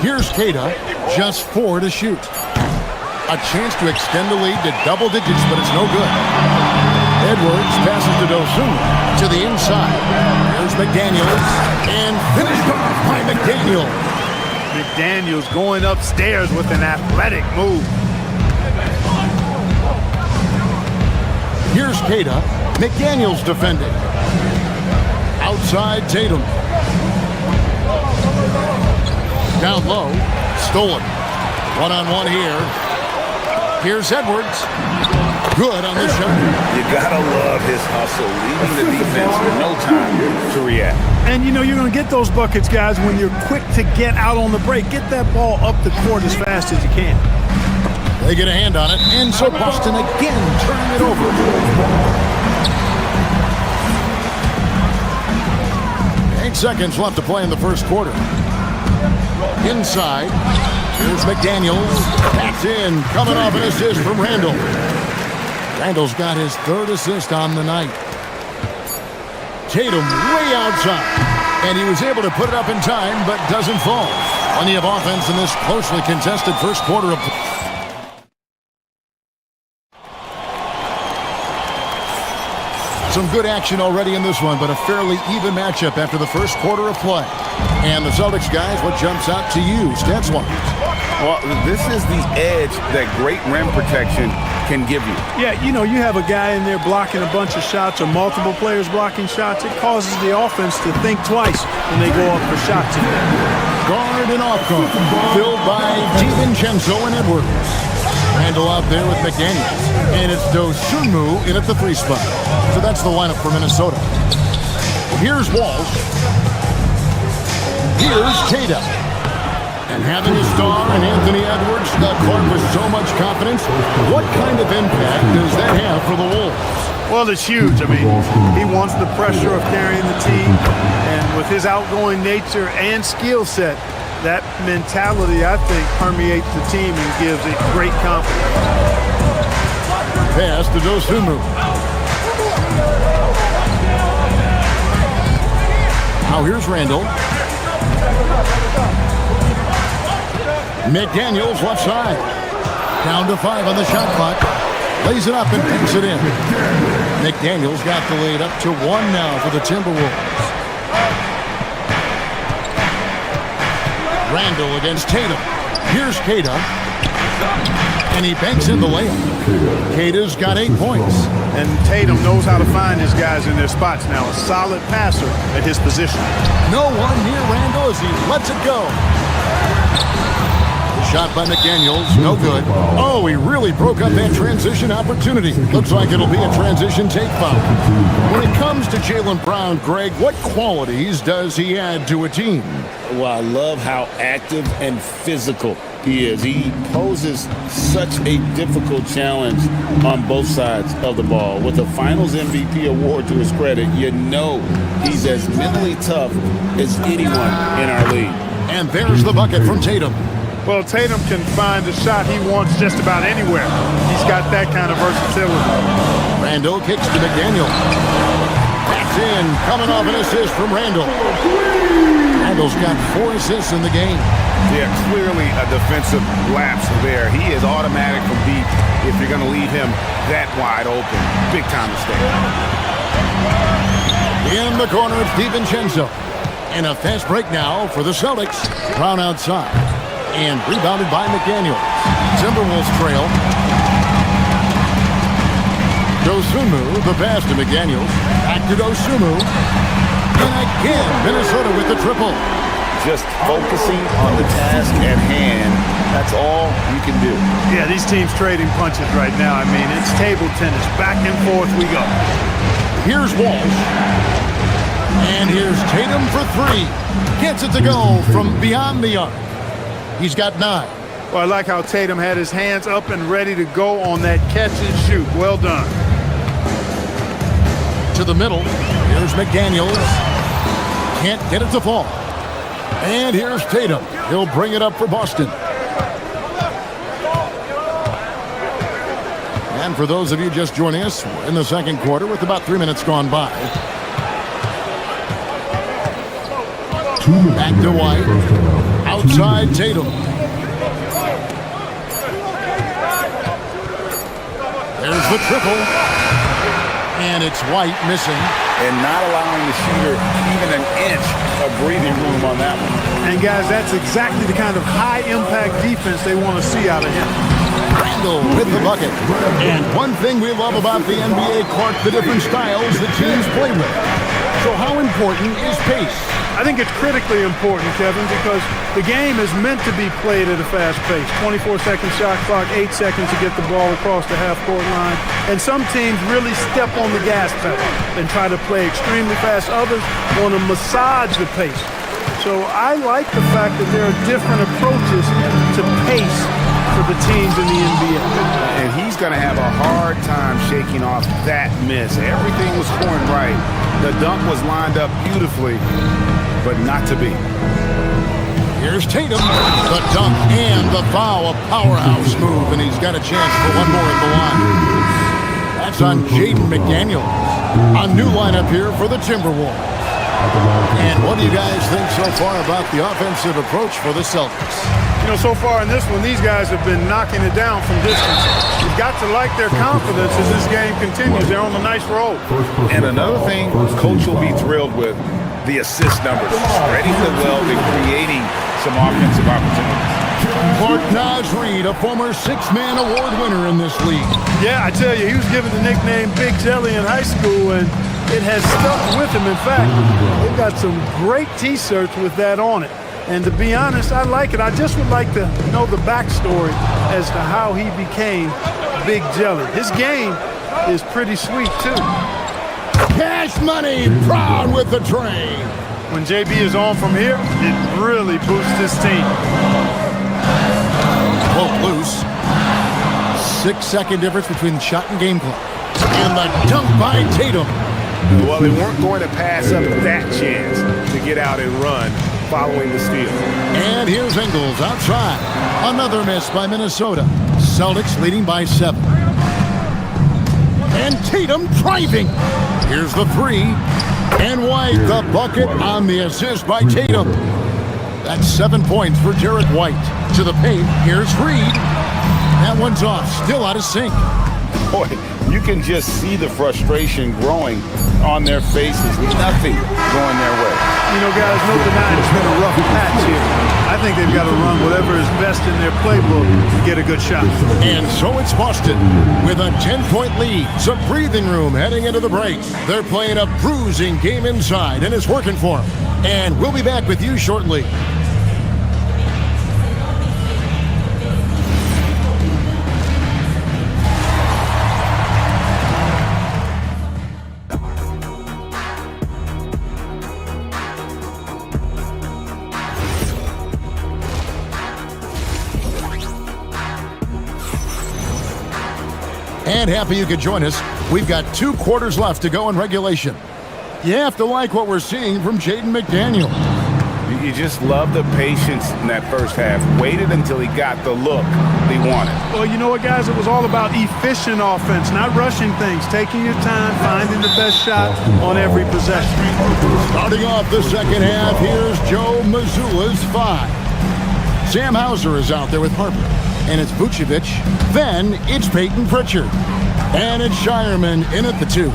Here's Keita. Just 4 to shoot. A chance to extend the lead to double digits, but it's no good. Edwards passes to Dosunmu to the inside. Here's McDaniels. And finished off by McDaniels. McDaniels going upstairs with an athletic move. Here's Keita. McDaniels defending. Outside Tatum. Down low. Stolen. One-on-one here. Here's Edwards. Good on the shot. You gotta love his hustle, leaving the defense with no time to react. And you know you're going to get those buckets, guys, when you're quick to get out on the break. Get that ball up the court as fast as you can. They get a hand on it, and so Boston again turning it over. 8 seconds left to play in the first quarter. Inside, here's McDaniels. That's in, coming off an assist from Randall. Randall's got his 3rd assist on the night. Tatum way outside, and he was able to put it up in time, but doesn't fall. Plenty of offense in this closely contested first quarter of play. Some good action already in this one, but a fairly even matchup after the first quarter of play. And the Celtics, guys, what jumps out to you, stats-wise? Well, this is the edge that great rim protection can give you. Yeah, you know, you have a guy in there blocking a bunch of shots or multiple players blocking shots. It causes the offense to think twice when they go up for shots in there. Guard and off guard, filled by DiVincenzo and Edwards. Randall out there with McDaniels. And it's Dosunmu in at the 3 spot. So that's the lineup for Minnesota. Here's Walsh. Here's Keita. And having a star in Anthony Edwards, the court with so much confidence, what kind of impact does that have for the Wolves? Well, it's huge. I mean, he wants the pressure of carrying the team. And with his outgoing nature and skill set, that mentality, I think, permeates the team and gives it great confidence. Pass to Dosunmu. Now here's Randall. McDaniels left side. Down to 5 on the shot clock. Lays it up and picks it in. McDaniels got the lead up to 1 now for the Timberwolves. Randall against Tatum. Here's Keita. And he banks in the layup. Keita's got 8 points. And Tatum knows how to find his guys in their spots now. A solid passer at his position. No one near Randall as he lets it go. Shot by McDaniels, no good. Oh, he really broke up that transition opportunity. Looks like it'll be a transition take foul. When it comes to Jaylen Brown, Greg, what qualities does he add to a team? Well, I love how active and physical he is. He poses such a difficult challenge on both sides of the ball. With a Finals MVP award to his credit, you know he's as mentally tough as anyone in our league. And there's the bucket from Tatum. Well, Tatum can find the shot he wants just about anywhere. He's got that kind of versatility. Randall kicks to McDaniel. That's in, coming off an assist from Randall. Randall's got 4 assists in the game. Yeah, clearly a defensive lapse there. He is automatic from deep if you're going to leave him that wide open. Big time mistake. In the corner, it's DiVincenzo. And a fast break now for the Celtics. Brown outside. And rebounded by McDaniels. Timberwolves trail. Dosunmu, the pass to McDaniels. Back to Dosunmu. And again, Minnesota with the triple. Just focusing on the task at hand. That's all you can do. Yeah, these teams trading punches right now. I mean, it's table tennis. Back and forth we go. Here's Walsh. And here's Tatum for three. Gets it to go from beyond the arc. He's got 9. Well, I like how Tatum had his hands up and ready to go on that catch and shoot. Well done. To the middle. Here's McDaniels. Can't get it to fall. And here's Tatum. He'll bring it up for Boston. And for those of you just joining us, we're in the second quarter with about 3 minutes gone by. Back to White. Outside Tatum. There's the triple. And it's White missing. And not allowing the shooter even an inch of breathing room on that one. And guys, that's exactly the kind of high-impact defense they want to see out of him. Randall with the bucket. And one thing we love about the NBA court, the different styles the teams play with. So how important is pace? I think it's critically important, Kevin, because the game is meant to be played at a fast pace. 24-second shot clock, 8 seconds to get the ball across the half-court line. And some teams really step on the gas pedal and try to play extremely fast. Others want to massage the pace. So I like the fact that there are different approaches to pace for the teams in the NBA. And he's going to have a hard time shaking off that miss. Everything was scoring right. The dunk was lined up beautifully, but not to be. Here's Tatum, the dunk and the foul, a powerhouse move, and he's got a chance for one more at the line. That's on Jaden McDaniels. A new lineup here for the Timberwolves. And what do you guys think so far about the offensive approach for the Celtics? You know, so far in this one, these guys have been knocking it down from distance. You've got to like their confidence as this game continues. They're on a nice roll. And another thing Coach will be thrilled with, the assist numbers. Spreading the wealth and creating some offensive opportunities. Mark Naz Reid, a former six-man award winner in this league. Yeah, I tell you, he was given the nickname Big Jelly in high school, and it has stuck with him. In fact, they've got some great T-shirts with that on it. And to be honest, I like it. I just would like to know the backstory as to how he became Big Jelly. His game is pretty sweet, too. Cash Money, proud with the train. When JB is on from here, it really boosts his team. Pull loose. 6-second difference between the shot and game clock. And the dunk by Tatum. Well, they weren't going to pass up that chance to get out and run following the steal. And here's Ingles outside. Another miss by Minnesota. Celtics leading by 7. And Tatum driving. Here's the three. And White, the bucket on the assist by Tatum. That's 7 points for Jarrett White. To the paint, here's Reed. That one's off, still out of sync. Boy, you can just see the frustration growing on their faces. Nothing going their way. You know, guys, no denying it's been a rough patch here. I think they've got to run whatever is best in their playbook to get a good shot. And so it's Boston with a 10-point lead. Some breathing room heading into the break. They're playing a bruising game inside, and it's working for them. And we'll be back with you shortly. And happy you could join us. We've got 2 quarters left to go in regulation. You have to like what we're seeing from Jaden McDaniels. You just love the patience in that first half. Waited until he got the look he wanted. Well, you know what, guys? It was all about efficient offense, not rushing things, taking your time, finding the best shot on every possession. Starting off the second half, here's Joe Mazzulla's 5. Sam Hauser is out there with Harper. And it's Vucevic. Then it's Peyton Pritchard. And it's Shireman in at the 2.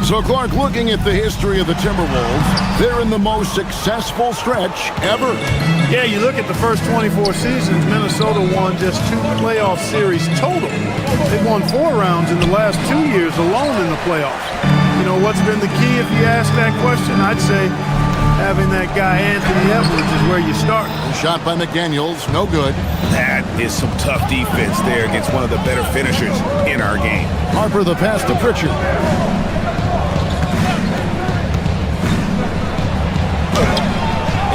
So, Clark, looking at the history of the Timberwolves, they're in the most successful stretch ever. Yeah, you look at the first 24 seasons, Minnesota won just 2 playoff series total. They won 4 rounds in the last 2 years alone in the playoffs. You know, what's been the key if you ask that question? I'd say having that guy Anthony Edwards is where you start. Shot by McDaniels, no good. That is some tough defense there against one of the better finishers in our game. Harper the pass to Pritchard.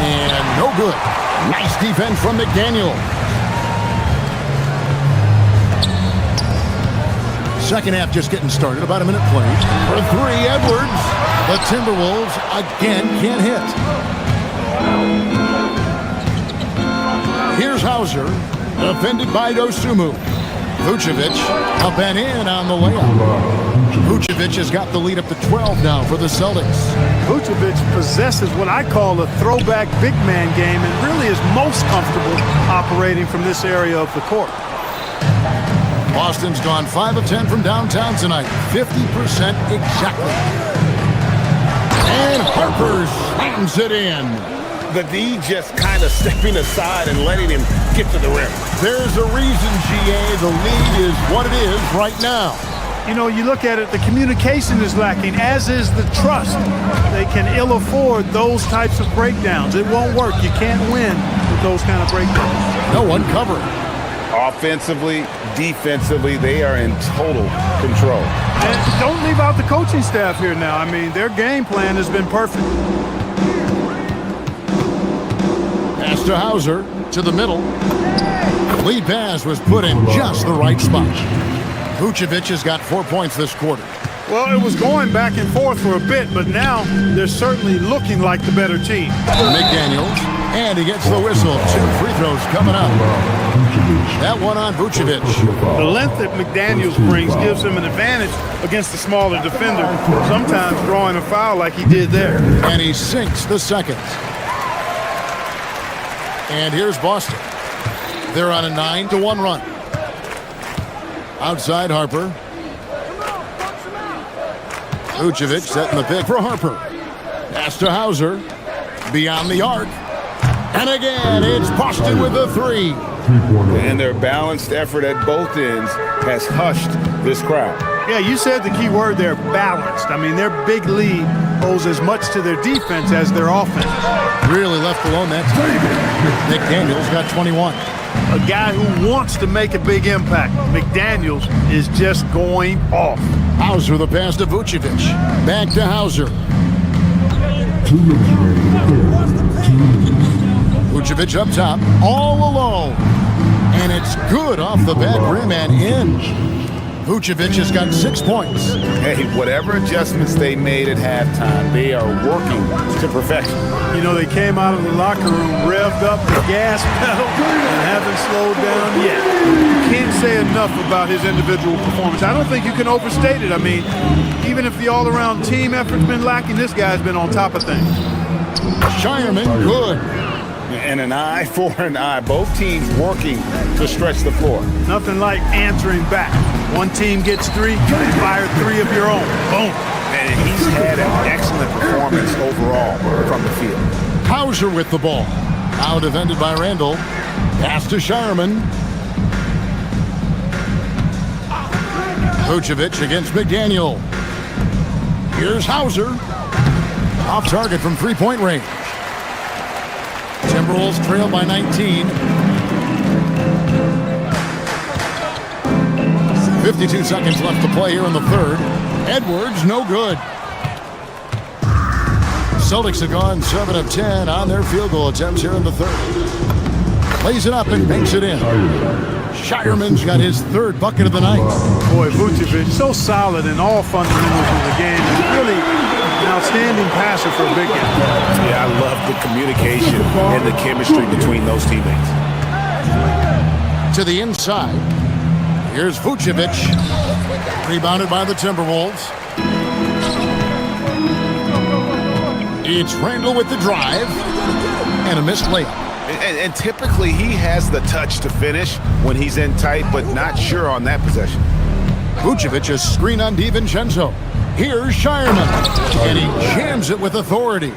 And no good. Nice defense from McDaniel. Second half just getting started. About a minute played. For 3, Edwards. The Timberwolves again can't hit. Here's Hauser. Defended by Dosunmu. Vucevic up and in on the layup. Vucevic has got the lead up to 12 now for the Celtics. Vucevic possesses what I call a throwback big man game and really is most comfortable operating from this area of the court. Boston's gone 5 of 10 from downtown tonight. 50% exactly. And Harper slams it in. The D just kind of stepping aside and letting him get to the rim. There's a reason, GA, the lead is what it is right now. You know, you look at it, the communication is lacking, as is the trust. They can ill afford those types of breakdowns. It won't work. You can't win with those kind of breakdowns. No one covering. Offensively, defensively, they are in total control. And don't leave out the coaching staff here now. I mean, their game plan has been perfect. Pass to Hauser, to the middle. Lead pass was put in just the right spot. Vucevic has got 4 points this quarter. Well, it was going back and forth for a bit, but now they're certainly looking like the better team. McDaniels, and he gets the whistle. 2 free throws coming up. That one on Vucevic. The length that McDaniels brings gives him an advantage against the smaller defender, sometimes drawing a foul like he did there. And he sinks the second. And here's Boston. They're on a 9-1 run. Outside Harper. Vucevic setting the pick for Harper. Pass to Hauser. Beyond the arc. And again, it's Boston with the 3. And their balanced effort at both ends has hushed this crowd. Yeah, you said the key word there, balanced. I mean, their big lead owes as much to their defense as their offense. Really left alone that time. McDaniels got 21. A guy who wants to make a big impact. McDaniels is just going off. Hauser the pass to Vucevic. Back to Hauser. Vucevic up top, all alone. And it's good off the back rim and in. Vucevic has got 6 points. Hey, whatever adjustments they made at halftime, they are working to perfection. You know, they came out of the locker room, revved up the gas pedal, and haven't slowed down yet. You can't say enough about his individual performance. I don't think you can overstate it. I mean, even if the all-around team effort's been lacking, this guy's been on top of things. Shireman, good. And an eye for an eye. Both teams working to stretch the floor. Nothing like answering back. One team gets 3, you fire 3 of your own. Boom. And he's had an excellent performance overall from the field. Hauser with the ball. Now defended by Randall. Pass to Shireman. Vucevic against McDaniel. Here's Hauser. Off target from 3-point range. Timberwolves trail by 19. 52 seconds left to play here in the third. Edwards, no good. Celtics have gone 7 of 10 on their field goal attempts here in the third. Lays it up and banks it in. Shireman's got his 3rd bucket of the night. Boy, Vucevic, so solid in all fundamentals of the game. He's really an outstanding passer for a big guy. Yeah, I love the communication and the chemistry between those teammates. To the inside. Here's Vucevic. Rebounded by the Timberwolves. It's Randall with the drive. And a missed layup. And typically he has the touch to finish when he's in tight, but not sure on that possession. Vucevic is screen on DiVincenzo. Here's Shireman, and he jams it with authority.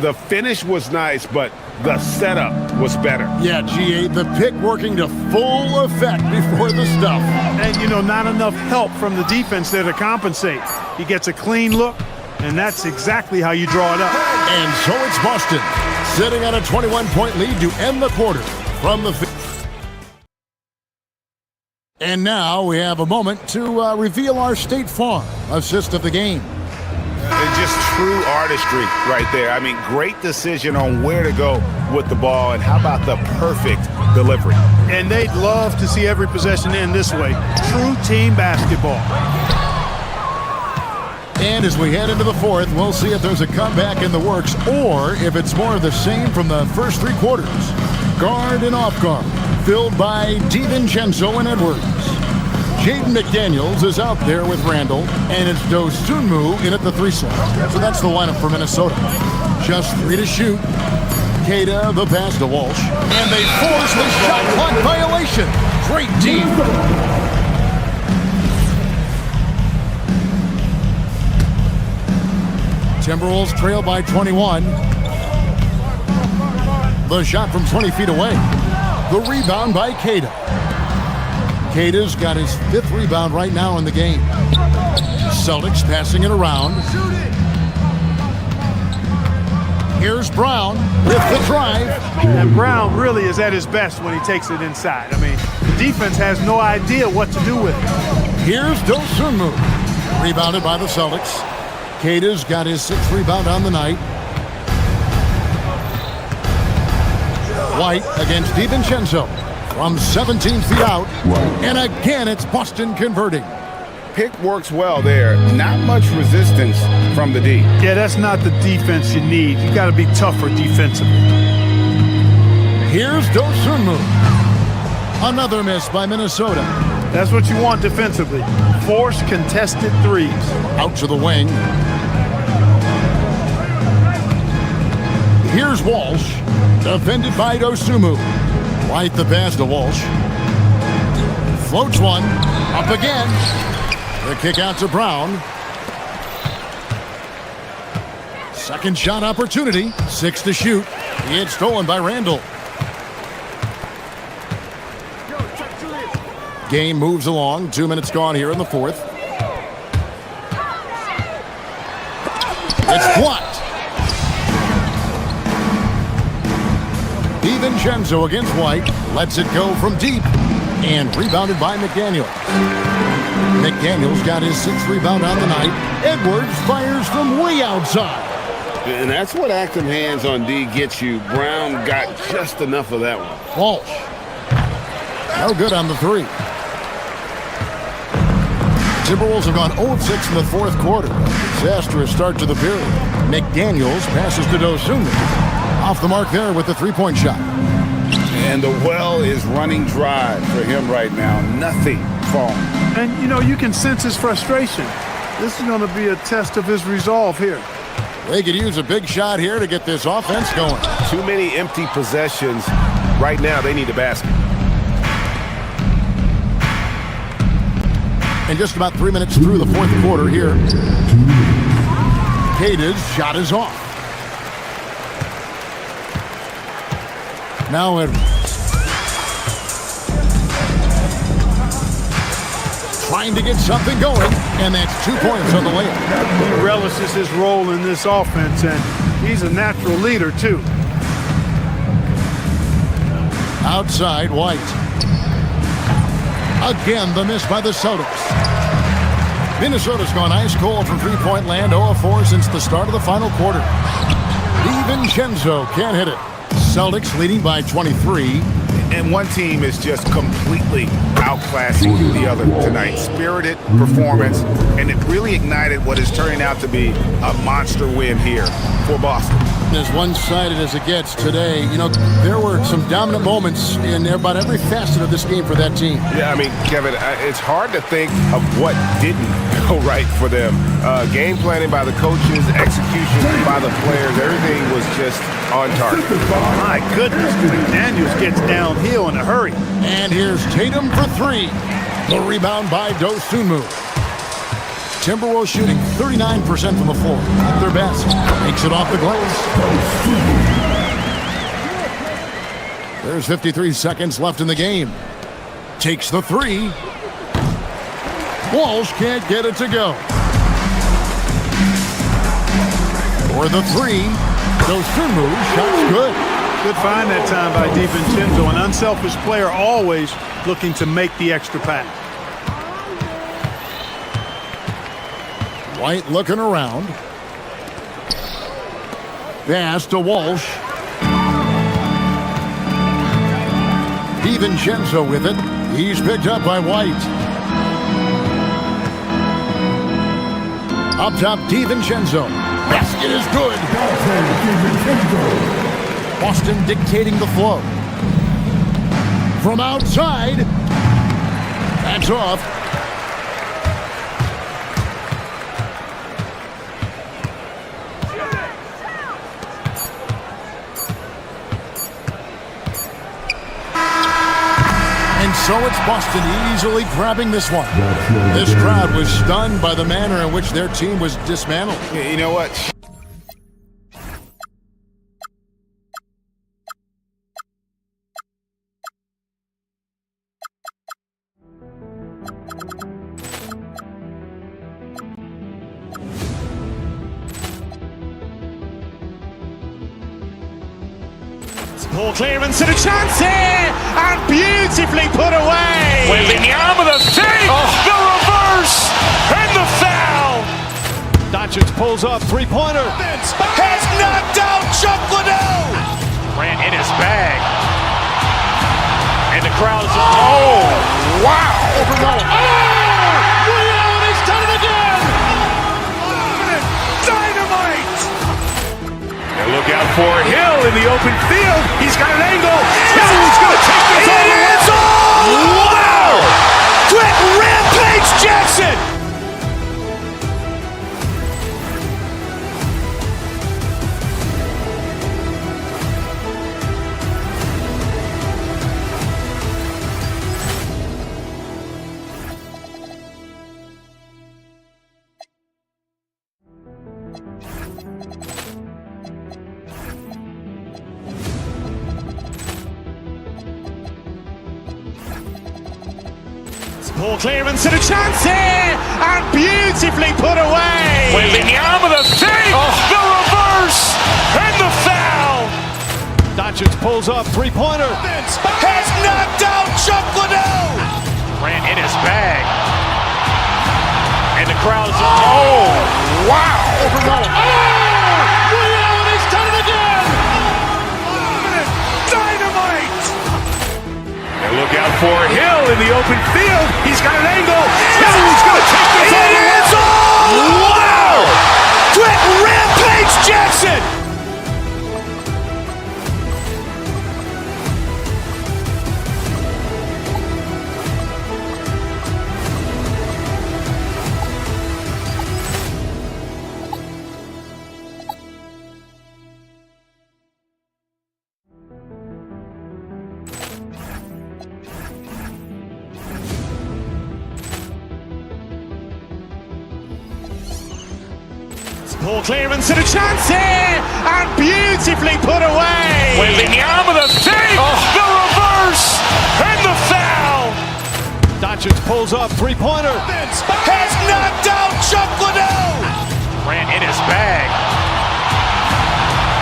The finish was nice, but the setup was better. Yeah, G8, the pick working to full effect before the stuff. And, not enough help from the defense there to compensate. He gets a clean look, and that's exactly how you draw it up. And so it's Boston, sitting on a 21-point lead to end the quarter from the field. And now we have a moment to reveal our State Farm assist of the game. Just true artistry right there. I mean, great decision on where to go with the ball, and how about the perfect delivery? And they'd love to see every possession end this way. True team basketball. And as we head into the fourth, we'll see if there's a comeback in the works or if it's more of the same from the first three quarters. Guard and off guard, filled by DiVincenzo and Edwards. Jaden McDaniels is out there with Randall, and it's Dosunmu in at the 3 slot. So that's the lineup for Minnesota. Just 3 to shoot. Queta, the pass to Walsh. And they force the shot clock violation. Great team. Timberwolves trail by 21. The shot from 20 feet away. The rebound by Queta. Queta's got his 5th rebound right now in the game. Celtics passing it around. Here's Brown with the drive. And Brown really is at his best when he takes it inside. I mean, the defense has no idea what to do with it. Here's Dosunmu. Rebounded by the Celtics. Queta's got his 6th rebound on the night. White against DiVincenzo from 17 feet out. And again, it's Boston converting. Pick works well there. Not much resistance from the D. Yeah, that's not the defense you need. You got to be tougher defensively. Here's Dosunmu. Another miss by Minnesota. That's what you want defensively. Force contested threes. Out to the wing. Here's Walsh. Defended by Dosunmu. White the pass to Walsh. Floats one. Up again. The kick out to Brown. Second shot opportunity. 6 to shoot. It's stolen by Randall. Game moves along. 2 minutes gone here in the fourth. It's blocked. DiVincenzo against White. Lets it go from deep. And rebounded by McDaniels. McDaniels got his 6th rebound on the night. Edwards fires from way outside. And that's what active hands on D gets you. Brown got just enough of that one. Walsh. No good on the 3. Timberwolves have gone 0-6 in the fourth quarter. Disastrous start to the period. McDaniels passes to Dosunmu. Off the mark there with the 3-point shot. And the well is running dry for him right now. Nothing falling. And, you can sense his frustration. This is going to be a test of his resolve here. They could use a big shot here to get this offense going. Too many empty possessions. Right now, they need a basket. And just about 3 minutes through the fourth quarter here. Queta's shot is off. Now Edwards. Trying to get something going, and that's 2 points on the layup. He relishes his role in this offense, and he's a natural leader, too. Outside, White. Again, the miss by the Celtics. Minnesota's gone ice cold from three-point land, 0-4 since the start of the final quarter. DiVincenzo can't hit it. Celtics leading by 23. And one team is just completely outclassing the other tonight. Spirited performance, and it really ignited what is turning out to be a monster win here for Boston. As one-sided as it gets today, there were some dominant moments in about every facet of this game for that team. Yeah, I mean, Kevin, it's hard to think of what didn't go right for them. Game planning by the coaches, execution by the players, everything was just on target. My goodness, Daniels gets downhill in a hurry. And here's Tatum for 3. The rebound by Dosunmu. Timberwolves shooting 39% from the floor. At their best. Makes it off the glass. There's 53 seconds left in the game. Takes the three. Walsh can't get it to go. For the three. Dosunmu, shot's good. Good find that time by DiVincenzo. An unselfish player always looking to make the extra pass. White looking around. Pass to Walsh. DiVincenzo with it. He's picked up by White. Up top, DiVincenzo. Basket is good. Boston dictating the flow. From outside. That's off. And so it's Boston easily grabbing this one. This crowd was stunned by the manner in which their team was dismantled. You know what? Poor clearance and a chance here, and beautifully put away. Wembanyama the save, the reverse, and the foul. Doncic pulls up, three-pointer. Has knocked out Chuck Liddell. Grant in his bag, and the crowd is wow! He's done it again. Dynamite. Look out for Hill in the open field. He's got an angle. Hill's going to take this all the way. Wow! Quick rampage Jackson. Poor clearance and a chance here, and beautifully put away. Wembanyama the save, the reverse, and the foul. Doncic pulls up, three-pointer. Has knocked out Chuck Liddell. Grant in his bag, and the crowd is wow! He's done it again. Dynamite. And look out for Hill in the open field. He's got an angle. Hill's going to take this all the way. Wow! Quick rampage Jackson. Poor clearance and a chance here, and beautifully put away. Wembanyama the save, the reverse, and the foul. Doncic pulls up, three-pointer. Has knocked out Chuck Liddell. Grant in his bag,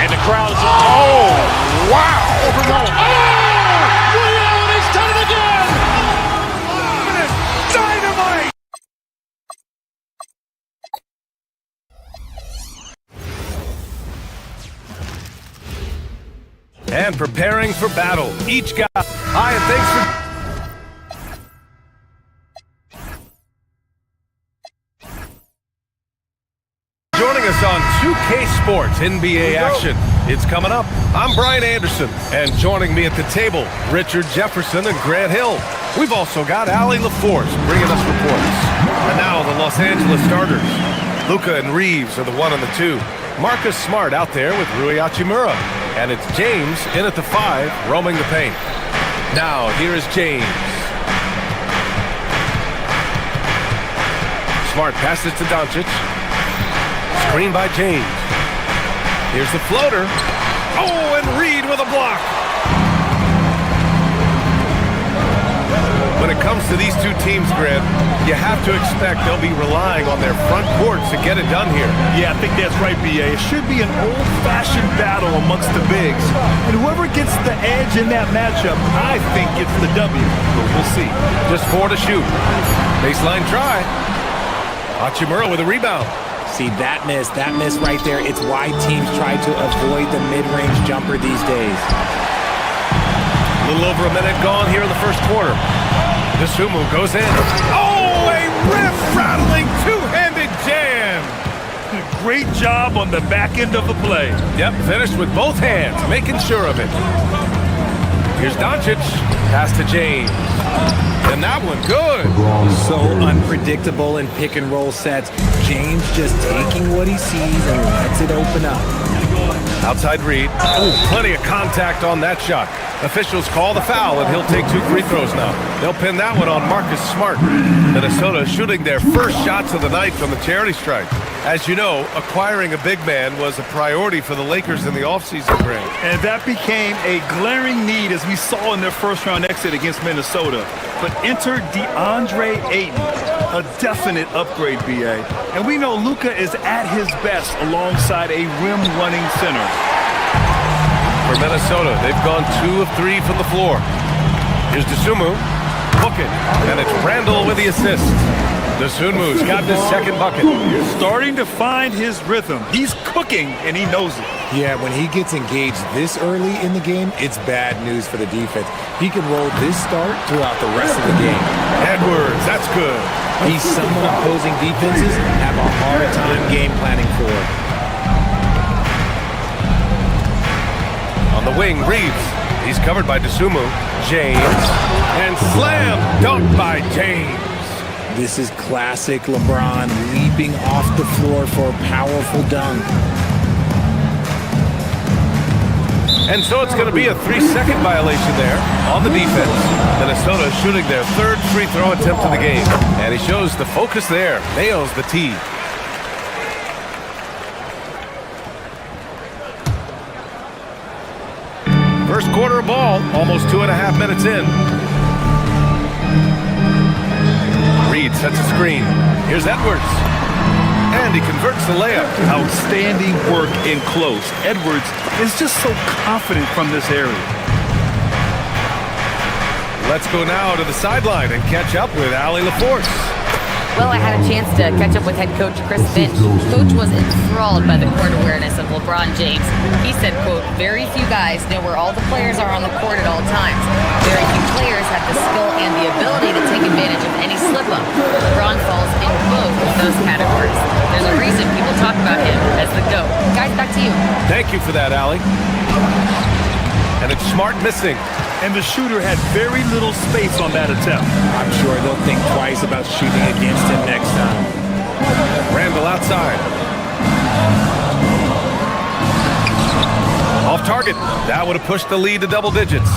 and the crowd is wow! He's done it again. Dynamite. And preparing for battle. Each guy. Hi, and thanks for joining us on 2K Sports NBA action. It's coming up. I'm Brian Anderson, and joining me at the table, Richard Jefferson and Grant Hill. We've also got Allie LaForce bringing us reports. And now the Los Angeles starters. Luka and Reeves are the 1 and the 2. Marcus Smart out there with Rui Hachimura. And it's James in at the 5, roaming the paint. Now, here is James. Smart passes to Doncic. Screen by James. Here's the floater. Oh, and Reed with a block. When it comes to these two teams, Grant, you have to expect they'll be relying on their front court to get it done here. Yeah, I think that's right, B.A. It should be an old-fashioned battle amongst the bigs. And whoever gets the edge in that matchup, I think gets the W. But we'll see. Just 4 to shoot. Baseline try. Hachimura with a rebound. See, that miss right there, it's why teams try to avoid the mid-range jumper these days. A little over a minute gone here in the first quarter. Dosunmu goes in. Oh, a rip-rattling two-handed jam. Great job on the back end of the play. Yep, finished with both hands, making sure of it. Here's Doncic. Pass to James. And that one, good. So unpredictable in pick-and-roll sets. James just taking what he sees and lets it open up. Outside Reed. Oh, plenty of contact on that shot. Officials call the foul, and he'll take 2 free throws now. They'll pin that one on Marcus Smart. Minnesota shooting their first shots of the night from the charity stripe. As you know, acquiring a big man was a priority for the Lakers in the offseason, Grant. And that became a glaring need as we saw in their first-round exit against Minnesota. But enter DeAndre Ayton, a definite upgrade, B.A. And we know Luka is at his best alongside a rim-running center. For Minnesota, they've gone 2 of 3 from the floor. Here's Dosunmu. Book it. And it's Randall with the assist. Dosunmu's got his second bucket. Starting to find his rhythm. He's cooking, and he knows it. Yeah, when he gets engaged this early in the game, it's bad news for the defense. He can roll this start throughout the rest of the game. Edwards, that's good. He's someone opposing defenses have a hard time game planning for. On the wing, Reeves. He's covered by Dosunmu. James. And slam dunk by James. This is classic LeBron leaping off the floor for a powerful dunk. And so it's going to be a 3-second violation there on the defense. Minnesota shooting their 3rd free throw attempt of the game. And he shows the focus there. Nails the tee. First quarter of ball, almost 2.5 minutes in. Reed sets a screen. Here's Edwards. And he converts the layup. Outstanding work in close. Edwards is just so confident from this area. Let's go now to the sideline and catch up with Allie LaForce. Well, I had a chance to catch up with head coach Chris Finch. Coach was enthralled by the court awareness of LeBron James. He said, quote, very few guys know where all the players are on the court at all times. Very few players have the skill and the ability to take advantage of any slip-up. LeBron falls in both of those categories. There's a reason people talk about him as the GOAT. Guys, back to you. Thank you for that, Allie. And it's Smart missing. And the shooter had very little space on that attempt. I'm sure they'll think twice about shooting against him next time. Randall outside. Off target. That would have pushed the lead to double digits.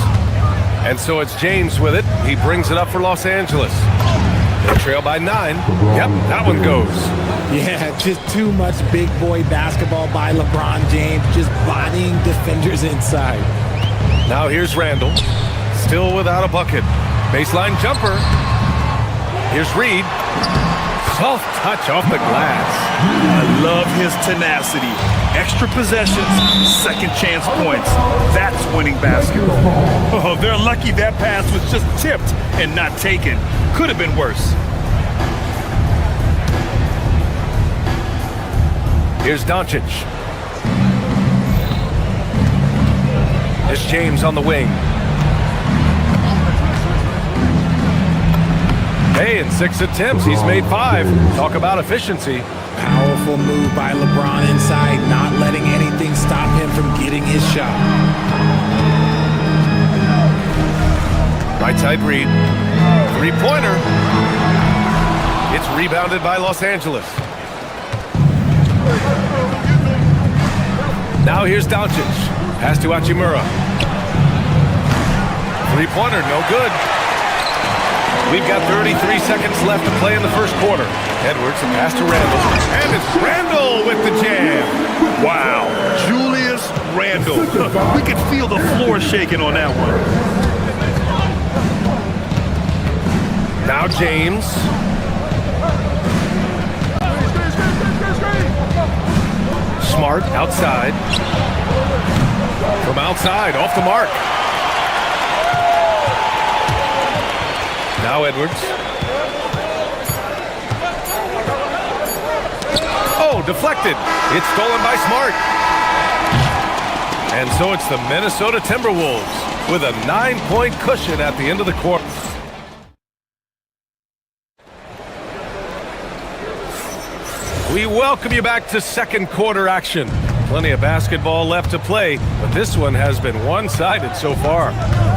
And so it's James with it. He brings it up for Los Angeles. They trail by 9. Yep, that one goes. Yeah, just too much big boy basketball by LeBron James, just bodying defenders inside. Now here's Randall, still without a bucket. Baseline jumper. Here's Reed. Soft touch off the glass. I love his tenacity. Extra possessions, second chance points. That's winning basketball. Oh, they're lucky that pass was just tipped and not taken. Could have been worse. Here's Doncic. It's James on the wing. Hey, in 6 attempts, he's made 5. Talk about efficiency. Powerful move by LeBron inside, not letting anything stop him from getting his shot. Right side Reed. 3-pointer. It's rebounded by Los Angeles. Now here's Doncic. Pass to Hachimura. 3-pointer, no good. We've got 33 seconds left to play in the first quarter. Edwards, a pass to Randall. And it's Randall with the jam. Wow, Julius Randall. We could feel the floor shaking on that one. Now James. Smart outside. From outside, off the mark. Now Edwards. Oh, deflected. It's stolen by Smart. And so it's the Minnesota Timberwolves with a 9-point cushion at the end of the quarter. We welcome you back to second quarter action. Plenty of basketball left to play, but this one has been one-sided so far.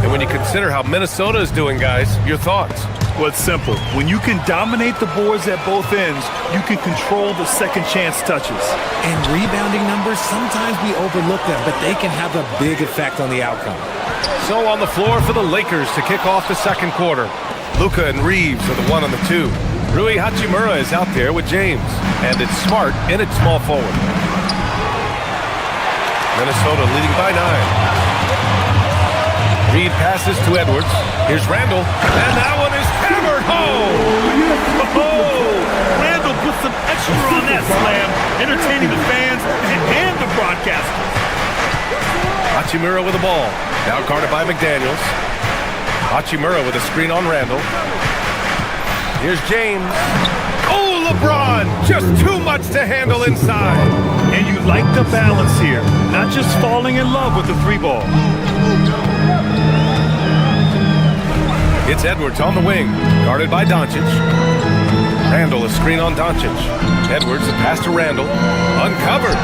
And when you consider how Minnesota is doing, guys, your thoughts? Well, it's simple. When you can dominate the boards at both ends, you can control the second chance touches. And rebounding numbers, sometimes we overlook them, but they can have a big effect on the outcome. So on the floor for the Lakers to kick off the second quarter. Luka and Reeves are the 1 and the 2. Rui Hachimura is out there with James, and it's Smart in at small forward. Minnesota leading by 9. Reed passes to Edwards. Here's Randall, and that one is hammered home. Oh, Randall put some extra on that slam, entertaining the fans and the broadcasters. Hachimura with the ball, now guarded by McDaniels. Hachimura with a screen on Randall. Here's James. Oh, LeBron! Just too much to handle inside. And you like the balance here. Not just falling in love with the 3-ball. It's Edwards on the wing, guarded by Doncic. Randall, a screen on Doncic. Edwards, a pass to Randall. Uncovered.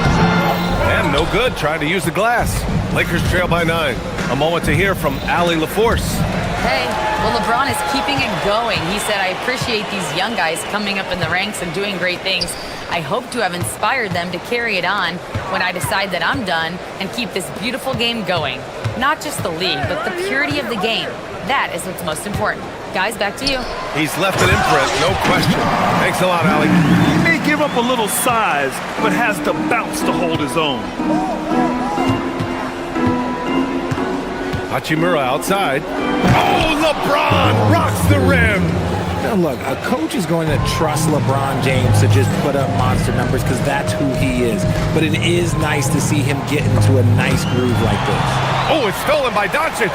And no good, trying to use the glass. Lakers trail by 9. A moment to hear from Allie LaForce. Hey, well, LeBron is keeping it going. He said, I appreciate these young guys coming up in the ranks and doing great things. I hope to have inspired them to carry it on when I decide that I'm done and keep this beautiful game going. Not just the league, but the purity of the game. That is what's most important. Guys, back to you. He's left an imprint, no question. Thanks a lot, Allie. He may give up a little size, but has the bounce to hold his own. Hachimura outside. Oh, LeBron rocks the rim. Now look, a coach is going to trust LeBron James to just put up monster numbers because that's who he is. But it is nice to see him get into a nice groove like this. Oh, it's stolen by Doncic.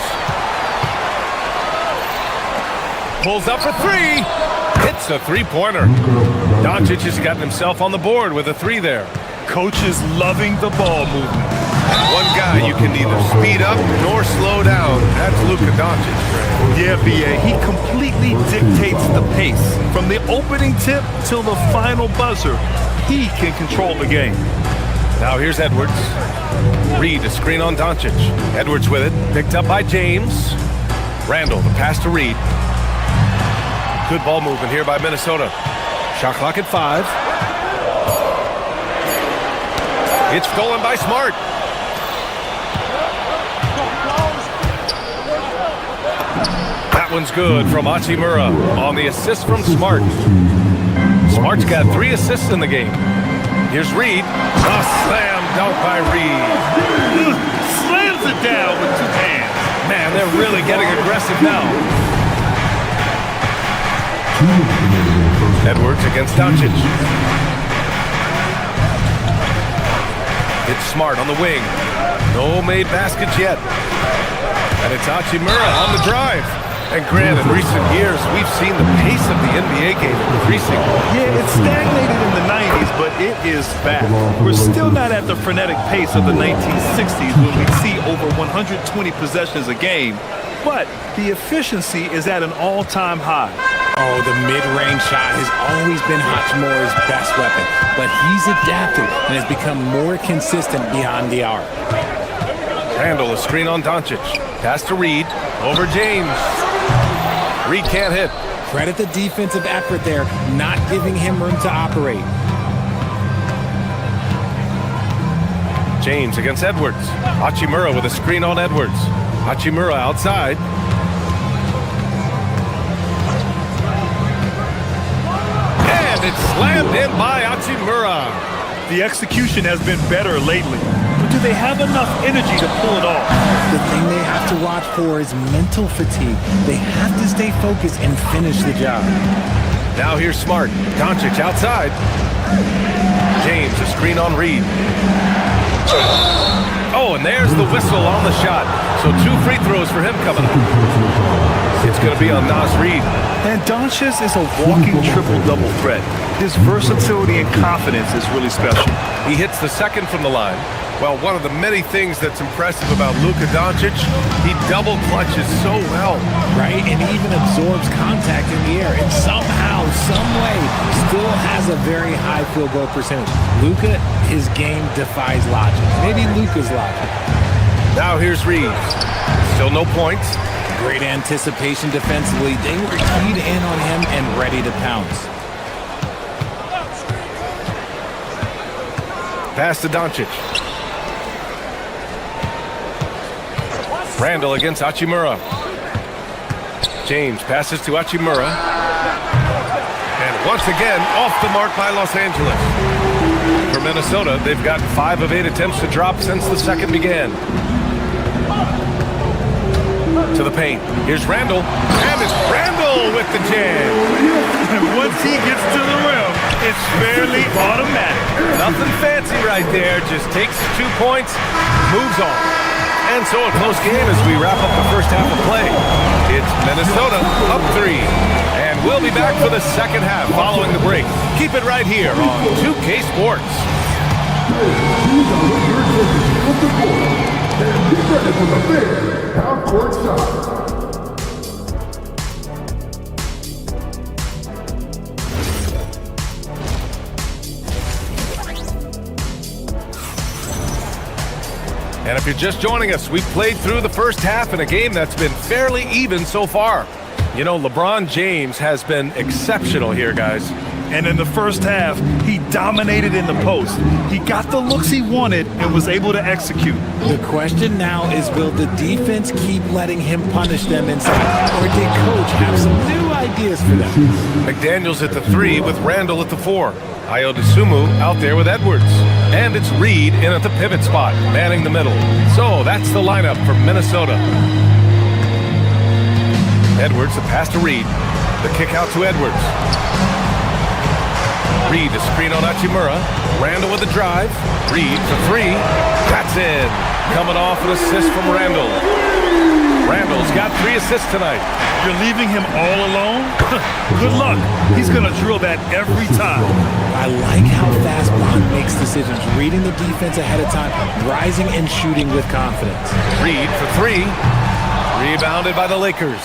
Pulls up for 3. Hits a 3-pointer. Doncic has gotten himself on the board with a 3 there. Coach is loving the ball movement. And one guy you can neither speed up nor slow down. That's Luka Doncic. Yeah, B.A. He completely dictates the pace. From the opening tip till the final buzzer, he can control the game. Now here's Edwards. Reed, a screen on Doncic. Edwards with it. Picked up by James. Randall, the pass to Reed. Good ball movement here by Minnesota. Shot clock at 5. It's stolen by Smart. That one's good from Hachimura on the assist from Smart. Smart's got 3 assists in the game. Here's Reed. A slam dunk by Reed. Slams it down with 2 hands. Man, they're really getting aggressive now. Edwards against Doncic. It's Smart on the wing. No made baskets yet. And it's Hachimura on the drive. And Grant, in recent years, we've seen the pace of the NBA game increasing. Yeah, it stagnated in the 90s, but it is back. We're still not at the frenetic pace of the 1960s when we see over 120 possessions a game. But the efficiency is at an all-time high. Oh, the mid-range shot has always been Hachimura's best weapon, but he's adapted and has become more consistent beyond the arc. Randall, a screen on Doncic. Pass to Reed. Over James. Reed can't hit. Credit the defensive effort there, not giving him room to operate. James against Edwards. Hachimura with a screen on Edwards. Hachimura outside. Slammed in by Hachimura. The execution has been better lately, but do they have enough energy to pull it off? The thing they have to watch for is mental fatigue. They have to stay focused and finish the job. Now here's Smart. Doncic outside. James, a screen on Reed. Oh, and there's the whistle on the shot. So 2 free throws for him coming up. It's going to be on Nas Reed. And Doncic is a walking triple-double threat. His versatility and confidence is really special. He hits the second from the line. Well, one of the many things that's impressive about Luka Doncic, he double clutches so well. Right, and even absorbs contact in the air, and somehow, some way, still has a very high field goal percentage. Luka, his game defies logic. Maybe Luka's logic. Now here's Reeves. Still no points. Great anticipation defensively. They were keyed in on him and ready to pounce. Pass to Doncic. Randall against Hachimura. James passes to Hachimura. And once again, off the mark by Los Angeles. For Minnesota, they've gotten 5 of 8 attempts to drop since the second began. To the paint. Here's Randall. And it's Randall with the jam. And once he gets to the rim, it's fairly automatic. Nothing fancy right there. Just takes 2 points, moves on. And so a close game as we wrap up the first half of play. It's Minnesota up 3. And we'll be back for the second half following the break. Keep it right here on 2K Sports. Half-court shot. And if you're just joining us, we've played through the first half in a game that's been fairly even so far. You know, LeBron James has been exceptional here, guys. And in the first half, he dominated in the post. He got the looks he wanted and was able to execute. The question now is, will the defense keep letting him punish them inside? Or did Coach have some new ideas for them? McDaniels at the 3 with Randall at the 4. Ayo Dosunmu out there with Edwards. And it's Reed in at the pivot spot, manning the middle. So that's the lineup for Minnesota. Edwards, the pass to Reed. The kick out to Edwards. Reed, a screen on Hachimura. Randall with the drive. Reed for 3. That's in. Coming off an assist from Randall. Randall's got 3 assists tonight. You're leaving him all alone? Good luck. He's going to drill that every time. I like how fast Bond makes decisions, reading the defense ahead of time, rising and shooting with confidence. Reed for 3. Rebounded by the Lakers.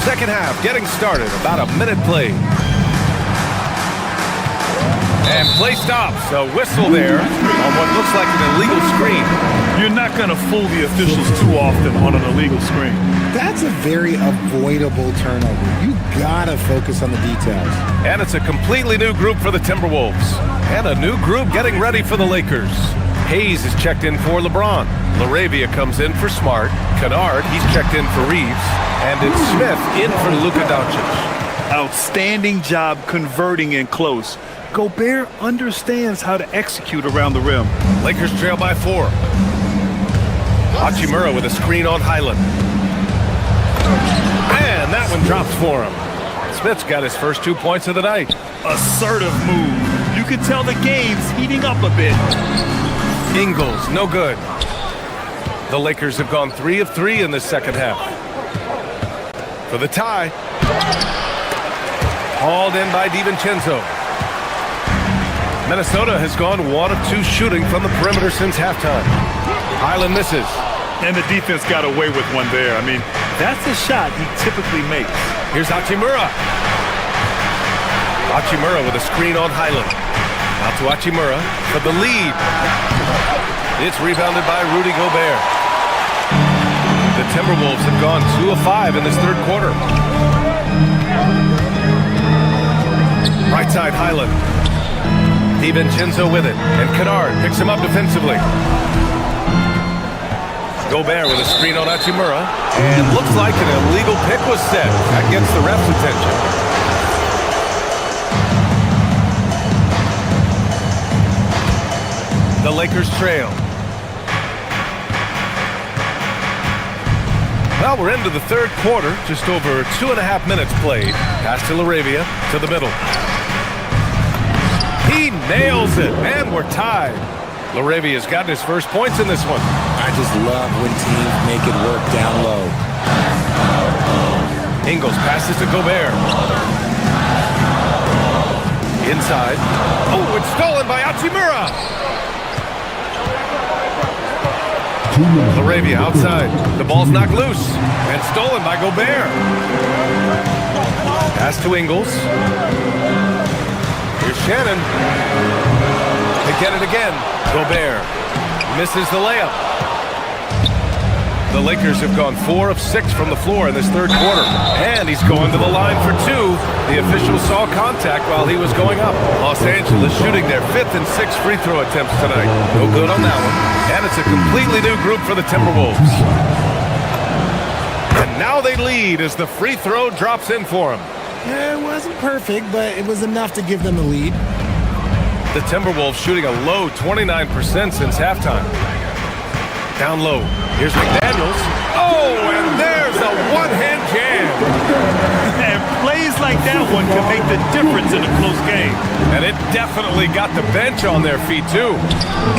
Second half getting started. About a minute played. And play stops. A whistle there on what looks like an illegal screen. You're not going to fool the officials too often on an illegal screen. That's a very avoidable turnover. You gotta focus on the details. And it's a completely new group for the Timberwolves. And a new group getting ready for the Lakers. Hayes is checked in for LeBron. Laravia comes in for Smart. Kennard, he's checked in for Reeves. And it's Smith in for Luka Doncic. Outstanding job converting in close. Gobert understands how to execute around the rim. Lakers trail by 4. Hachimura with a screen on Highland. And that one drops for him. Smith's got his first 2 points of the night. Assertive move. You can tell the game's heating up a bit. Ingles, no good. The Lakers have gone 3 of 3 in this second half. For the tie. Hauled in by DiVincenzo. Minnesota has gone 1 of 2 shooting from the perimeter since halftime. Highland misses. And the defense got away with one there. I mean, that's a shot he typically makes. Here's Hachimura. Hachimura with a screen on Highland. Out to Hachimura for the lead. It's rebounded by Rudy Gobert. The Timberwolves have gone 2 of 5 in this third quarter. Right side Highland. DiVincenzo with it. And Kennard picks him up defensively. Gobert with a screen on Hachimura. And looks like an illegal pick was set. That gets the ref's attention. The Lakers trail. Well, we're into the third quarter. Just over 2.5 minutes played. Pass to LaRavia to the middle. He nails it, and we're tied. LaRavia's gotten his first points in this one. I just love when teams make it work down low. Ingles passes to Gobert. Inside. Oh, it's stolen by Hachimura. LaRavia outside. The ball's knocked loose and stolen by Gobert. Pass to Ingles. Here's Shannon. They get it again. Gobert misses the layup. The Lakers have gone 4 of 6 from the floor in this third quarter. And he's going to the line for 2. The official saw contact while he was going up. Los Angeles shooting their 5th and 6th free throw attempts tonight. No good on that one. And it's a completely new group for the Timberwolves. And now they lead as the free throw drops in for them. Yeah, it wasn't perfect, but it was enough to give them the lead. The Timberwolves shooting a low 29% since halftime. Down low. Here's McDaniels. Oh, and there's a one-hand jam. And plays like that one can make the difference in a close game. And it definitely got the bench on their feet, too.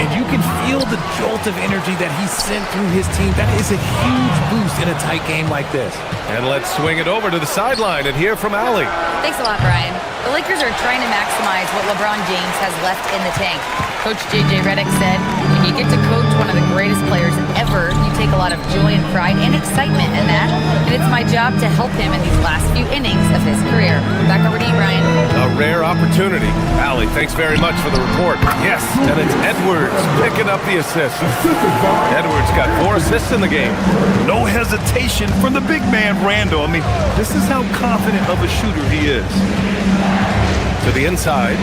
And you can feel the jolt of energy that he sent through his team. That is a huge boost in a tight game like this. And let's swing it over to the sideline and hear from Allie. Thanks a lot, Brian. The Lakers are trying to maximize what LeBron James has left in the tank. Coach J.J. Redick said, when you get to coach one of the greatest players ever, you take a lot of joy and pride and excitement in that. And it's my job to help him in these last few innings of his career. Back over to you, Brian. A rare opportunity. Allie, thanks very much for the report. Yes, and it's Edwards picking up the assist. Edwards got 4 assists in the game. No hesitation from the big man, Randall. I mean, this is how confident of a shooter he is. To the inside.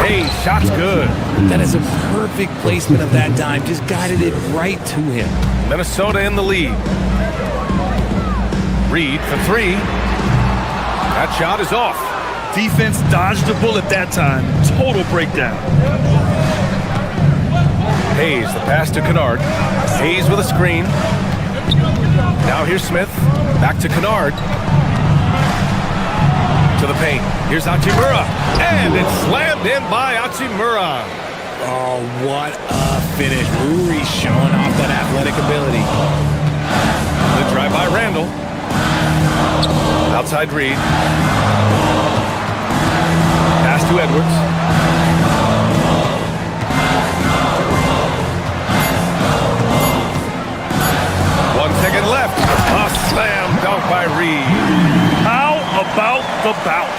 Hey, shot's good. That is a perfect placement of that dime. Just guided it right to him. Minnesota in the lead. Reed for 3. That shot is off. Defense dodged the bullet that time. Total breakdown. Hayes, the pass to Kennard. Hayes with a screen. Now here's Smith. Back to Kennard. To the paint. Here's Hachimura. And it's slammed in by Hachimura. Oh, what a finish. Uri showing off that athletic ability. The drive by Randall. Outside Reed. Pass to Edwards. 1 second left. A slam dunk by Reed. How about the bounce?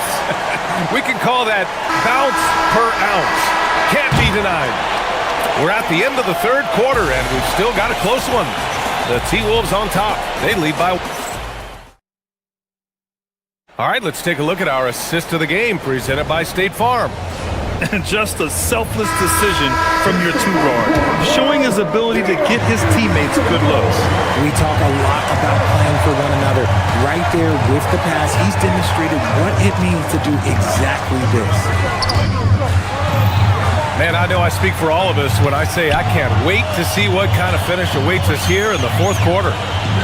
We can call that bounce per ounce. Can't be denied. We're at the end of the third quarter, and we've still got a close one. The T-Wolves on top. They lead by... All right, let's take a look at our assist of the game presented by State Farm. Just a selfless decision from your 2-guard, showing his ability to get his teammates good looks. We talk a lot about playing for one another. Right there with the pass, he's demonstrated what it means to do exactly this. Man, I know I speak for all of us when I say I can't wait to see what kind of finish awaits us here in the fourth quarter.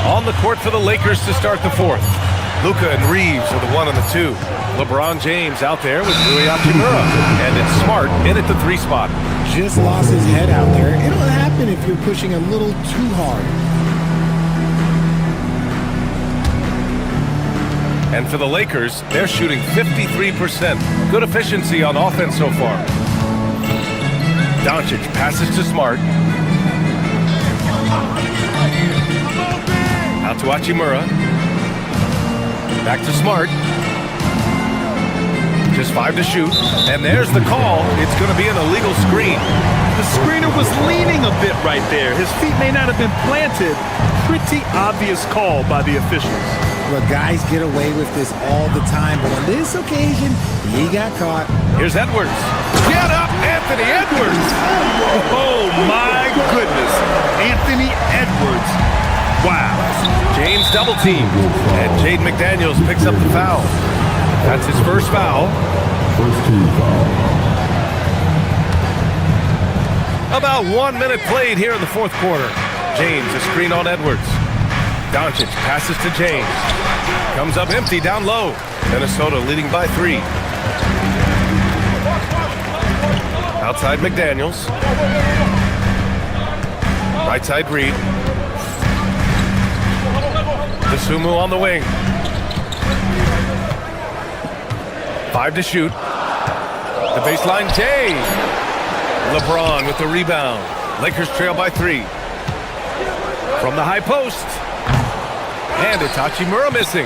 On the court for the Lakers to start the fourth. Luka and Reeves are the 1 and the 2. LeBron James out there with Rui Hachimura. And it's Smart in at the 3 spot. Just lost his head out there. It'll happen if you're pushing a little too hard. And for the Lakers, they're shooting 53%. Good efficiency on offense so far. Doncic passes to Smart. Out to Hachimura. Back to Smart. Just 5 to shoot. And there's the call. It's going to be an illegal screen. The screener was leaning a bit right there. His feet may not have been planted. Pretty obvious call by the officials. Look, guys get away with this all the time, but on this occasion, he got caught. Here's Edwards. Get up, Anthony Edwards! Oh, my goodness. Anthony Edwards. Wow. James double teamed, and Jaden McDaniels picks up the foul. That's his first foul. First team foul. About 1 minute played here in the fourth quarter. James, a screen on Edwards. Doncic passes to James. Comes up empty down low. Minnesota leading by 3. Outside McDaniels. Right side Reed. Dosunmu on the wing. 5 to shoot. The baseline, Jay. LeBron with the rebound. Lakers trail by 3. From the high post. And it's Hachimura missing.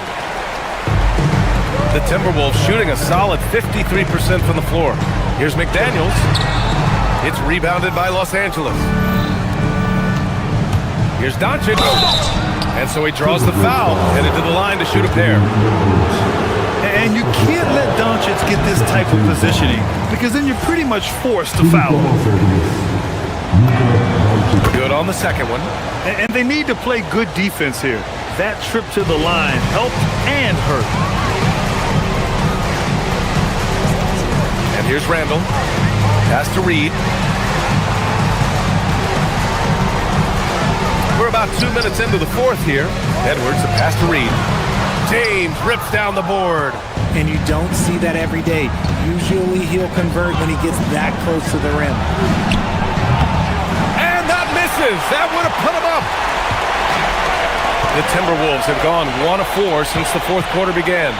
The Timberwolves shooting a solid 53% from the floor. Here's McDaniels. It's rebounded by Los Angeles. Here's Doncic. And so he draws the foul, headed to the line to shoot a pair. And you can't let Doncic get this type of positioning because then you're pretty much forced to foul him. Good on the second one. And they need to play good defense here. That trip to the line helped and hurt. And here's Randall. Pass to Reed. We're about 2 minutes into the fourth here. Edwards, a pass to Reed. James rips down the board. And you don't see that every day. Usually he'll convert when he gets that close to the rim. And that misses. That would have put him up. The Timberwolves have gone 1 of 4 since the fourth quarter began.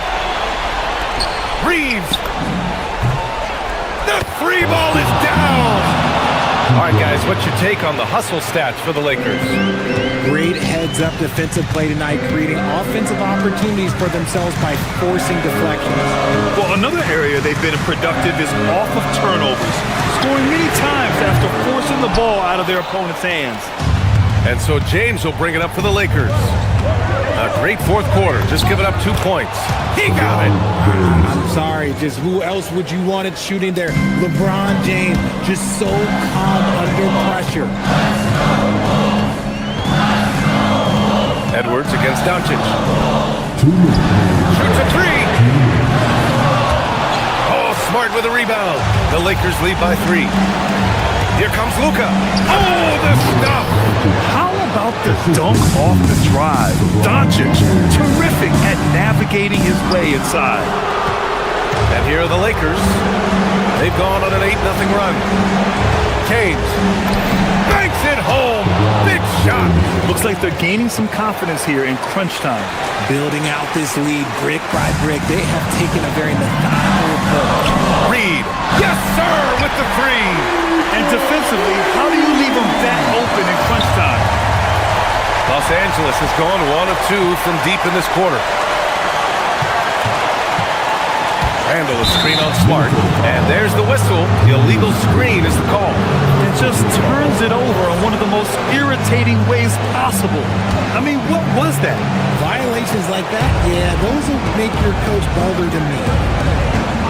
Reeves. The free ball is down. All right, guys, what's your take on the hustle stats for the Lakers? Great heads-up defensive play tonight, creating offensive opportunities for themselves by forcing deflections. Well, another area they've been productive is off of turnovers, scoring many times after forcing the ball out of their opponent's hands. And so James will bring it up for the Lakers. A great fourth quarter, just giving up 2 points. He got it. I'm sorry, just who else would you want it shooting there? LeBron James, just so calm under pressure. Edwards against Doncic. Shoots a 3. Oh, Smart with a rebound. The Lakers lead by 3. Here comes Luka. Oh, the stuff. How about the dunk off the drive? Doncic, terrific at navigating his way inside. And here are the Lakers. They've gone on an 8-0 run. James banks it home. Big shot. Looks like they're gaining some confidence here in crunch time. Building out this lead brick by brick. They have taken a very methodical approach. Reed. Yes, sir, with the 3. And defensively, how do you leave them that open in crunch time? Los Angeles has gone 1 of 2 from deep in this quarter. Randall is screen on Smart. And there's the whistle. Illegal screen is the call. It just turns it over in one of the most irritating ways possible. I mean, what was that? Violations like that? Yeah, those will make your coach bolder than me.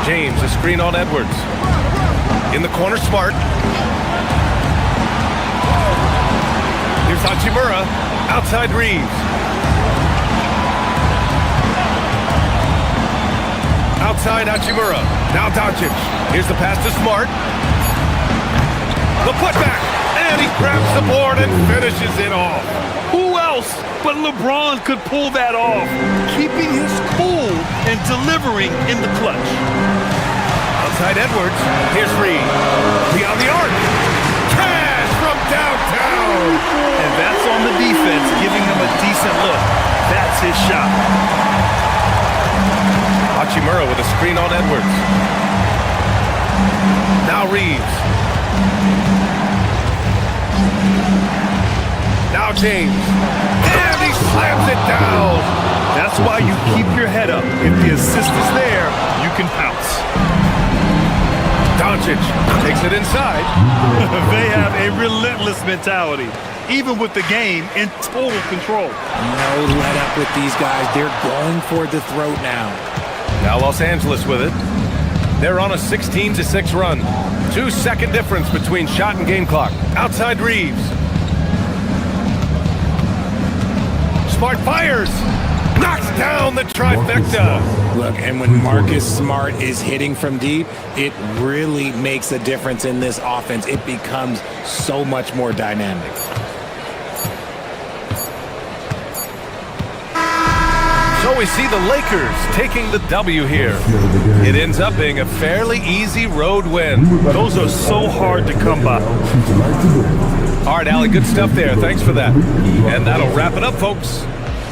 James, a screen on Edwards. In the corner, Smart. Here's Hachimura. Outside Reeves. Outside Hachimura. Now Doncic. Here's the pass to Smart. The putback. And he grabs the board and finishes it off. Who else but LeBron could pull that off? Keeping his cool and delivering in the clutch. Outside Edwards. Here's Reed. Beyond the arc. Cash from downtown. And that's on the defense, giving him a decent look. That's his shot. Hachimura with a screen on Edwards. Now Reeves. Now James. And he slams it down. That's why you keep your head up. If the assist is there, you can pounce. Doncic takes it inside. They have a relentless mentality, even with the game in total control. No let up with these guys. They're going for the throat now. Now Los Angeles with it. They're on a 16-6 run. 2-second difference between shot and game clock. Outside Reeves. Smart fires. knocks down the trifecta. Look, and when Marcus Smart is hitting from deep, it really makes a difference in this offense. It becomes so much more dynamic. So we see the Lakers taking the W here. It ends up being a fairly easy road win. Those are so hard to come by. All right, Allie, good stuff there. Thanks for that. And that'll wrap it up, folks.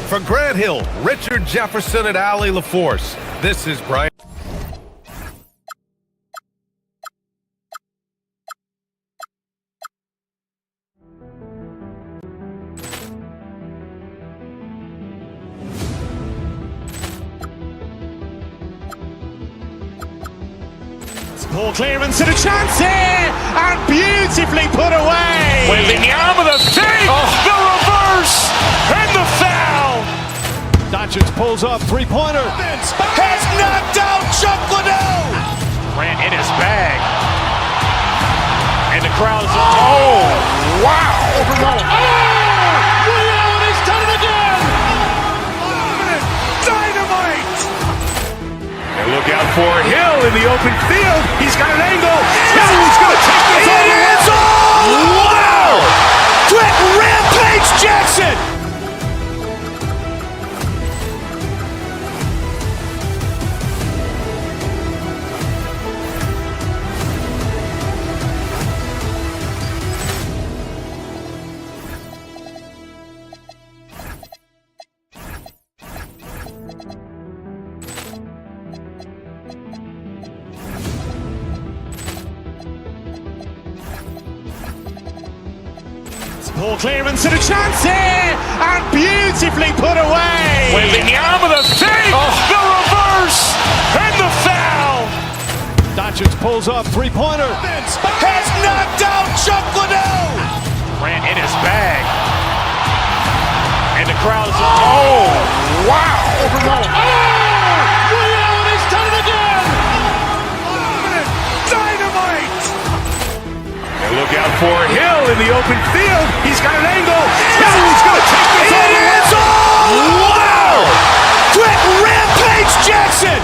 For Grant Hill, Richard Jefferson, and Allie LaForce, this is Brian. Ball clearance and a chance here, and beautifully put away. Wembanyama the fake, the reverse, and the foul. Doncic pulls up, three-pointer. Has knocked out Chuck Liddell. Grant in his bag, and the crowd is. Oh, wow! Liddell, and he's done it again. Dynamite. And look out for Hill in the open field. He's got an angle. He's going to take this all the way. Wow! Quick rampage Jackson. Ball clearance and a chance here, and beautifully put away. Wembanyama the fake, the reverse, and the foul. Doncic pulls up, three-pointer. Has knocked out Chuck Liddell. Grant in his bag, and the crowd is. Oh, wow! Liddell, and he's done it again. Dynamite. And look out for Hill in the open field. He's got an angle. He's going to take this all the way. Wow! Quick rampage Jackson.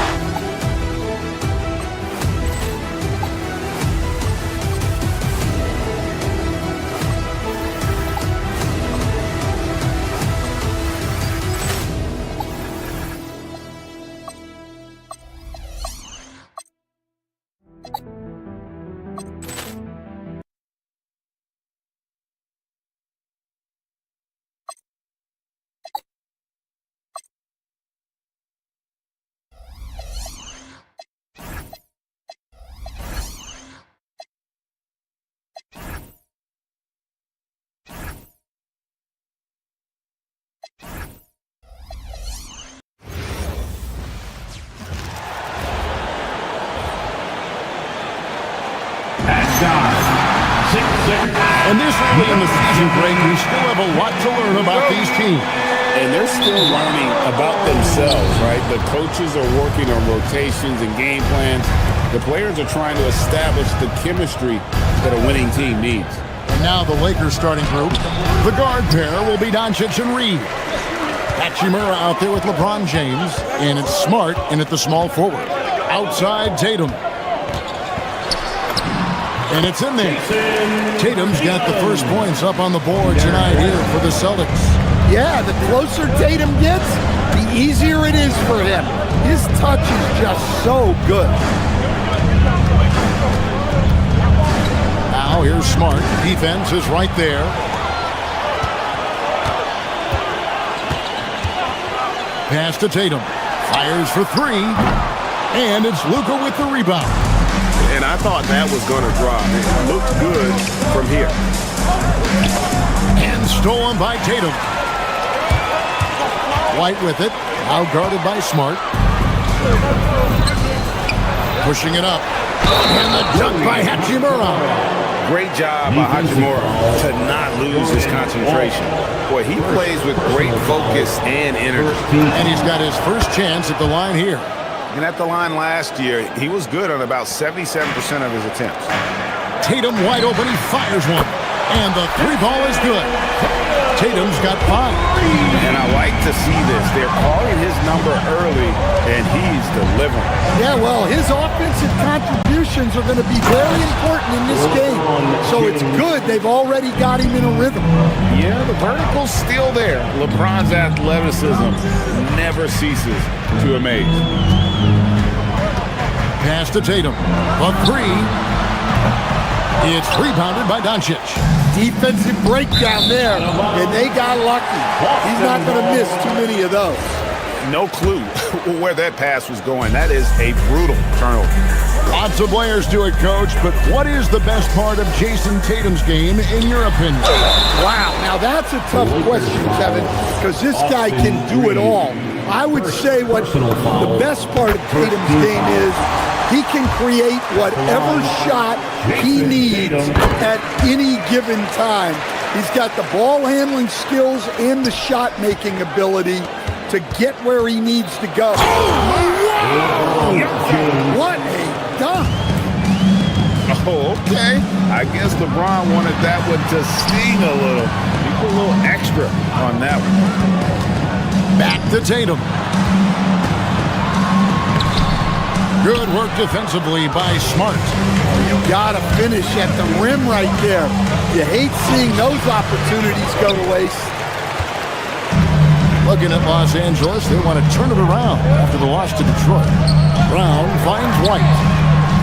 And this early in the season break, we still have a lot to learn about these teams. And they're still learning about themselves, right? The coaches are working on rotations and game plans. The players are trying to establish the chemistry that a winning team needs. And now the Lakers starting group. The guard pair will be Doncic and Reed. Hachimura out there with LeBron James. And it's Smart in at the small forward. Outside Tatum. And it's in there. Tatum's got the first points up on the board tonight here for the Celtics. Yeah, the closer Tatum gets, the easier it is for him. His touch is just so good. Now here's Smart. Defense is right there. Pass to Tatum. Fires for three. And it's Luka with the rebound. And I thought that was going to drop. It looked good from here. And stolen by Tatum. White with it. Now guarded by Smart. Pushing it up. And the dunk by Hachimura. Great job by Hachimura to not lose his concentration. Boy, he plays with great focus and energy. And he's got his first chance at the line here. And at the line last year, he was good on about 77% of his attempts. Tatum wide open, he fires one. And the three ball is good. Tatum's got 5. And I like to see this. They're calling his number early, and he's delivering. Yeah, well, his offensive contributions are going to be very important in this game. So it's good they've already got him in a rhythm. Yeah, the vertical's still there. LeBron's athleticism never ceases to amaze. Pass to Tatum. A 3. It's rebounded by Doncic. Defensive breakdown there, and they got lucky. He's not going to miss too many of those. No clue where that pass was going. That is a brutal turnover. Lots of players do it, Coach, but what is the best part of Jason Tatum's game, in your opinion? Wow, now that's a tough question, Kevin, because this guy can do it all. I would say what the best part of Tatum's game is he can create whatever shot he needs at any given time. He's got the ball handling skills and the shot making ability to get where he needs to go. What a dunk! Oh, okay. I guess LeBron wanted that one to sting a little. He put a little extra on that one. Back to Tatum. Good work defensively by Smart. You gotta finish at the rim right there. You hate seeing those opportunities go to waste. Looking at Los Angeles, they want to turn it around after the loss to Detroit. Brown finds White.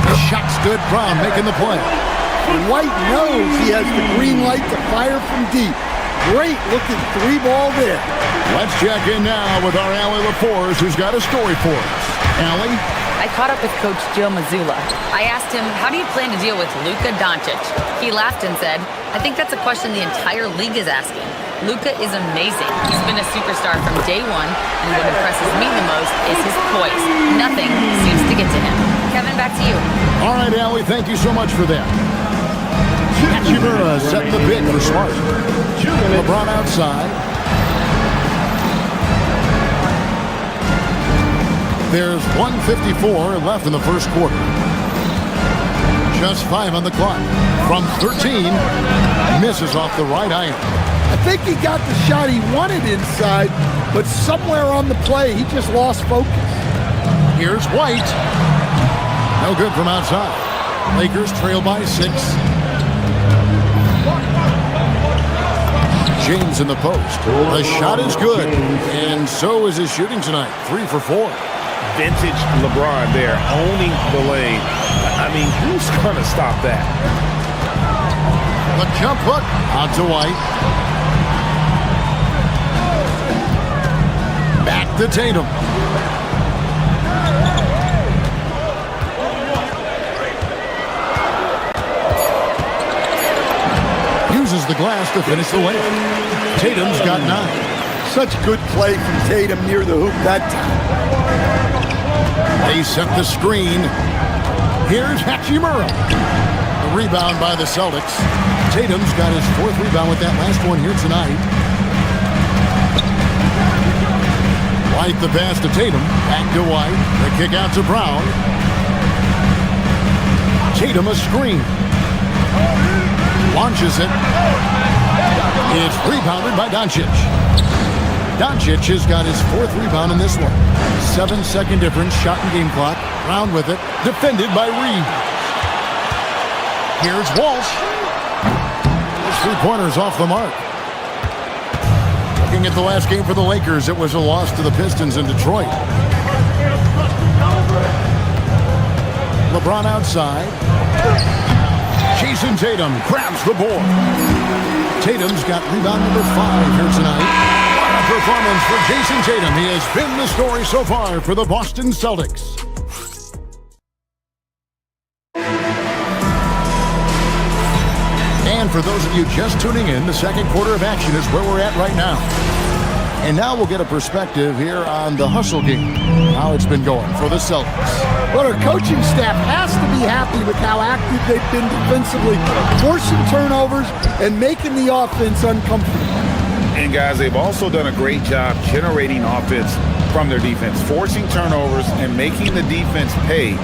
The shot's good. Brown making the play. And White knows he has the green light to fire from deep. Great looking 3-ball there. Let's check in now with our Allie LaForce, who's got a story for us. Allie? I caught up with Coach Joe Mazzulla. I asked him, how do you plan to deal with Luka Doncic? He laughed and said, I think that's a question the entire league is asking. Luka is amazing. He's been a superstar from day one, and what impresses me the most is his poise. Nothing seems to get to him. Kevin, back to you. All right, Allie, thank you so much for that. Hachimura setting the pick for Smart. LeBron outside. There's 1:54 left in the first quarter. Just 5 on the clock. From 13, misses off the right iron. I think he got the shot he wanted inside, but somewhere on the play, he just lost focus. Here's White. No good from outside. Lakers trail by 6. James in the post. The shot is good, and so is his shooting tonight. 3 for 4. Vintage LeBron there, owning the lane. I mean, who's going to stop that? The jump hook out to White. Back to Tatum. Uses the glass to finish the layup. Tatum's got 9. Such good play from Tatum near the hoop that time. They set the screen. Here's Hachimura. The rebound by the Celtics. Tatum's got his 4th rebound with that last one here tonight. White the pass to Tatum. Back to White. The kick out to Brown. Tatum a screen. Launches it. It's rebounded by Doncic. Doncic has got his 4th rebound in this one. 7-second difference, shot and game clock. Brown with it, defended by Reed. Here's Walsh. His 3-pointers off the mark. Looking at the last game for the Lakers, it was a loss to the Pistons in Detroit. LeBron outside. Jason Tatum grabs the board. Tatum's got rebound number 5 here tonight. Performance for Jason Tatum. He has been the story so far for the Boston Celtics. And for those of you just tuning in, the second quarter of action is where we're at right now. And now we'll get a perspective here on the hustle game, how it's been going for the Celtics. Well, our coaching staff has to be happy with how active they've been defensively, forcing turnovers and making the offense uncomfortable. And guys, they've also done a great job generating offense from their defense, forcing turnovers and making the defense pay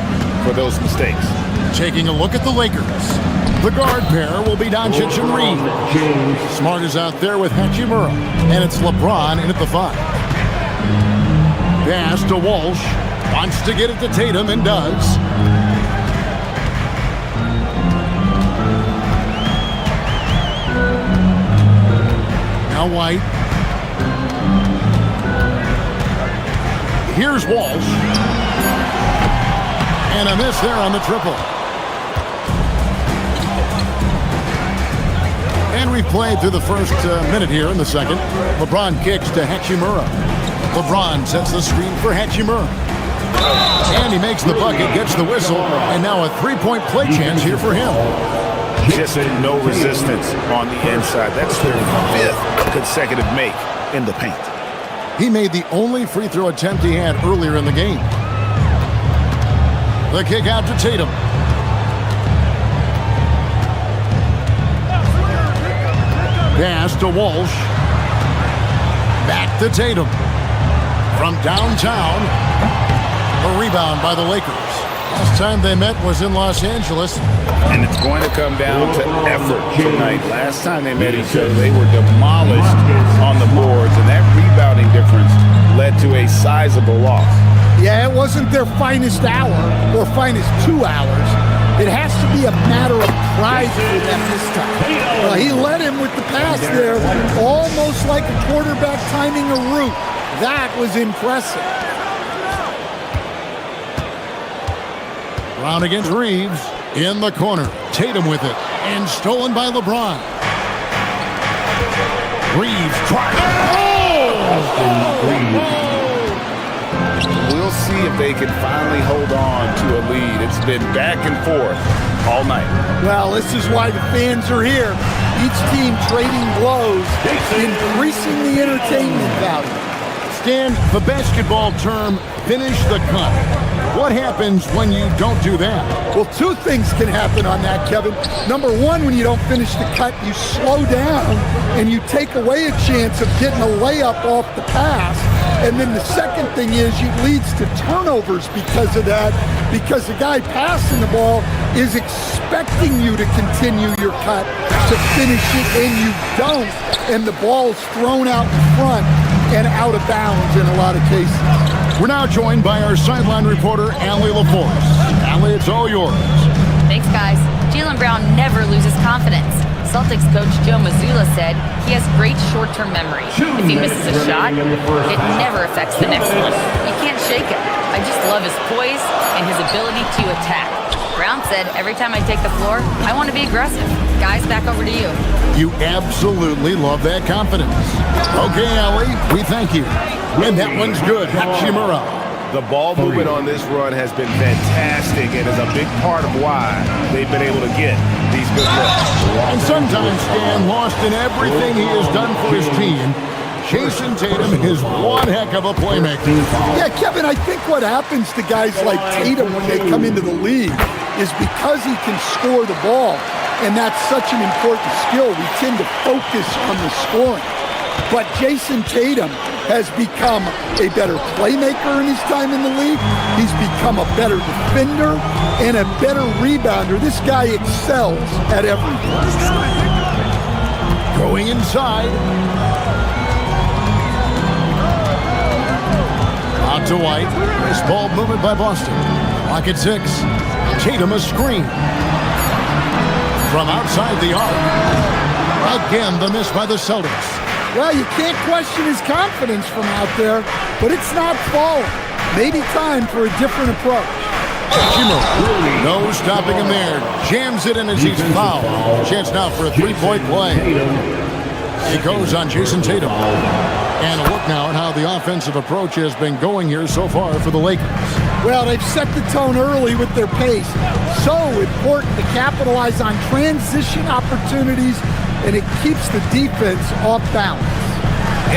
for those mistakes. Taking a look at the Lakers. The guard pair will be Doncic and Reed. Smart is out there with Hachimura, and it's LeBron in at the 5. Pass to Walsh. Wants to get it to Tatum and does. Now White. Here's Walsh. And a miss there on the triple. And we've played through the first minute here in the second. LeBron kicks to Hachimura. LeBron sets the screen for Hachimura. And he makes the bucket, gets the whistle, and now a three-point play chance here for him. Just no resistance on the inside. That's their 5th consecutive make in the paint. He made the only free throw attempt he had earlier in the game. The kick out to Tatum. Pass to Walsh. Back to Tatum. From downtown. A rebound by the Lakers. Last time they met was in Los Angeles. And it's going to come down to effort tonight. Last time they met each other, they were demolished on the boards, and that rebounding difference led to a sizable loss. Yeah, it wasn't their finest hour or finest 2 hours. It has to be a matter of pride for them this time. He led him with the pass there, almost like a quarterback timing a route. That was impressive. Brown against Reeves in the corner. Tatum with it. And stolen by LeBron. Reeves trying. We'll see if they can finally hold on to a lead. It's been back and forth all night. Well, this is why the fans are here. Each team trading blows, increasing the entertainment value. Stan, the basketball term, finish the cut. What happens when you don't do that? Well, 2 things can happen on that, Kevin. Number 1, when you don't finish the cut, you slow down and you take away a chance of getting a layup off the pass. And then the second thing is it leads to turnovers because of that, because the guy passing the ball is expecting you to continue your cut to finish it, and you don't, and the ball's thrown out in front and out of bounds in a lot of cases. We're now joined by our sideline reporter, Allie LaForce. Allie, it's all yours. Thanks, guys. Jaylen Brown never loses confidence. Celtics coach Joe Mazzulla said he has great short-term memory. If he misses a shot, it never affects the next one. You can't shake it. I just love his poise and his ability to attack. Brown said, every time I take the floor, I want to be aggressive. Guys, back over to you. You absolutely love that confidence. Okay, Allie, we thank you. And that one's good. Hachimura. The ball movement on this run has been fantastic and is a big part of why they've been able to get these good looks. And sometimes Stan, lost in everything he has done for his team, Jason Tatum is one heck of a playmaker. Yeah, Kevin, I think what happens to guys like Tatum when they come into the league is because he can score the ball, and that's such an important skill, we tend to focus on the scoring. But Jason Tatum has become a better playmaker in his time in the league. He's become a better defender and a better rebounder. This guy excels at everything. Going inside. Out to White. Nice ball movement by Boston. Clock at 6. Tatum a screen. From outside the arc. Again, the miss by the Celtics. Well, you can't question his confidence from out there, but it's not falling. Maybe time for a different approach. No stopping him there. Jams it in as he's fouled. Chance now for a three-point play. It goes on Jason Tatum. And a look now at how the offensive approach has been going here so far for the Lakers. Well, they've set the tone early with their pace. So important to capitalize on transition opportunities, and it keeps the defense off balance.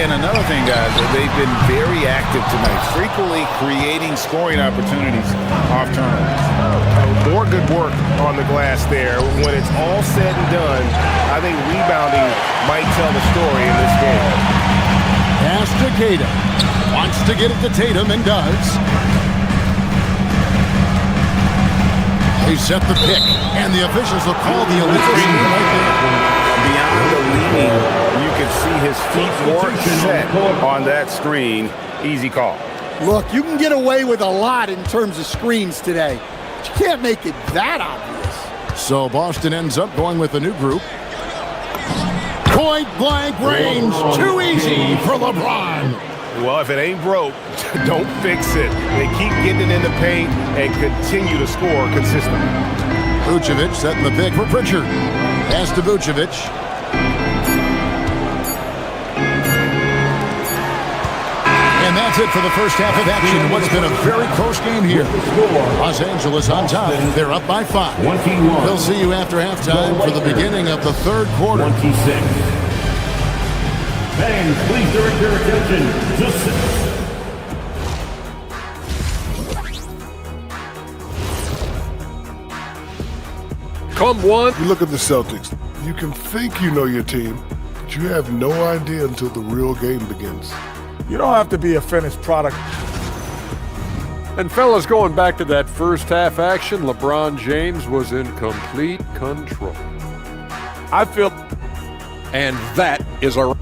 And another thing, guys, they've been very active tonight, frequently creating scoring opportunities off turnovers. More good work on the glass there. When it's all said and done, I think rebounding might tell the story in this game. Pass to Tatum. Wants to get it to Tatum and does. They set the pick, and the officials will call the illegal screen right there. Beyond the leaning, you can see his feet more set on that screen. Easy call. Look, you can get away with a lot in terms of screens today. But you can't make it that obvious. So Boston ends up going with a new group. Point blank range, too easy for LeBron. Well, if it ain't broke, don't fix it. They keep getting it in the paint and continue to score consistently. Vucevic setting the pick for Pritchard. Pass to Vucevic. And that's it for the first half of action. What's been a very close game here. Los Angeles on top. They're up by 5. We'll see you after halftime for the beginning of the third quarter. 26. Fans, please direct your attention to 6. Come one. You look at the Celtics. You can think you know your team, but you have no idea until the real game begins. You don't have to be a finished product. And fellas, going back to that first half action, LeBron James was in complete control. I feel... And that is a...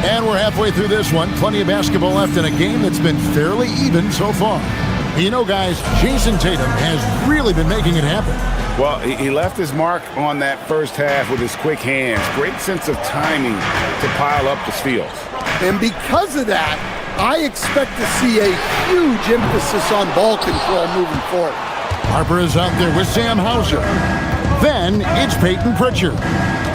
And we're halfway through this one. Plenty of basketball left in a game that's been fairly even so far. You know, guys, Jason Tatum has really been making it happen. Well, he left his mark on that first half with his quick hands. Great sense of timing to pile up the steals. And because of that, I expect to see a huge emphasis on ball control moving forward. Harper is out there with Sam Hauser. Then it's Peyton Pritchard.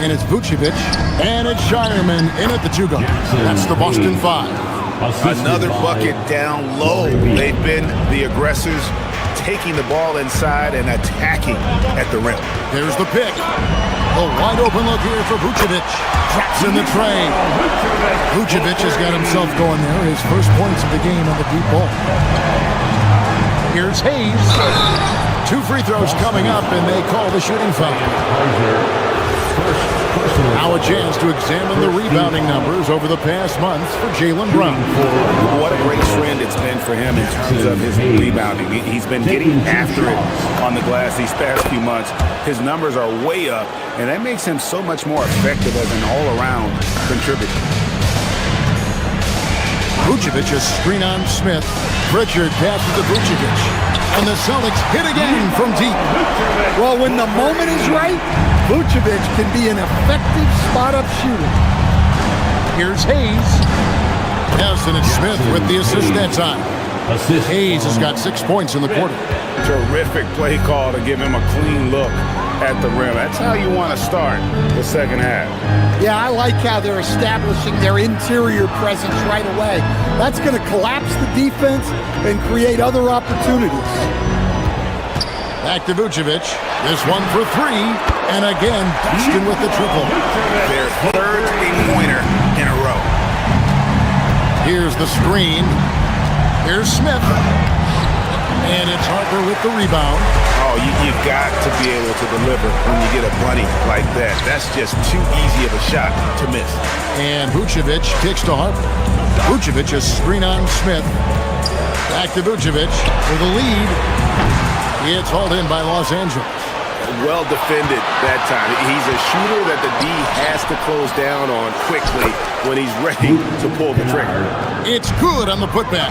And it's Vucevic. And it's Shireman in at the 2 guard. That's the Boston 5. Another bucket down low. They've been the aggressors, taking the ball inside and attacking at the rim. There's the pick. A wide open look here for Vucevic. Traps in the tray. Vucevic has got himself going there. His first points of the game on the deep ball. Here's Hayes. 2 free throws coming up, and they call the shooting foul. Now a chance to examine the rebounding numbers over the past months for Jaylen Brown. What a great trend it's been for him in terms of his rebounding. He's been getting after it on the glass these past few months. His numbers are way up, and that makes him so much more effective as an all-around contributor. Vucevic is screen on Smith. Pritchard passes to Vucevic. And the Celtics hit again from deep. Well, when the moment is right, Vucevic can be an effective spot-up shooter. Here's Hayes. Yes, and it's Smith with the assist that time. Hayes has got 6 points in the quarter. Terrific play call to give him a clean look at the rim. That's how you want to start the second half. Yeah, I like how they're establishing their interior presence right away. That's going to collapse the defense and create other opportunities. Back to Vucevic. This one for 3. And again, Boston with the triple. Their third three-pointer in a row. Here's the screen. Here's Smith. And it's Harper with the rebound. Oh, you've got to be able to deliver when you get a bunny like that. That's just too easy of a shot to miss. And Vucevic kicks to Harper. Vucevic is screen on Smith. Back to Vucevic for the lead. It's hauled in by Los Angeles. Well defended that time. He's a shooter that the D has to close down on quickly when he's ready to pull the trigger. It's good on the putback.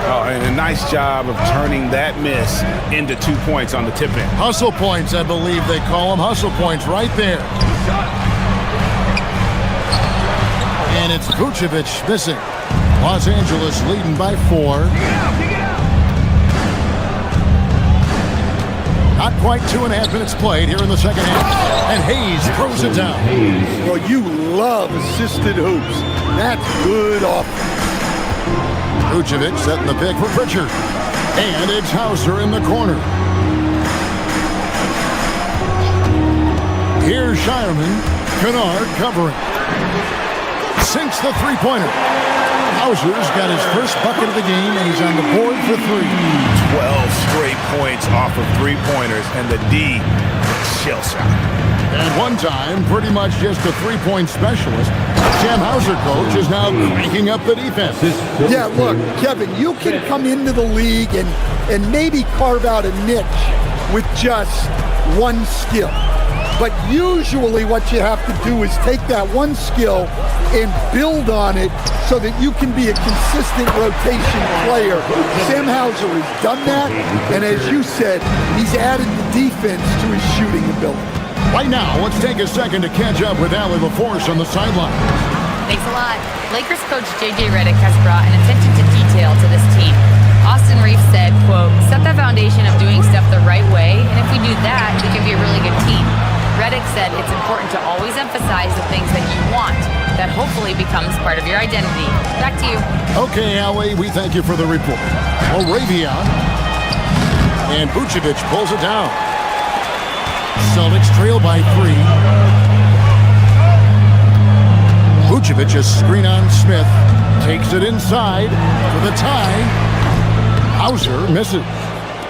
Oh, and a nice job of turning that miss into 2 points on the tip in. Hustle points, I believe they call them. Hustle points right there. And it's Vucevic missing. Los Angeles leading by 4. Not quite 2.5 minutes played here in the second half. And Hayes throws it down. Well, you love assisted hoops. That's good offense. Vucevic setting the pick for Pritchard. And it's Hauser in the corner. Here's Shireman. Kennard covering. Sinks the three-pointer. Hauser's got his first bucket of the game, and he's on the board for 3. 12 straight points off of three-pointers, and the D, shell shot. At one time, pretty much just a three-point specialist, Sam Hauser, coach, is now cranking up the defense. Yeah, look, Kevin, you can come into the league and maybe carve out a niche with just one skill. But usually what you have to do is take that one skill and build on it so that you can be a consistent rotation player. Sam Hauser has done that, and as you said, he's added the defense to his shooting ability. Right now, let's take a second to catch up with Allie LaForce on the sideline. Thanks a lot. Lakers coach J.J. Redick has brought an attention to detail to this team. Austin Reeves said, quote, set the foundation of doing stuff the right way, and if we do that, we can be a really good team. Redick said it's important to always emphasize the things that you want. That hopefully becomes part of your identity. Back to you. Okay, Allie, we thank you for the report. Moravia. And Vucevic pulls it down. Celtics trail by 3. Vucevic, a screen on Smith. Takes it inside for the tie. Hauser misses.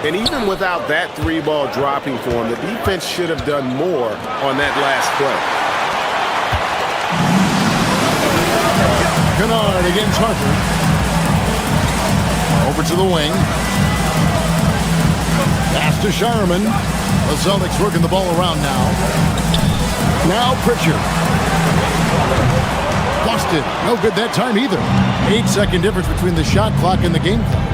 And even without that three-ball dropping for him, the defense should have done more on that last play. Kennard against Harper. Over to the wing. Pass to Sharman. The Celtics working the ball around now. Now Pritchard. Busted. No good that time either. 8-second difference between the shot clock and the game clock.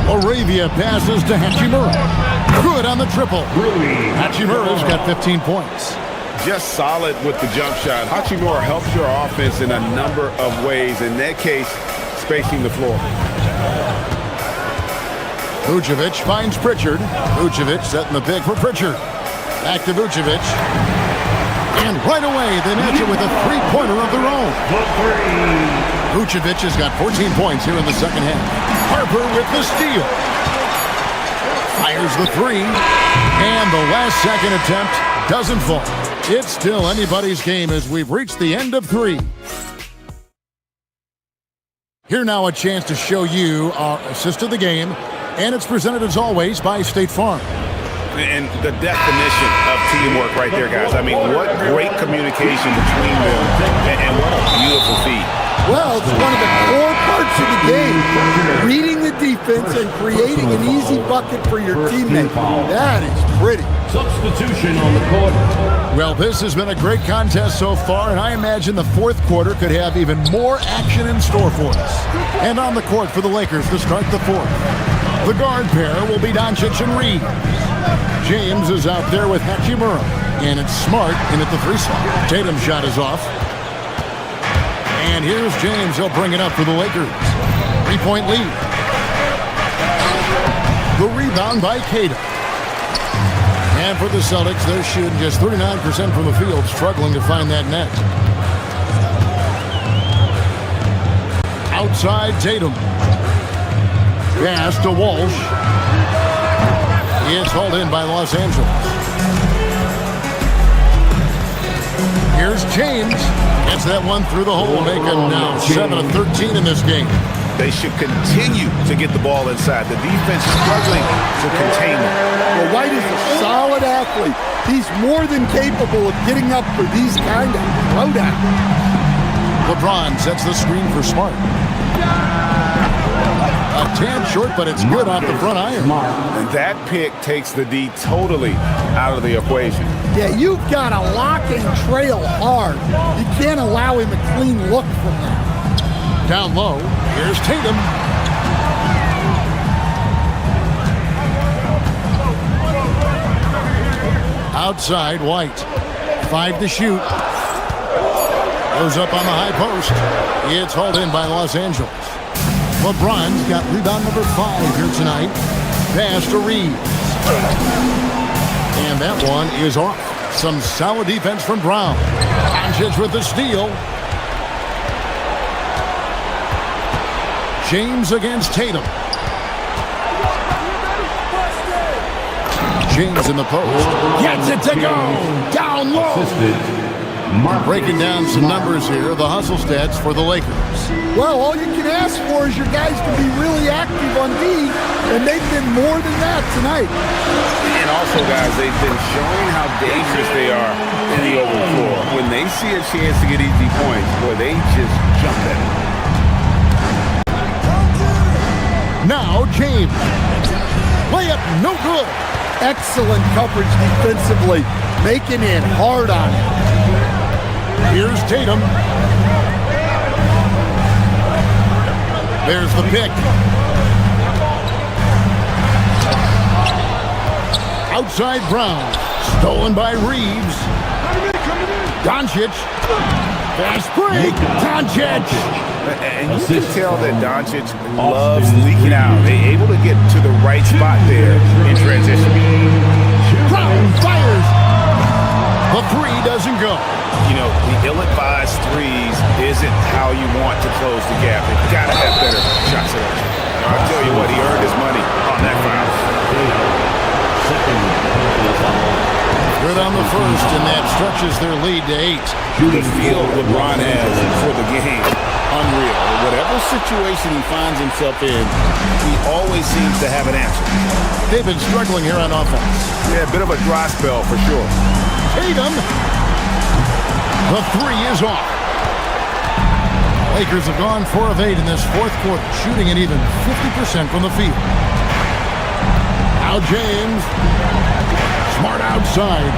Moravia passes to Hachimura. Good on the triple. Hachimura's got 15 points. Just solid with the jump shot. Hachimura helps your offense in a number of ways. In that case, spacing the floor. Vucevic finds Pritchard. Vucevic setting the pick for Pritchard. Back to Vucevic. And right away, they match it with a three-pointer of their own. Vucevic has got 14 points here in the second half. Harper with the steal. Fires the three. And the last second attempt doesn't fall. It's still anybody's game as we've reached the end of 3. Here now a chance to show you our assist of the game. And it's presented as always by State Farm. And the definition of teamwork right there, guys. I mean, what great communication between them, and what a beautiful feat. Well, it's one of the core parts of the game. Reading the defense and creating an easy bucket for your teammate. That is pretty. Substitution on the court. Well, this has been a great contest so far, and I imagine the fourth quarter could have even more action in store for us. And on the court for the Lakers to start the fourth. The guard pair will be Doncic and Reed. James is out there with Hachimura. And it's Smart in at the 3 slot. Tatum's shot is off. And here's James. He'll bring it up for the Lakers. 3-point lead. The rebound by Tatum. And for the Celtics, they're shooting just 39% from the field, struggling to find that net. Outside Tatum. Pass to Walsh. It's hauled in by Los Angeles. Here's James. Gets that one through the hole, make him now 7 of 13 in this game. They should continue to get the ball inside. The defense is struggling to contain them. Well, White is a solid athlete. He's more than capable of getting up for these kind of throwdowns. LeBron sets the screen for Smart. A tad short, but it's good off the front iron. And that pick takes the D totally out of the equation. Yeah, you've got to lock and trail hard. You can't allow him a clean look from that. Down low, here's Tatum. Outside, White. 5 to shoot. Goes up on the high post. It's hauled in by Los Angeles. LeBron's got rebound number 5 here tonight. Pass to Reeves. And that one is off. Some solid defense from Brown. Doncic with the steal. James against Tatum. James in the post. Gets it to go. Down low. Breaking down some numbers here, the hustle stats for the Lakers. Well, all you can ask for is your guys to be really active on on D, and they've been more than that tonight. And also, guys, they've been showing how dangerous they are in the open floor. When they see a chance to get easy points, boy, they just jump at it. Now James. Layup no good. Excellent coverage defensively, making it hard on him. Here's Tatum. There's the pick. Outside Brown. Stolen by Reeves. Doncic. Fast break. Doncic. And you can tell that Doncic loves leaking out. They're able to get to the right spot there in transition. Brown fires. The three doesn't go. You know, the ill-advised threes isn't how you want to close the gap. They've got to have better shot selection. I'll tell you what, he earned his money on that foul. Good on the first, and that stretches their lead to 8. The feel LeBron has for the game, unreal. Whatever situation he finds himself in, he always seems to have an answer. They've been struggling here on offense. Yeah, a bit of a dry spell for sure. Tatum. The three is off. Lakers have gone 4 of 8 in this fourth quarter, shooting at even 50% from the field. Now James. Smart outside.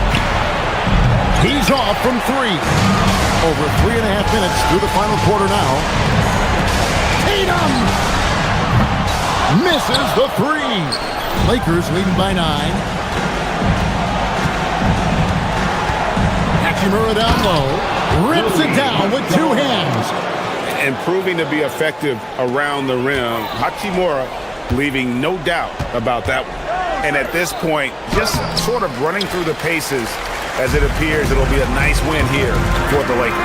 He's off from 3. Over 3.5 minutes through the final quarter now. Tatum misses the 3. Lakers leading by 9. Hachimura down low. Rips it down with 2 hands. And proving to be effective around the rim. Hachimura leaving no doubt about that one. And at this point, just sort of running through the paces as it appears it'll be a nice win here for the Lakers.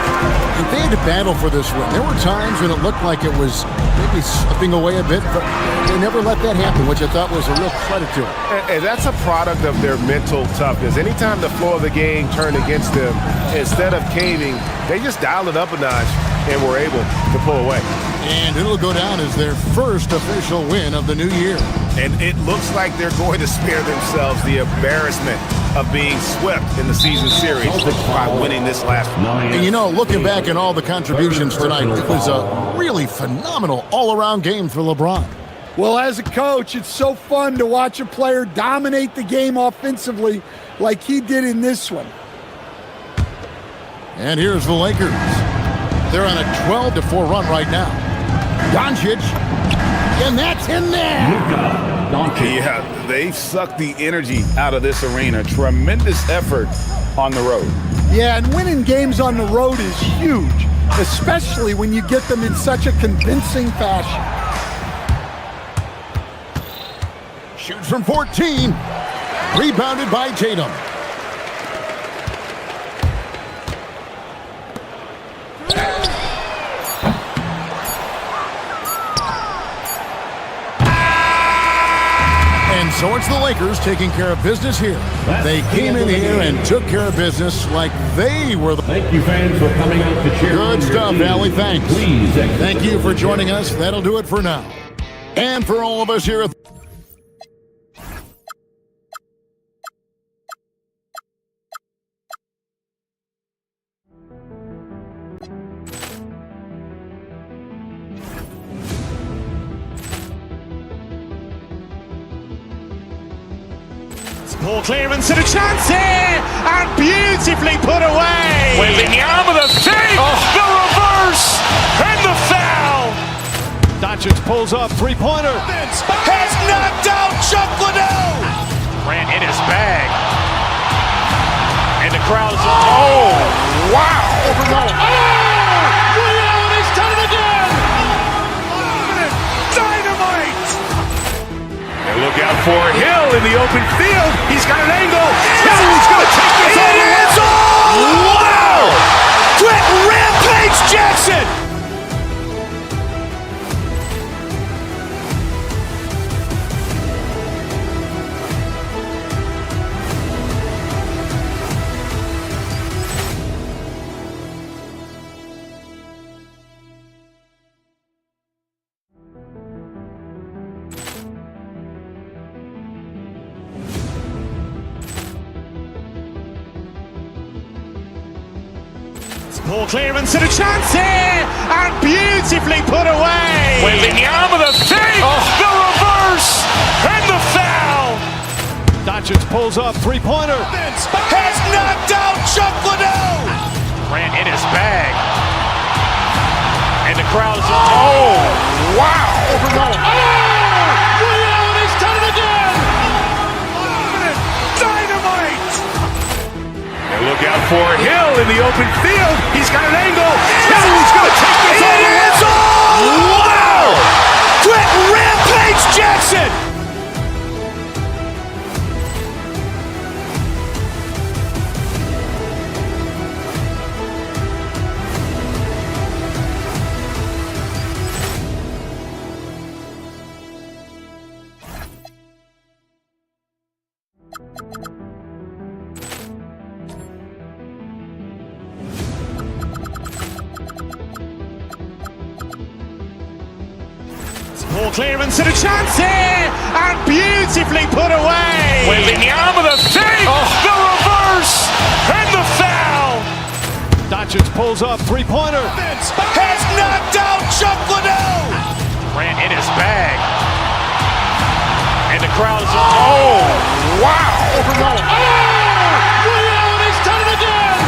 They had to battle for this win. There were times when it looked like it was maybe slipping away a bit, but they never let that happen, which I thought was a real credit to them. And that's a product of their mental toughness. Anytime the flow of the game turned against them, instead of caving, they just dialed it up a notch and were able to pull away. And it'll go down as their first official win of the new year. And it looks like they're going to spare themselves the embarrassment of being swept in the season series by winning this last one. And you know, looking back at all the contributions tonight, it was a really phenomenal all-around game for LeBron. Well, as a coach, it's so fun to watch a player dominate the game offensively like he did in this one. And here's the Lakers. They're on a 12-4 run right now. Doncic, and that's in there. Yeah, they've sucked the energy out of this arena. Tremendous effort on the road. Yeah, and winning games on the road is huge, especially when you get them in such a convincing fashion. Shoots from 14. Rebounded by Tatum. And so it's the Lakers taking care of business here. They came in here and took care of business like they were the... Thank you, fans, for coming out to cheer. Good stuff, Allie. Thanks. Please. Thank you for joining us. That'll do it for now. And for all of us here at... Poor clearance and a chance here, and beautifully put away. Wembanyama the save, the reverse, and the foul. Doncic pulls up, three-pointer. Has knocked out Chuck Liddell. Ran in his bag, and the crowd is. Oh, wow! Liddell, and he's done it again. Dynamite! And look out for Hill in the open field. He's got an angle. Hill's going to take this all the way. Wow! Quick Rampage Jackson! Ball clearance and a chance here, and beautifully put away. Wembanyama the save, the reverse, and the foul. Doncic pulls up, three-pointer. Has knocked out Chuck Liddell. Grant in his bag. And the crowd is... Oh, wow. Leon has done it again. Dynamite. And look out for Hill in the open field. He's got an angle. He's going to take this all the way. Wow. Quick Rampage Jackson. Ball clearance and a chance here, and beautifully put away. Wembanyama the save, the reverse, and the foul. Doncic pulls up, three-pointer. Has knocked out Chuck Liddell. Grant in his bag. And the crowd is... Oh, wow. Leon has done it again.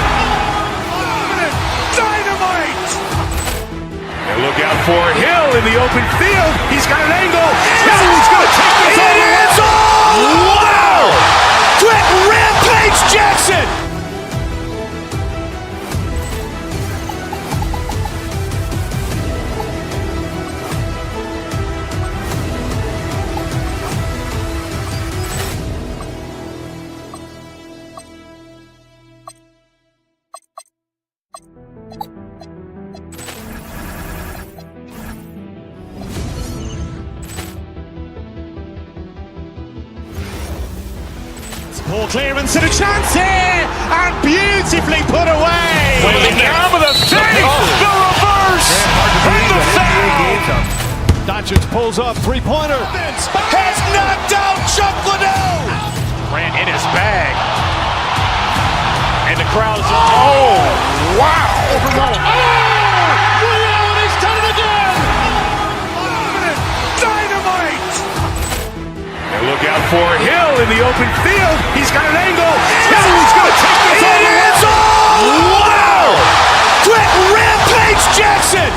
Dynamite. And look out for Hill in the open field. He's got an angle. He's going to take this all the way. Wow. Quick Rampage Jackson. Ball clearance and a chance here, and beautifully put away. Wembanyama the save, the reverse, and the foul. Doncic pulls up, three-pointer. Has knocked out Chuck Liddell. Grant in his bag. And the crowd is... Oh, wow. Leon has done it again. Dynamite. And look out for Hill in the open field. He's got an angle. He's going to take this all the way. Wow. Quick Rampage Jackson.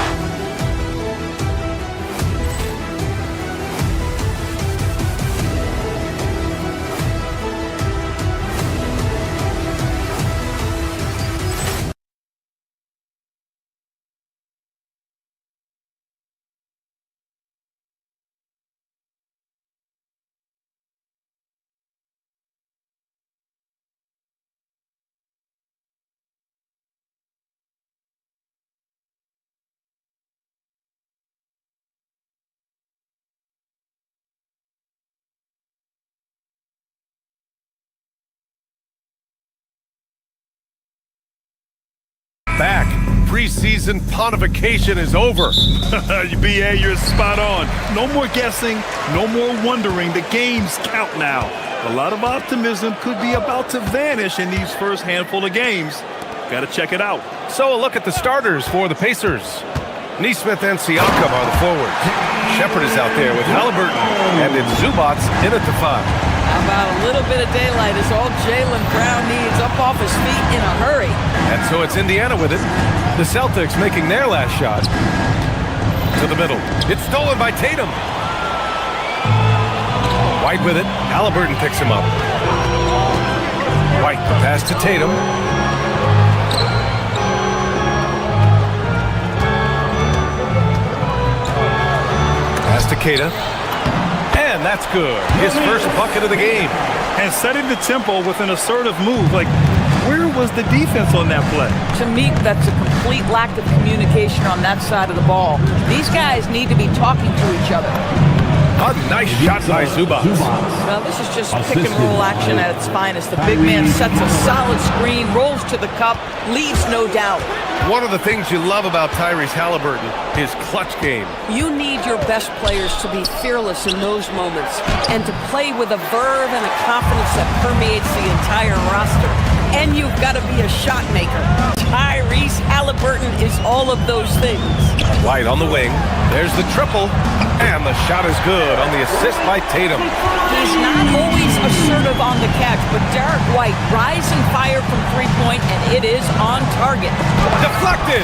Back. Preseason pontification is over. BA, you're spot on. No more guessing, no more wondering. The games count now. A lot of optimism could be about to vanish in these first handful of games. Got to check it out. So a look at the starters for the Pacers. Neesmith and Siakam are the forwards. Shepard is out there with Halliburton, and it's Zubats in at the 5. How about a little bit of daylight is all Jaylen Brown needs, up off his feet in a hurry. And so it's Indiana with it. The Celtics making their last shot. To the middle. It's stolen by Tatum. White with it. Halliburton picks him up. White, the pass to Tatum. Pass to Keita. And that's good. His first bucket of the game. And setting the tempo with an assertive move. Like, where was the defense on that play? To me, that's a complete lack of communication on that side of the ball. These guys need to be talking to each other. A nice shot by Zubats. Well, this is just pick and roll action at its finest. The big man sets a solid screen, rolls to the cup, leaves no doubt. One of the things you love about Tyrese Halliburton, his clutch game. You need your best players to be fearless in those moments and to play with a verve and a confidence that permeates the entire roster. And you've got to be a shot maker. Tyrese Halliburton is all of those things. White on the wing. There's the triple. And the shot is good on the assist by Tatum. He's not always assertive on the catch, but Derek White, rising fire from three-point, and it is on target. Deflected.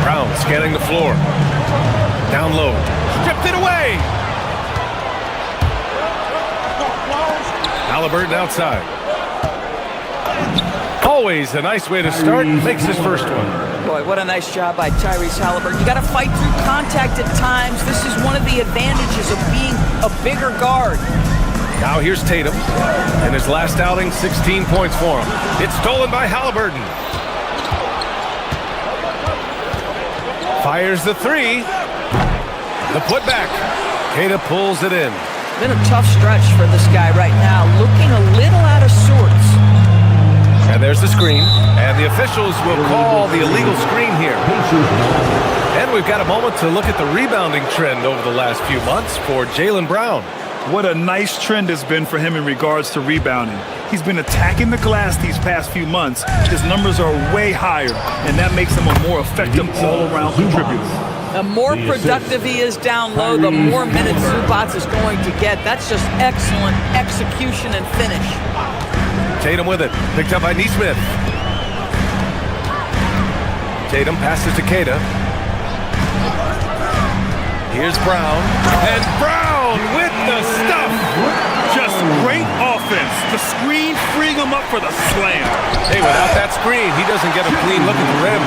Brown scanning the floor. Down low. Stripped it away. Halliburton outside. Always a nice way to start. Makes his first one. Boy, what a nice job by Tyrese Halliburton. You got to fight through contact at times. This is one of the advantages of being a bigger guard. Now here's Tatum. In his last outing, 16 points for him. It's stolen by Halliburton. Fires the three. The putback. Queta pulls it in. Been a tough stretch for this guy right now. Looking a little out of sorts. And there's the screen. And the officials will call the illegal screen here. And we've got a moment to look at the rebounding trend over the last few months for Jaylen Brown. What a nice trend has been for him in regards to rebounding. He's been attacking the glass these past few months. His numbers are way higher, and that makes him a more effective all-around contributor. The more productive he is down low, the more minutes Zubac is going to get. That's just excellent execution and finish. Tatum with it. Picked up by Nesmith. Tatum passes to Queta. Here's Brown. And Brown with the stuff. Just great offense. The screen freeing him up for the slam. Hey, without that screen, he doesn't get a clean look at the rim.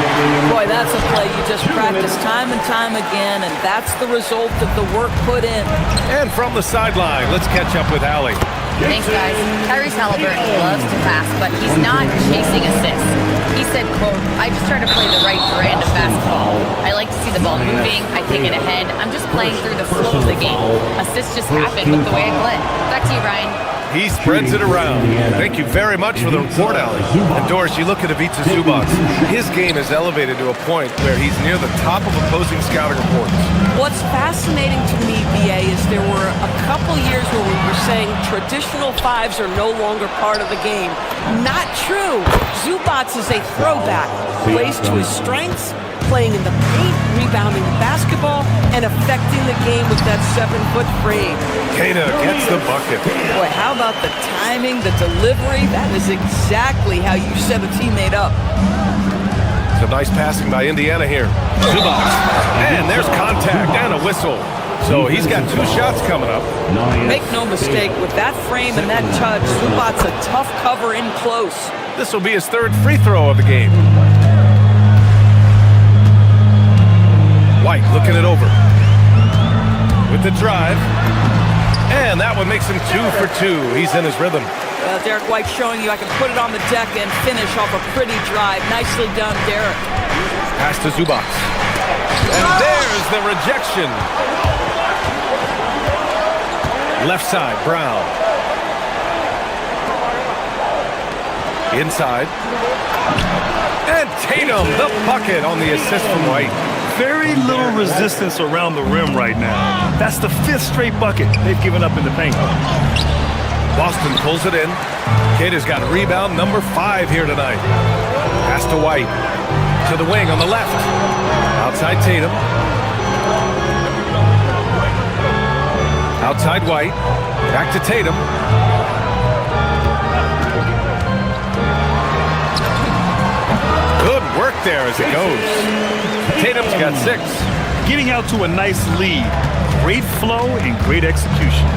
Boy, that's a play you just practice time and time again, and that's the result of the work put in. And from the sideline, let's catch up with Allie. Thanks, guys. Tyrese Halliburton loves to pass, but he's not chasing assists. He said, quote, I just try to play the right brand of basketball. I like to see the ball moving. I take it ahead. I'm just playing through the flow of the game. Assists just happen with the way I play. Back to you, Ryan. He spreads it around. Thank you very much for the report, Allie. And Doris, you look at Ivica Zubac. His game is elevated to a point where he's near the top of opposing scouting reports. What's fascinating to me, BA, is there were a couple years where we were saying traditional fives are no longer part of the game. Not true. Zubac is a throwback. Plays to his strengths, playing in the paint, rebounding the basketball, and affecting the game with that 7-foot frame. Queta gets the bucket. Boy, how about the timing, the delivery? That is exactly how you set a teammate up. Some nice passing by Indiana here. Zubac. And there's contact and a whistle. So he's got 2 shots coming up. Make no mistake, with that frame and that touch, Zubac's a tough cover in close. This will be his 3rd free throw of the game. White looking it over. With the drive. And that one makes him 2 for 2. He's in his rhythm. Derek White showing you I can put it on the deck and finish off a pretty drive. Nicely done, Derek. Pass to Zubac. And there's the rejection. Left side, Brown. Inside. And Tatum, the bucket on the assist from White. Very little resistance around the rim right now. That's the 5th straight bucket they've given up in the paint. Boston pulls it in. Queta's got rebound number 5 here tonight. Pass to White. To the wing on the left. Outside Tatum. Outside White. Back to Tatum. Good work there as it goes. Tatum's got 6. Getting out to a nice lead. Great flow and great execution.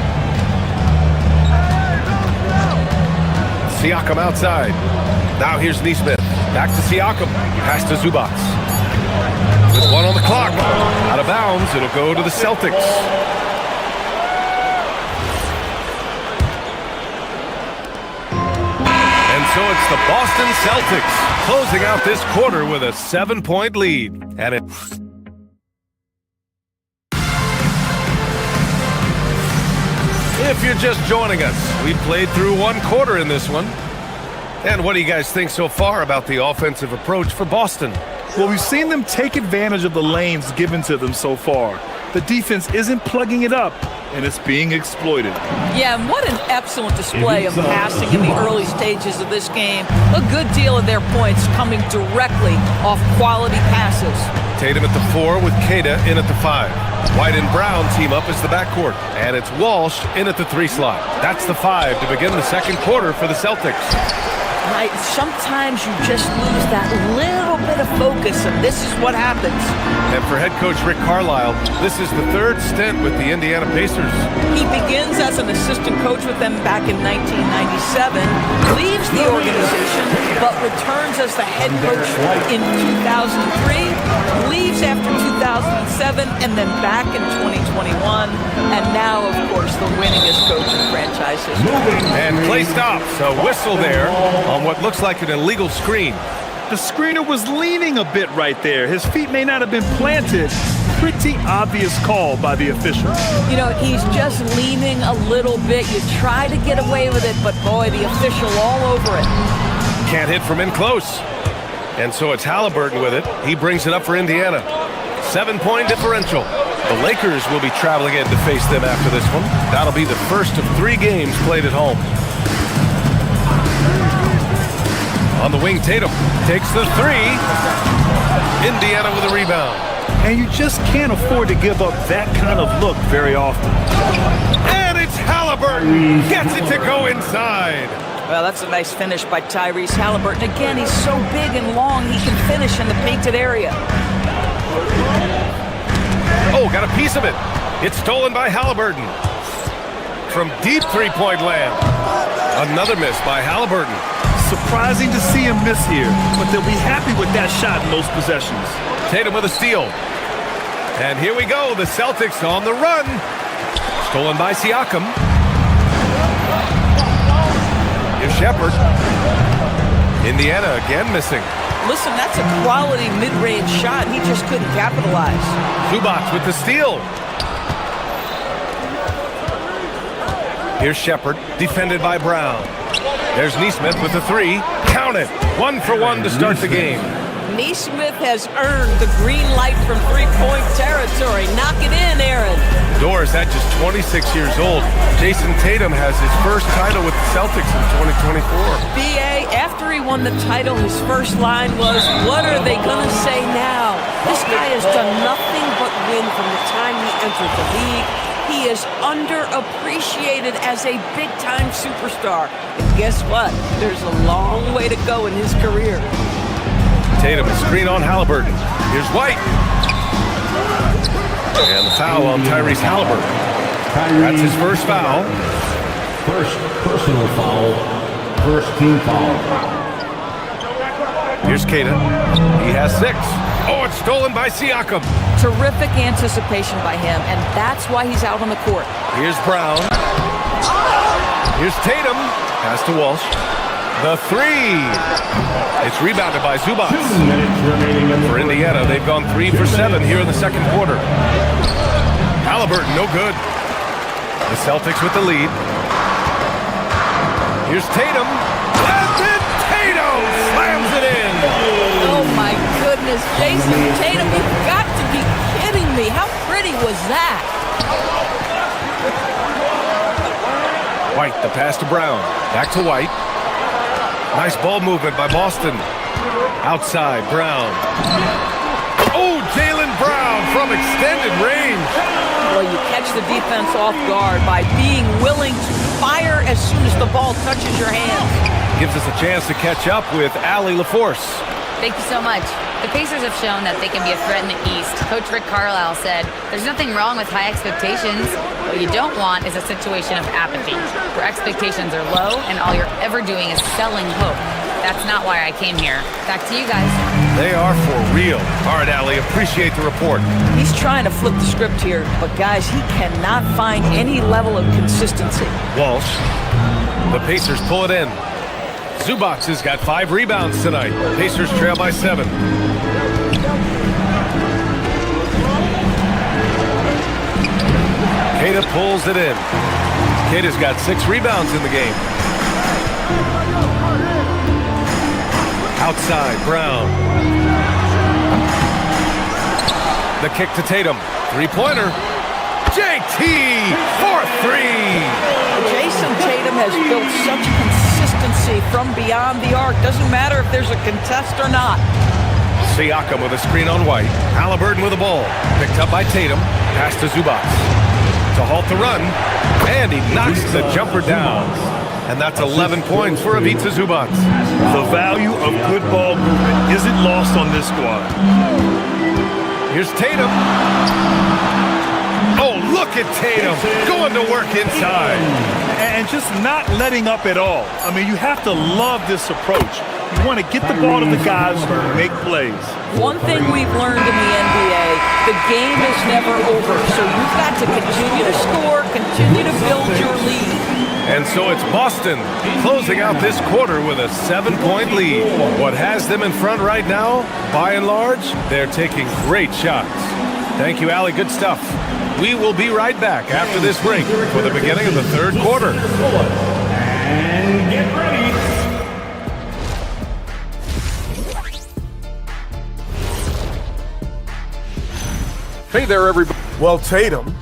Siakam outside. Now here's Nesmith. Back to Siakam. Pass to Zubac. With 1 on the clock. Out of bounds. It'll go to the Celtics. And so it's the Boston Celtics closing out this quarter with a 7-point lead. And it... If you're just joining us, we played through 1 quarter in this one. And what do you guys think so far about the offensive approach for Boston? Well, we've seen them take advantage of the lanes given to them so far. The defense isn't plugging it up, and it's being exploited. Yeah, and what an excellent display of passing in the early stages of this game. A good deal of their points coming directly off quality passes. Tatum at the 4 with Queta in at the 5. White and Brown team up as the backcourt. And it's Walsh in at the 3 slot. That's the 5 to begin the second quarter for the Celtics. Sometimes you just lose that little bit of focus, and this is what happens. And for head coach Rick Carlisle, this is the 3rd stint with the Indiana Pacers. He begins as an assistant coach with them back in 1997, leaves the organization, but returns as the head coach in 2003, leaves after 2007, and then back in 2021, and now, of course, the winningest coach in franchise history. And play stops, a whistle there on what looks like an illegal screen. The screener was leaning a bit right there. His feet may not have been planted. Pretty obvious call by the official. You know, he's just leaning a little bit. You try to get away with it, but boy, the official all over it. Can't hit from in close. And so it's Halliburton with it. He brings it up for Indiana. 7-point differential. The Lakers will be traveling in to face them after this one. That'll be the first of 3 games played at home. On the wing, Tatum takes the 3. Indiana with a rebound. And you just can't afford to give up that kind of look very often. And it's Halliburton. Gets it to go inside. Well, that's a nice finish by Tyrese Halliburton. Again, he's so big and long, he can finish in the painted area. Oh, got a piece of it. It's stolen by Halliburton. From deep 3-point land. Another miss by Halliburton. Surprising to see him miss here, but they'll be happy with that shot in most possessions. Tatum with a steal. And here we go, the Celtics on the run. Stolen by Siakam. Here's Shepard. Indiana again missing. Listen, that's a quality mid-range shot. He just couldn't capitalize. Zubac with the steal. Here's Shepard, defended by Brown. There's Nesmith with the 3. Count it. 1 for 1 to start the game. Nesmith has earned the green light from 3-point territory. Knock it in, Aaron. Doris, at just 26 years old, Jason Tatum has his first title with the Celtics in 2024. B.A., after he won the title, his first line was, "What are they going to say now?" This guy has done nothing but win from the time he entered the league. He is underappreciated as a big-time superstar. And guess what? There's a long way to go in his career. Tatum, a screen on Halliburton. Here's White. And the foul on Tyrese Halliburton. That's his first foul. First personal foul. First team foul. Here's Queta. He has 6. Oh, it's stolen by Siakam. Terrific anticipation by him, and that's why he's out on the court. Here's Brown. Here's Tatum. Pass to Walsh. The 3. It's rebounded by Zubac. For Indiana, they've gone 3 for 7 here in the second quarter. Halliburton, no good. The Celtics with the lead. Here's Tatum. And then Tatum slams it in. Oh, my goodness. Jason Tatum, you've got to be kidding me. How pretty was that? White, the pass to Brown. Back to White. Nice ball movement by Boston. Outside, Brown. Oh, Jaylen Brown from extended range. Well, you catch the defense off guard by being willing to fire as soon as the ball touches your hands. Gives us a chance to catch up with Allie LaForce. Thank you so much. The Pacers have shown that they can be a threat in the East. Coach Rick Carlisle said, "There's nothing wrong with high expectations. What you don't want is a situation of apathy, where expectations are low and all you're ever doing is selling hope. That's not why I came here." Back to you guys. They are for real. All right, Allie, appreciate the report. He's trying to flip the script here, but guys, he cannot find any level of consistency. Walsh. The Pacers pull it in. Zubac has got 5 rebounds tonight. Pacers trail by 7. Queta pulls it in. Queta's got 6 rebounds in the game. Outside, Brown. The kick to Tatum. 3-pointer. JT for three. Jason Tatum has built such consistency from beyond the arc. Doesn't matter if there's a contest or not. Siakam with a screen on White. Halliburton with the ball. Picked up by Tatum. Pass to Zubac. To halt the run. And he knocks the jumper down. And that's 11 points for Ivica Zubac. The value of good ball movement isn't lost on this squad. Here's Tatum. Oh, look at Tatum going to work inside. And just not letting up at all. I mean, you have to love this approach. You want to get the ball to the guys who make plays. One thing we've learned in the NBA, the game is never over. So you've got to continue to score, continue to build your lead. And so it's Boston closing out this quarter with a 7-point lead. What has them in front right now, by and large, they're taking great shots. Thank you, Allie. Good stuff. We will be right back after this break for the beginning of the third quarter. And get ready. Hey there, everybody. Well, Tatum,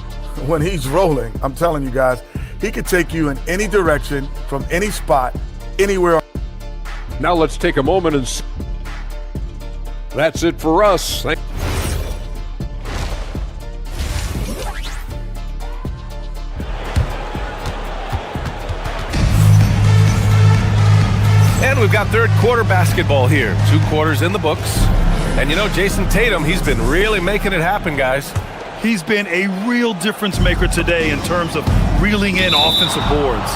when he's rolling, I'm telling you guys, he could take you in any direction, from any spot, anywhere. Now let's take a moment and that's it for us. And we've got third quarter basketball here. 2 quarters in the books. And you know, Jason Tatum, he's been really making it happen, guys. He's been a real difference maker today in terms of reeling in offensive boards.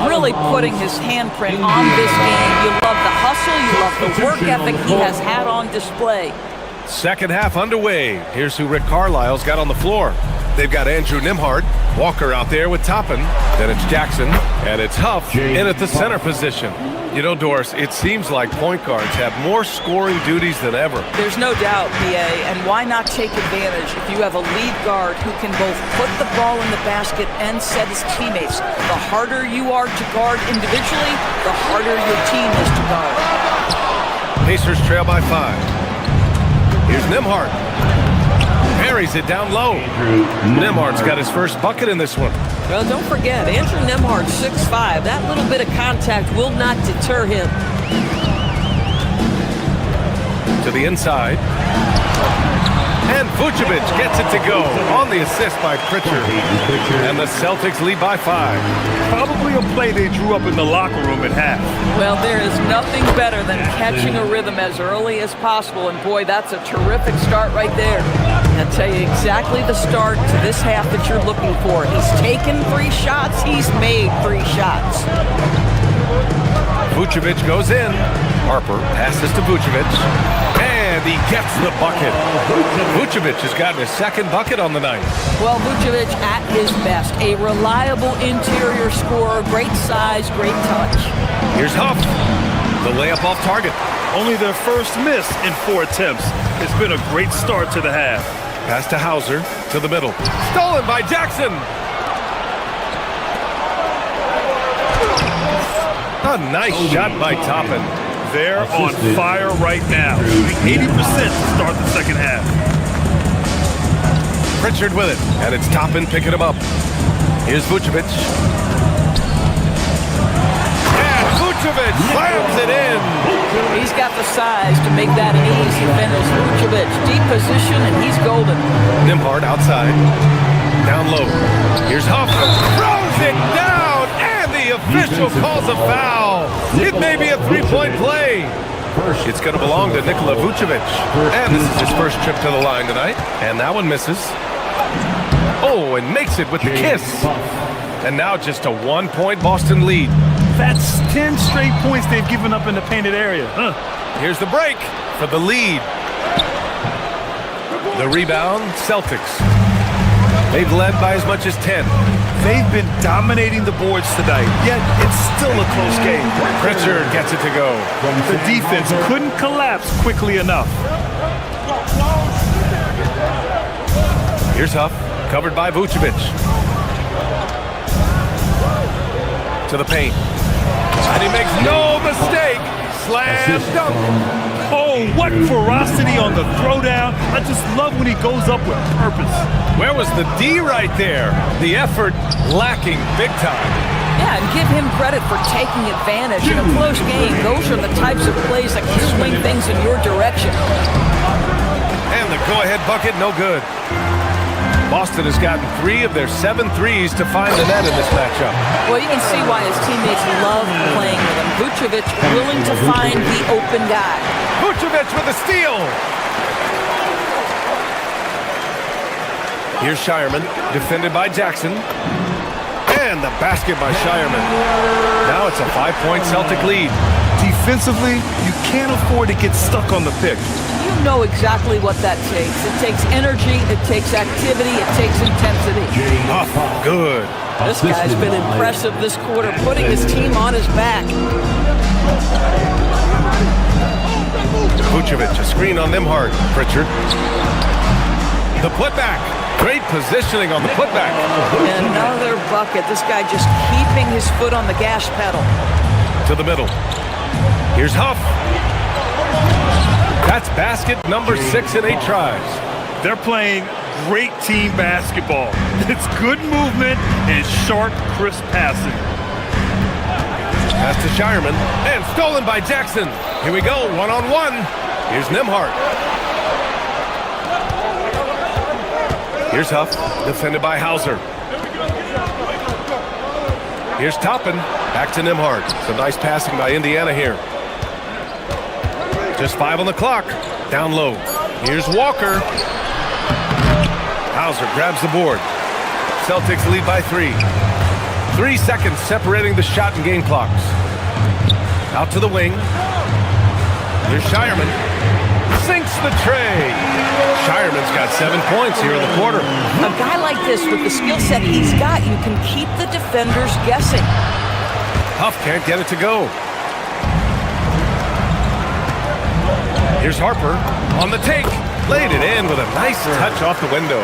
Really putting his handprint on this game. You love the hustle, you love the work ethic he has had on display. Second half underway. Here's who Rick Carlisle's got on the floor. They've got Andrew Nembhard, Walker out there with Toppin. Then it's Jackson, and it's Huff in at the center position. You know, Doris, it seems like point guards have more scoring duties than ever. There's no doubt, BA, and why not take advantage if you have a lead guard who can both put the ball in the basket and set his teammates. The harder you are to guard individually, the harder your team is to guard. Pacers trail by 5. Here's Nembhard. Buries it down low. Nembhard's got his first bucket in this one. Well, don't forget, Andrew Nembhard, 6'5". That little bit of contact will not deter him. To the inside. And Vucevic gets it to go on the assist by Pritchard. And the Celtics lead by 5. Probably a play they drew up in the locker room at half. Well, there is nothing better than catching a rhythm as early as possible. And boy, that's a terrific start right there. I'll tell you exactly the start to this half that you're looking for. He's taken 3 shots. He's made 3 shots. Vucevic goes in. Harper passes to Vucevic. And he gets the bucket. Vucevic has gotten his second bucket on the night. Well, Vucevic at his best. A reliable interior scorer. Great size, great touch. Here's Huff. The layup off target. Only their first miss in 4 attempts. It's been a great start to the half. Pass to Hauser, to the middle. Stolen by Jackson. A nice shot by Toppin. They're on fire right now. 80% to start the second half. Pritchard with it, and it's Toppin picking him up. Here's Vucevic. And Vucevic slams it in. He's got the size to make that an easy finish. Vucevic, deep position, and he's golden. Nembhard outside. Down low. Here's Huff. Throws it down, and the official calls a foul. It may be a 3-point play. It's going to belong to Nikola Vucevic. And this is his first trip to the line tonight. And that one misses. Oh, and makes it with the kiss. And now just a 1-point Boston lead. That's 10 straight points they've given up in the painted area. Here's the break for the lead. The rebound, Celtics. They've led by as much as 10. They've been dominating the boards tonight, yet it's still a close game. Pritchard gets it to go. The defense couldn't collapse quickly enough. Here's Huff, covered by Vucevic. To the paint. And he makes no mistake. Slam dunk. Oh, what ferocity on the throwdown. I just love when he goes up with purpose. Where was the D right there? The effort lacking big time. Yeah, and give him credit for taking advantage. In a close game, those are the types of plays that can swing things in your direction. And the go-ahead bucket, no good. Boston has gotten 3 of their 7 threes to find the net in this matchup. Well, you can see why his teammates love playing with him. Vucevic willing to find the open guy. Vucevic with a steal. Here's Shireman, defended by Jackson. And the basket by Shireman. Now it's a 5-point Celtic lead. Defensively, you can't afford to get stuck on the pick. You know exactly what that takes. It takes energy, it takes activity, it takes intensity. Oh, good. This guy's been impressive this quarter, putting his team on his back. Vucevic, a screen on Nembhard. Pritchard. The putback. Great positioning on the putback. Another bucket. This guy just keeping his foot on the gas pedal. To the middle. Here's Huff. That's basket number 6 in 8 tries. They're playing great team basketball. It's good movement and sharp, crisp passing. Pass to Shireman. And stolen by Jackson. Here we go, one-on-one. Here's Nembhard. Here's Huff, defended by Hauser. Here's Toppin, back to Nembhard. Some nice passing by Indiana here. Just 5 on the clock, down low. Here's Walker. Hauser grabs the board. Celtics lead by 3. 3 seconds separating the shot and game clocks. Out to the wing. Here's Shireman. Sinks the tray. Shireman's got 7 points here in the quarter. A guy like this with the skill set he's got, you can keep the defenders guessing. Huff can't get it to go. Here's Harper on the take. Laid it in with a nice touch off the window.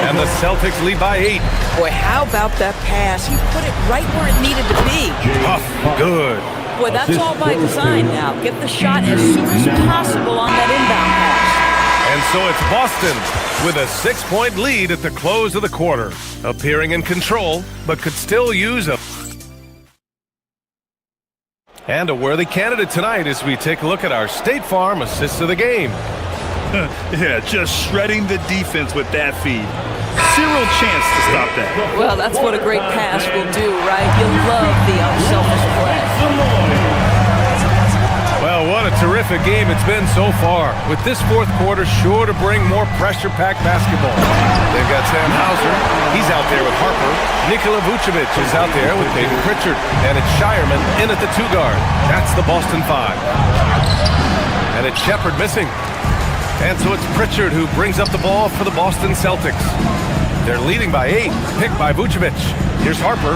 And the Celtics lead by 8. Boy, how about that pass? He put it right where it needed to be. Huff, good. Boy, that's all by design now. Get the shot as soon as possible on that inbound pass. And so it's Boston with a 6-point lead at the close of the quarter. Appearing in control, but could still use a... And a worthy candidate tonight as we take a look at our State Farm assists of the game. Yeah, just shredding the defense with that feed. Zero chance to stop that. Well, that's what a great pass will do, right? You'll love the unselfish play. Well, what a terrific game it's been so far. With this fourth quarter sure to bring more pressure-packed basketball. They've got Sam Hauser. He's out there with Harper. Nikola Vucevic is out there with Peyton Pritchard. And it's Shireman in at the 2-guard. That's the Boston 5. And it's Shepard missing. And so it's Pritchard who brings up the ball for the Boston Celtics. They're leading by 8, picked by Vucevic. Here's Harper.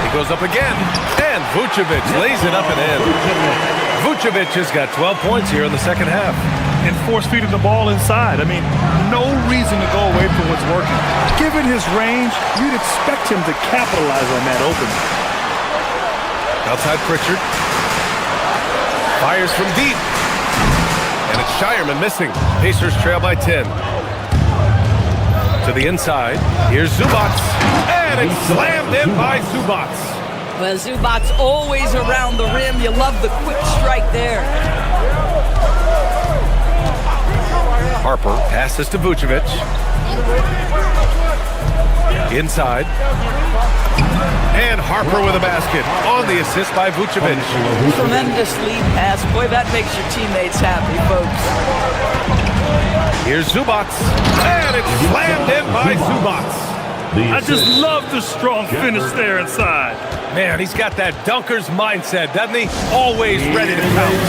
He goes up again, and Vucevic lays it up and in. Vucevic has got 12 points here in the second half. And force-feeding the ball inside. I mean, no reason to go away from what's working. Given his range, you'd expect him to capitalize on that opening. Outside Pritchard. Fires from deep. And it's Shireman missing. Pacers trail by 10. To the inside. Here's Zubac. And it's slammed in by Zubac. Well, Zubac's always around the rim. You love the quick strike there. Harper passes to Vucevic. Inside. And Harper with a basket on the assist by Vucevic. Tremendous lead pass. Boy, that makes your teammates happy, folks. Here's Zubac. And it's slammed in by Zubac. I just love the strong finish there inside. Man, he's got that dunker's mindset, doesn't he? Always ready to pounce.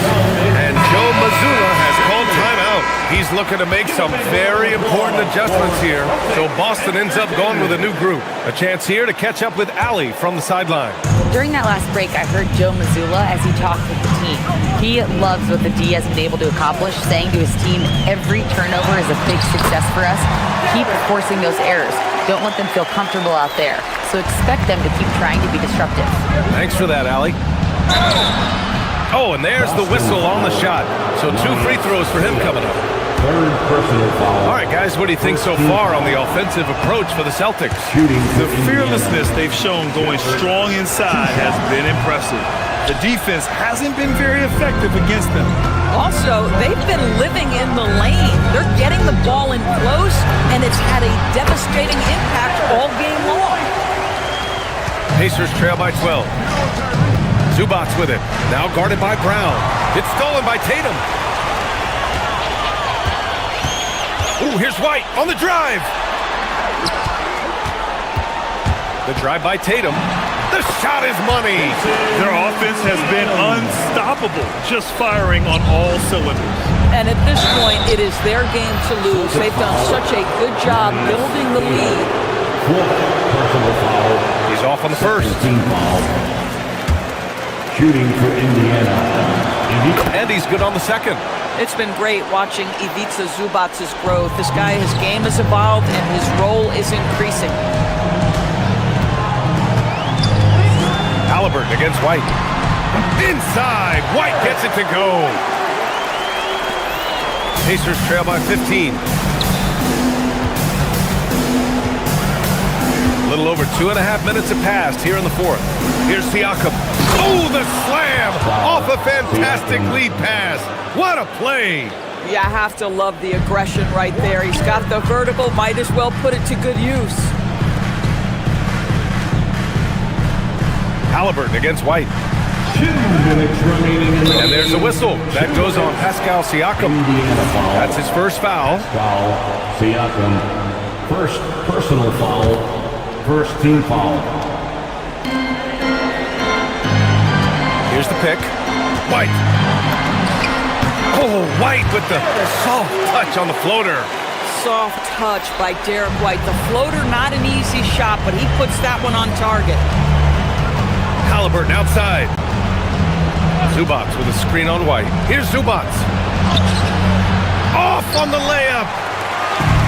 And Joe Mazzulla has called timeout. He's looking to make some very important adjustments here. So Boston ends up going with a new group. A chance here to catch up with Allie from the sideline. During that last break, I heard Joe Mazzulla as he talked with the team. He loves what the D has been able to accomplish, saying to his team, every turnover is a big success for us. Keep forcing those errors. Don't let them feel comfortable out there. So expect them to keep trying to be disruptive. Thanks for that, Allie. Oh, and there's the whistle on the shot. So 2 free throws for him coming up. Third personal foul. All right, guys, what do you think so far on the offensive approach for the Celtics? The fearlessness they've shown going strong inside has been impressive. The defense hasn't been very effective against them. Also, they've been living in the lane. They're getting the ball in close, and it's had a devastating impact all game long. Pacers trail by 12. Zubac with it. Now guarded by Brown. It's stolen by Tatum. Ooh, here's White on the drive. The drive by Tatum. The shot is money. Their offense has been unstoppable, just firing on all cylinders. And at this point, it is their game to lose. They've done such a good job building the lead. Personal foul. He's off on the first. Team foul. Shooting for Indiana. And he's good on the second. It's been great watching Ivica Zubac's growth. This guy, his game has evolved and his role is increasing. Halliburton against White. Inside, White gets it to go. Pacers trail by 15. A little over 2.5 minutes have passed here in the fourth. Here's Siakam. Oh, the slam off a fantastic lead pass. What a play. Yeah, I have to love the aggression right there. He's got the vertical, might as well put it to good use. Halliburton against White. 2 minutes remaining in the And there's a whistle. That goes on Pascal Siakam. That's his first foul. Foul. Siakam. First personal foul. First team foul. Here's the pick. White. Oh, White with the soft touch on the floater. Soft touch by Derek White. The floater, not an easy shot, but he puts that one on target. Halliburton outside. Zubac with a screen on White. Here's Zubac. Off on the layup.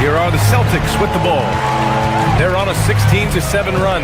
Here are the Celtics with the ball. They're on a 16-7 run.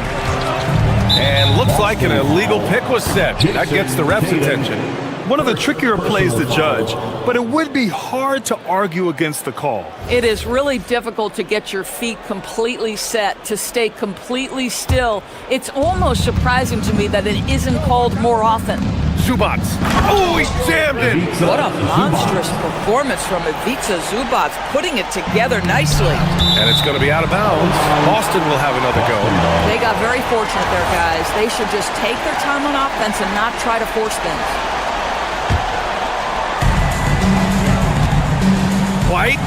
And looks like an illegal pick was set. That gets the ref's attention. One of the trickier plays to judge, but it would be hard to argue against the call. It is really difficult to get your feet completely set, to stay completely still. It's almost surprising to me that it isn't called more often. Zubac. Oh, he jammed it. What a monstrous performance from Ivica Zubac, putting it together nicely. And it's going to be out of bounds. Boston will have another go. They got very fortunate there, guys. They should just take their time on offense and not try to force things. White.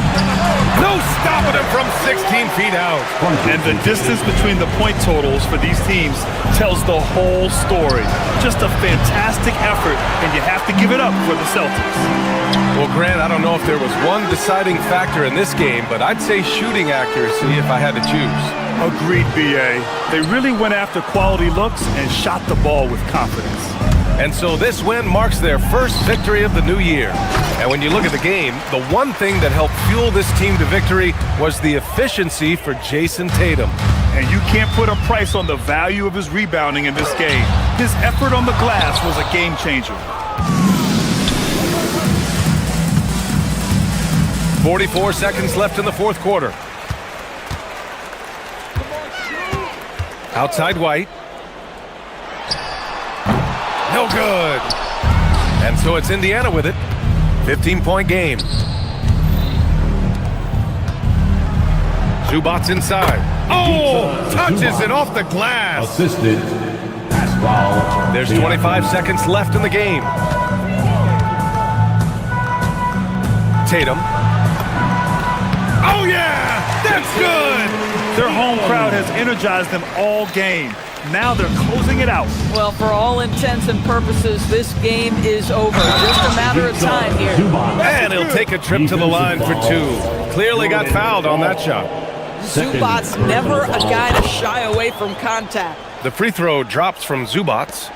No stopping him from 16 feet out. And the distance between the point totals for these teams tells the whole story. Just a fantastic effort, and you have to give it up for the Celtics. Well, Grant, I don't know if there was one deciding factor in this game, but I'd say shooting accuracy if I had to choose. Agreed, B.A. They really went after quality looks and shot the ball with confidence. And so this win marks their first victory of the new year. And when you look at the game, the one thing that helped fuel this team to victory was the efficiency for Jason Tatum. And you can't put a price on the value of his rebounding in this game. His effort on the glass was a game changer. 44 seconds left in the fourth quarter. Outside White. No good. And so it's Indiana with it. 15-point game. Zubac inside. Oh, touches it off the glass. Assisted. Pass foul. There's 25 seconds left in the game. Tatum. Oh, yeah! That's good! Their home crowd has energized them all game. Now they're closing it out. Well, for all intents and purposes, this game is over. Just a matter of time here. And he'll take a trip to the line for two. Clearly got fouled on that shot. Zubac's never a guy to shy away from contact. The free throw drops from Zubac.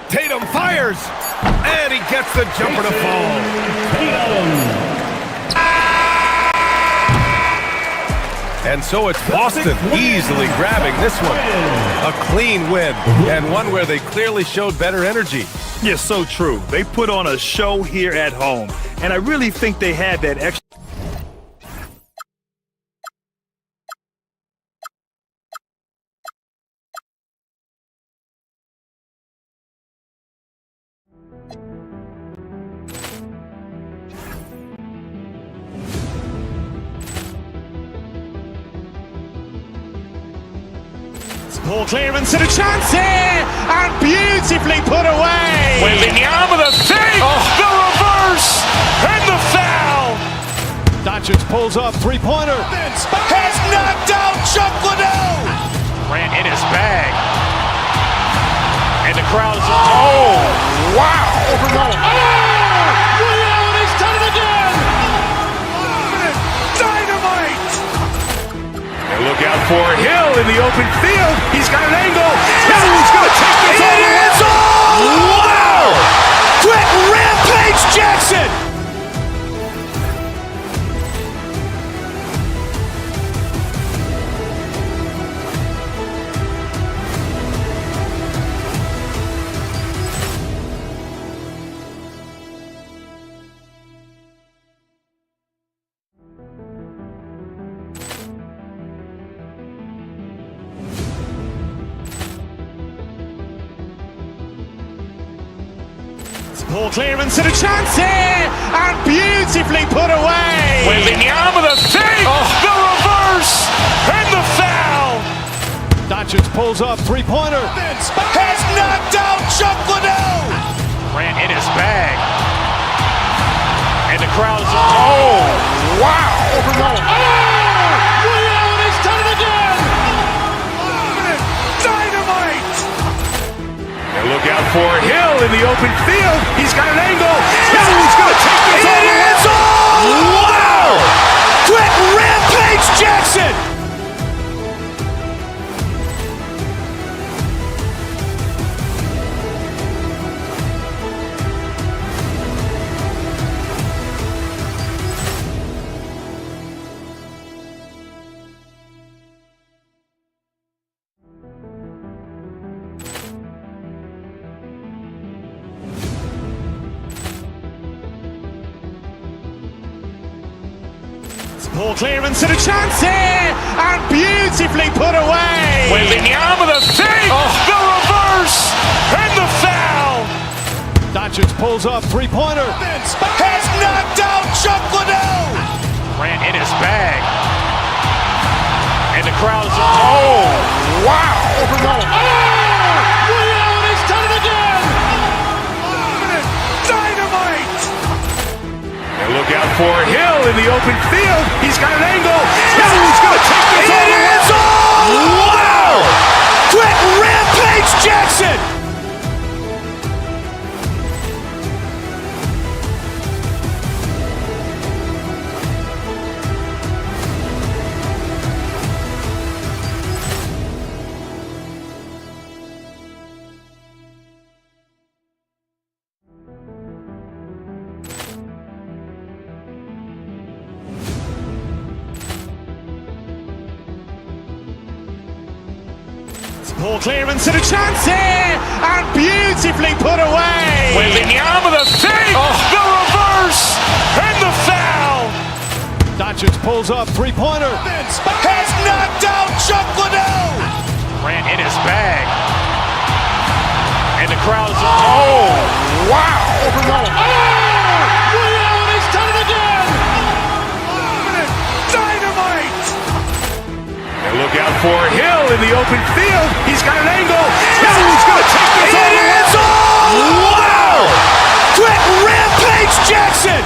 Tatum fires, and he gets the jumper to fall. And so it's Boston easily grabbing this one. A clean win, and one where they clearly showed better energy. Yeah, so true. They put on a show here at home, and I really think they had that extra. Ball clearance and a chance here, and beautifully put away. Wielding the arm of the thing, the reverse, and the foul. Doncic pulls up, three-pointer. Has knocked out Chuck Liddell. Grant in his bag. And the crowd is, oh, wow. Overrun. Oh, Leon has done it again. Dynamite. And look out for Hill in the open field. He's got an angle. Hill's going to take this all the way. Wow. Quick rampage Jackson. Ball clearance and a chance here, and beautifully put away. Wielding the arm of the thing, the reverse, and the foul. Doncic pulls up, three-pointer. Has knocked out Chuck Liddell. Grant in his bag. And the crowd is, oh, wow. Overrun. Oh, Leon has done it again. Dynamite. And look out for Hill in the open field. He's got an angle. Hill's going to take this all the way. Wow. Quick rampage Jackson. Ball clearance and a chance here, and beautifully put away. Wielding the arm of the thing, the reverse, and the foul. Doncic pulls up, three-pointer. Has knocked out Chuck Liddell. Grant in his bag. And the crowd is, oh, wow. Overrun. Oh, Leon has done it again. Dynamite. And look out for Hill in the open field. He's got an angle. Hill's going to take this all the way. Wow. Quick rampage Jackson. Ball clearance and a chance here, and beautifully put away. Wielding the arm of the thing, the reverse, and the foul. Doncic pulls up, three-pointer. Has knocked out Chuck Liddell. Grant in his bag. And the crowd is, oh, wow. Overrun. Oh, Leon has done it again. Dynamite. And look out for Hill in the open field. He's got an angle. Hill's going to take this all the way. Wow. Quick rampage Jackson.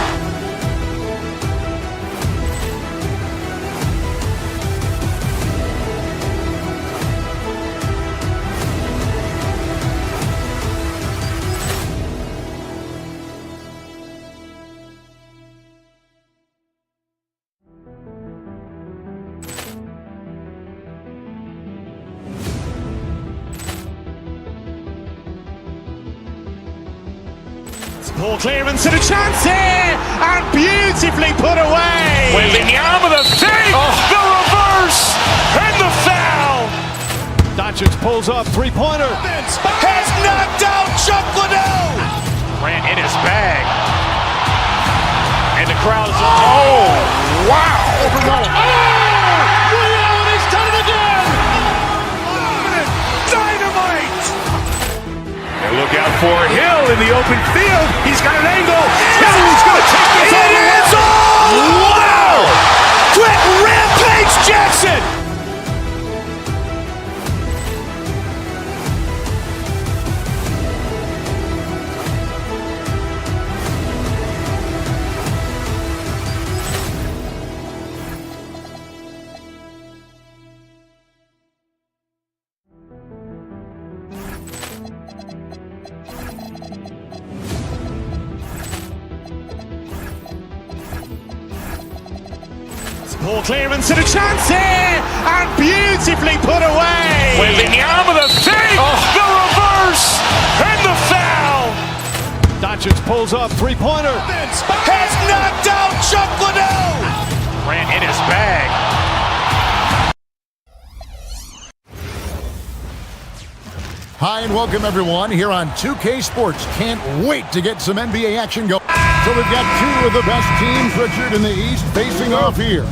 Ball clearance and a chance here, and beautifully put away. Wielding the arm of the thing, the reverse. reverse, and the foul. Doncic pulls up, three-pointer. Has knocked out Chuck Liddell. Ran in his bag. And the crowd is... Oh, wow. Overruled. Oh, Reality's done it again. Dynamite. And look out for Hill in the open field. He's got an angle. Hill's going to take this all the way. Wow. Quick Rampage Jackson. Poor clearance and a chance here, and beautifully put away. Wembanyama the fake, the reverse, and the foul. Doncic pulls up, three-pointer. Has knocked out Chuck Liddell. Ran in his bag. Hi and welcome everyone here on 2K Sports. Can't wait to get some NBA action going. So we've got two of the best teams, Richard, in the East facing off here.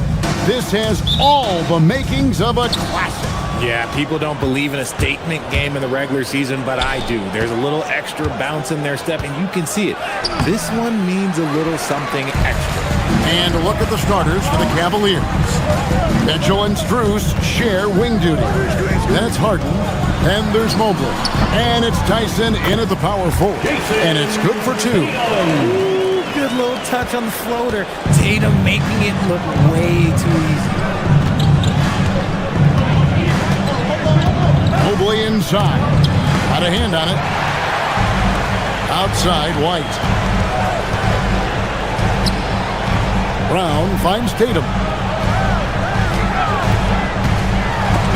This has all the makings of a classic. Yeah, people don't believe in a statement game in the regular season, but I do. There's a little extra bounce in their step, and you can see it. This one means a little something extra. And look at the starters for the Cavaliers. Mitchell and Strus share wing duty. That's Harden. And there's Mobley. And it's Tyson in at the power forward. And it's good for two. Good little touch on the floater. Tatum making it look way too easy. Mobley inside. Got a hand on it. Outside, White. Brown finds Tatum.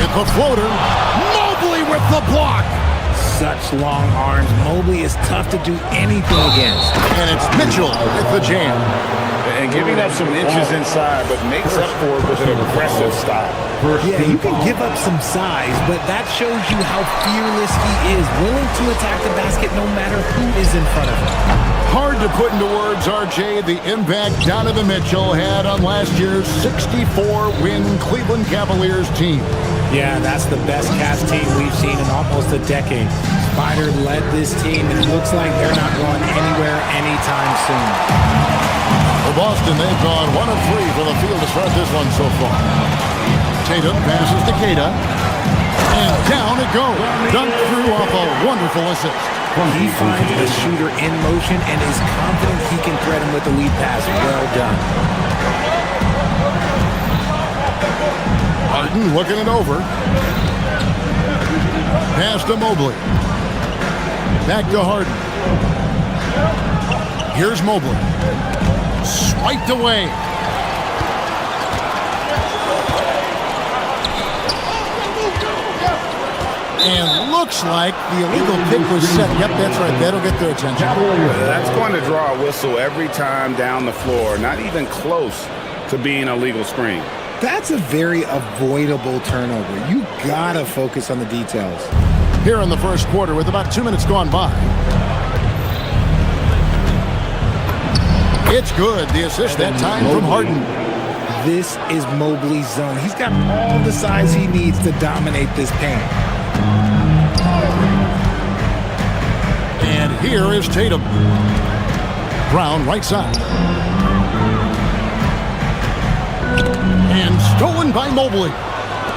It's a floater. Mobley with the block. Such long arms. Mobley is tough to do anything against. And it's Mitchell with the jam. And giving up some inches inside, but makes up for it with an aggressive style. Yeah, you can give up some size, but that shows you how fearless he is, willing to attack the basket no matter who is in front of him. Hard to put into words, RJ, the impact Donovan Mitchell had on last year's 64-win Cleveland Cavaliers team. Yeah, that's the best Cavs team we've seen in almost a decade. Spider led this team, and it looks like they're not going anywhere anytime soon. For Boston, they've gone 1 of 3 for the field to start this one so far. Tatum passes to Keita, and down it goes. Dunked through off a wonderful assist. He finds the shooter in motion and is confident he can thread him with the lead pass. Well done. Harden looking it over. Pass to Mobley. Back to Harden. Here's Mobley. Swiped away. And looks like the illegal pick was set. Yep, that's right. That'll get their attention. That's going to draw a whistle every time down the floor. Not even close to being a legal screen. That's a very avoidable turnover. You gotta focus on the details. Here in the first quarter with about 2 minutes gone by. It's good. The assist that time from Harden. This is Mobley's zone. He's got all the size he needs to dominate this paint. And here is Tatum. Brown right side. And stolen by Mobley.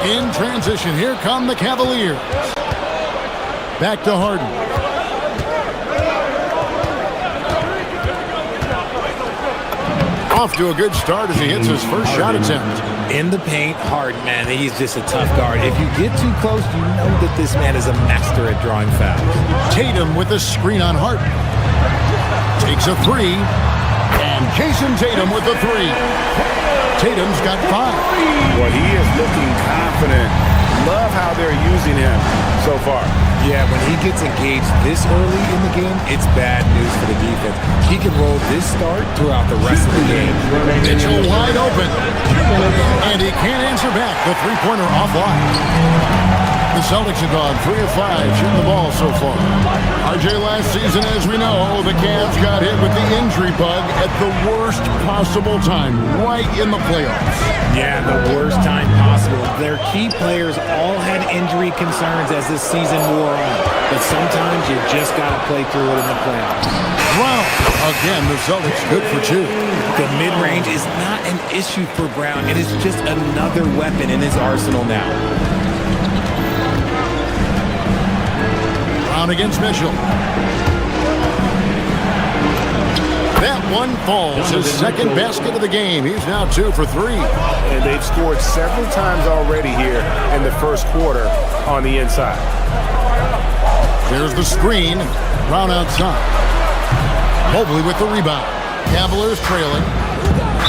In transition, here come the Cavaliers. Back to Harden. Off to a good start as he hits his first shot attempt. In the paint, Harden, man, he's just a tough guard. If you get too close, you know that this man is a master at drawing fouls. Tatum with a screen on Harden. Takes a three. And Jason Tatum with the three. Tatum's got 5. Well, he is looking confident. Love how they're using him. so far. Yeah, when he gets engaged this early in the game, it's bad news for the defense. He can roll this start throughout the rest of the game. Mitchell wide open. And he can't answer back. The three-pointer offline. The Celtics have gone 3 of 5 shooting the ball so far. RJ, last season, as we know, the Cavs got hit with the injury bug at the worst possible time, right in the playoffs. Yeah, the worst time possible. Their key players all had injury concerns as this season wore on. But sometimes you just got to play through it in the playoffs. Brown, again, the Celtics good for 2. The mid-range is not an issue for Brown. It is just another weapon in his arsenal now. Brown against Mitchell. That one falls. His second basket of the game. He's now 2 for 3. And they've scored several times already here in the first quarter on the inside. There's the screen. Brown outside. Mobley with the rebound. Cavaliers trailing.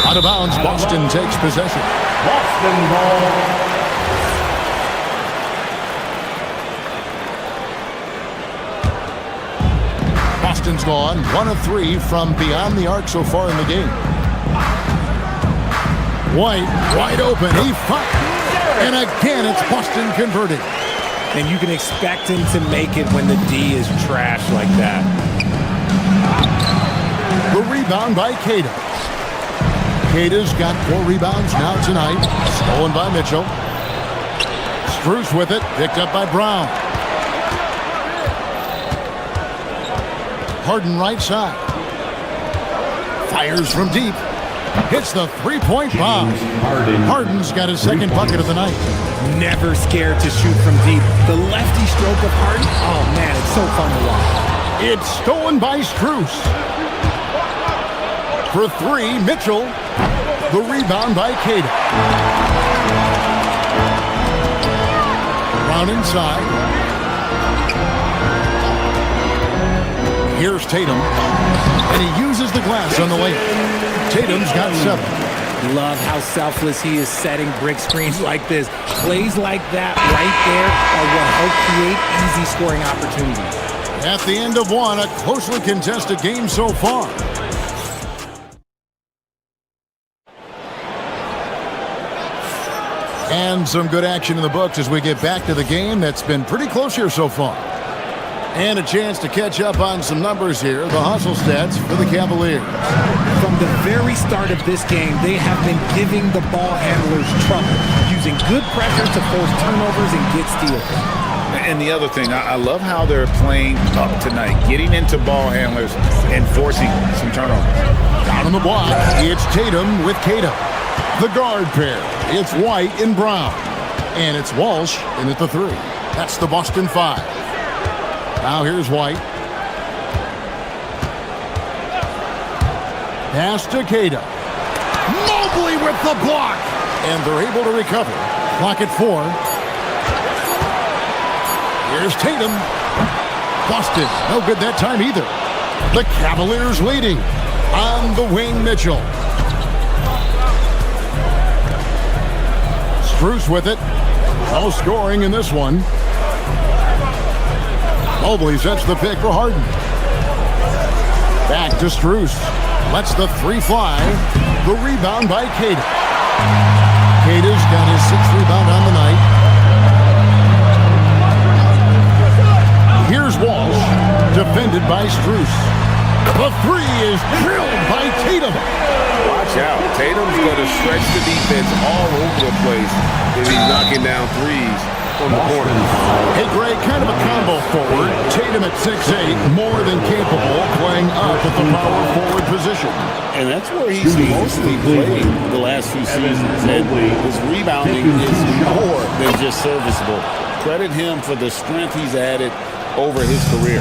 Out of bounds. Boston takes possession. Boston ball. Boston's gone 1 of 3 from beyond the arc so far in the game. White wide open. He fired. And again, it's Boston converting. And you can expect him to make it when the D is trash like that. The rebound by Cato. Cato's got 4 rebounds now tonight. Stolen by Mitchell. Strus with it. Picked up by Brown. Harden right side. Fires from deep. Hits the three-point bomb. Harden's got his second bucket of the night. Never scared to shoot from deep. The lefty stroke of Harden, oh man, it's so fun to watch. It's stolen by Strus. For 3, Mitchell. The rebound by Cato. Brown inside. Here's Tatum, and he uses the glass on the layup. Tatum's got 7. Love how selfless he is setting brick screens like this. Plays like that right there are what help create easy scoring opportunities. At the end of 1, a closely contested game so far. And some good action in the books as we get back to the game that's been pretty close here so far. And a chance to catch up on some numbers here. The hustle stats for the Cavaliers. From the very start of this game, they have been giving the ball handlers trouble, using good pressure to force turnovers and get steals. And the other thing, I love how they're playing up tonight, getting into ball handlers and forcing some turnovers. Down on the block, it's Tatum with Cato. The guard pair, it's White and Brown. And it's Walsh in at the 3. That's the Boston 5. Now here's White. Pass to Cato. Mobley with the block. And they're able to recover. Clock at 4. Here's Tatum. Boston, no good that time either. The Cavaliers leading. On the wing, Mitchell. Strus with it. No scoring in this one. Mobley sets the pick for Harden. Back to Strus. Lets the 3 fly. The rebound by Cato. Cato's got his 6th rebound on the night. Here's Walsh. Defended by Strus. The 3 is drilled by Tatum. Watch out. Tatum's going to stretch the defense all over the place as he's knocking down threes from the corner. Hey, Greg, kind of a combo forward. Tatum at 6'8", more than capable, playing up at the power forward position. And that's where he's mostly played the last few seasons. And his rebounding is more than just serviceable. Credit him for the strength he's added over his career.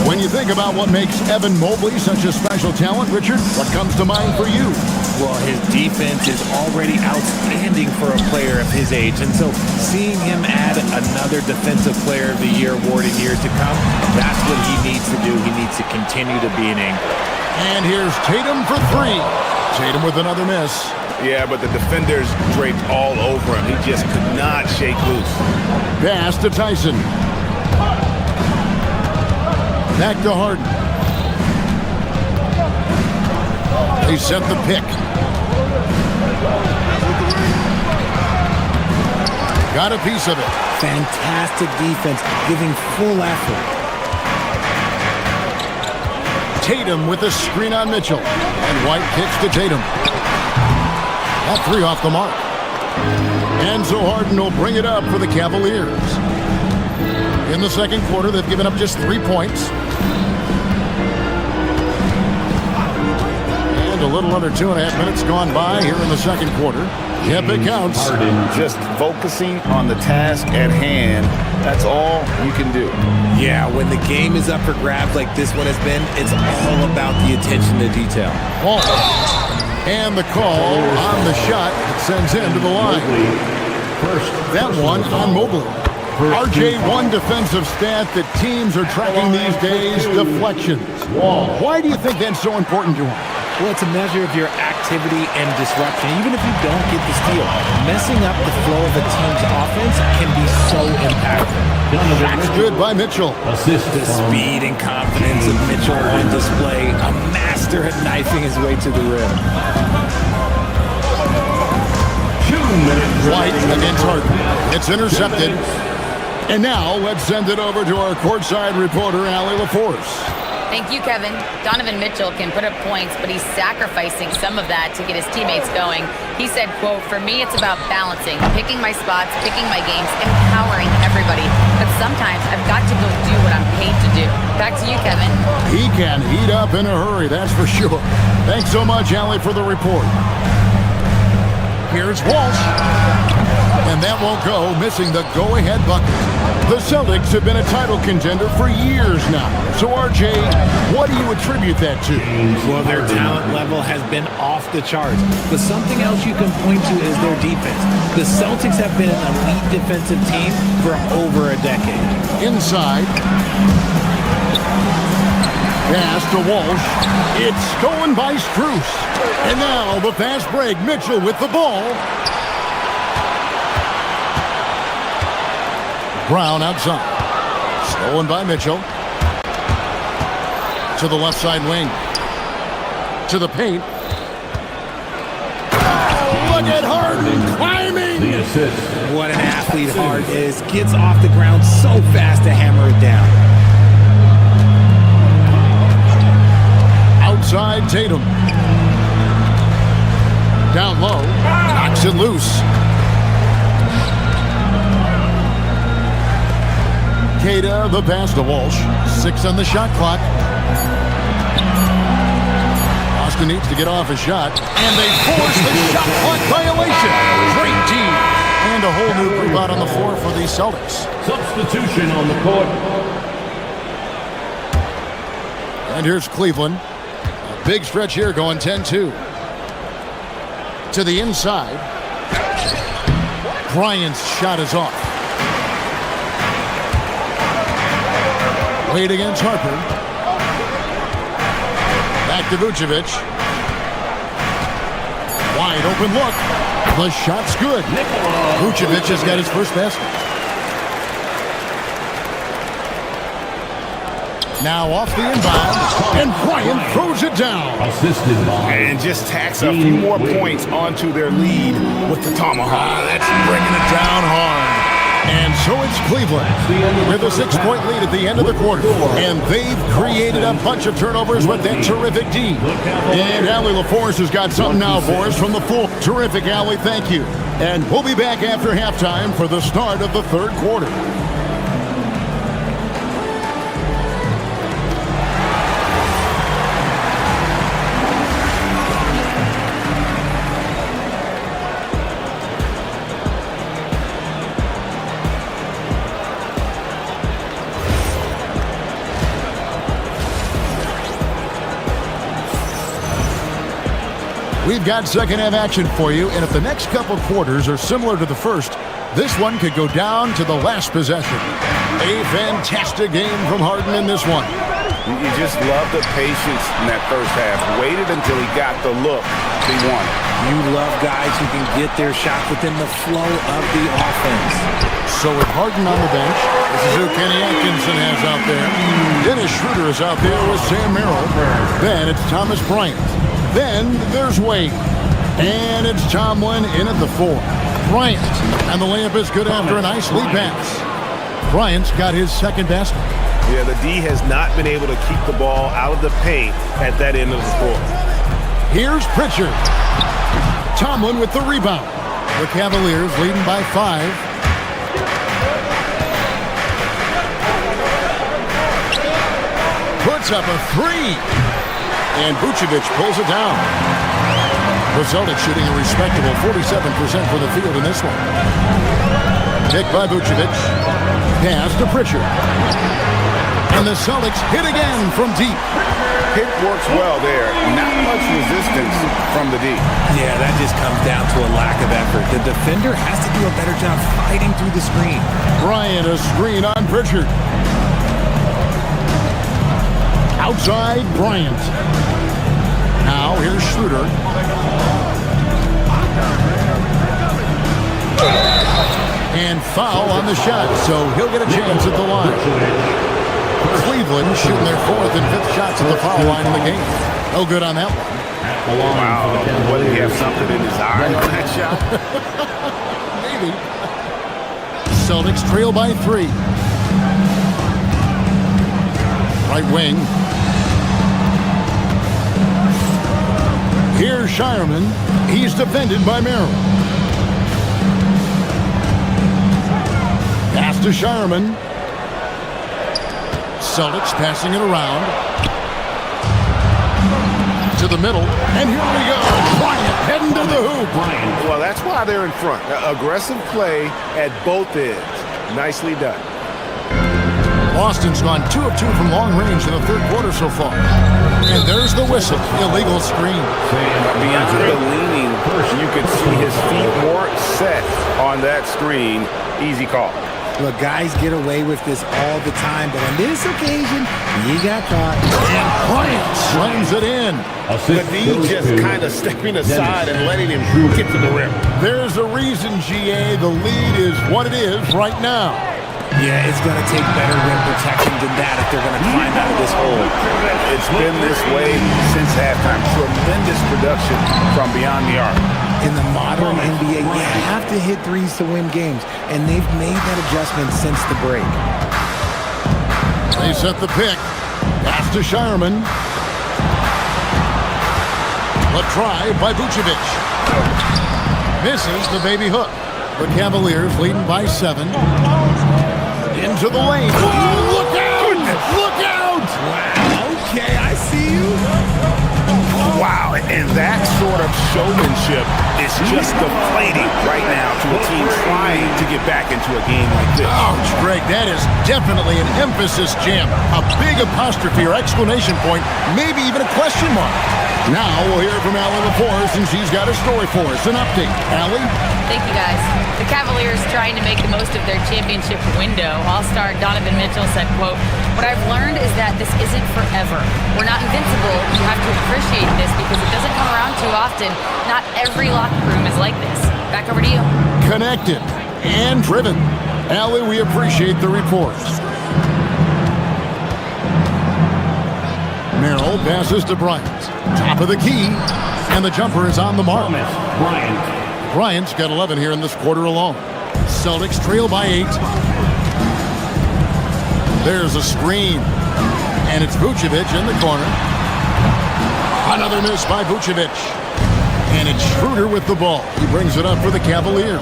When you think about what makes Evan Mobley such a special talent, Richard, what comes to mind for you? Well, his defense is already outstanding for a player of his age, and so seeing him add another Defensive Player of the Year award in years to come, that's what he needs to do. He needs to continue to be an anchor. And here's Tatum for 3. Tatum with another miss. Yeah, but the defenders draped all over him. He just could not shake loose. Pass to Tyson. Back to Harden. They set the pick. Got a piece of it. Fantastic defense, giving full effort. Tatum with a screen on Mitchell. And White kicks to Tatum. That three off the mark. And so Harden will bring it up for the Cavaliers. In the second quarter, they've given up just 3 points. And a little under 2.5 minutes gone by here in the second quarter. Yep, it counts. Just focusing on the task at hand, that's all you can do. Yeah, when the game is up for grabs like this one has been, it's all about the attention to detail. Ball. And the call on the shot that sends him to the line. That one on Mobley. RJ, one defensive stat that teams are tracking these days, deflections. Why do you think that's so important to him? Well, it's a measure of your activity and disruption. Even if you don't get the steal, messing up the flow of a team's offense can be so impactful. That's good by Mitchell. The speed and confidence of Mitchell on display. A master at knifing his way to the rim. White against Harden. It's intercepted. And now let's send it over to our courtside reporter, Allie LaForce. Thank you, Kevin. Donovan Mitchell can put up points, but he's sacrificing some of that to get his teammates going. He said, quote, "For me, it's about balancing, picking my spots, picking my games, empowering everybody. But sometimes I've got to go do what I'm paid to do." Back to you, Kevin. He can heat up in a hurry, that's for sure. Thanks so much, Allie, for the report. Here's Walsh. And that won't go, missing the go-ahead bucket. The Celtics have been a title contender for years now. So, RJ, what do you attribute that to? Well, their talent level has been off the charts. But something else you can point to is their defense. The Celtics have been an elite defensive team for over a decade. Inside. Pass to Walsh. It's stolen by Strus. And now the fast break. Mitchell with the ball. Brown outside. Stolen by Mitchell. To the left side wing. To the paint. Oh, look at Harden climbing. The assist. What an athlete Harden is. Gets off the ground so fast to hammer it down. Outside Tatum. Down low. Knocks it loose. Queta, the pass to Walsh. 6 on the shot clock. Austin needs to get off a shot. And they force the shot clock violation. Great team. And a whole new group out on the floor for the Celtics. Substitution on the court. And here's Cleveland. A big stretch here going 10-2. To the inside. Bryant's shot is off. Wade against Harper. Back to Vucevic. Wide open look. The shot's good. Vucevic has got his first basket. Now off the inbound, and Bryant throws it down. Assisted by. And just tacks a few more points onto their lead with the tomahawk. That's bringing it down hard. And so it's Cleveland with a 6-point lead at the end of the quarter. And they've created a bunch of turnovers with that terrific D. And Allie LaForce has got something now for us from the full. Terrific, Allie. Thank you. And we'll be back after halftime for the start of the third quarter. We've got second half action for you, and if the next couple quarters are similar to the first, this one could go down to the last possession. A fantastic game from Harden in this one. You just love the patience in that first half. Waited until he got the look he wanted. You love guys who can get their shot within the flow of the offense. So with Harden on the bench, this is who Kenny Atkinson has out there. Dennis Schroeder is out there with Sam Merrill. Then it's Thomas Bryant. Then there's Wade. And it's Tomlin in at the 4. Bryant. And the layup is good after a nice lead pass. Bryant's got his second basket. Yeah, the D has not been able to keep the ball out of the paint at that end of the floor. Here's Pritchard. Tomlin with the rebound. The Cavaliers leading by 5. Puts up a 3. And Vucevic pulls it down. The Celtics shooting a respectable 47% for the field in this one. Kick by Vucevic. Pass to Pritchard. And the Celtics hit again from deep. Pick works well there. Not much resistance from the D. Yeah, that just comes down to a lack of effort. The defender has to do a better job fighting through the screen. Bryant, a screen on Pritchard. Outside, Bryant. Now, here's Schroeder. And foul on the shot, so he'll get a chance at the line. Cleveland shooting their 4th and 5th shots at the foul line in the game. No good on that one. Wow. What, did he have something in his eye on that shot? Maybe. Celtics trail by 3. Right wing. Here's Shireman. He's defended by Merrill. Pass to Shireman. Celtics passing it around. To the middle. And here we go. Bryant heading to the hoop. Well, that's why they're in front. Aggressive play at both ends. Nicely done. Boston's gone 2 of 2 from long range in the third quarter so far. And there's the whistle. Illegal screen. Beyond the leaning, you could see his feet more set on that screen. Easy call. Look, guys get away with this all the time, but on this occasion, he got caught. And Bryant slams it in. The D just kind of stepping aside and letting him get to the rim. There's a reason, GA. The lead is what it is right now. Yeah, it's going to take better rim protection than that if they're going to climb out of this hole. It's been this way since halftime. Tremendous production from beyond the arc. In the modern NBA, you have to hit threes to win games, and they've made that adjustment since the break. They set the pick. Pass to Shireman. A try by Vucevic. Misses the baby hook. The Cavaliers leading by 7. Into the lane. Oh, look out! Look out! Wow, okay, I see you. Wow, and that sort of showmanship is just deflating right now to a team trying to get back into a game like this. Ouch, Greg, that is definitely an emphasis jam. A big apostrophe or exclamation point, maybe even a question mark. Now we'll hear from Allie LaForce, and she's got a story for us. An update. Allie? Thank you, guys. The Cavaliers trying to make the most of their championship window. All-star Donovan Mitchell said, quote, "What I've learned is that this isn't forever. We're not invincible. You have to appreciate this because it doesn't come around too often. Not every locker room is like this." Back over to you. Connected and driven. Allie, we appreciate the reports. Merrill passes to Bryant. Top of the key. And the jumper is on the mark. Bryant's got 11 here in this quarter alone. Celtics trail by 8. There's a screen. And it's Vucevic in the corner. Another miss by Vucevic. And it's Schroeder with the ball. He brings it up for the Cavaliers.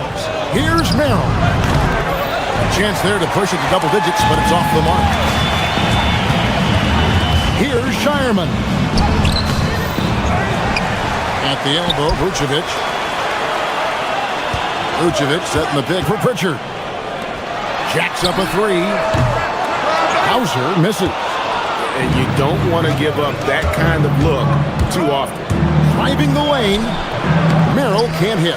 Here's Merrill. A chance there to push it to double digits, but it's off the mark. Here's Shireman. At the elbow, Vucevic. Vucevic setting the pick for Pritchard. Jacks up a 3. Hauser misses. And you don't want to give up that kind of look too often. Driving the lane. Merrill can't hit.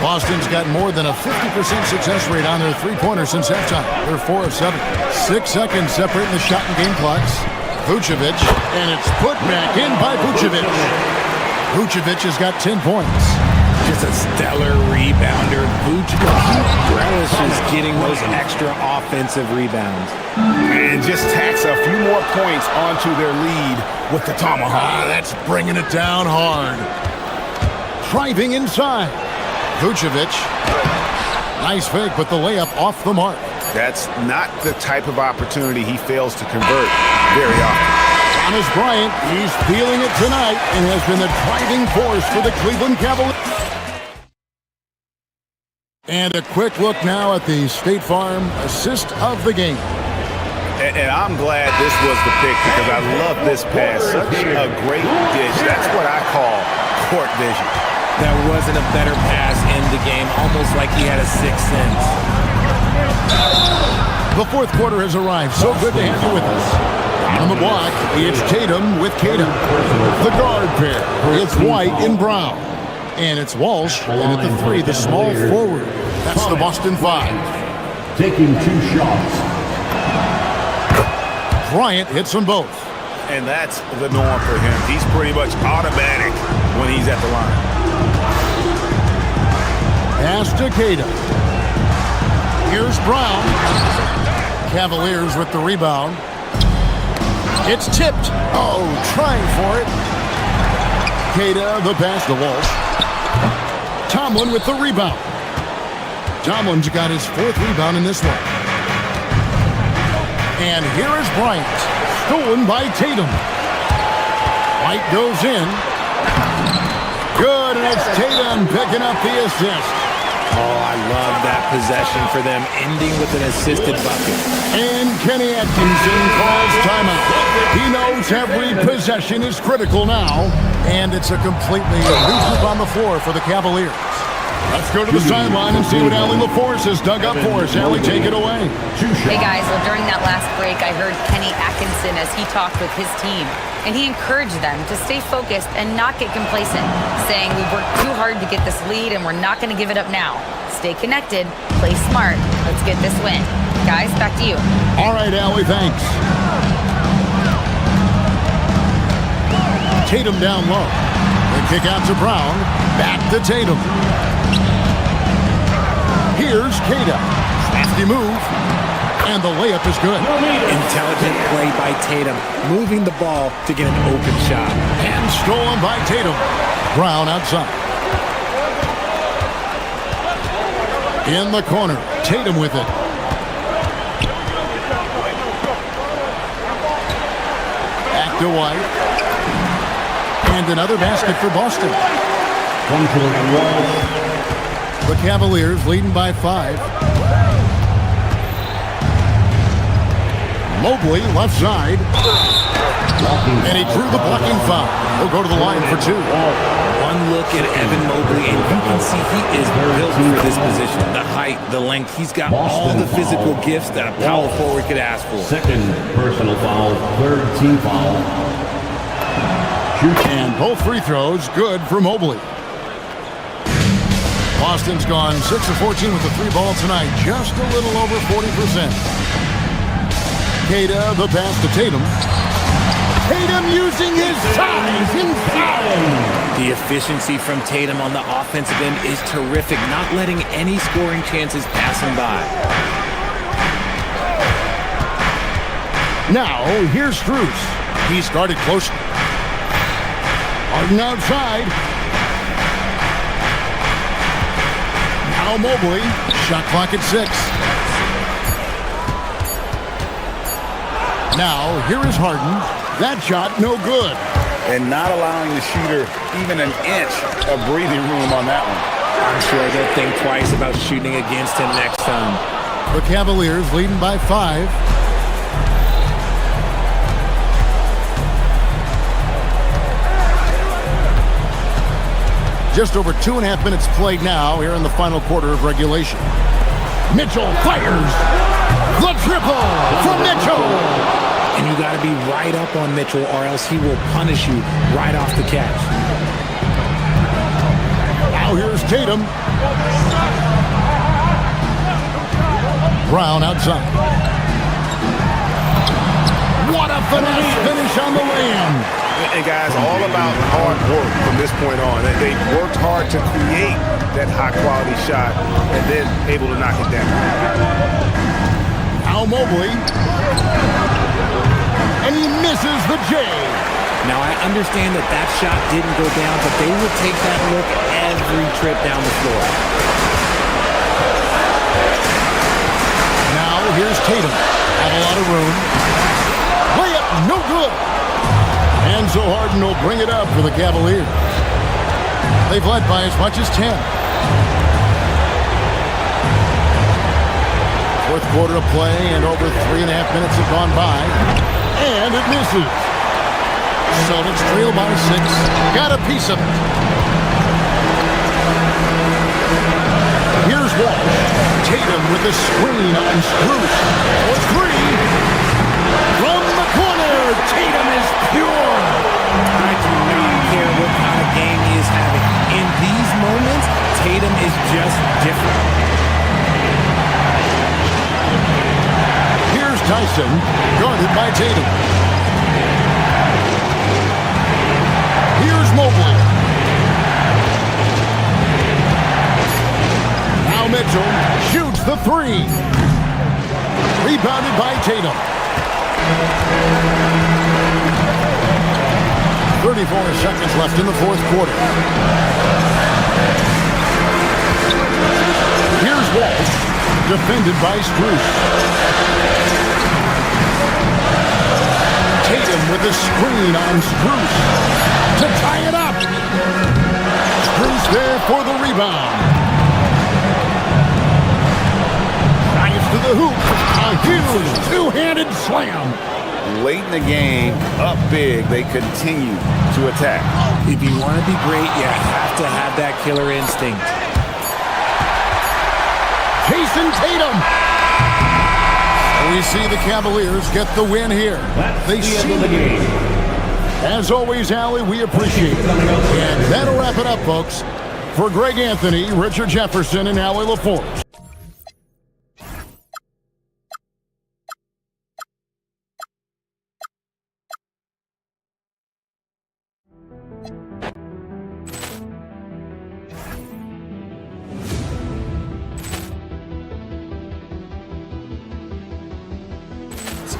Boston's got more than a 50% success rate on their three-pointers since halftime. They're 4 of 7. 6 seconds separating the shot and game clocks. Vucevic, and it's put back in by Vucevic. Vucevic has got 10 points. Just a stellar rebounder. Vucevic relishes getting those extra offensive rebounds. And just tacks a few more points onto their lead with the tomahawk. That's bringing it down hard. Driving inside. Vucevic. Nice fake, but the layup off the mark. That's not the type of opportunity he fails to convert very often. Thomas Bryant, he's feeling it tonight and has been the driving force for the Cleveland Cavaliers. And a quick look now at the State Farm assist of the game. And I'm glad this was the pick because I love this pass. Such a great dish. That's what I call court vision. That wasn't a better pass in the game, almost like he had a sixth sense. The fourth quarter has arrived. So good to have you with us. On the block, it's Tatum with Tatum. The guard pair, it's White and Brown. And it's Walsh, and at the 3, the small forward. That's the Boston 5. Taking 2 shots. Bryant hits them both. And that's the norm for him. He's pretty much automatic when he's at the line. Pass to Tatum. Here's Brown. Cavaliers with the rebound. It's tipped. Oh, trying for it. Queta, the pass to Walsh. Tomlin with the rebound. Tomlin's got his 4th rebound in this one. And here is Bryant. Stolen by Tatum. White goes in. Good, and it's Tatum picking up the assist. Oh, I love that possession for them, ending with an assisted bucket. And Kenny Atkinson calls timeout. He knows every possession is critical now, and it's a completely new group on the floor for the Cavaliers. Let's go to the sideline and see what Allie LaForce has dug up for us. Allie, take it away. Hey, guys. Well, during that last break, I heard Kenny Atkinson as he talked with his team, and he encouraged them to stay focused and not get complacent, saying we've worked too hard to get this lead, and we're not going to give it up now. Stay connected, play smart. Let's get this win. Guys, back to you. All right, Allie, thanks. Tatum down low. The kick out to Brown. Back to Tatum. Here's Queta. Crafty move. And the layup is good. Intelligent play by Tatum, moving the ball to get an open shot. And stolen by Tatum. Brown outside. In the corner, Tatum with it. Back to White. And another basket for Boston. The Cavaliers leading by 5. Mobley, left side. And he drew the blocking foul. He'll go to the line for 2. One look at Evan Mobley, and you can see he is built for this position. The height, the length, he's got all the physical gifts that a power forward could ask for. Second personal foul, 3rd team foul. And both free throws good for Mobley. Boston's gone 6 of 14 with the 3 ball tonight, just a little over 40%. Queta, the pass to Tatum. Tatum using his size inside. The efficiency from Tatum on the offensive end is terrific, not letting any scoring chances pass him by. Now, here's Strus. He's guarded closely. Harden outside. Now Mobley. Shot clock at 6. Now, here is Harden. That shot, no good. And not allowing the shooter even an inch of breathing room on that one. I'm sure they'll think twice about shooting against him next time. The Cavaliers leading by 5. Just over 2.5 minutes played now here in the final quarter of regulation. Mitchell fires. The triple from Mitchell. And you got to be right up on Mitchell or else he will punish you right off the catch. Now here's Tatum. Brown outside. What a finesse finish on the lay-in. And guys, all about hard work from this point on. They worked hard to create that high-quality shot and then able to knock it down. Now Mobley. And he misses the J. Now, I understand that shot didn't go down, but they would take that look every trip down the floor. Now here's Tatum. Have a lot of room. Layup, no good. And so Harden will bring it up for the Cavaliers. They've led by as much as 10. Fourth quarter of play, and over 3.5 minutes have gone by. And it misses. Celtics trail by 6. Got a piece of it. Here's Walsh. Tatum with the screen on Strus. For 3. From the corner, Tatum is pure. I do not care what kind of game he is having. In these moments, Tatum is just different. Here's Tyson, guarded by Tatum. Here's Mobley. Now Mitchell shoots the 3. Rebounded by Tatum. 34 seconds left in the fourth quarter. Here's Walsh, defended by Strus. Tatum with a screen on Strus to tie it up. Strus there for the rebound. Drives to the hoop. A huge two-handed slam. Late in the game, up big, they continue to attack. If you want to be great, you have to have that killer instinct. Jason Tatum. We see the Cavaliers get the win here. They see the game. As always, Allie, we appreciate it. And that'll wrap it up, folks. For Greg Anthony, Richard Jefferson, and Allie LaForge.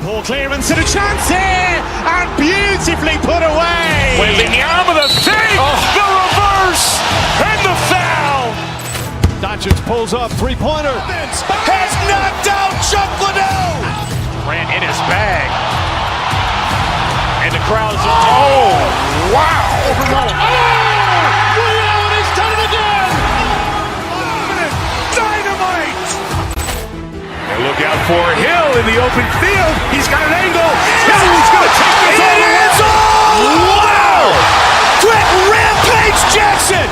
Ball clearance and a chance here, and beautifully put away. Wembanyama the fake, the reverse, and the foul. Doncic pulls up, three-pointer. Has knocked out Chuck Liddell. Ran in his bag, and the crowd's wow! Overrun. Liddell, he's done it again. Dynamite. Look out for Hill in the open field. He's got an angle. Hill's going to take this all the way. Wow! Quick rampage Jackson.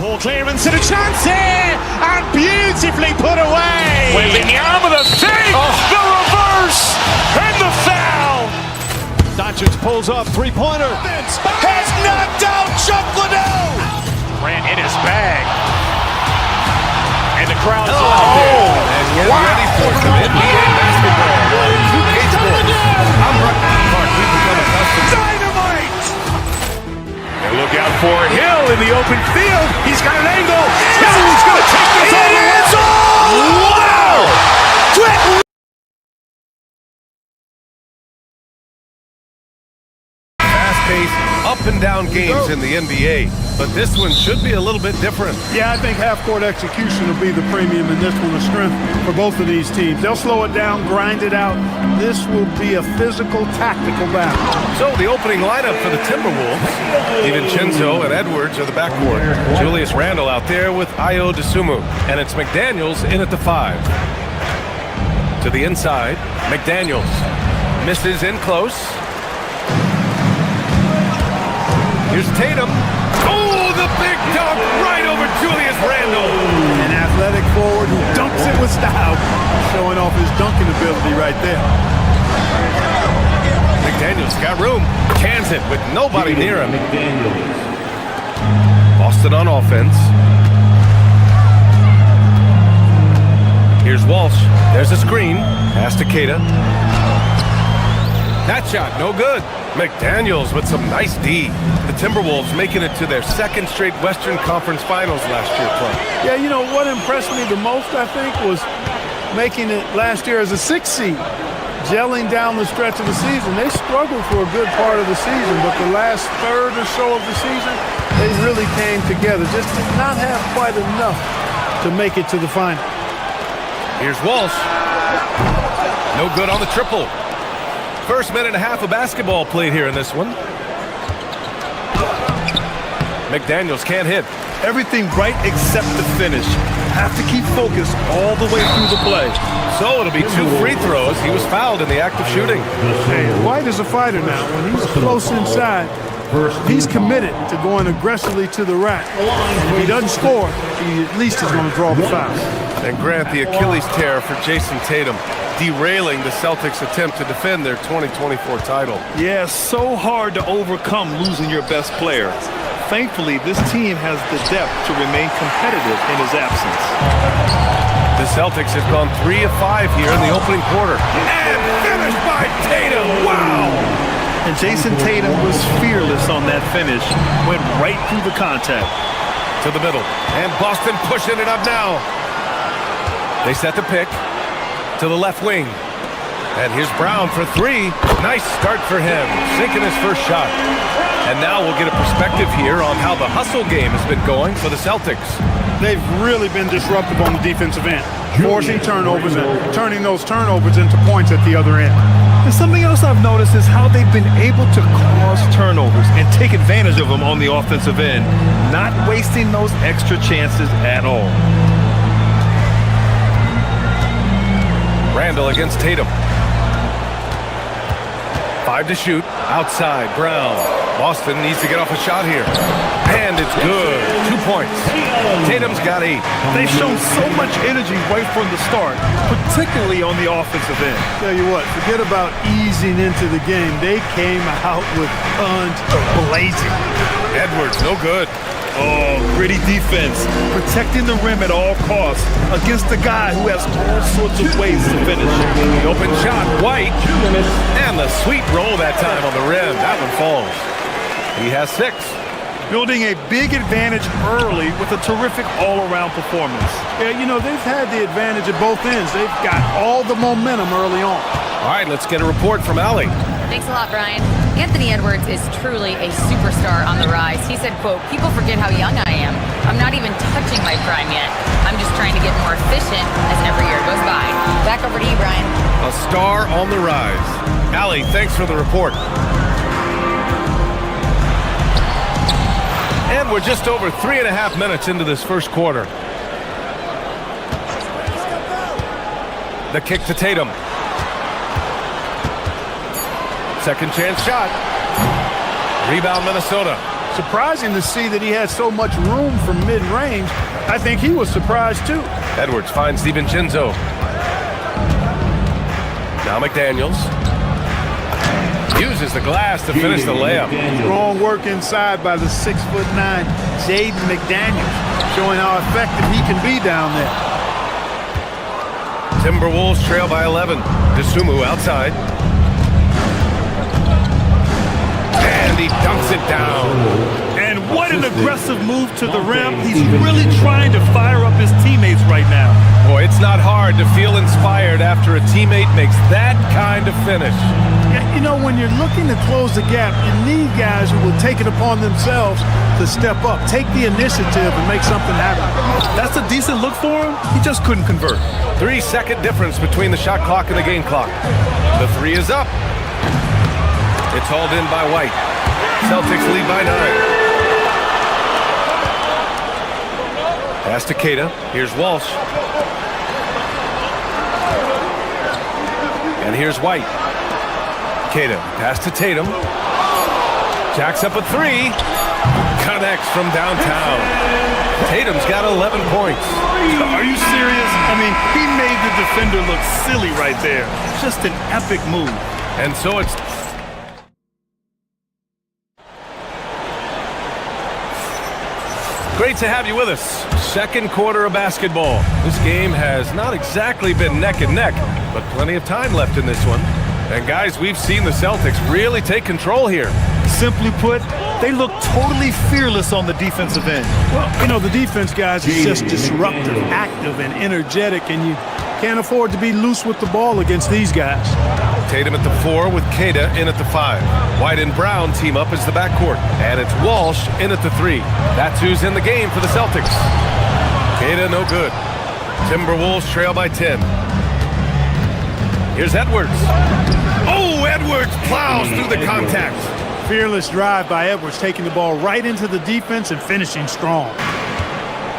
Ball clearance and a chance here, and beautifully put away. Wembanyama the fake, the reverse, and the foul. Doncic pulls up, three-pointer. Has knocked out Chuck Liddell. Ran in his bag, and the crowd's And get ready for some NBA basketball. I'm Rucker Park. We've become accustomed. Dynamite! And look out for Hill in the open field. He's got an angle. Hill's going to take this all the way. Wow! Quick! Fast-paced, up and down games in the NBA, but this one should be a little bit different. Yeah, I think half-court execution will be the premium in this one, the strength for both of these teams. They'll slow it down, grind it out. This will be a physical, tactical battle. So the opening lineup for the Timberwolves, DiVincenzo and Edwards are the backcourt. Julius Randle out there with Ayo Dosunmu, and it's McDaniels in at the 5. To the inside, McDaniels misses in close. Here's Tatum. Oh, the big dunk right over Julius Randle. An athletic forward who dunks it with style, showing off his dunking ability right there. McDaniels got room. Cans it with nobody near him. Boston on offense. Here's Walsh. There's a screen. Pass to Keita. That shot, no good. McDaniels with some nice D. The Timberwolves making it to their second straight Western Conference Finals last year, Clay. Yeah, you know, what impressed me the most, I think, was making it last year as a 6th seed. Gelling down the stretch of the season. They struggled for a good part of the season, but the last third or so of the season, they really came together. Just did not have quite enough to make it to the final. Here's Walsh. No good on the triple. First minute and a half of basketball played here in this one. McDaniels can't hit. Everything right except the finish. Have to keep focused all the way through the play. So it'll be 2 free throws. He was fouled in the act of shooting. Hey, White is a fighter now. When he's close inside, he's committed to going aggressively to the rack. And if he doesn't score, he at least is going to draw the foul. And Grant, the Achilles tear for Jason Tatum, derailing the Celtics' attempt to defend their 2024 title. Yeah, so hard to overcome losing your best player. Thankfully, this team has the depth to remain competitive in his absence. The Celtics have gone 3 of 5 here in the opening quarter. And finished by Tatum! Wow! And Jason Tatum was fearless on that finish. Went right through the contact. To the middle. And Boston pushing it up now. They set the pick to the left wing. And here's Brown for 3. Nice start for him. Sinking his first shot. And now we'll get a perspective here on how the hustle game has been going for the Celtics. They've really been disruptive on the defensive end, forcing turnovers and turning those turnovers into points at the other end. And something else I've noticed is how they've been able to cause turnovers and take advantage of them on the offensive end, not wasting those extra chances at all. Randle against Tatum. 5 to shoot. Outside, Brown. Boston needs to get off a shot here. And it's good. 2 points. Tatum's got 8. They've shown so much energy right from the start, particularly on the offensive end. Tell you what, forget about easing into the game. They came out with guns blazing. Edwards, no good. Oh, gritty defense. Protecting the rim at all costs against a guy who has all sorts of ways to finish. The open shot, White. And the sweet roll that time on the rim. That one falls. He has 6. Building a big advantage early with a terrific all-around performance. Yeah, you know, they've had the advantage at both ends. They've got all the momentum early on. All right, let's get a report from Allie. Thanks a lot, Brian. Anthony Edwards is truly a superstar on the rise. He said, quote, "People forget how young I am. I'm not even touching my prime yet. I'm just trying to get more efficient as every year goes by." Back over to you, Brian. A star on the rise. Allie, thanks for the report. And we're just over 3.5 minutes into this first quarter. The kick to Tatum. Second chance shot. Rebound Minnesota. Surprising to see that he had so much room from mid-range. I think he was surprised too. Edwards finds DiVincenzo. Now McDaniels. Uses the glass to finish the layup. Strong work inside by the 6'9" Jaden McDaniels, showing how effective he can be down there. Timberwolves trail by 11. Dosunmu outside. And he dunks it down. And what an aggressive move to the rim. He's really trying to fire up his teammates right now. Boy, it's not hard to feel inspired after a teammate makes that kind of finish. Yeah, you know, when you're looking to close the gap, you need guys who will take it upon themselves to step up, take the initiative, and make something happen. That's a decent look for him. He just couldn't convert. 3-second difference between the shot clock and the game clock. The three is up. It's hauled in by White. Celtics lead by 9. Pass to Keita. Here's Walsh. And here's White. Keita. Pass to Tatum. Jacks up a three. Connects from downtown. Tatum's got 11 points. Are you serious? I mean, he made the defender look silly right there. Just an epic move. And so it's... Great to have you with us. Second quarter of basketball. This game has not exactly been neck and neck, but plenty of time left in this one. And guys, we've seen the Celtics really take control here. Simply put, they look totally fearless on the defensive end. Well, you know, the defense guys is just disruptive, active, and energetic, and you can't afford to be loose with the ball against these guys. Tatum at the 4 with Keita in at the 5. White and Brown team up as the backcourt. And it's Walsh in at the 3. That's who's in the game for the Celtics. Keita no good. Timberwolves trail by 10. Here's Edwards. Oh, Edwards plows through the contact. Fearless drive by Edwards, taking the ball right into the defense and finishing strong.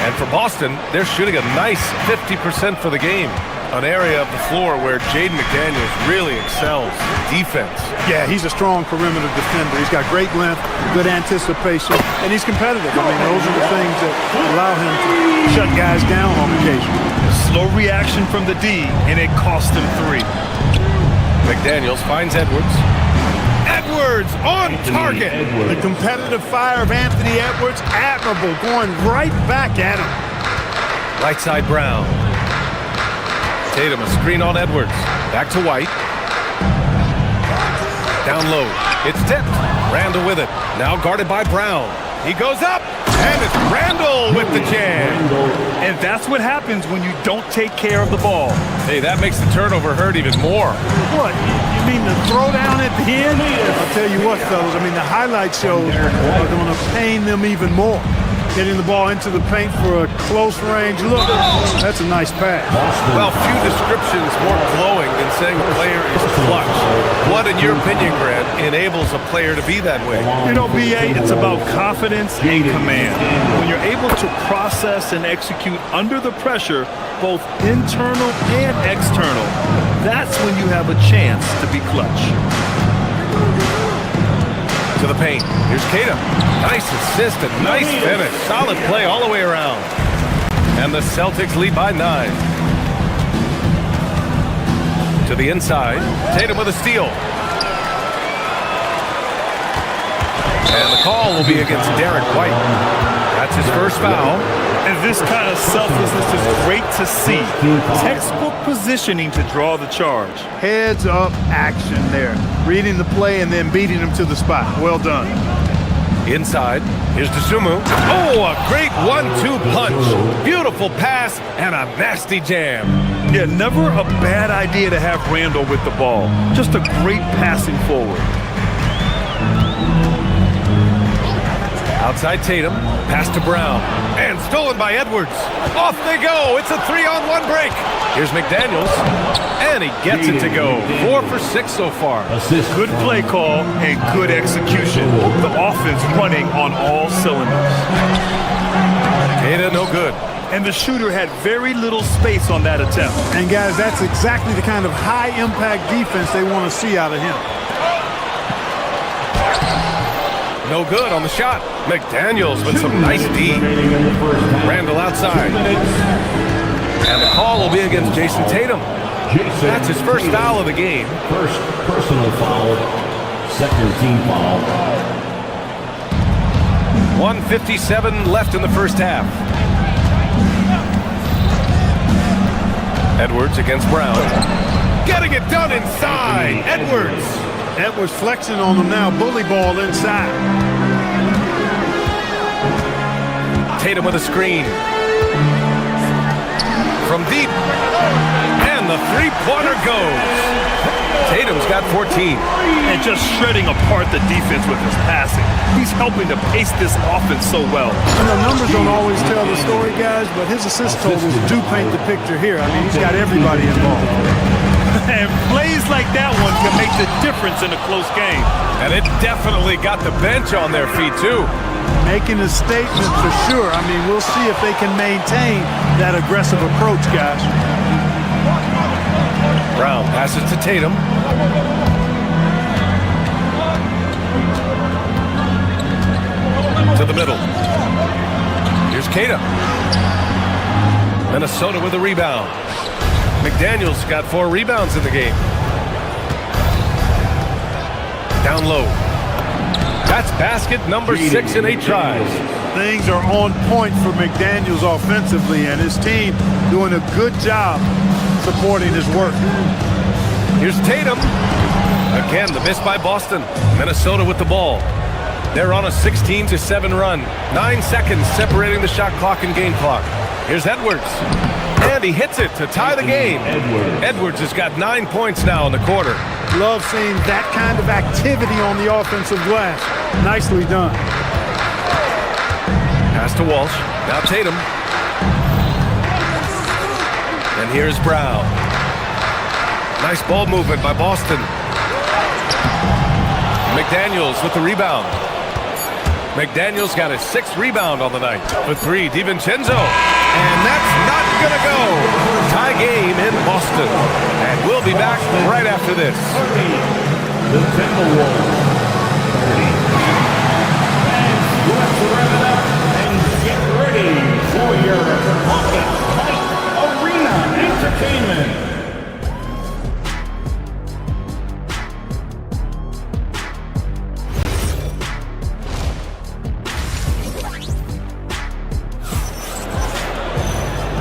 And for Boston, they're shooting a nice 50% for the game. An area of the floor where Jaden McDaniels really excels. Defense. Yeah, he's a strong perimeter defender. He's got great length, good anticipation, and he's competitive. I mean, those are the things that allow him to shut guys down on occasion. Slow reaction from the D, and it cost him 3. McDaniels finds Edwards. Edwards on target. The competitive fire of Anthony Edwards, admirable, going right back at him. Right side Brown. Tatum a screen on Edwards. Back to White. Down low. It's tipped. Randall with it. Now guarded by Brown. He goes up. And it's Randall with the jam. And that's what happens when you don't take care of the ball. Hey, that makes the turnover hurt even more. What? You mean the throwdown at the end? I'll tell you what, fellas. I mean, the highlight shows are going to pain them even more. Getting the ball into the paint for a close range look. That's a nice pass. Well, few descriptions more glowing than saying a player is clutch. What, in your opinion, Grant, enables a player to be that way? You know, BA, it's about confidence and command. When you're able to process and execute under the pressure, both internal and external, that's when you have a chance to be clutch. To the paint. Here's Keita. Nice assist and nice finish. Solid play all the way around. And the Celtics lead by 9. To the inside. Tatum with a steal. And the call will be against Derek White. That's his first foul. And this kind of selflessness is great to see. Textbook positioning to draw the charge. Heads up action there. Reading the play and then beating him to the spot. Well done. Inside, here's Dosunmu. Oh, a great 1-2 punch. Beautiful pass and a nasty jam. Yeah, never a bad idea to have Randall with the ball. Just a great passing forward. Outside Tatum, pass to Brown, and stolen by Edwards. Off they go, it's a 3-on-1 break. Here's McDaniels, and he gets it to go. 4 for 6 so far. Good play call and good execution. The offense running on all cylinders. Keita no good. And the shooter had very little space on that attempt. And guys, that's exactly the kind of high-impact defense they want to see out of him. No good on the shot. McDaniels with some nice D. Randall outside. And the call will be against Jason Tatum. That's his first foul of the game. First personal foul, second team foul. 1:57 left in the first half. Edwards against Brown. Getting it done inside. Edwards. Edwards flexing on them now. Bully ball inside. Tatum with a screen. From deep. And the three-pointer goes. Tatum's got 14. And just shredding apart the defense with his passing. He's helping to pace this offense so well. You know, numbers don't always tell the story, guys, but his assist totals do paint the picture here. I mean, he's got everybody involved. And plays like that one can make the difference in a close game. And it definitely got the bench on their feet, too. Making a statement for sure. I mean, we'll see if they can maintain that aggressive approach, guys. Brown passes to Tatum. To the middle. Here's Kata. Minnesota with a rebound. McDaniels got 4 rebounds in the game. Down low. That's basket number 6 in 8 tries. Things are on point for McDaniels offensively, and his team doing a good job supporting his work. Here's Tatum. Again, the miss by Boston. Minnesota with the ball. They're on a 16-7 run. 9 seconds separating the shot clock and game clock. Here's Edwards. And he hits it to tie the game. Edwards has got 9 points now in the quarter. Love seeing that kind of activity on the offensive glass. Nicely done. Pass to Walsh. Now Tatum. And here's Brown. Nice ball movement by Boston. McDaniels with the rebound. McDaniels got his 6th rebound on the night. For 3, DiVincenzo. And that's not going to go. Tie game in Boston. And we'll be back right after this. The Timberwolves. Fans, let's rev it up and get ready for your Pocket Fight Arena Entertainment.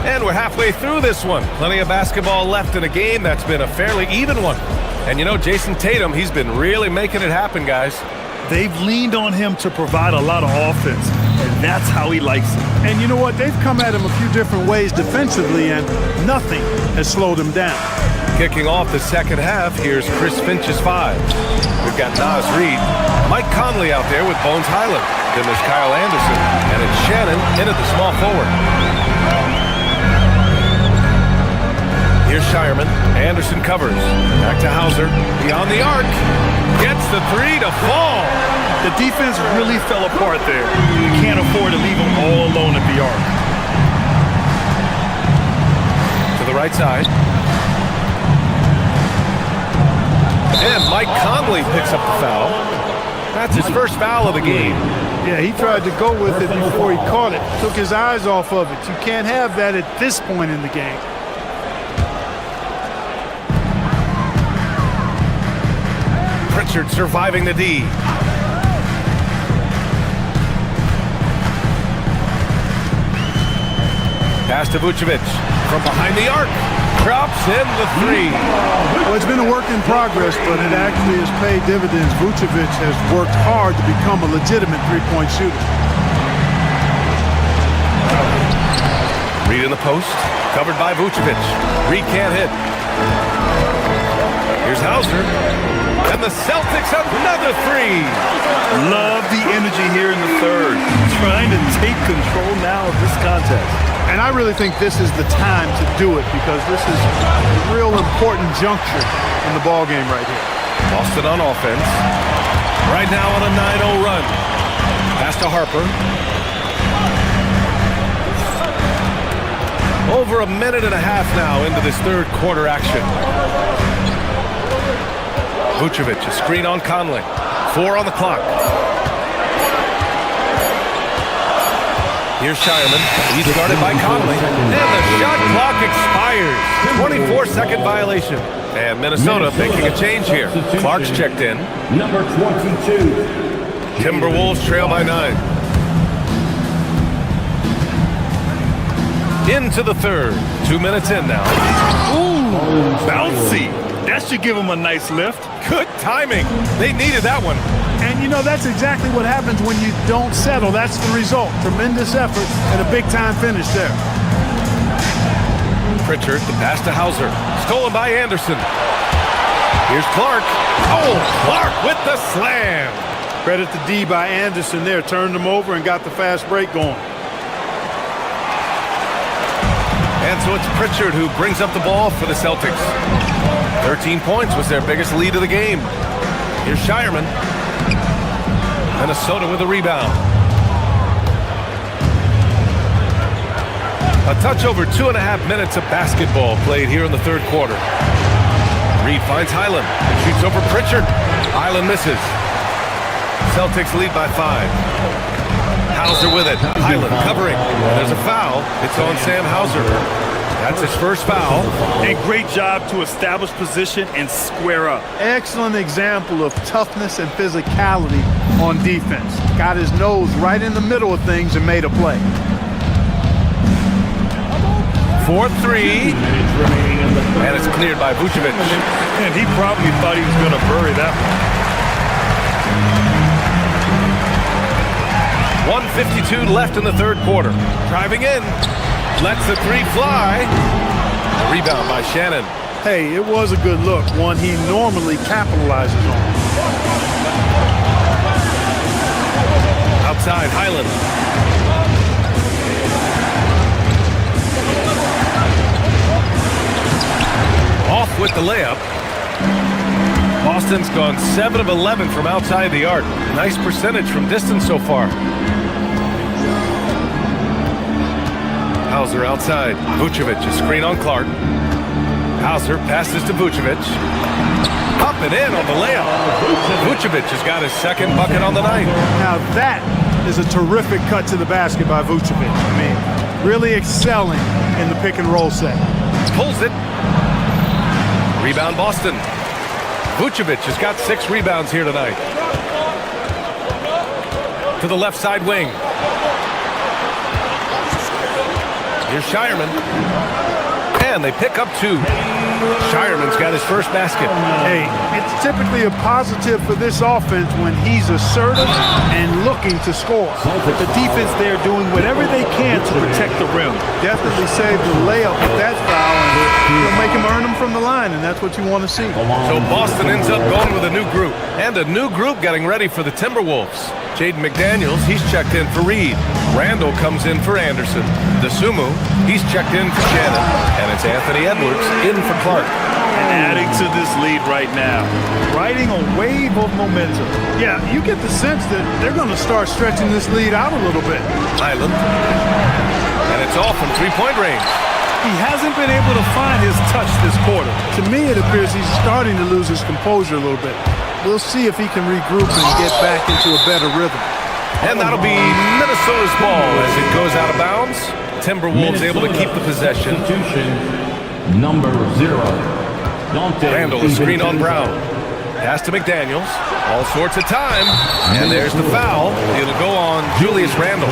And we're halfway through this one. Plenty of basketball left in a game that's been a fairly even one. And you know, Jason Tatum, he's been really making it happen, guys. They've leaned on him to provide a lot of offense, and that's how he likes it. And you know what? They've come at him a few different ways defensively, and nothing has slowed him down. Kicking off the second half, here's Chris Finch's 5. We've got Nas Reed, Mike Conley out there with Bones Highland. Then there's Kyle Anderson, and it's Shannon in at the small forward. Here's Shireman. Anderson covers. Back to Hauser. Beyond the arc. Gets the 3 to fall. The defense really fell apart there. You can't afford to leave them all alone at the arc. To the right side. And Mike Conley picks up the foul. That's his first foul of the game. Yeah, he tried to go with it before he caught it. Took his eyes off of it. You can't have that at this point in the game. Pritchard surviving the D. Pass to Vucevic from behind the arc. Drops in the 3. Well, it's been a work in progress, but it actually has paid dividends. Vucevic has worked hard to become a legitimate three-point shooter. Reed in the post. Covered by Vucevic. Reed can't hit. Here's Hauser. And the Celtics another 3. Love the energy here in the third. Trying to take control now of this contest. And I really think this is the time to do it because this is a real important juncture in the ball game right here. Boston on offense. Right now on a 9-0 run. Pass to Harper. Over a minute and a half now into this third quarter action. Vucevic, a screen on Conley. 4 on the clock. Here's Shireman. He's guarded by Conley. And the shot clock expires. 24-second violation. And Minnesota making a change here. Clark's checked in. Number 22. Timberwolves trail by 9. Into the third. 2 minutes in now. Ooh, bouncy. That should give them a nice lift. Good timing. They needed that one. And you know, that's exactly what happens when you don't settle. That's the result. Tremendous effort and a big-time finish there. Pritchard, the pass to Hauser. Stolen by Anderson. Here's Clark. Oh, Clark with the slam. Credit to D by Anderson there. Turned him over and got the fast break going. And so it's Pritchard who brings up the ball for the Celtics. 13 points was their biggest lead of the game. Here's Shireman. Minnesota with a rebound. A touch over 2.5 minutes of basketball played here in the third quarter. Reed finds Highland. Shoots over Pritchard. Highland misses. Celtics lead by 5. Hauser with it. Highland covering. There's a foul. It's on Sam Hauser. That's his first foul. And great job to establish position and square up. Excellent example of toughness and physicality on defense. Got his nose right in the middle of things and made a play. 4-3. And it's cleared by Vucevic. And he probably thought he was going to bury that one. 1:52 left in the third quarter. Driving in. Lets the three fly. Rebound by Shannon. Hey, it was a good look. One he normally capitalizes on. Outside, Highland. Off with the layup. Boston's gone 7 of 11 from outside the arc. Nice percentage from distance so far. Hauser outside. Vucevic, a screen on Clark. Hauser passes to Vucevic. Up and in on the layup. Vucevic has got his second bucket on the night. Now that is a terrific cut to the basket by Vucevic. I mean, really excelling in the pick and roll set. Pulls it. Rebound Boston. Vucevic has got 6 rebounds here tonight. To the left side wing. Here's Shireman. And they pick up 2. Shireman's got his first basket. Hey, it's typically a positive for this offense when he's assertive and looking to score. But the defense there doing whatever they can to protect the rim. Definitely save the layup with that foul, and it'll make him earn them from the line, and that's what you want to see. So Boston ends up going with a new group. And a new group getting ready for the Timberwolves. Jaden McDaniels, he's checked in for Reed. Randall comes in for Anderson. DeSumo, he's checked in for Shannon. And it's Anthony Edwards in for Clark. And adding to this lead right now. Riding a wave of momentum. Yeah, you get the sense that they're going to start stretching this lead out a little bit. Highland. And it's off from three-point range. He hasn't been able to find his touch this quarter. To me, it appears he's starting to lose his composure a little bit. We'll see if he can regroup and get back into a better rhythm. And that'll be Minnesota's ball as it goes out of bounds. Timberwolves able to keep the possession. Number 0. Randall, a screen on Brown. Pass to McDaniels. All sorts of time. And there's the foul. It'll go on Julius Randle.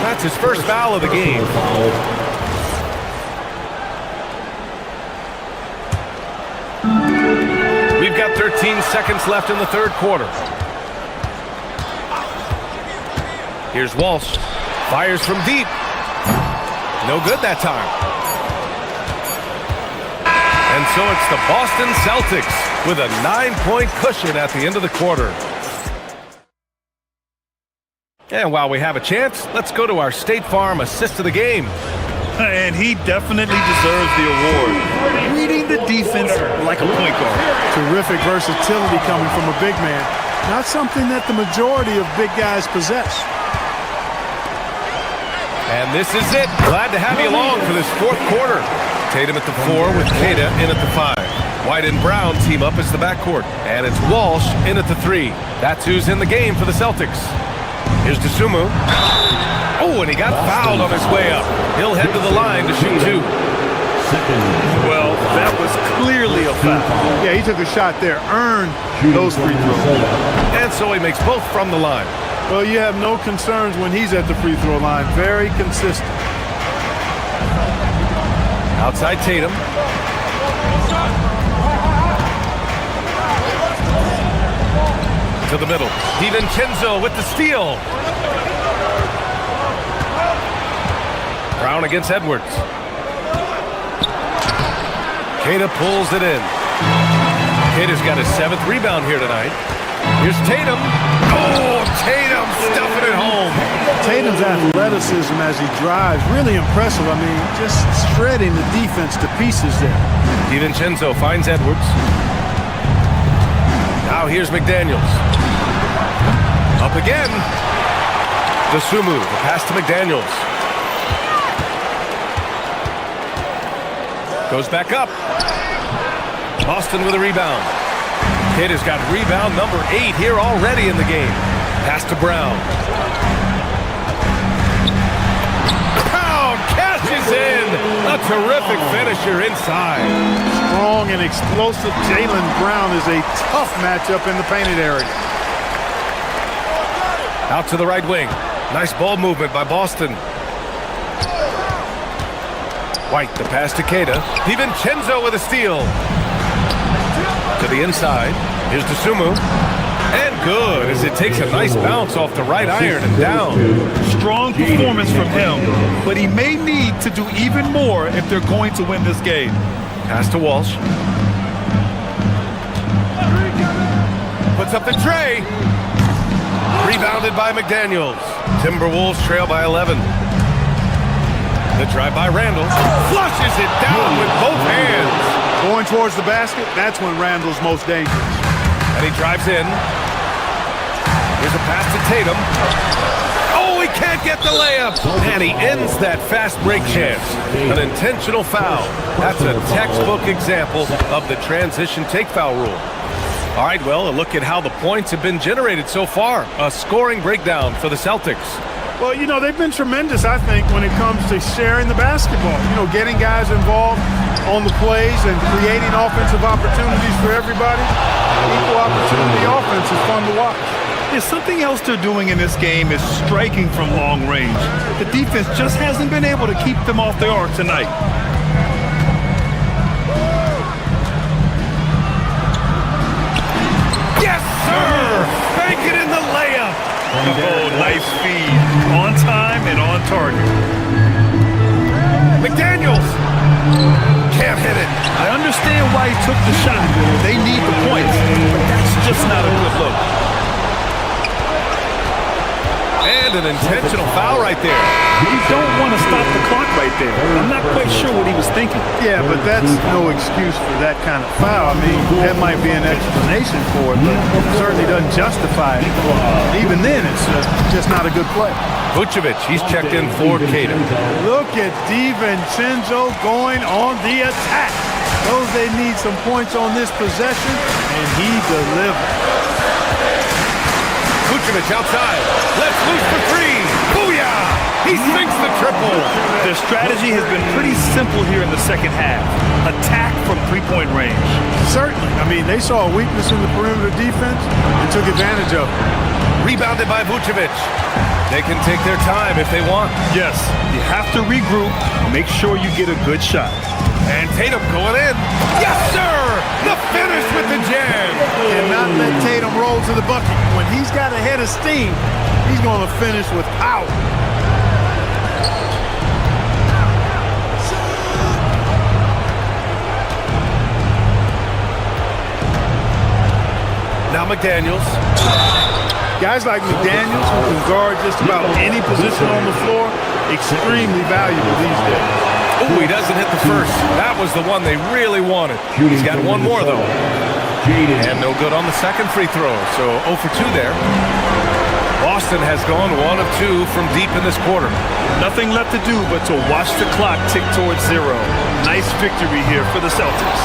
That's his first foul of the game. We've got 13 seconds left in the third quarter. Here's Walsh. Fires from deep. No good that time. And so it's the Boston Celtics with a 9-point cushion at the end of the quarter. And while we have a chance, let's go to our State Farm assist of the game. And he definitely deserves the award. Reading the defense like a point guard. Terrific versatility coming from a big man. Not something that the majority of big guys possess. And this is it. Glad to have you along for this fourth quarter. Tatum at the 4 with Kata in at the 5. White and Brown team up as the backcourt. And it's Walsh in at the 3. That's who's in the game for the Celtics. Here's DeSumo. Oh, and he got fouled on his way up. He'll head to the line to shoot 2. Well, that was clearly a foul. Yeah, he took a shot there. Earned those free throws. And so he makes both from the line. Well, you have no concerns when he's at the free throw line. Very consistent. Outside Tatum. To the middle. DiVincenzo with the steal. Brown against Edwards. Kata pulls it in. Kidd has got his 7th rebound here tonight. Here's Tatum. Oh, Tatum stuffing it home. Tatum's athleticism as he drives, really impressive. I mean, just shredding the defense to pieces there. DiVincenzo finds Edwards. Now here's McDaniels. Up again. Dosunmu, the pass to McDaniels. Goes back up. Boston with a rebound. Kidd has got rebound number 8 here already in the game. Pass to Brown. Brown cashes in. A terrific finisher inside. Strong and explosive Jaylen Brown is a tough matchup in the painted area. Out to the right wing. Nice ball movement by Boston. White, the pass to Keita. DiVincenzo with a steal. To the inside. Here's Dosunmu. And good as it takes a nice bounce off the right iron and down. Strong performance from him, but he may need to do even more if they're going to win this game. Pass to Walsh. Puts up the tray. Rebounded by McDaniels. Timberwolves trail by 11. The drive by Randall. Flushes it down with both hands. Going towards the basket, that's when Randall's most dangerous. And he drives in. Here's a pass to Tatum. Oh, he can't get the layup. And he ends that fast break chance. An intentional foul. That's a textbook example of the transition take foul rule. All right, well, a look at how the points have been generated so far. A scoring breakdown for the Celtics. Well, you know, they've been tremendous, I think, when it comes to sharing the basketball. You know, getting guys involved on the plays and creating offensive opportunities for everybody. Equal opportunity offense is fun to watch. There's something else they're doing in this game is striking from long range. The defense just hasn't been able to keep them off the arc tonight. Yes, sir! Bank it in the layup. Oh, nice feed. On time and on target. McDaniels can't hit it. I understand why he took the shot. They need the points, but that's just not a good look. And an intentional foul right there. You don't want to stop the clock right there. I'm not quite sure what he was thinking. Yeah, but that's no excuse for that kind of foul. I mean, that might be an explanation for it, but it certainly doesn't justify it. Even then, it's just not a good play. Vucevic, he's checked in for Keita. Look at DiVincenzo going on the attack. Knows they need some points on this possession, and he delivered. Vucevic outside. Let's loose for 3. Booyah! He sinks the triple. Their strategy has been pretty simple here in the second half. Attack from three-point range. Certainly. I mean, they saw a weakness in the perimeter defense and took advantage of it. Rebounded by Vucevic. They can take their time if they want. Yes, you have to regroup. Make sure you get a good shot. And Tatum going in. Yes, sir! The finish with the jam. Cannot let Tatum roll to the bucket. When he's got a head of steam, he's going to finish with power. Now McDaniels. Guys like McDaniels who can guard just about any position on the floor, extremely valuable these days. Oh, he doesn't hit the first. That was the one they really wanted. He's got one more, though. And no good on the second free throw, so 0 for 2 there. Boston has gone 1 of 2 from deep in this quarter. Nothing left to do but to watch the clock tick towards 0. Nice victory here for the Celtics.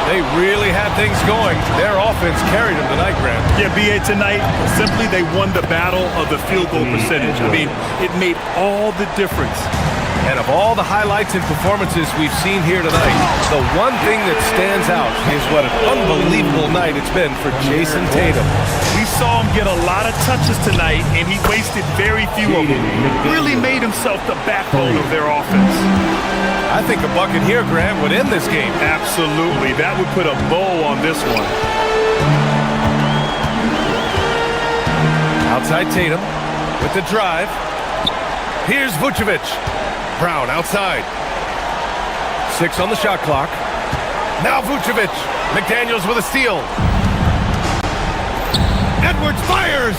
They really had things going. Their offense carried them tonight, Grant. Yeah, B.A., tonight, simply they won the battle of the field goal percentage. I mean, it made all the difference. And of all the highlights and performances we've seen here tonight, the one thing that stands out is what an unbelievable night it's been for Jason Tatum. We saw him get a lot of touches tonight, and he wasted very few of them. Really made himself the backbone of their offense. I think a bucket here, Grant, would end this game. Absolutely. That would put a bow on this one. Outside Tatum with the drive. Here's Vucevic. Brown outside. 6 on the shot clock. Now Vucevic. McDaniels with a steal. Edwards fires.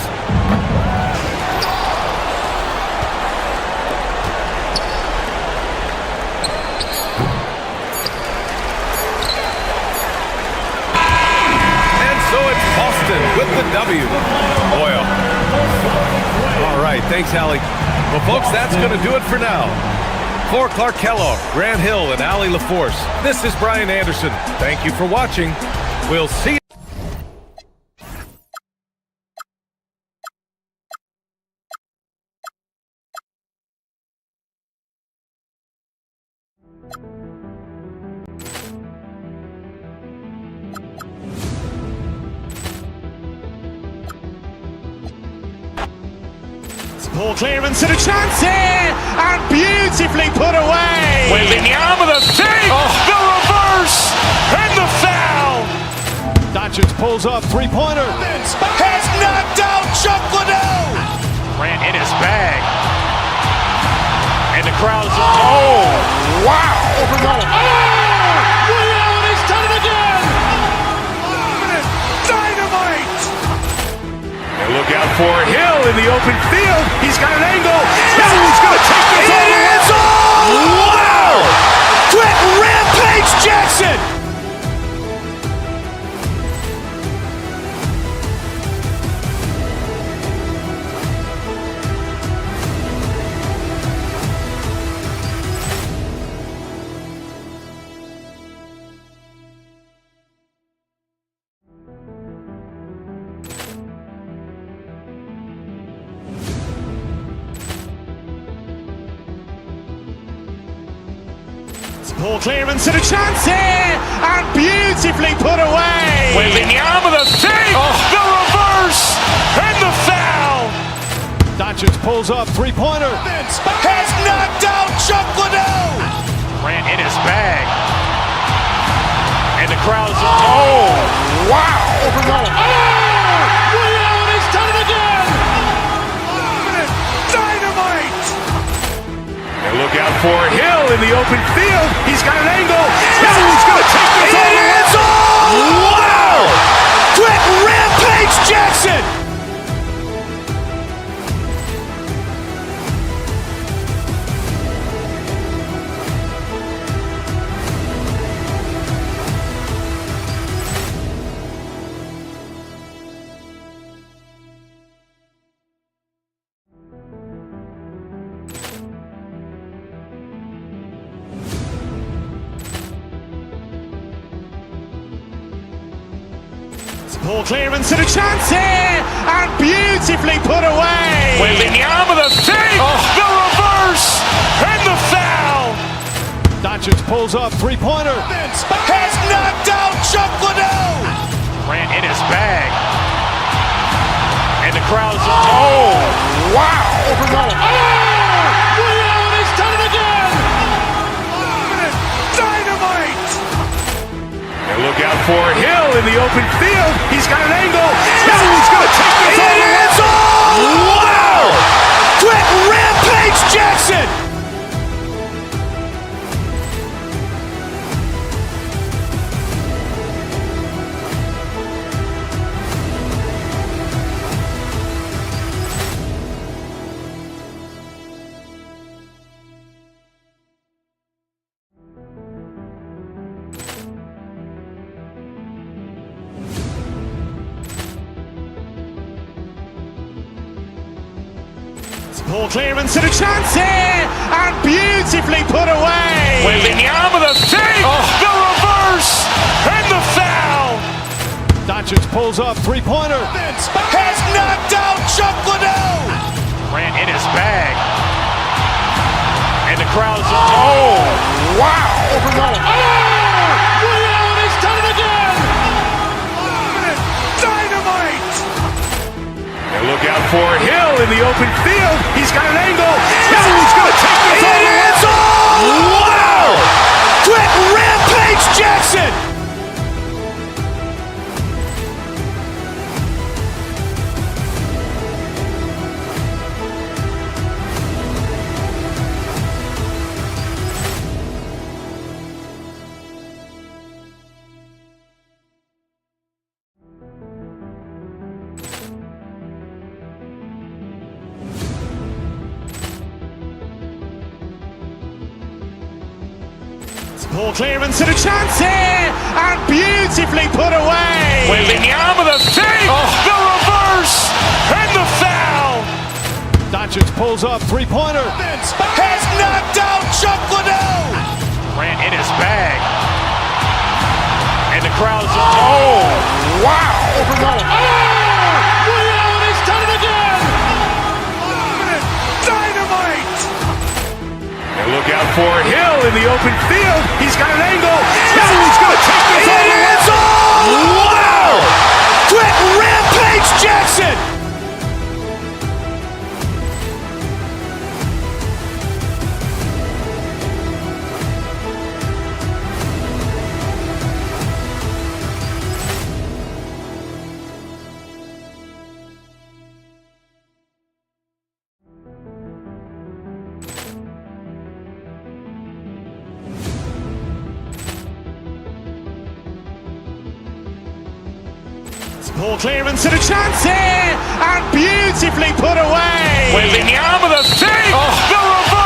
And so it's Boston with the W. Boyle. All right, thanks, Hallie. Well, folks, that's going to do it for now. For Clark Kellogg, Grant Hill, and Allie LaForce, this is Brian Anderson. Thank you for watching. We'll see you. Ball clearance and a chance here, and beautifully put away. Waving the arm of the fake, the reverse, and the foul. Doncic pulls up, three-pointer. Has knocked out Chuck Liddell. Grant in his bag. And the crowd is, oh, wow. Overrun. Oh, Leon has done it again. Dynamite. Look out for Hill in the open field. He's got an angle. He's going to take this all the way. Wow! Quick rampage Jackson. Ball clearance and a chance here, and beautifully put away. Waving the arm of the fake, the reverse, and the foul. Doncic pulls up, three-pointer. Has knocked out Chuck Liddell. Grant in his bag. And the crowd is, oh, wow. Overrun. Oh, Leon has done it again. Dynamite. And look out for Hill in the open field. He's got an angle. He's going to take this all the way. Wow! Quick rampage Jackson. Ball clearance and a chance here, and beautifully put away. Waving the arm of the fake, the reverse, and the foul. Doncic pulls up, three-pointer. Has knocked out Chuck Liddell. Grant in his bag. And the crowd is, oh, wow. Overrun. Oh, Leon has done it again. Dynamite. And look out for Hill in the open field. He's got an angle. He's going to take this all the way. Wow! Quick rampage Jackson. Ball clearance and a chance here, and beautifully put away. Waving the arm of the fake, the reverse, and the foul. Doncic pulls up, three-pointer. Has knocked out Chuck Liddell. Grant in his bag. And the crowd is, oh, wow. Overrun. Oh, Leon has done it again. Dynamite. And look out for Hill in the open field. He's got an angle. He's going to take this all the way. Wow! Quick rampage Jackson. Ball clearance and a chance here, and beautifully put away. Wembanyama the fake, the reverse, and the foul. Doncic pulls up, three-pointer. Has knocked out Chuck Liddell. Ran in his bag. And the crowd is... Oh, wow. He's done it again. Dynamite. And look out for Hill in the open field. He's got an angle. He's going to take this all the way. Wow. Quick rampage Jackson. Ball clearance and a chance here, and beautifully put away. Wembanyama the fake, the